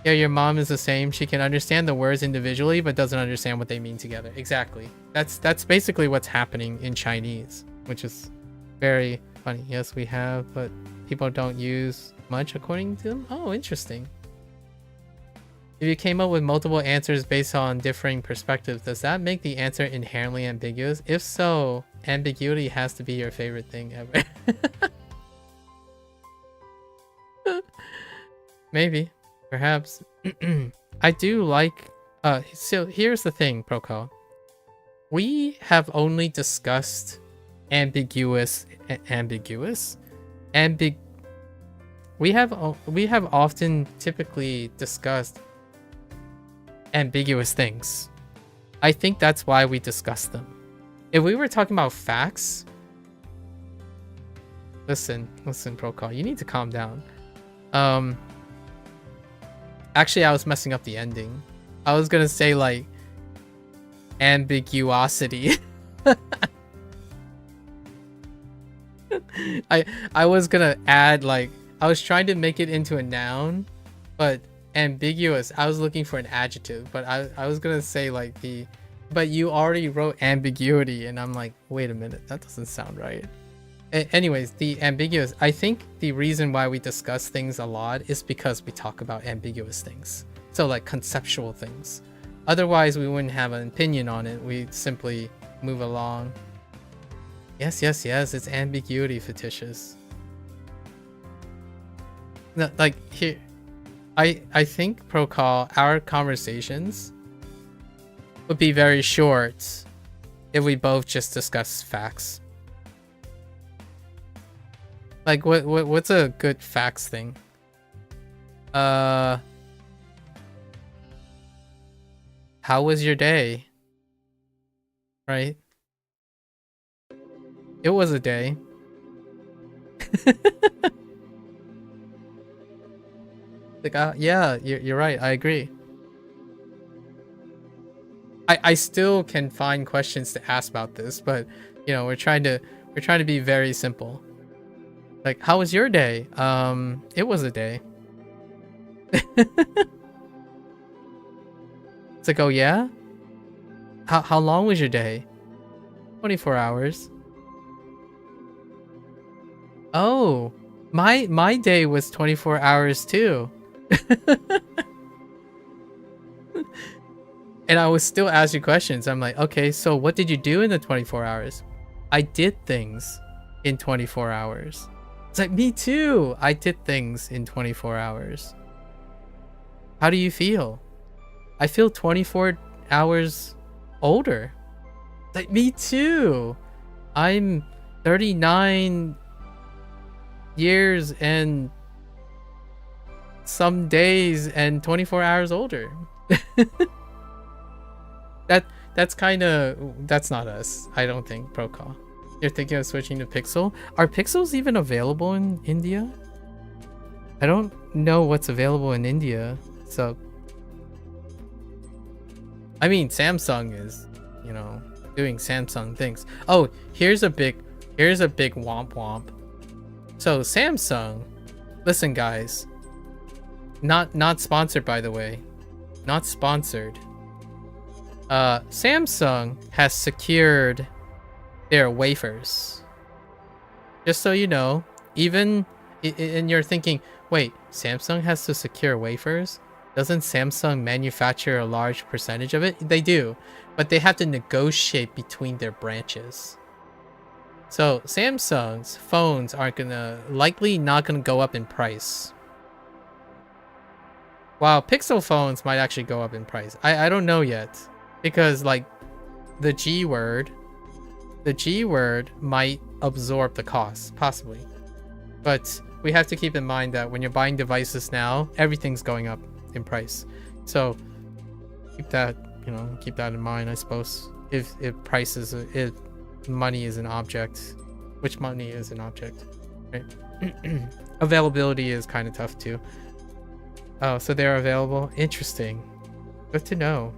[SPEAKER 1] Yeah, your mom is the same. She can understand the words individually, but doesn't understand what they mean together. Exactly. That's basically what's happening in Chinese, which is very funny. Yes, we have, but people don't use much according to them. Oh, interesting. If you came up with multiple answers based on differing perspectives, does that make the answer inherently ambiguous? If so, ambiguity has to be your favorite thing ever. Maybe. Perhaps. I do like... so here's the thing, Proco. We have only discussed we have often typically discussed ambiguous things. I think that's why we discuss them. If we were talking about facts... Listen, Proco, you need to calm down. Actually, I was messing up the ending. I was gonna say like ambiguosity. I was gonna add like I was trying to make it into a noun, but ambiguous. I was looking for an adjective, but I was gonna say like the, but you already wrote ambiguity, and I'm like, wait a minute, that doesn't sound right. Anyways, the ambiguous. I think the reason why we discuss things a lot is because we talk about ambiguous things. So like conceptual things. Otherwise, we wouldn't have an opinion on it. We'd simply move along. Yes, yes, yes. It's ambiguity fetishes. No, like here, I think Procall, our conversations would be very short if we both just discuss facts. Like what's a good facts thing? How was your day? Right? It was a day. Like yeah, you're right. I agree. I still can find questions to ask about this, but you know, we're trying to be very simple. Like, how was your day? It was a day. It's like, oh yeah? How long was your day? 24 hours. Oh, my day was 24 hours too. And I would still ask you questions. I'm like, okay, so what did you do in the 24 hours? I did things in 24 hours. It's like, me too. I did things in 24 hours. How do you feel? I feel 24 hours older. It's like, me too. I'm 39 years and some days and 24 hours older. That's kind of, that's not us. I don't think, Procall. You're thinking of switching to Pixel? Are Pixels even available in India? I don't know what's available in India, so... I mean, Samsung is, you know, doing Samsung things. Oh, here's a big womp womp. So Samsung, listen guys, not sponsored by the way, not sponsored. Samsung has secured their wafers. Just so you know, even and you're thinking, wait, Samsung has to secure wafers? Doesn't Samsung manufacture a large percentage of it? They do, but they have to negotiate between their branches. So Samsung's phones aren't likely not gonna go up in price. While Pixel phones might actually go up in price. I don't know yet, because like the G word might absorb the cost, possibly. But we have to keep in mind that when you're buying devices now, everything's going up in price. So keep that in mind, I suppose. If money is an object, which money is an object, right? Availability is kind of tough too. Oh, so they're available. Interesting. Good to know.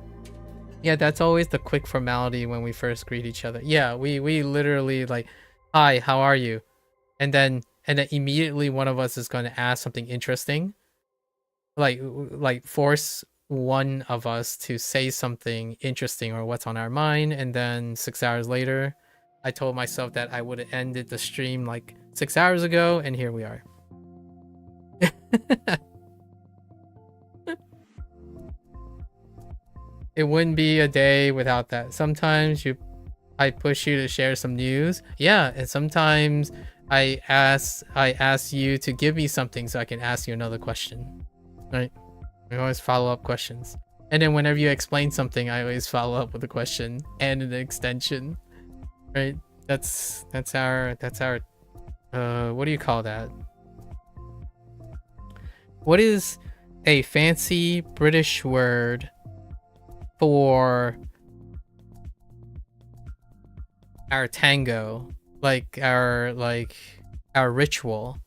[SPEAKER 1] Yeah, that's always the quick formality when we first greet each other. Yeah, we literally like, hi, how are you? And then immediately one of us is going to ask something interesting. Like force one of us to say something interesting or what's on our mind, and then 6 hours later, I told myself that I would have ended the stream like 6 hours ago, and here we are. It wouldn't be a day without that. Sometimes I push you to share some news. Yeah, and sometimes I ask you to give me something so I can ask you another question. Right? We always follow up questions. And then whenever you explain something, I always follow up with a question and an extension. Right? That's our what do you call that? What is a fancy British word for our tango, like our ritual?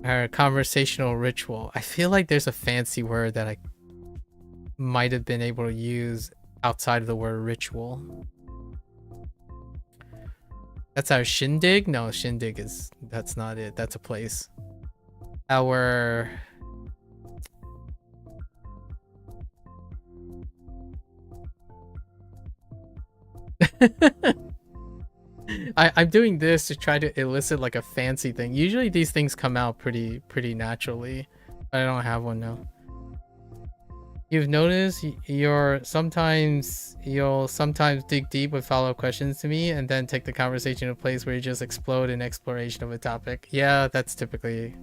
[SPEAKER 1] Our conversational ritual. I feel like there's a fancy word that I might have been able to use outside of the word ritual. That's our shindig? No, shindig is... That's not it. That's a place. Our... I'm doing this to try to elicit like a fancy thing. Usually these things come out pretty naturally, but I don't have one now. You've noticed you'll sometimes dig deep with follow-up questions to me and then take the conversation to a place where you just explode in exploration of a topic. Yeah, that's typically...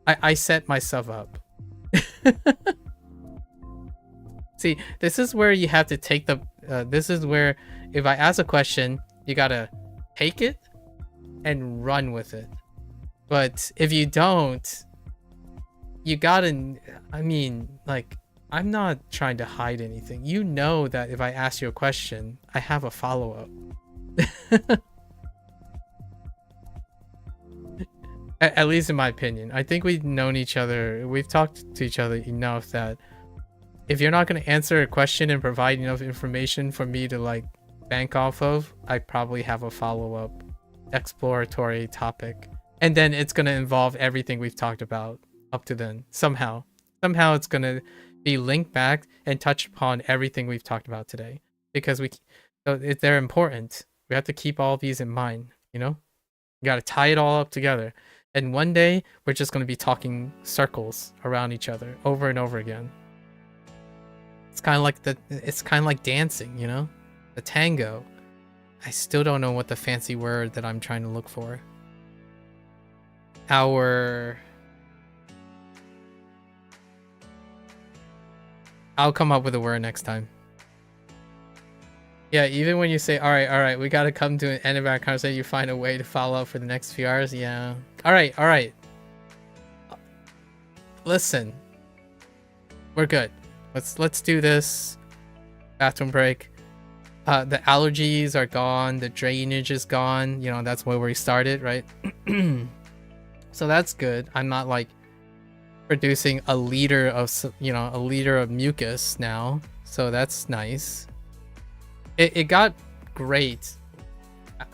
[SPEAKER 1] I set myself up. See, this is where you have to take the... this is where if I ask a question, you gotta take it and run with it. But if you don't, you gotta... I mean, like... I'm not trying to hide anything. You know that if I ask you a question, I have a follow-up. At least in my opinion. I think we've known each other. We've talked to each other enough that if you're not going to answer a question and provide enough information for me to like bank off of, I probably have a follow-up exploratory topic. And then it's going to involve everything we've talked about up to then. Somehow it's going to be linked back and touch upon everything we've talked about today, because they're important. We have to keep all these in mind, you know. You got to tie it all up together, and one day we're just going to be talking circles around each other over and over again. It's kind of like dancing, you know, the tango. I still don't know what the fancy word that I'm trying to look for. I'll come up with a word next time. Yeah, even when you say, all right, we got to come to an end of our conversation, you find a way to follow up for the next few hours. Yeah. All right. Listen, we're good. Let's do this. Bathroom break. The allergies are gone. The drainage is gone. You know, that's where we started, right? So that's good. I'm not like producing a liter of mucus now, so that's nice. It got great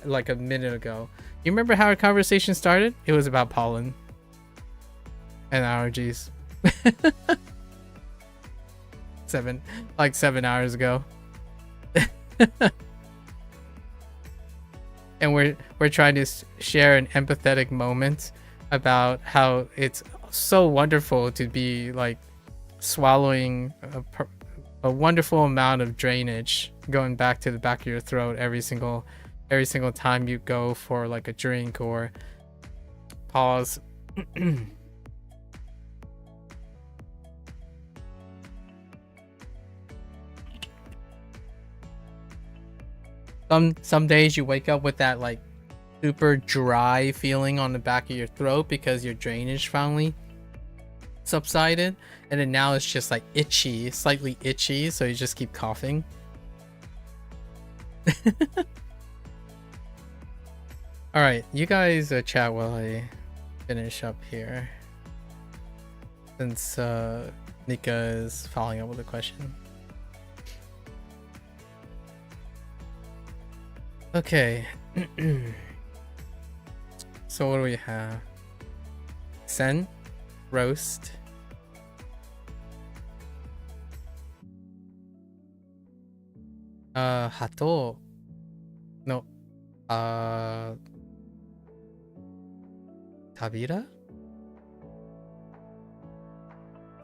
[SPEAKER 1] like a minute ago. You remember how our conversation started? It was about pollen and allergies. 7 hours ago. And we're trying to share an empathetic moment about how it's so wonderful to be like swallowing a wonderful amount of drainage going back to the back of your throat every single time you go for like a drink or pause. Some days you wake up with that like super dry feeling on the back of your throat because your drainage finally subsided, and then now it's just like itchy, slightly itchy, so you just keep coughing. All right, you guys chat while I finish up here, since Nika is following up with a question. Okay. So what do we have? Sen, roast. Hato. No. Tabira?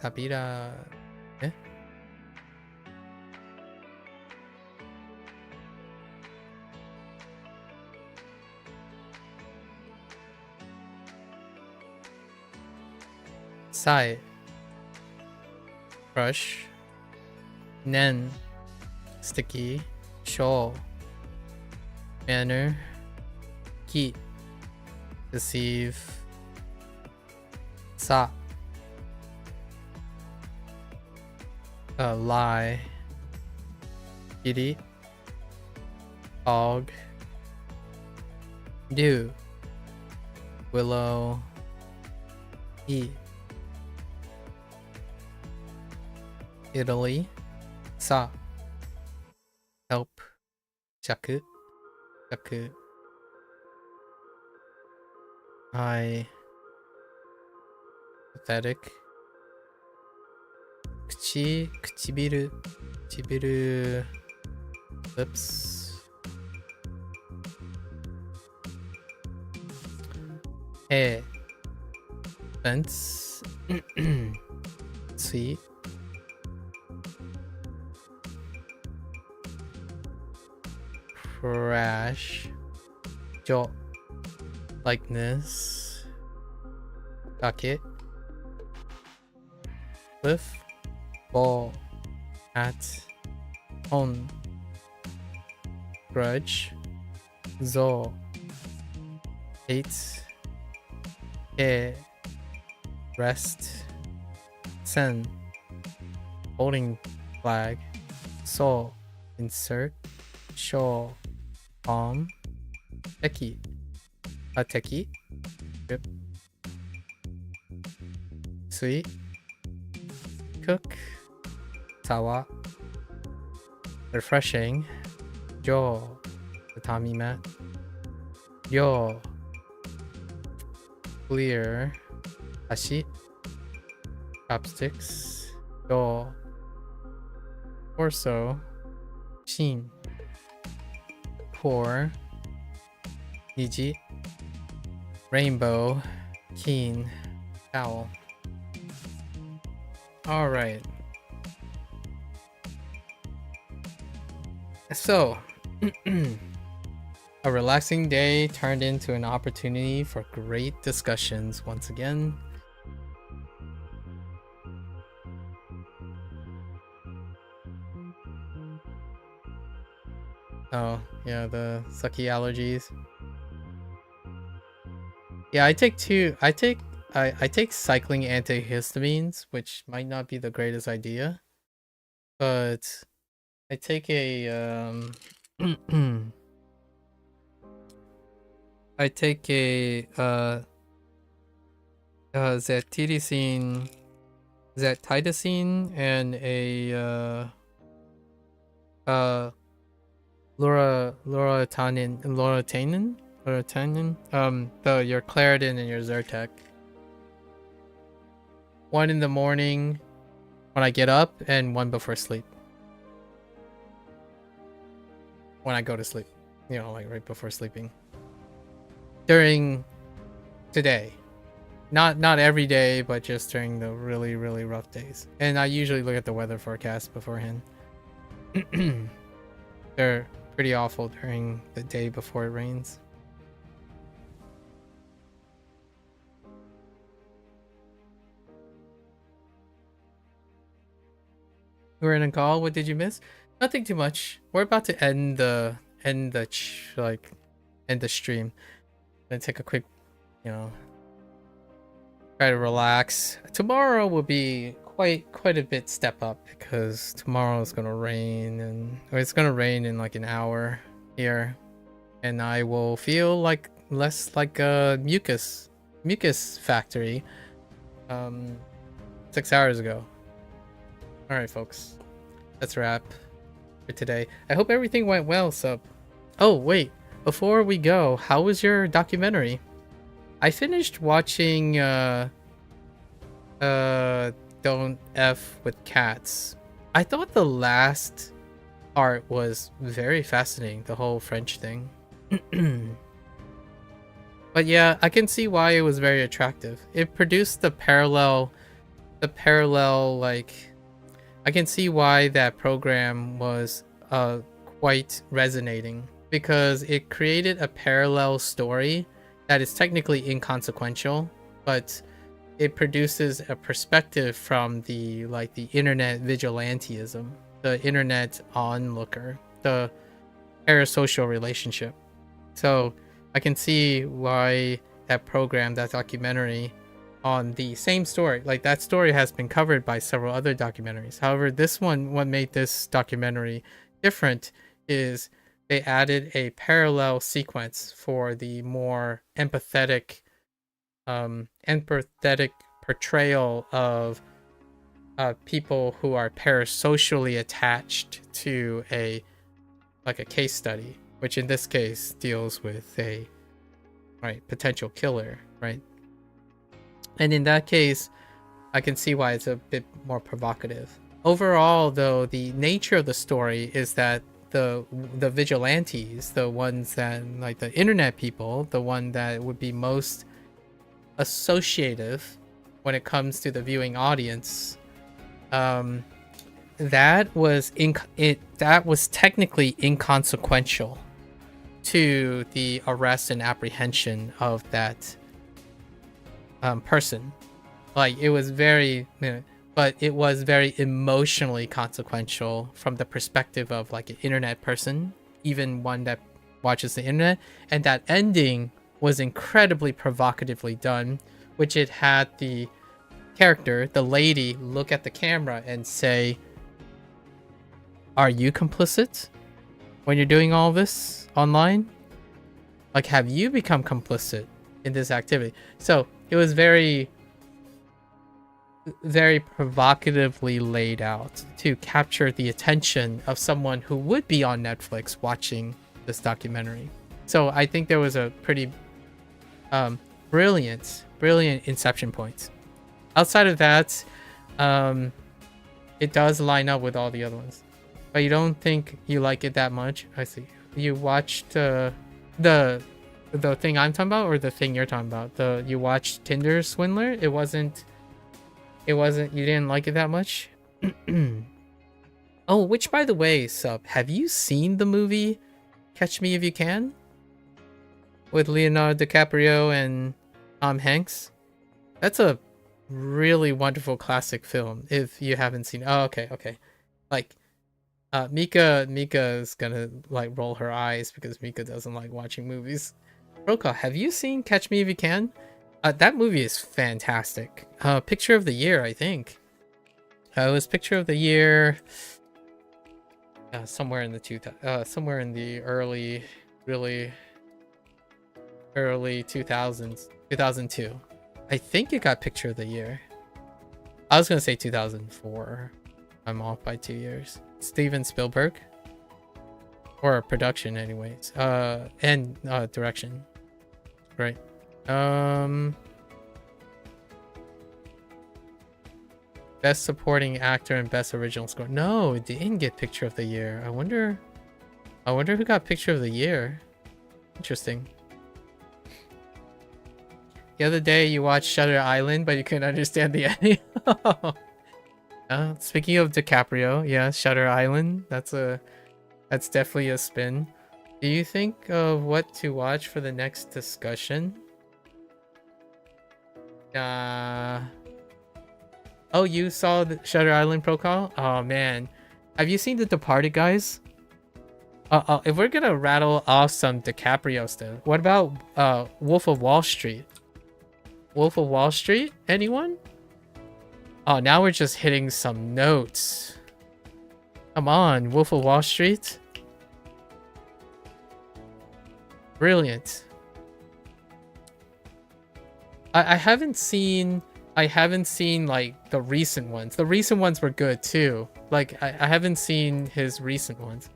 [SPEAKER 1] Tabira. Eh? Sai, brush, nen, sticky, show, manner, ki, deceive, sa, lie, giddy, og, do, willow, E. Italy. Sa. Help. Shaku. Shaku. I. Pathetic. Kuchi. Kuchibiru. Kuchibiru. Lips. E. Fence. Sweet. Crash. Jo. Likeness. Bucket. Cliff. Ball. Hat. On. Grudge. Zo. Hate. E. Rest. Sen. Holding flag. So. Insert. Show. Palm. Teki. Teki. Grip. Sweet. Cook. Tawa. Refreshing. Jo. Tatami mat. Yo. Clear. Ashi. Chopsticks. Do. Torso. Shin. Core. Niji. Rainbow. Keen. Owl. Alright. So, a relaxing day turned into an opportunity for great discussions once again. Oh, yeah, the sucky allergies. Yeah, I take cycling antihistamines, which might not be the greatest idea, but I take a I take a zetidicine and a loratadine, your Claritin and your Zyrtec. One in the morning when I get up, and one before sleep. When I go to sleep, you know, like right before sleeping. During today, not every day, but just during the really rough days. And I usually look at the weather forecast beforehand. They're pretty awful during the day before it rains. We're in a call. What did you miss? Nothing too much. We're about to end the stream. Gonna take a quick, try to relax. Tomorrow will be quite a bit step up because tomorrow is gonna rain, or it's gonna rain in like an hour here, and I will feel like less like a mucus factory 6 hours ago. All right, folks, that's a wrap for today. I hope everything went well. So, oh wait, before we go, how was your documentary? I finished watching Don't F with Cats. I thought the last part was very fascinating, the whole French thing. But yeah, I can see why it was very attractive. It produced the parallel like, I can see why that program was quite resonating, because it created a parallel story that is technically inconsequential, but it produces a perspective from the internet vigilantism, the internet onlooker, the parasocial relationship. So I can see why that program, that documentary on the same story, like that story has been covered by several other documentaries. However, this one, what made this documentary different is they added a parallel sequence for the more empathetic portrayal of people who are parasocially attached to a case study, which in this case deals with a potential killer, right? And in that case, I can see why it's a bit more provocative. Overall, though, the nature of the story is that the vigilantes, the ones that, like the internet people, the one that would be most associative when it comes to the viewing audience, that was technically inconsequential to the arrest and apprehension of that person. Like, it was very, but it was very emotionally consequential from the perspective of like an internet person, even one that watches the internet. And that ending was incredibly provocatively done, which it had the character, the lady, look at the camera and say, "Are you complicit when you're doing all this online? Like, have you become complicit in this activity?" So it was very, very provocatively laid out to capture the attention of someone who would be on Netflix watching this documentary. So I think there was a pretty brilliant inception point. Outside of that, it does line up with all the other ones, but you don't think you like it that much. I see. You watched the thing I'm talking about, or the thing you're talking about? You watched Tinder Swindler? It wasn't. You didn't like it that much? Oh, which, by the way, Sub, have you seen the movie Catch Me If You Can? With Leonardo DiCaprio and Tom Hanks? That's a really wonderful classic film, if you haven't seen it. Oh, okay. Like, Mika is gonna, like, roll her eyes because Mika doesn't like watching movies. Roka, have you seen Catch Me If You Can? That movie is fantastic. Picture of the year, I think. It was Picture of the Year somewhere in the early 2000s, 2002. I think it got Picture of the Year. I was gonna say 2004. I'm off by 2 years. Steven Spielberg, or production, anyways. And direction. Right. Best supporting actor and best original score. No, it didn't get Picture of the Year. I wonder who got Picture of the Year. Interesting. The other day you watched Shutter Island, but you couldn't understand the ending. Speaking of DiCaprio, yeah, Shutter Island. That's definitely a spin. Do you think of what to watch for the next discussion? Oh, you saw the Shutter Island protocol? Oh man, have you seen The Departed, guys? If we're gonna rattle off some DiCaprio stuff, what about Wolf of Wall Street? Wolf of Wall Street? Anyone? Oh, now we're just hitting some notes. Come on, Wolf of Wall Street. Brilliant. I haven't seen like the recent ones. The recent ones were good too. Like I haven't seen his recent ones.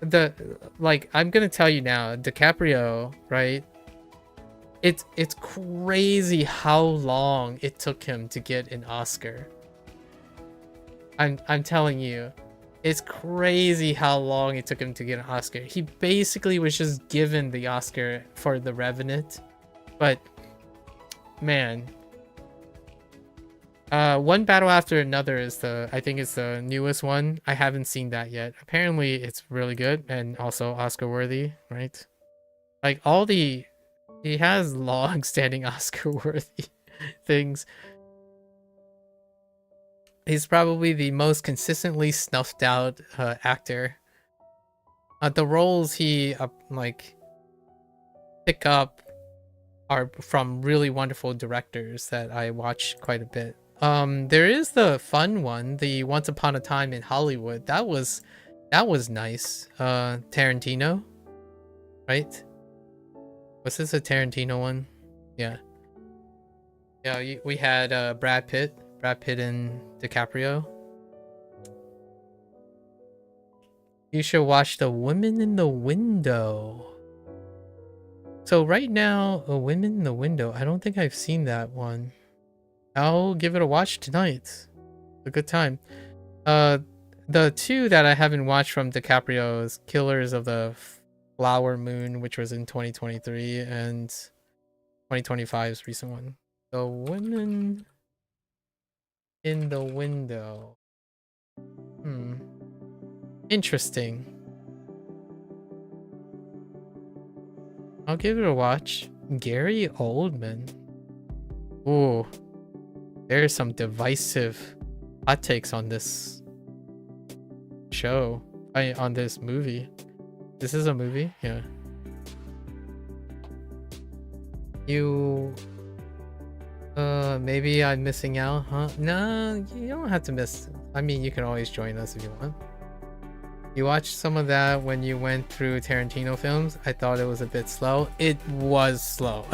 [SPEAKER 1] I'm gonna tell you now, DiCaprio, right? It's crazy how long it took him to get an Oscar. I'm telling you, it's crazy how long it took him to get an Oscar. He basically was just given the Oscar for The Revenant, but man, One Battle After Another is I think it's the newest one. I haven't seen that yet. Apparently it's really good and also Oscar worthy, right? Like he has long-standing Oscar worthy things. He's probably the most consistently snuffed out actor. The roles he pick up are from really wonderful directors that I watch quite a bit. There is the fun one, the Once Upon a Time in Hollywood. That was nice. Tarantino, right? Was this a Tarantino one? Yeah. Yeah, we had Brad Pitt and DiCaprio. You should watch The Woman in the Window. So right now, A Woman in the Window, I don't think I've seen that one. I'll give it a watch tonight. A good time. The two that I haven't watched from DiCaprio is Killers of the Flower Moon, which was in 2023, and 2025's recent one. The Woman in the Window. Interesting. I'll give it a watch. Gary Oldman. Ooh. There's some divisive hot takes on this show. On this movie. This is a movie? Yeah. You... maybe I'm missing out, huh? No, you don't have to miss. I mean, you can always join us if you want. You watched some of that when you went through Tarantino films. I thought it was a bit slow. It was slow.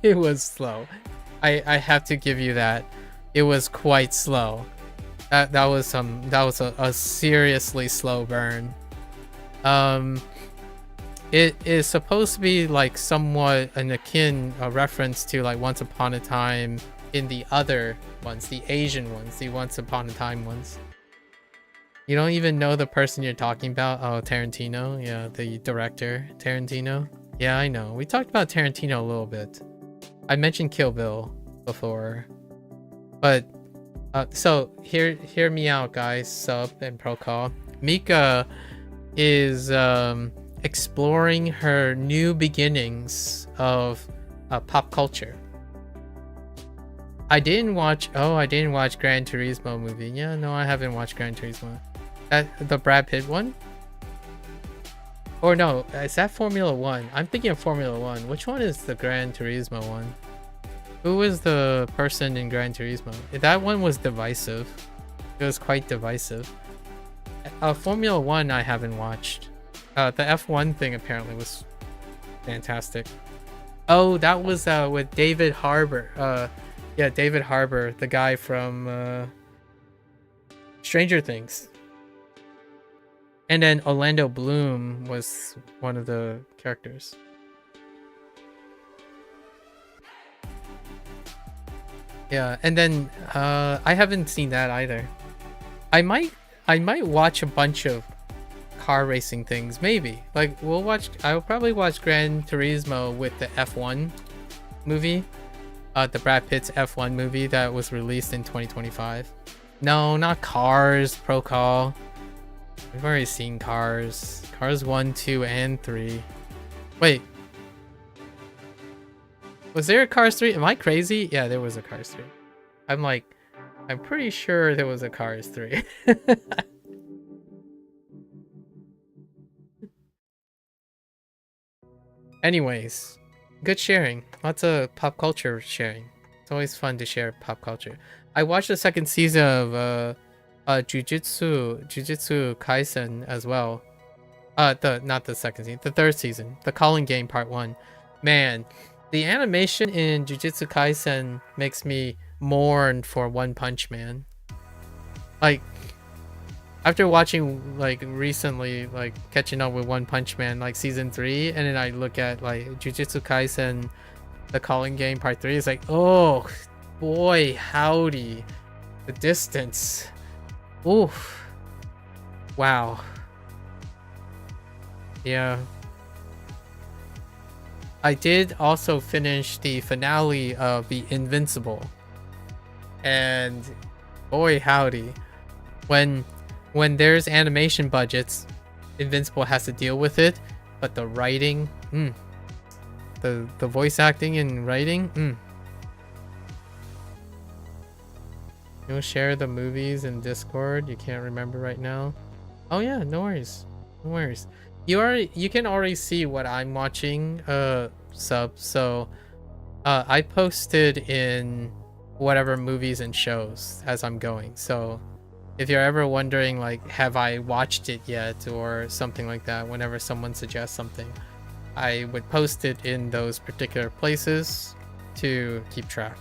[SPEAKER 1] It was slow. I have to give you that. It was quite slow. That was a seriously slow burn. It is supposed to be like somewhat a reference to like Once Upon a Time in the other ones, the Asian ones, the Once Upon a Time ones. You don't even know the person you're talking about. Oh, Tarantino. Yeah, the director, Tarantino. Yeah, I know. We talked about Tarantino a little bit. I mentioned Kill Bill before. But, so, hear me out, guys. Sub and pro call. Mika is exploring her new beginnings of pop culture. I didn't watch Gran Turismo movie. Yeah, no, I haven't watched Gran Turismo. The Brad Pitt one? Or no, is that Formula 1? I'm thinking of Formula 1. Which one is the Gran Turismo one? Who was the person in Gran Turismo? That one was divisive. It was quite divisive. Formula 1 I haven't watched. The F1 thing apparently was fantastic. Oh, that was with David Harbour. Yeah, David Harbour, the guy from Stranger Things. And then Orlando Bloom was one of the characters. Yeah, and then I haven't seen that either. I might watch a bunch of car racing things, maybe. Like I'll probably watch Gran Turismo with the F1 movie. The Brad Pitt's F1 movie that was released in 2025. No, not Cars, Pro Call. We've already seen Cars. Cars 1, 2, and 3. Wait. Was there a Cars 3? Am I crazy? Yeah, there was a Cars 3. I'm pretty sure there was a Cars 3. Anyways, good sharing. Lots of pop culture sharing. It's always fun to share pop culture. I watched the second season of Jujutsu Kaisen as well. Not the second season, the third season, the Calling Game Part 1. Man, the animation in Jujutsu Kaisen makes me mourn for One Punch Man. Like, after watching, like, recently, like, catching up with One Punch Man, like, Season 3, and then I look at, like, Jujutsu Kaisen, the Calling Game Part 3, it's like, oh, boy, howdy. The distance. Oof. Wow. Yeah. I did also finish the finale of The Invincible. And boy howdy. When there's animation budgets, Invincible has to deal with it, but the writing, the voice acting and writing, You'll share the movies in Discord. You can't remember right now. Oh yeah, no worries. No worries. You can already see what I'm watching, sub. So I posted in whatever movies and shows as I'm going. So if you're ever wondering, like, have I watched it yet or something like that, whenever someone suggests something, I would post it in those particular places to keep track.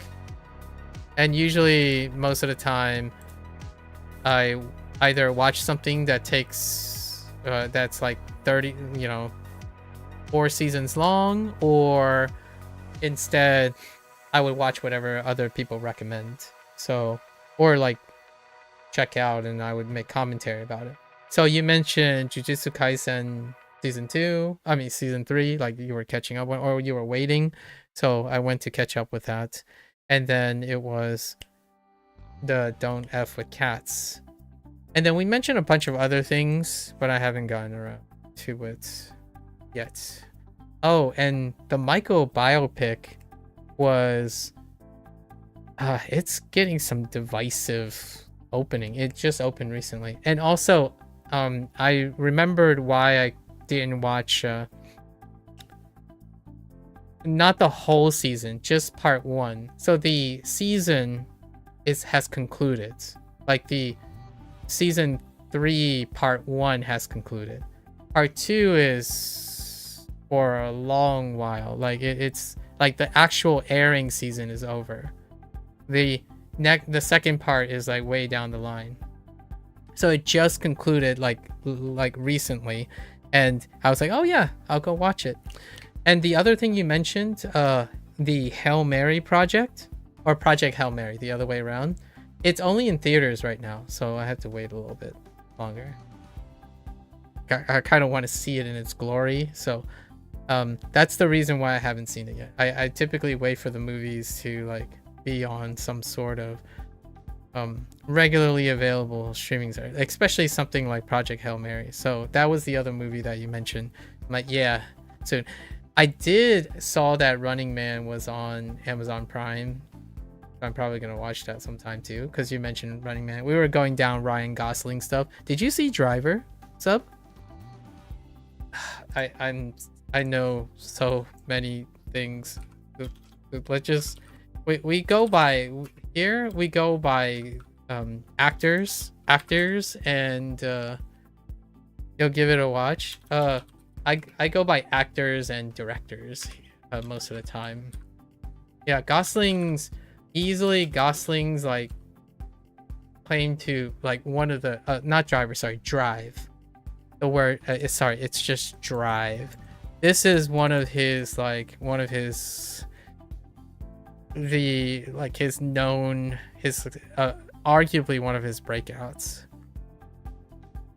[SPEAKER 1] And usually, most of the time, I either watch something that takes that's like 30, 4 seasons long, or instead I would watch whatever other people recommend. So, or like check out and I would make commentary about it. So you mentioned Jujutsu Kaisen season 3, like you were catching up on, or you were waiting. So I went to catch up with that. And then it was the Don't F with Cats. And then we mentioned a bunch of other things, but I haven't gotten around to it yet. Oh, and the Michael biopic was it's getting some divisive opening. It just opened recently. And also I remembered why I didn't watch not the whole season, just part 1. So the season has concluded. Like the season 3 part 1 has concluded. Part 2 is for a long while. Like it's like the actual airing season is over. The second part is like way down the line. So it just concluded like recently, and I was like, oh yeah, I'll go watch it. And the other thing you mentioned, the Hail Mary project, or Project Hail Mary, the other way around. It's only in theaters right now, so I have to wait a little bit longer. I kind of want to see it in its glory, so that's the reason why I haven't seen it yet. I typically wait for the movies to like be on some sort of regularly available streaming service, especially something like Project Hail Mary. So that was the other movie that you mentioned. I'm like, yeah, soon. I saw that Running Man was on Amazon Prime. I'm probably gonna watch that sometime too, because you mentioned Running Man. We were going down Ryan Gosling stuff. Did you see Driver? Sub? I know so many things. Let's just we go by here. We go by actors, and you'll give it a watch. I go by actors and directors most of the time. Yeah, Gosling's like claim to like one of the not Driver, sorry, Drive. The word it's just Drive. This is one of his arguably one of his breakouts.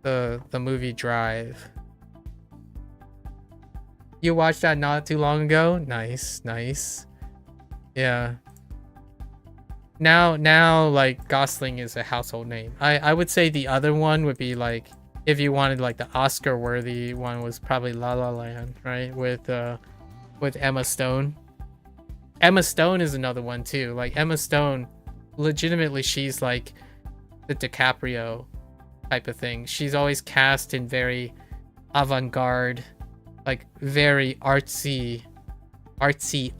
[SPEAKER 1] The movie Drive. You watched that not too long ago? Nice. Yeah. Now like Gosling is a household name. I would say the other one would be like, if you wanted like the Oscar worthy one, was probably La La Land, right? With Emma Stone. Emma Stone is another one too. Like Emma Stone, legitimately she's like the DiCaprio type of thing. She's always cast in very avant-garde, like very artsy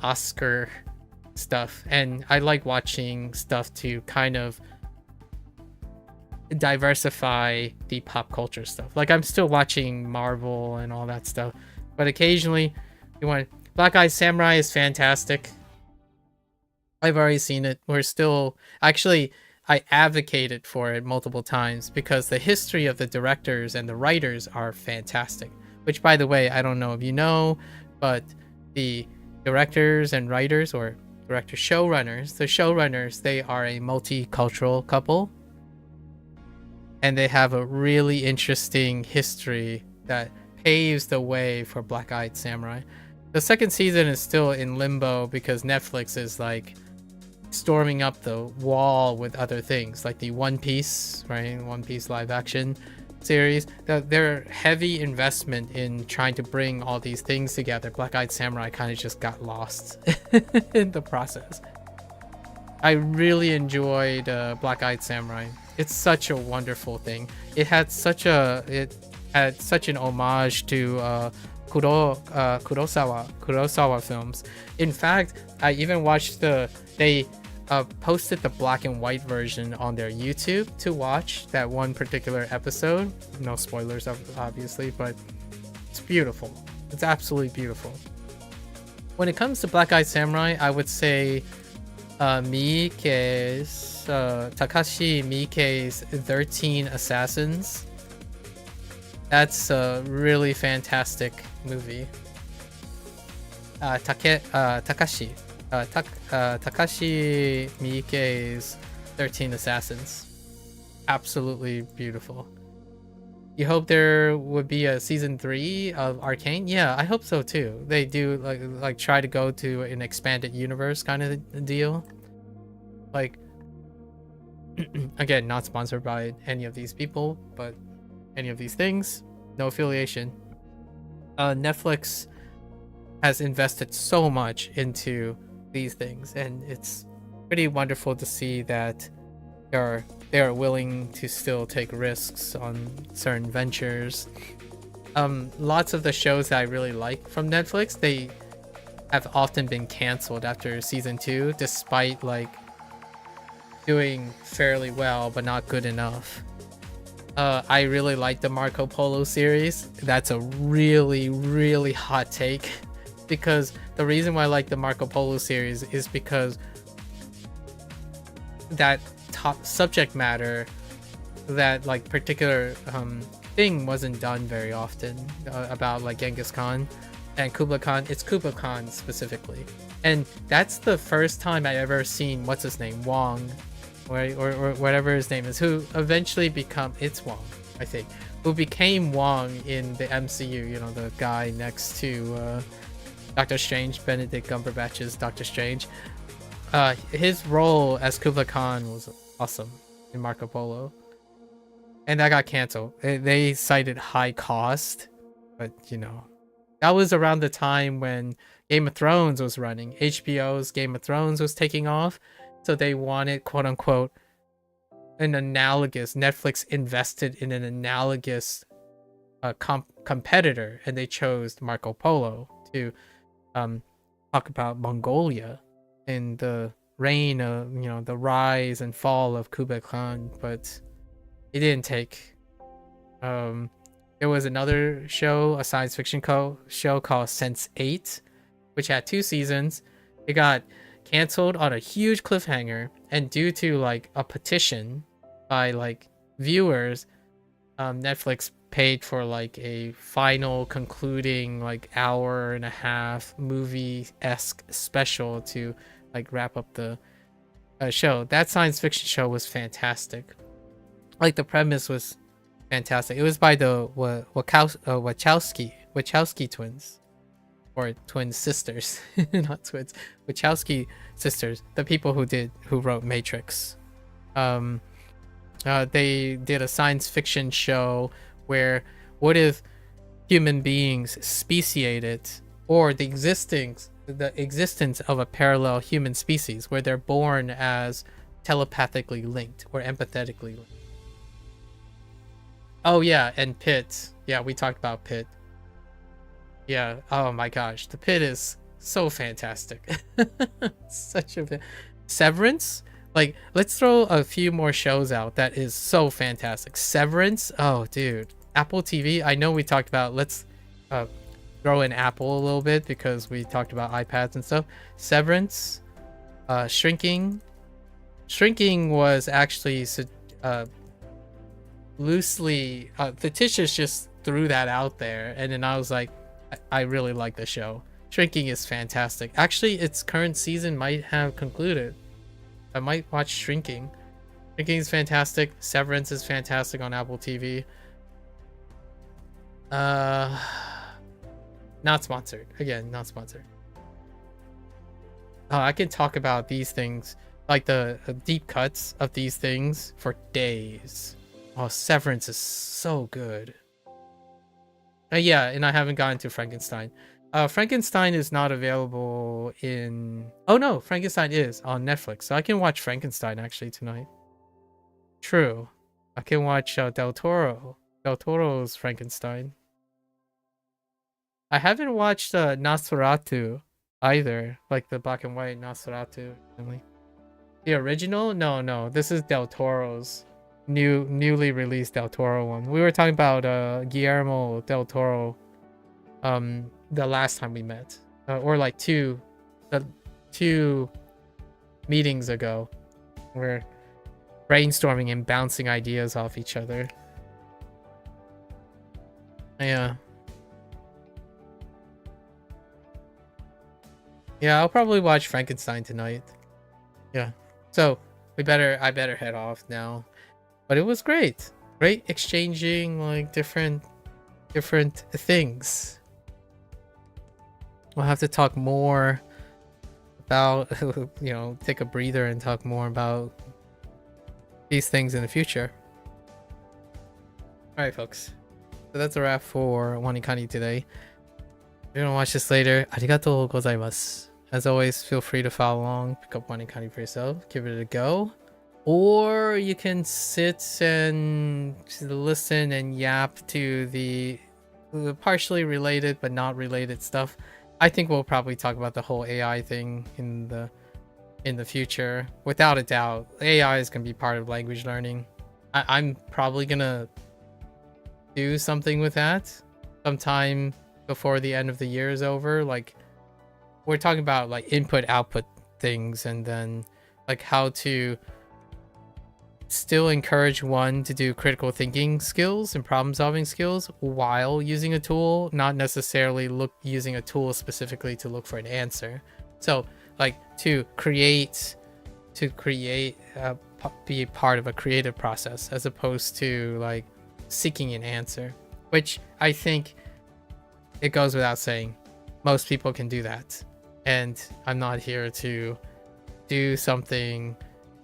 [SPEAKER 1] Oscar stuff, and I like watching stuff to kind of diversify the pop culture stuff. Like I'm still watching Marvel and all that stuff, but occasionally you want Black Eyed Samurai is fantastic. I've already seen it. I advocated for it multiple times because the history of the directors and the writers are fantastic. Which, by the way, I don't know if you know, but the directors and writers, or director showrunners, they are a multicultural couple. And they have a really interesting history that paves the way for Black Eyed Samurai. The second season is still in limbo because Netflix is like storming up the wall with other things, like the One Piece, right? One Piece live action series. Their heavy investment in trying to bring all these things together. Black Eyed Samurai kind of just got lost in the process. I really enjoyed Black Eyed Samurai. It's such a wonderful thing. It had such an homage to Kurosawa films. In fact, I even watched they posted the black and white version on their YouTube to watch that one particular episode. No spoilers, obviously, but it's beautiful. It's absolutely beautiful. When it comes to Black Eyed Samurai, I would say Takashi Miike's 13 Assassins. That's a really fantastic movie. Takashi Miike's 13 Assassins. Absolutely beautiful. You hope there would be a season 3 of Arcane? Yeah, I hope so too. They do like try to go to an expanded universe kind of deal. Like, again, not sponsored by any of these people, but any of these things, no affiliation. Netflix has invested so much into these things, and it's pretty wonderful to see that they are willing to still take risks on certain ventures. Lots of the shows that I really like from Netflix, they have often been canceled after season 2, despite like doing fairly well but not good enough. I really like the Marco Polo series. That's a really hot take, because the reason why I like the Marco Polo series is because that top subject matter, that like particular thing wasn't done very often, about like Genghis Khan and Kublai Khan. It's Kublai Khan specifically, and that's the first time I ever seen what's his name, Wong, or whatever his name is, who eventually it's Wong, I think, who became Wong in the MCU. You know, the guy next to Doctor Strange, Benedict Cumberbatch's Doctor Strange. His role as Kublai Khan was awesome in Marco Polo, and that got canceled. They cited high cost, but you know, that was around the time when Game of Thrones was running. HBO's Game of Thrones was taking off, so they wanted, quote unquote, an analogous. Netflix invested in an analogous competitor, and they chose Marco Polo to talk about Mongolia and the reign of, you know, the rise and fall of Kublai Khan, but it didn't take. There was another show, a science fiction show called Sense8, which had 2 seasons. It got canceled on a huge cliffhanger, and due to like a petition by like viewers, Netflix paid for like a final concluding like hour and a half movie-esque special to like wrap up the show. That science fiction show was fantastic. Like, the premise was fantastic. It was by the Wachowski twins, or twin sisters, not twins, Wachowski sisters, the people who wrote Matrix. They did a science fiction show where, what if human beings speciated, or the existence of a parallel human species where they're born as telepathically linked or empathetically linked. Oh yeah, and Pit. Yeah, we talked about Pit. Yeah, oh my gosh, the Pit is so fantastic. Such a Severance? Like, let's throw a few more shows out that is so fantastic. Severance? Oh dude. Apple TV, I know we talked about, let's throw in Apple a little bit because we talked about iPads and stuff. Severance, Shrinking. Shrinking was actually loosely, Fictitious just threw that out there, and then I was like, I really like the show. Shrinking is fantastic. Actually, its current season might have concluded. I might watch Shrinking. Shrinking is fantastic. Severance is fantastic on Apple TV. Not sponsored. Again, not sponsored. I can talk about these things, like the deep cuts of these things, for days. Oh, Severance is so good. Yeah, and I haven't gotten to Frankenstein. Frankenstein is not available in... Oh no, Frankenstein is on Netflix, so I can watch Frankenstein actually tonight. True. I can watch Del Toro's Frankenstein. I haven't watched Nosferatu either, like the black and white Nosferatu. The original? No, this is Del Toro's newly released Del Toro one. We were talking about Guillermo Del Toro the last time we met, or like two meetings ago. We're brainstorming and bouncing ideas off each other. Yeah. Yeah, I'll probably watch Frankenstein tonight. Yeah. So I better head off now. But it was great. Great exchanging like different things. We'll have to talk more about take a breather and talk more about these things in the future. Alright folks. So that's a wrap for WaniKani today. If you're gonna watch this later, arigatou gozaimasu. As always, feel free to follow along, pick up WaniKani for yourself, give it a go. Or you can sit and listen and yap to the partially related but not related stuff. I think we'll probably talk about the whole AI thing in the future. Without a doubt, AI is gonna be part of language learning. I'm probably gonna do something with that sometime before the end of the year is over. Like, we're talking about like input output things, and then like how to still encourage one to do critical thinking skills and problem solving skills while using a tool, not necessarily using a tool specifically to look for an answer. So like to be part of a creative process as opposed to like seeking an answer, which I think it goes without saying most people can do that. And I'm not here to do something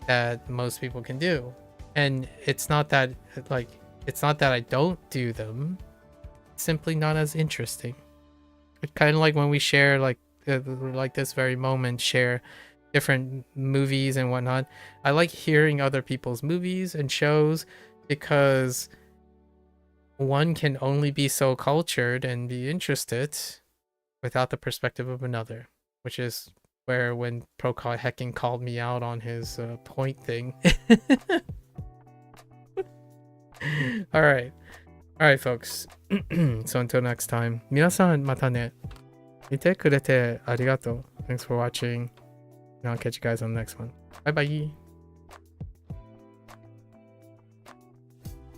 [SPEAKER 1] that most people can do. And it's not that I don't do them. It's simply not as interesting. It's kind of like when we share like this very moment, share different movies and whatnot. I like hearing other people's movies and shows because one can only be so cultured and be interested without the perspective of another. Which is where when Procol hecking called me out on his point thing. Alright, folks. So until next time, 皆さんまたね。見てくれてありがとう. Thanks for watching. And I'll catch you guys on the next one. Bye bye.